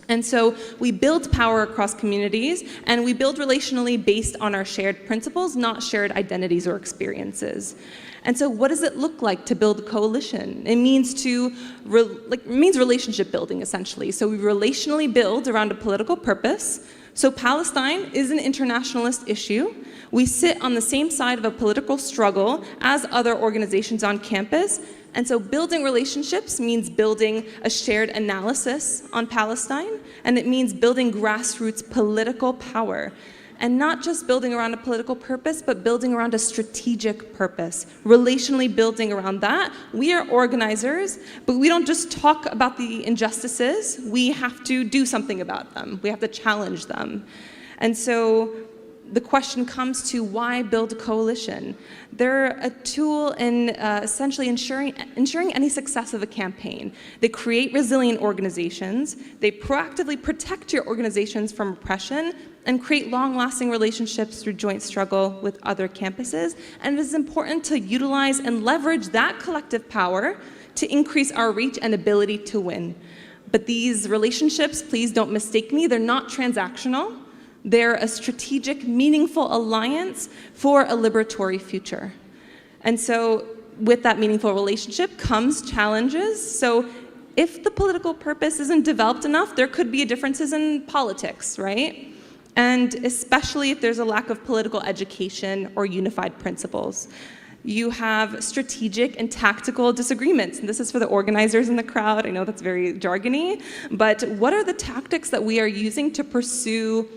And so we build power across communities, and we build relationally based on our shared principles, not shared identities or experiences. And so what does it look like to build a coalition? It means relationship building, essentially. So we relationally build around a political purpose. So Palestine is an internationalist issue. We sit on the same side of a political struggle as other organizations on campus. And so building relationships means building a shared analysis on Palestine, and it means building grassroots political power. And not just building around a political purpose, but building around a strategic purpose, relationally building around that. We are organizers, but we don't just talk about the injustices. We have to do something about them. We have to challenge them. And so the question comes to why build a coalition? They're a tool in essentially ensuring any success of a campaign. They create resilient organizations. They proactively protect your organizations from oppression and create long-lasting relationships through joint struggle with other campuses. And it is important to utilize and leverage that collective power to increase our reach and ability to win. But these relationships, please don't mistake me, they're not transactional. They're a strategic, meaningful alliance for a liberatory future. And so with that meaningful relationship comes challenges. So if the political purpose isn't developed enough, there could be differences in politics, right? And especially if there's a lack of political education or unified principles. You have strategic and tactical disagreements. And this is for the organizers in the crowd. I know that's very jargony, but what are the tactics that we are using to pursue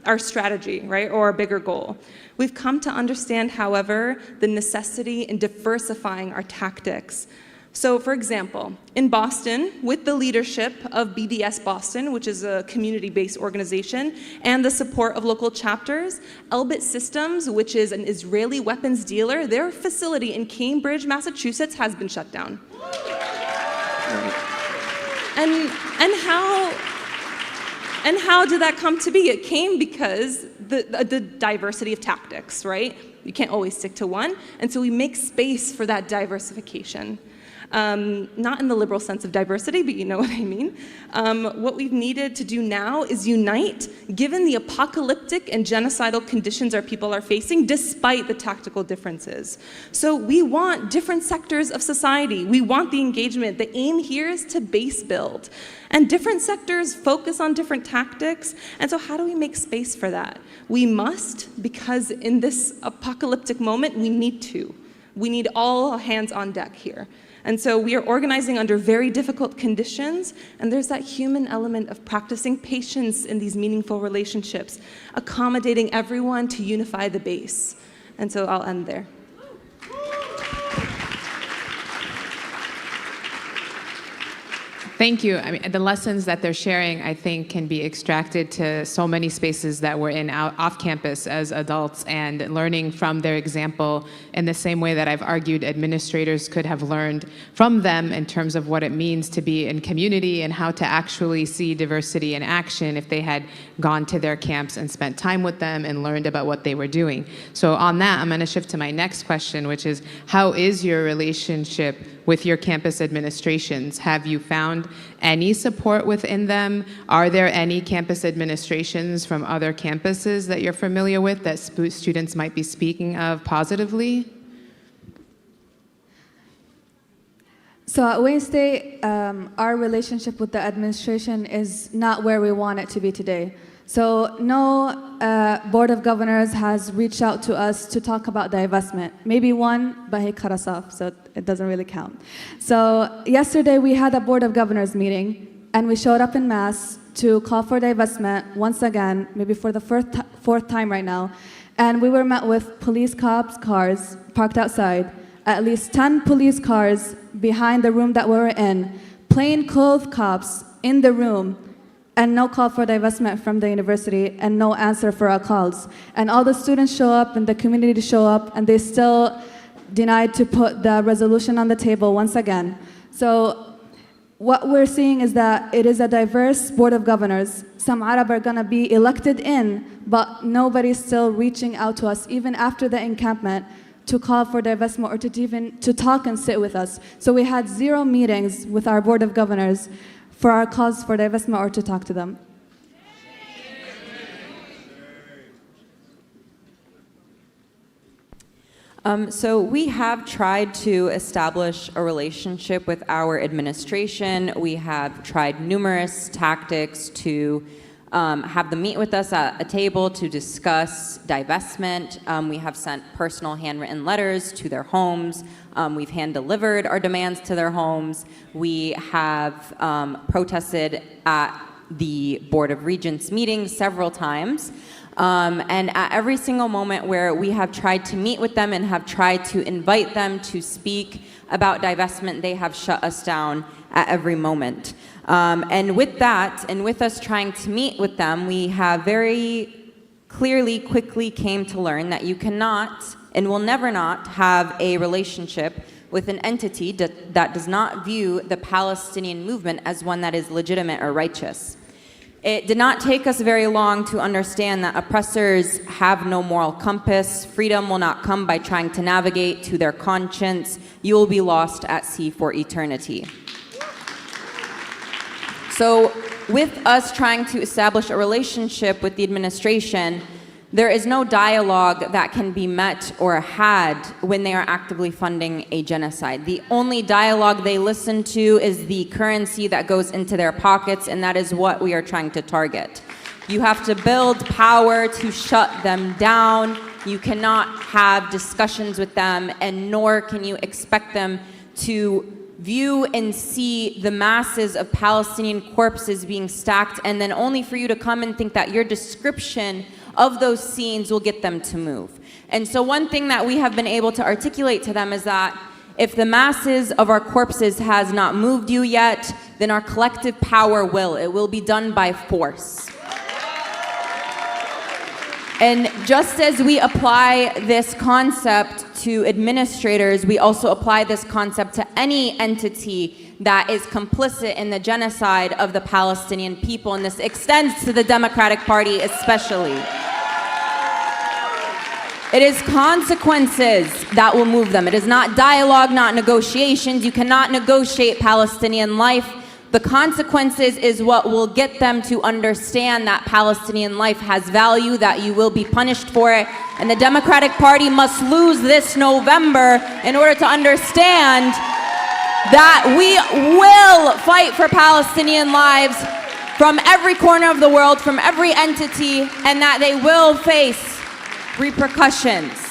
our strategy, right, or a bigger goal? We've come to understand, however, the necessity in diversifying our tactics. So, for example, in Boston, with the leadership of BDS Boston, which is a community-based organization, and the support of local chapters, Elbit Systems, which is an Israeli weapons dealer, their facility in Cambridge, Massachusetts, has been shut down. And how did that come to be? It came because the diversity of tactics, right? You can't always stick to one. And so we make space for that diversification. Not in the liberal sense of diversity, but you know what I mean. What we've needed to do now is unite, given the apocalyptic and genocidal conditions our people are facing, despite the tactical differences. So we want different sectors of society. We want the engagement. The aim here is to base build. And different sectors focus on different tactics. And so how do we make space for that? We must, because in this apocalyptic moment, we need to. We need all hands on deck here. And so we are organizing under very difficult conditions, and there's that human element of practicing patience in these meaningful relationships, accommodating everyone to unify the base. And so I'll end there. Thank you. I mean, the lessons that they're sharing, I think, can be extracted to so many spaces that we're in off campus as adults, and learning from their example in the same way that I've argued administrators could have learned from them in terms of what it means to be in community and how to actually see diversity in action if they had gone to their camps and spent time with them and learned about what they were doing. So on that, I'm going to shift to my next question, which is, how is your relationship with your campus administrations? Have you found any support within them? Are there any campus administrations from other campuses that you're familiar with that students might be speaking of positively? So at Wayne State, our relationship with the administration is not where we want it to be today. So no Board of Governors has reached out to us to talk about divestment. Maybe one, but he cut us off, so it doesn't really count. So yesterday we had a Board of Governors meeting, and we showed up in mass to call for divestment once again, maybe for the fourth time right now. And we were met with police cops' cars parked outside, at least 10 police cars behind the room that we were in, plainclothes cops in the room, and no call for divestment from the university, and no answer for our calls. And all the students show up, and the community show up, and they still denied to put the resolution on the table once again. So what we're seeing is that it is a diverse board of governors. Some Arab are gonna be elected in, but nobody's still reaching out to us, even after the encampment, to call for divestment or to talk and sit with us. So we had 0 meetings with our board of governors for our calls for divestment or to talk to them. So we have tried to establish a relationship with our administration. We have tried numerous tactics to have them meet with us at a table to discuss divestment. We have sent personal handwritten letters to their homes. We've hand-delivered our demands to their homes. We have protested at the Board of Regents meetings several times. And at every single moment where we have tried to meet with them and have tried to invite them to speak about divestment, they have shut us down at every moment. And with that, and with us trying to meet with them, we have very clearly, quickly came to learn that you cannot and will never not have a relationship with an entity that does not view the Palestinian movement as one that is legitimate or righteous. It did not take us very long to understand that oppressors have no moral compass. Freedom will not come by trying to navigate to their conscience. You will be lost at sea for eternity. So with us trying to establish a relationship with the administration, there is no dialogue that can be met or had when they are actively funding a genocide. The only dialogue they listen to is the currency that goes into their pockets, and that is what we are trying to target. You have to build power to shut them down. You cannot have discussions with them, and nor can you expect them to view and see the masses of Palestinian corpses being stacked, and then only for you to come and think that your description of those scenes will get them to move. And so one thing that we have been able to articulate to them is that if the masses of our corpses has not moved you yet, then our collective power will. It will be done by force. And just as we apply this concept to administrators, we also apply this concept to any entity that is complicit in the genocide of the Palestinian people, and this extends to the Democratic Party especially. It is consequences that will move them. It is not dialogue, not negotiations. You cannot negotiate Palestinian life. The consequences is what will get them to understand that Palestinian life has value, that you will be punished for it. And the Democratic Party must lose this November in order to understand that we will fight for Palestinian lives from every corner of the world, from every entity, and that they will face repercussions.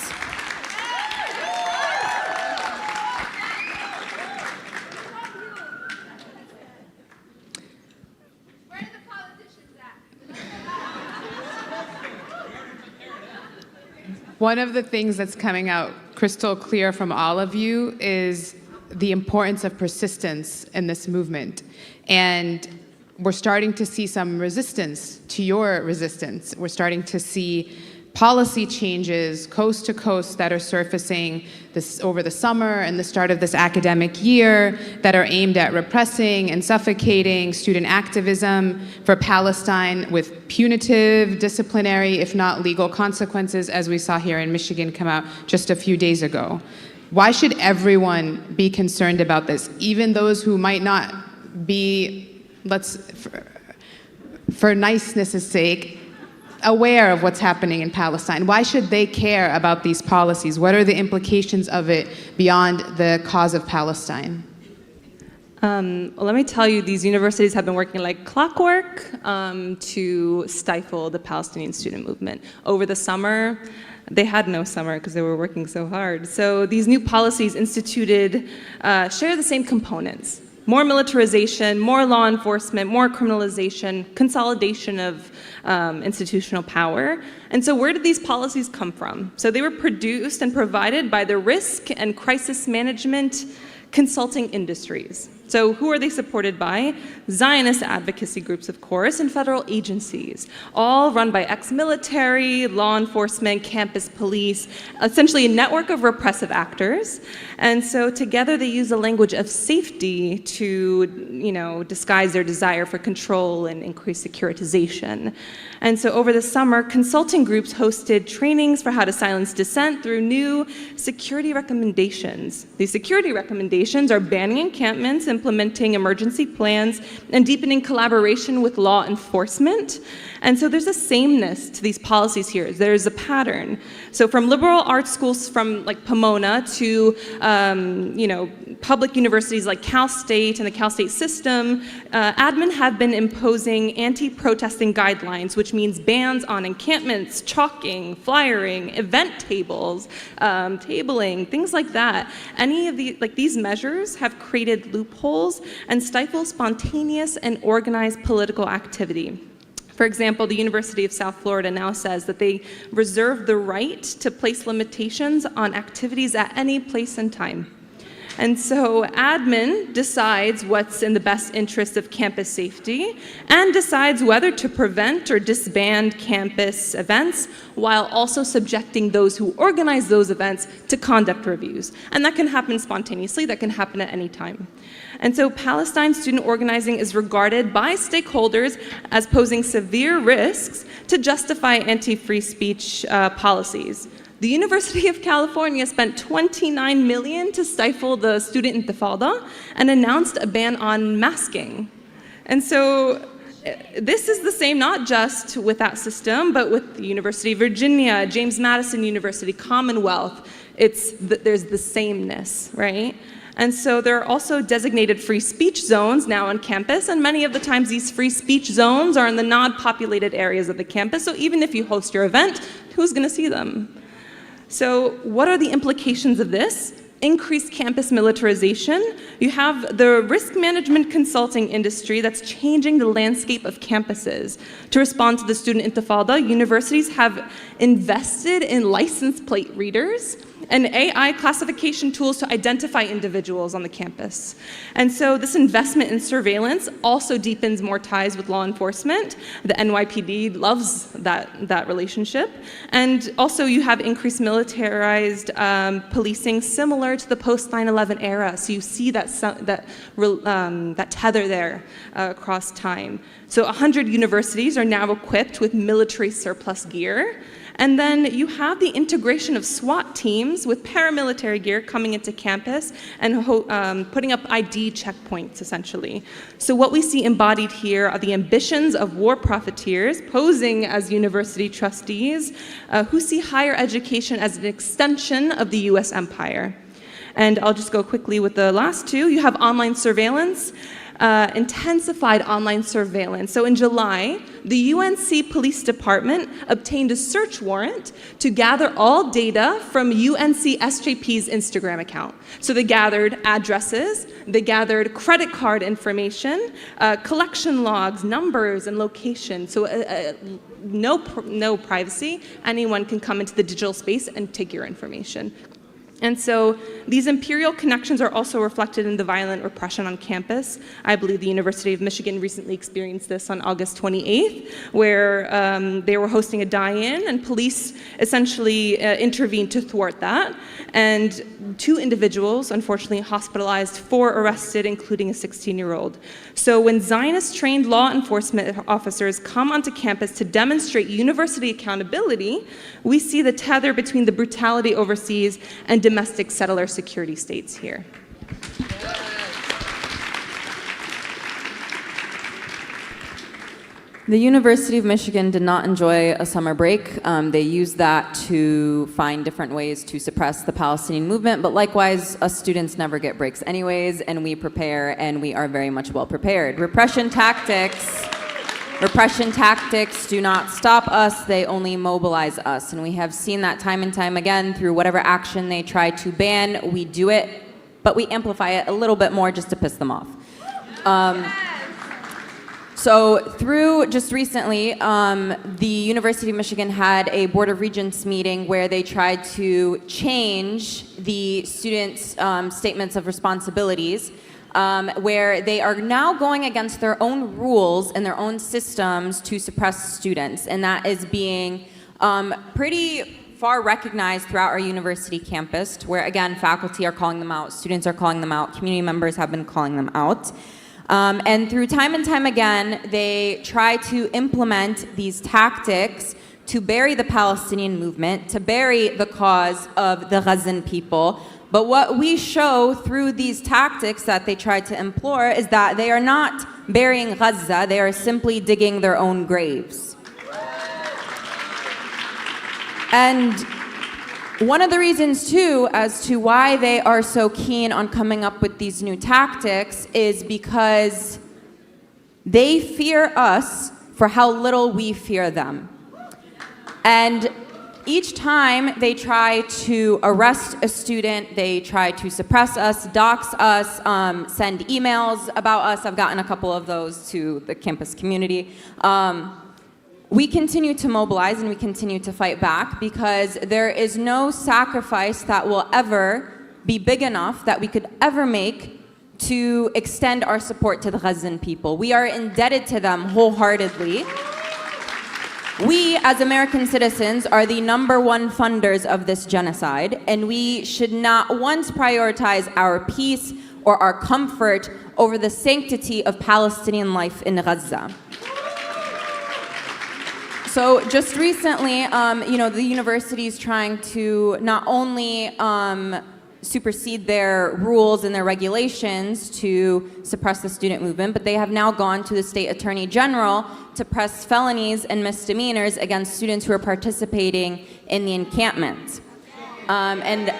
One of the things that's coming out crystal clear from all of you is the importance of persistence in this movement. And we're starting to see some resistance to your resistance. We're starting to see policy changes coast to coast that are surfacing this over the summer and the start of this academic year that are aimed at repressing and suffocating student activism for Palestine with punitive, disciplinary, if not legal consequences, as we saw here in Michigan come out just a few days ago. Why should everyone be concerned about this, even those who might not be, for niceness' sake, aware of what's happening in Palestine? Why should they care about these policies? What are the implications of it beyond the cause of Palestine? Well, let me tell you, these universities have been working like clockwork to stifle the Palestinian student movement. Over the summer, they had no summer because they were working so hard. So these new policies instituted share the same components. More militarization, more law enforcement, more criminalization, consolidation of institutional power. And so where did these policies come from? So they were produced and provided by the risk and crisis management consulting industries. So who are they supported by? Zionist advocacy groups, of course, and federal agencies, all run by ex-military, law enforcement, campus police, essentially a network of repressive actors. And so together they use the language of safety to, disguise their desire for control and increase securitization. And so over the summer, consulting groups hosted trainings for how to silence dissent through new security recommendations. These security recommendations are banning encampments, implementing emergency plans, and deepening collaboration with law enforcement. And so there's a sameness to these policies here. There's a pattern. So from liberal arts schools from like Pomona to, public universities like Cal State and the Cal State system, admin have been imposing anti-protesting guidelines, which means bans on encampments, chalking, flyering, event tables, tabling, things like that. Any of these measures have created loopholes and stifle spontaneous and organized political activity. For example, the University of South Florida now says that they reserve the right to place limitations on activities at any place and time. And so admin decides what's in the best interest of campus safety and decides whether to prevent or disband campus events while also subjecting those who organize those events to conduct reviews. And that can happen spontaneously, that can happen at any time. And so Palestine student organizing is regarded by stakeholders as posing severe risks to justify anti-free speech policies. The University of California spent $29 million to stifle the student intifada and announced a ban on masking. And so this is the same not just with that system, but with the University of Virginia, James Madison University, Commonwealth. There's the sameness, right? And so there are also designated free speech zones now on campus, and many of the times these free speech zones are in the non-populated areas of the campus, so even if you host your event, who's gonna see them? So what are the implications of this? Increased campus militarization. You have the risk management consulting industry that's changing the landscape of campuses. To respond to the student intifada, universities have invested in license plate readers and AI classification tools to identify individuals on the campus. And so this investment in surveillance also deepens more ties with law enforcement. The NYPD loves that relationship. And also you have increased militarized policing similar to the post-9/11 era. So you see that tether there across time. So 100 universities are now equipped with military surplus gear. And then you have the integration of SWAT teams with paramilitary gear coming into campus and putting up ID checkpoints, essentially. So what we see embodied here are the ambitions of war profiteers posing as university trustees who see higher education as an extension of the US empire. And I'll just go quickly with the last two. You have online surveillance. Intensified online surveillance. So in July, the UNC Police Department obtained a search warrant to gather all data from UNC SJP's Instagram account. So they gathered addresses, they gathered credit card information, collection logs, numbers, and location. So no privacy. Anyone can come into the digital space and take your information. And so these imperial connections are also reflected in the violent repression on campus. I believe the University of Michigan recently experienced this on August 28th, where they were hosting a die-in and police essentially intervened to thwart that. And 2 individuals, unfortunately hospitalized, 4 arrested, including a 16-year-old. So when Zionist-trained law enforcement officers come onto campus to demonstrate university accountability, we see the tether between the brutality overseas and domestic settler security states here. The University of Michigan did not enjoy a summer break. They used that to find different ways to suppress the Palestinian movement, but likewise, us students never get breaks anyways, and we prepare, and we are very much well prepared. Repression tactics do not stop us, they only mobilize us. And we have seen that time and time again through whatever action they try to ban, we do it, but we amplify it a little bit more just to piss them off. So through just recently, the University of Michigan had a Board of Regents meeting where they tried to change the students' statements of responsibilities where they are now going against their own rules and their own systems to suppress students. And that is being pretty far recognized throughout our university campus, where again, faculty are calling them out, students are calling them out, community members have been calling them out. And through time and time again, they try to implement these tactics to bury the Palestinian movement, to bury the cause of the Gazan people. But what we show through these tactics that they try to employ is that they are not burying Gaza, they are simply digging their own graves. And one of the reasons, too, as to why they are so keen on coming up with these new tactics is because they fear us for how little we fear them. And each time they try to arrest a student, they try to suppress us, dox us, send emails about us. I've gotten a couple of those to the campus community. We continue to mobilize and we continue to fight back because there is no sacrifice that will ever be big enough that we could ever make to extend our support to the Gazan people. We are indebted to them wholeheartedly. We, as American citizens, are the #1 funders of this genocide, and we should not once prioritize our peace or our comfort over the sanctity of Palestinian life in Gaza. So just recently, the university is trying to not only supersede their rules and their regulations to suppress the student movement, but they have now gone to the state attorney general to press felonies and misdemeanors against students who are participating in the encampment. And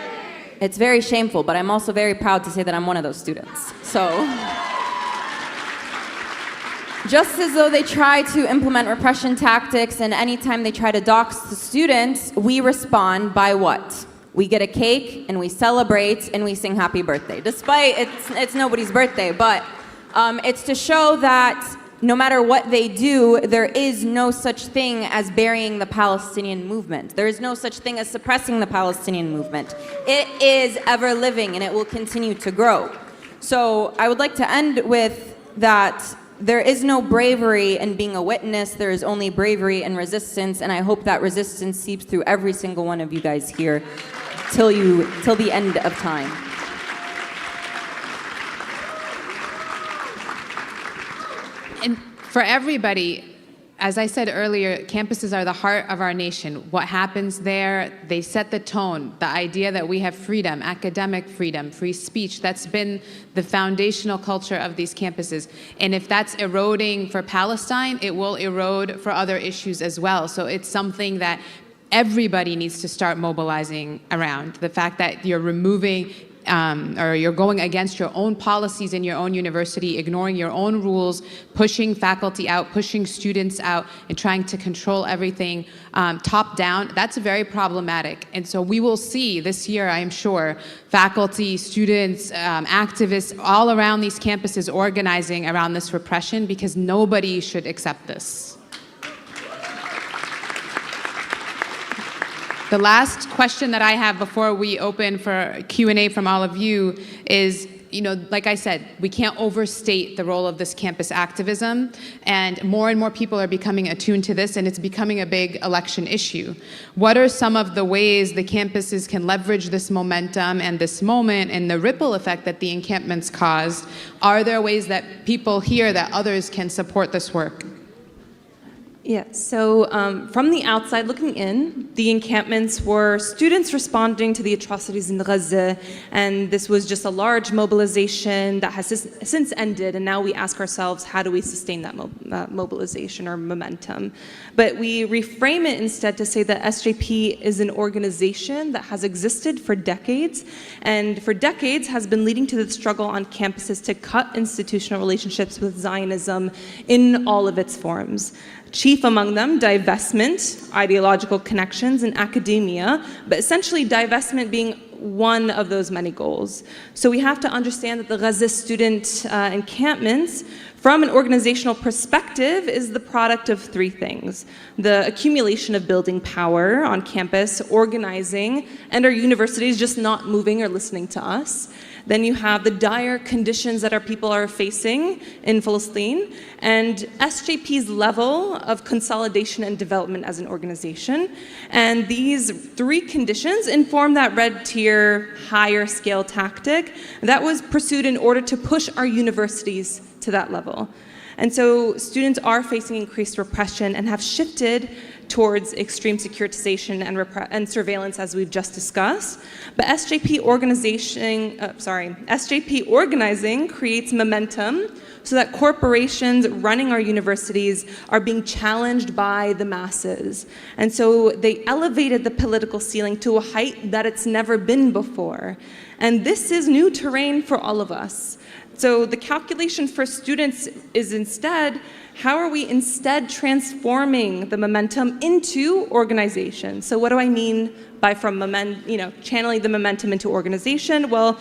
it's very shameful, but I'm also very proud to say that I'm one of those students. So, just as though they try to implement repression tactics and anytime they try to dox the students, we respond by what? We get a cake and we celebrate and we sing happy birthday. Despite it's nobody's birthday, but it's to show that no matter what they do, there is no such thing as burying the Palestinian movement. There is no such thing as suppressing the Palestinian movement. It is ever living and it will continue to grow. So I would like to end with that. There is no bravery in being a witness. There is only bravery and resistance, and I hope that resistance seeps through every single one of you guys here till the end of time. And for everybody, as I said earlier, campuses are the heart of our nation. What happens there, they set the tone. The idea that we have freedom, academic freedom, free speech, that's been the foundational culture of these campuses. And if that's eroding for Palestine, it will erode for other issues as well. So it's something that everybody needs to start mobilizing around. The fact that you're removing or you're going against your own policies in your own university, ignoring your own rules, pushing faculty out, pushing students out, and trying to control everything top down, that's very problematic. And so we will see this year, I am sure, faculty, students, activists all around these campuses organizing around this repression because nobody should accept this. The last question that I have before we open for Q&A from all of you is, like I said, we can't overstate the role of this campus activism, and more people are becoming attuned to this, and it's becoming a big election issue. What are some of the ways the campuses can leverage this momentum and this moment and the ripple effect that the encampments caused? Are there ways that people hear that others can support this work? Yeah, so from the outside looking in, the encampments were students responding to the atrocities in Gaza, and this was just a large mobilization that has since ended, and now we ask ourselves, how do we sustain that mobilization or momentum? But we reframe it instead to say that SJP is an organization that has existed for decades, and for decades has been leading to the struggle on campuses to cut institutional relationships with Zionism in all of its forms. Chief among them, divestment, ideological connections, and academia, but essentially divestment being one of those many goals. So we have to understand that the Gaza student encampments, from an organizational perspective, is the product of three things: the accumulation of building power on campus, organizing, and our universities just not moving or listening to us. Then you have the dire conditions that our people are facing in Palestine, and SJP's level of consolidation and development as an organization. And these three conditions inform that red tier, higher scale tactic that was pursued in order to push our universities to that level. And so students are facing increased repression and have shifted towards extreme securitization and surveillance, as we've just discussed. But SJP organizing creates momentum so that corporations running our universities are being challenged by the masses. And so they elevated the political ceiling to a height that it's never been before. And this is new terrain for all of us. So the calculation for students is instead, how are we instead transforming the momentum into organization? So what do I mean by channeling the momentum into organization? Well,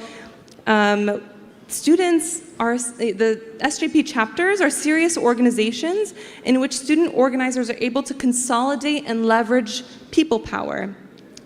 students are, the SJP chapters are serious organizations in which student organizers are able to consolidate and leverage people power.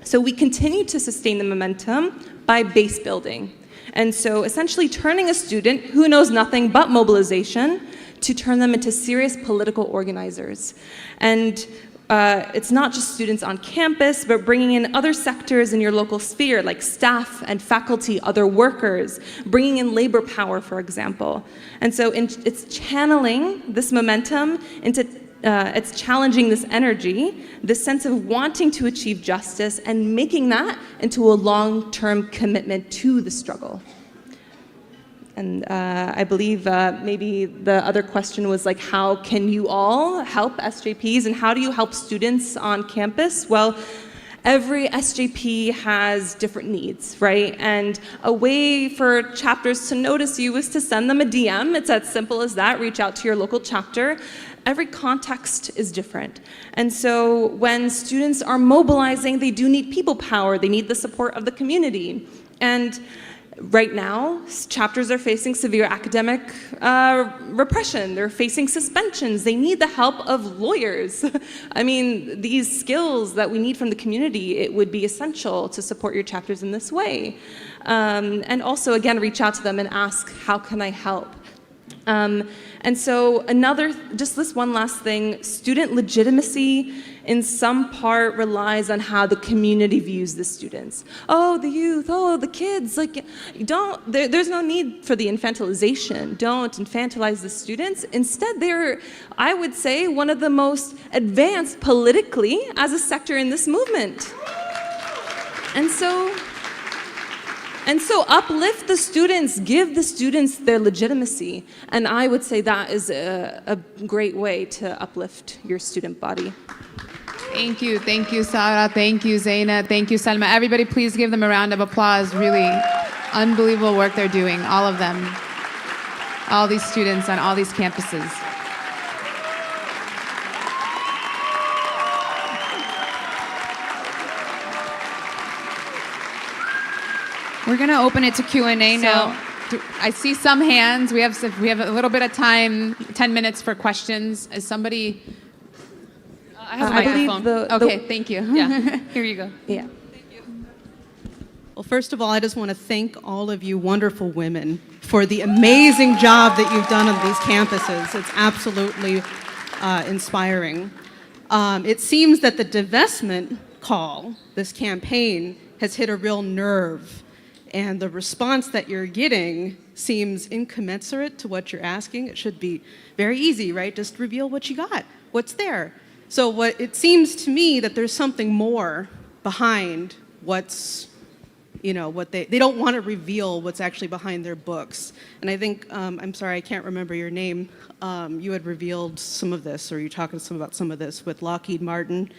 So we continue to sustain the momentum by base building. And so essentially turning a student who knows nothing but mobilization to turn them into serious political organizers. And it's not just students on campus, but bringing in other sectors in your local sphere, like staff and faculty, other workers, bringing in labor power, for example. And so it's channeling this momentum into, it's challenging this energy, this sense of wanting to achieve justice and making that into a long-term commitment to the struggle. And I believe maybe the other question was like, how can you all help SJPs and how do you help students on campus? Well, every SJP has different needs, right? And a way for chapters to notice you is to send them a DM. It's as simple as that. Reach out to your local chapter. Every context is different. And so when students are mobilizing, they do need people power. They need the support of the community. And right now, chapters are facing severe academic repression. They're facing suspensions. They need the help of lawyers. I mean, these skills that we need from the community, it would be essential to support your chapters in this way. And also, again, reach out to them and ask, how can I help? And so just this one last thing, student legitimacy in some part relies on how the community views the students. Oh, the youth, oh, the kids, like, there's no need for the infantilization. Don't infantilize the students. Instead, they're, I would say, one of the most advanced politically as a sector in this movement. And so uplift the students, give the students their legitimacy. And I would say that is a great way to uplift your student body. Thank you, Sara. Thank you, Zeina. Thank you, Salma. Everybody, please give them a round of applause. Really unbelievable work they're doing, all of them. All these students on all these campuses. We're going to open it to Q&A now. I see some hands. We have a little bit of time, 10 minutes for questions. Is somebody... I have a microphone. Okay, thank you. Yeah, here you go. Yeah. Well, first of all, I just want to thank all of you wonderful women for the amazing job that you've done on these campuses. It's absolutely inspiring. It seems that the divestment call, this campaign, has hit a real nerve. And the response that you're getting seems incommensurate to what you're asking. It should be very easy, right? Just reveal what you got, what's there. So it seems to me that there's something more behind what's, what they don't want to reveal what's actually behind their books. And I think, I'm sorry, I can't remember your name. You had revealed some of this, or you talked about some of this with Lockheed Martin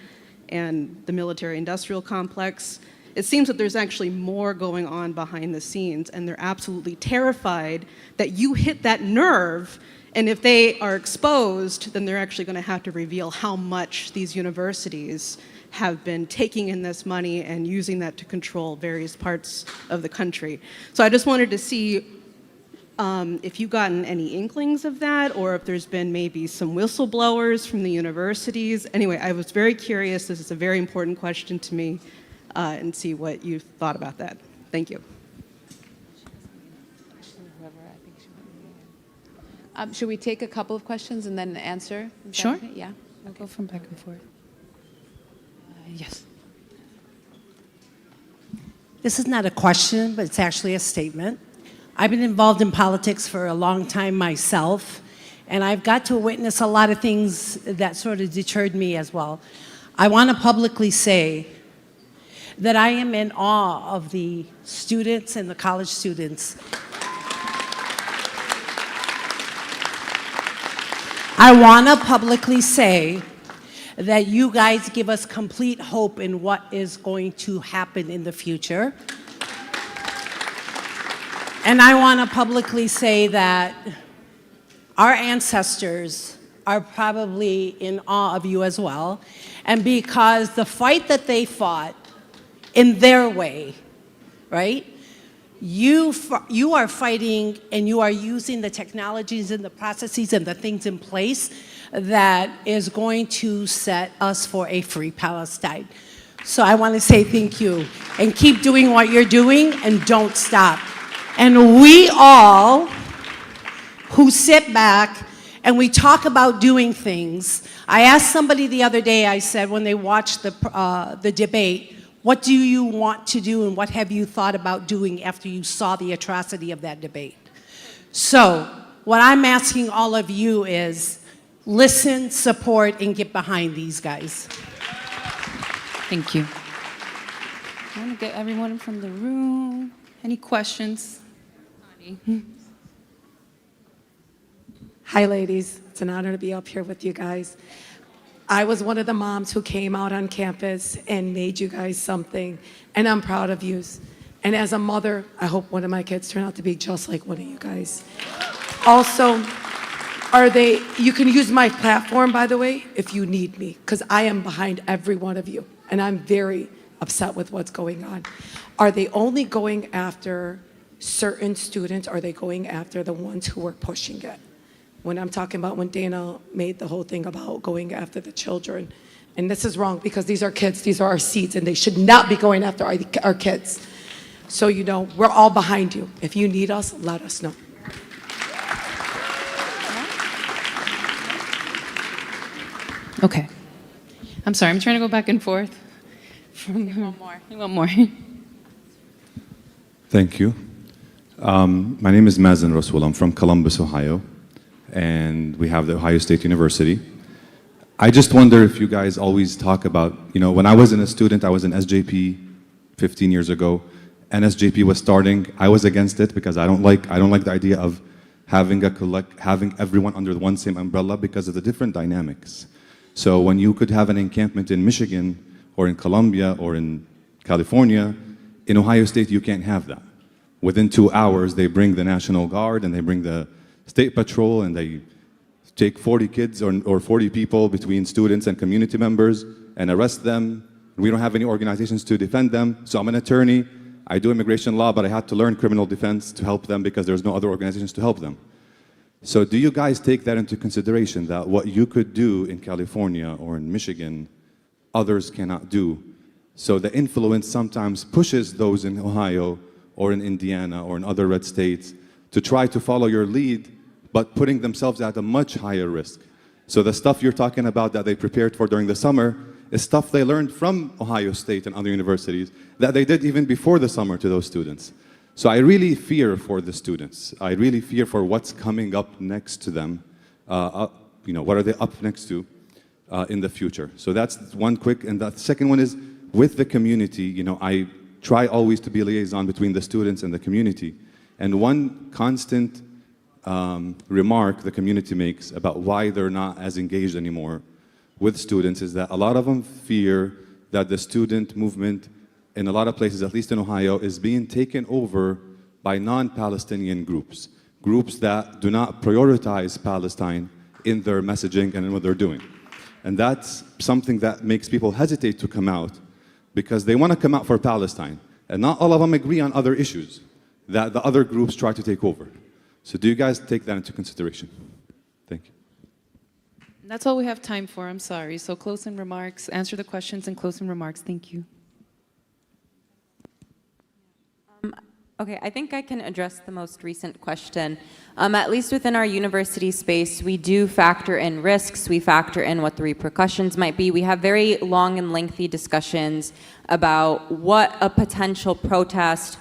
and the military-industrial complex. It seems that there's actually more going on behind the scenes, and they're absolutely terrified that you hit that nerve, and if they are exposed, then they're actually going to have to reveal how much these universities have been taking in this money and using that to control various parts of the country. So I just wanted to see if you've gotten any inklings of that, or if there's been maybe some whistleblowers from the universities. Anyway, I was very curious. This is a very important question to me. And see what you thought about that. Thank you. Should we take a couple of questions and then answer? Is that Sure. okay? Yeah. We'll go from back and forth. Yes. This is not a question, but it's actually a statement. I've been involved in politics for a long time myself, and I've got to witness a lot of things that sort of deterred me as well. I want to publicly say that I am in awe of the students and the college students. I want to publicly say that you guys give us complete hope in what is going to happen in the future. And I want to publicly say that our ancestors are probably in awe of you as well. And because the fight that they fought in their way, right? You are fighting and you are using the technologies and the processes and the things in place that is going to set us for a free Palestine. So I want to say thank you and keep doing what you're doing and don't stop. And we all who sit back and we talk about doing things. I asked somebody the other day, I said, when they watched the debate, what do you want to do and what have you thought about doing after you saw the atrocity of that debate? So what I'm asking all of you is listen, support, and get behind these guys. Thank you. I want to get everyone from the room. Any questions? Hi, ladies. It's an honor to be up here with you guys. I was one of the moms who came out on campus and made you guys something, and I'm proud of you. And as a mother, I hope one of my kids turn out to be just like one of you guys. Also, you can use my platform, by the way, if you need me, because I am behind every one of you, and I'm very upset with what's going on. Are they only going after certain students, or are they going after the ones who were pushing it? When I'm talking about when Dana made the whole thing about going after the children. And this is wrong because these are kids, these are our seeds, and they should not be going after our kids. So, you know, we're all behind you. If you need us, let us know. Okay. I'm sorry, I'm trying to go back and forth. One more. One more. Thank you. My name is Mazen Rasul. I'm from Columbus, Ohio, and we have the Ohio State University. I just wonder if you guys always talk about, you know, when I was a student, I was in SJP 15 years ago, and SJP was starting. I was against it because I don't like the idea of having everyone under one same umbrella because of the different dynamics. So when you could have an encampment in Michigan or in Columbia or in California, in Ohio State you can't have that. Within 2 hours, they bring the National Guard and they bring the State Patrol and they take 40 kids or 40 people between students and community members and arrest them. We don't have any organizations to defend them. So I'm an attorney. I do immigration law, but I had to learn criminal defense to help them because there's no other organizations to help them. So do you guys take that into consideration, that what you could do in California or in Michigan, others cannot do? So the influence sometimes pushes those in Ohio or in Indiana or in other red states to try to follow your lead, but putting themselves at a much higher risk. So the stuff you're talking about that they prepared for during the summer is stuff they learned from Ohio State and other universities that they did even before the summer to those students. So I really fear for the students. I really fear for what's coming up next to them. You know, what are they up next to in the future? So that's one quick. And the second one is with the community. You know, I try always to be a liaison between the students and the community. And one constant remark the community makes about why they're not as engaged anymore with students is that a lot of them fear that the student movement in a lot of places, at least in Ohio, is being taken over by non-Palestinian groups, groups that do not prioritize Palestine in their messaging and in what they're doing. And that's something that makes people hesitate to come out because they want to come out for Palestine. And not all of them agree on other issues that the other groups try to take over. So do you guys take that into consideration? Thank you. That's all we have time for, I'm sorry. So closing remarks, answer the questions and closing remarks. Thank you. Okay, I think I can address the most recent question. At least within our university space, we do factor in risks, we factor in what the repercussions might be. We have very long and lengthy discussions about what a potential protest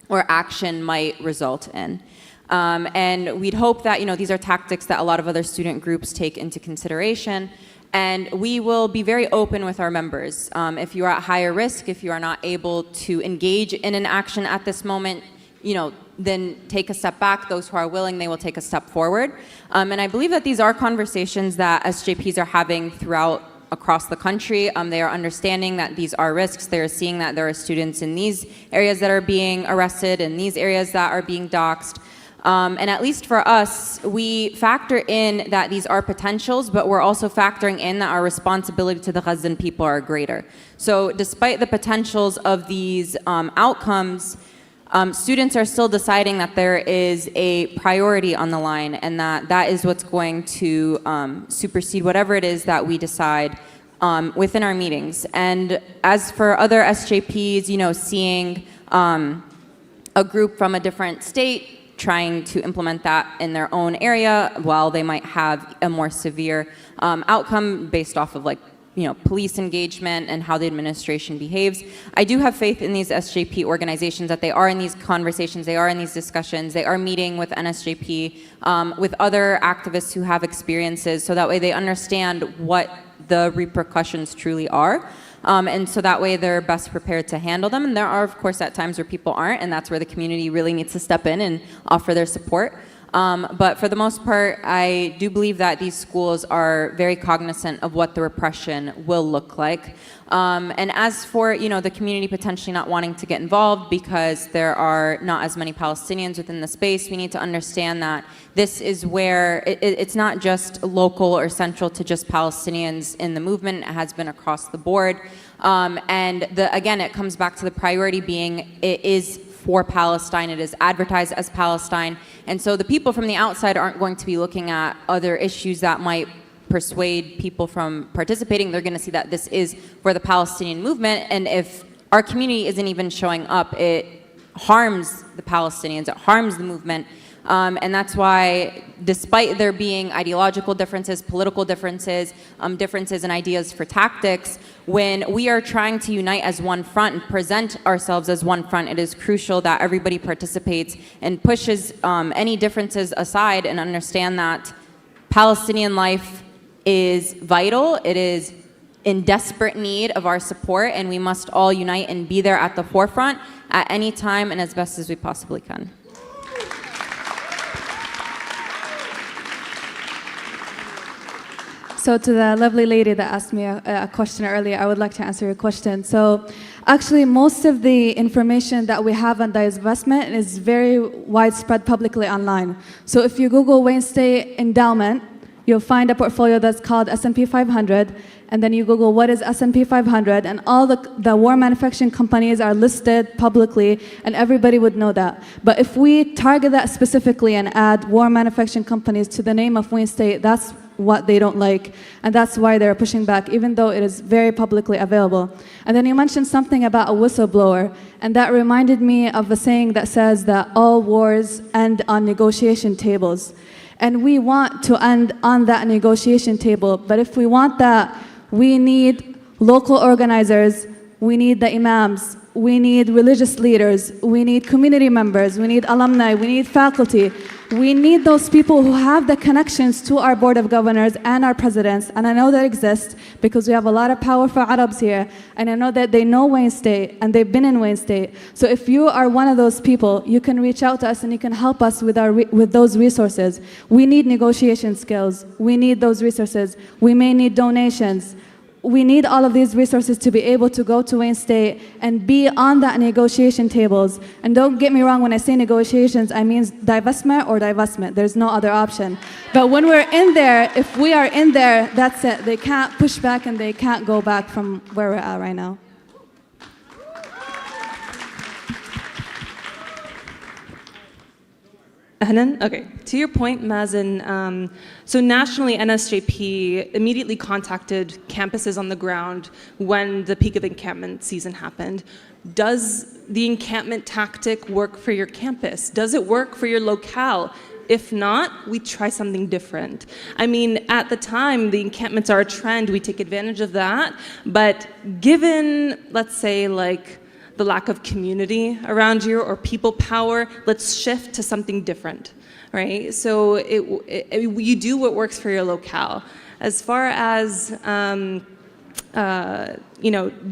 or action might result in. And we'd hope that, these are tactics that a lot of other student groups take into consideration. And we will be very open with our members. If you are at higher risk, if you are not able to engage in an action at this moment, then take a step back. Those who are willing, they will take a step forward. And I believe that these are conversations that SJPs are having across the country. They are understanding that these are risks. They are seeing that there are students in these areas that are being arrested, in these areas that are being doxxed. And at least for us, we factor in that these are potentials, but we're also factoring in that our responsibility to the Gazan people are greater. So despite the potentials of these outcomes, students are still deciding that there is a priority on the line and that is what's going to supersede whatever it is that we decide within our meetings. And as for other SJPs, seeing a group from a different state trying to implement that in their own area, while they might have a more severe outcome based off of police engagement and how the administration behaves. I do have faith in these SJP organizations that they are in these conversations, they are in these discussions, they are meeting with NSJP, with other activists who have experiences, so that way they understand what the repercussions truly are. And so that way they're best prepared to handle them. And there are, of course, at times where people aren't, and that's where the community really needs to step in and offer their support. But for the most part, I do believe that these schools are very cognizant of what the repression will look like. And as for, the community potentially not wanting to get involved because there are not as many Palestinians within the space, we need to understand that this is where it's not just local or central to just Palestinians in the movement. It has been across the board. And again, it comes back to the priority being it is for Palestine, it is advertised as Palestine. And so the people from the outside aren't going to be looking at other issues that might persuade people from participating. They're going to see that this is for the Palestinian movement. And if our community isn't even showing up, it harms the Palestinians, it harms the movement. And that's why, despite there being ideological differences, political differences, differences in ideas for tactics, when we are trying to unite as one front and present ourselves as one front, it is crucial that everybody participates and pushes any differences aside and understand that Palestinian life is vital. It is in desperate need of our support, and we must all unite and be there at the forefront at any time and as best as we possibly can. So to the lovely lady that asked me a question earlier, I would like to answer your question. So actually, most of the information that we have on divestment is very widespread publicly online. So if you Google Wayne State endowment, you'll find a portfolio that's called S&P 500, and then you Google what is S&P 500, and all the war manufacturing companies are listed publicly, and everybody would know that. But if we target that specifically and add war manufacturing companies to the name of Wayne State, that's what they don't like, and that's why they're pushing back, even though it is very publicly available. And then you mentioned something about a whistleblower, and that reminded me of a saying that says that all wars end on negotiation tables. And we want to end on that negotiation table, but if we want that, we need local organizers, we need the imams, we need religious leaders, we need community members, we need alumni, we need faculty. We need those people who have the connections to our Board of Governors and our presidents, and I know that exists because we have a lot of powerful Arabs here, and I know that they know Wayne State, and they've been in Wayne State. So if you are one of those people, you can reach out to us and you can help us with those resources. We need negotiation skills. We need those resources. We may need donations. We need all of these resources to be able to go to Wayne State and be on that negotiation tables. And don't get me wrong, when I say negotiations, I mean divestment or divestment. There's no other option. But when we're in there, if we are in there, that's it. They can't push back and they can't go back from where we're at right now. Ahlan? Okay. To your point, Mazen, so nationally, NSJP immediately contacted campuses on the ground when the peak of encampment season happened. Does the encampment tactic work for your campus? Does it work for your locale? If not, we try something different. I mean, at the time, the encampments are a trend. We take advantage of that. But given, let's say, like, the lack of community around you or people power, let's shift to something different, right? So you do what works for your locale. As far as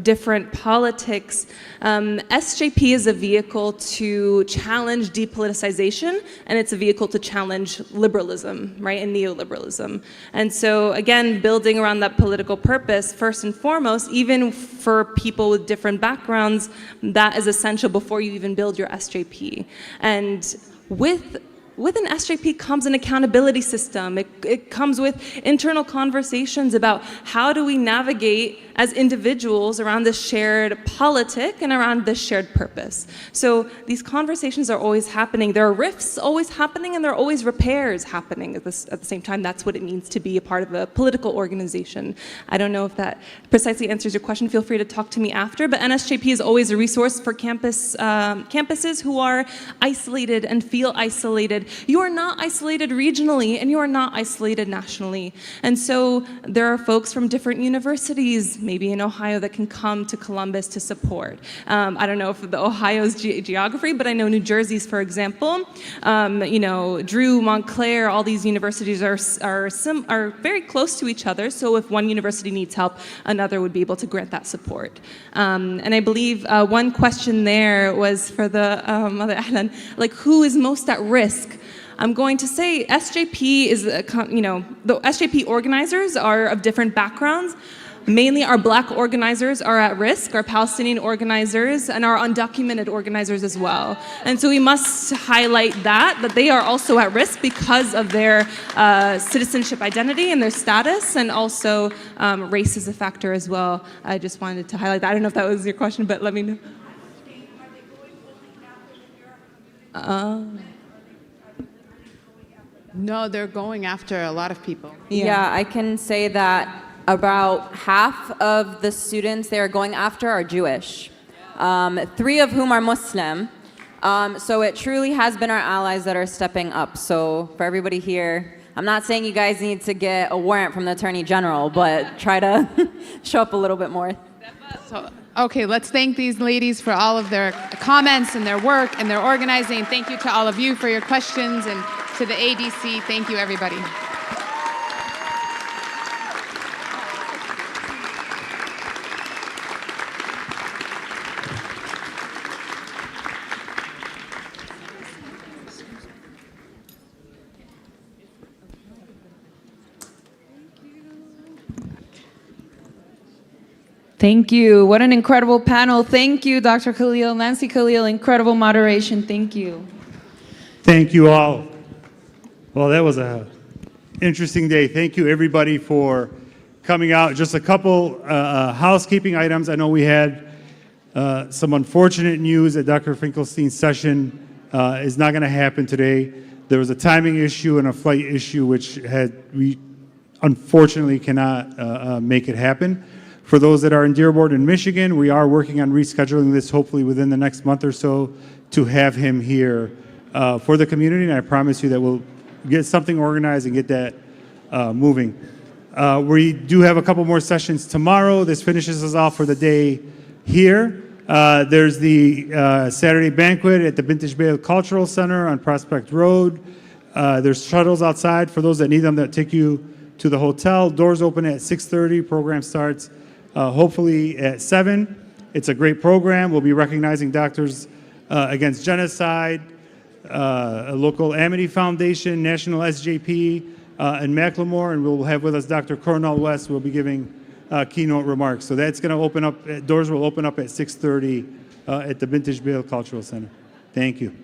different politics, SJP is a vehicle to challenge depoliticization, and it's a vehicle to challenge liberalism, right, and neoliberalism. And so, again, building around that political purpose, first and foremost, even for people with different backgrounds, that is essential before you even build your SJP. And with an SJP comes an accountability system. It comes with internal conversations about how do we navigate as individuals around this shared politic and around this shared purpose. So these conversations are always happening. There are rifts always happening, and there are always repairs happening at the same time. That's what it means to be a part of a political organization. I don't know if that precisely answers your question. Feel free to talk to me after. But NSJP is always a resource for campuses who are isolated and feel isolated. You are not isolated regionally, and you are not isolated nationally. And so there are folks from different universities, maybe in Ohio, that can come to Columbus to support. I don't know if the Ohio's geography, but I know New Jersey's, for example. Drew, Montclair, all these universities are very close to each other. So if one university needs help, another would be able to grant that support. And I believe one question there was for the Mother Ahlan, like, who is most at risk? I'm going to say SJP is, the SJP organizers are of different backgrounds. Mainly our Black organizers are at risk, our Palestinian organizers, and our undocumented organizers as well. And so we must highlight that they are also at risk because of their citizenship identity and their status, and also race is a factor as well. I just wanted to highlight that. I don't know if that was your question, but let me know. No, they're going after a lot of people. Yeah, I can say that about half of the students they're going after are Jewish, 3 of whom are Muslim. So it truly has been our allies that are stepping up. So for everybody here, I'm not saying you guys need to get a warrant from the Attorney General, but try to show up a little bit more. So, okay, let's thank these ladies for all of their comments and their work and their organizing. Thank you to all of you for your questions, and to the ADC, thank you, everybody. Thank you. What an incredible panel. Thank you, Dr. Khalil, Nancy Khalil. Incredible moderation. Thank you. Thank you all. Well, that was an interesting day. Thank you, everybody, for coming out. Just a couple housekeeping items. I know we had some unfortunate news that Dr. Finkelstein's session is not going to happen today. There was a timing issue and a flight issue, which we unfortunately cannot make it happen. For those that are in Dearborn and Michigan, we are working on rescheduling this hopefully within the next month or so to have him here for the community, and I promise you that we'll get something organized and get that moving. We do have a couple more sessions tomorrow. This finishes us off for the day here. There's the Saturday banquet at the Vintage Bay Cultural Center on Prospect Road. There's shuttles outside for those that need them that take you to the hotel. Doors open at 6:30. Program starts hopefully at 7. It's a great program. We'll be recognizing Doctors Against Genocide, a local Amity Foundation, National SJP, and Macklemore, and we'll have with us Dr. Cornell West, who will be giving keynote remarks. So that's going to open up, doors will open up at 6:30 at the Vintage Bay Cultural Center. Thank you.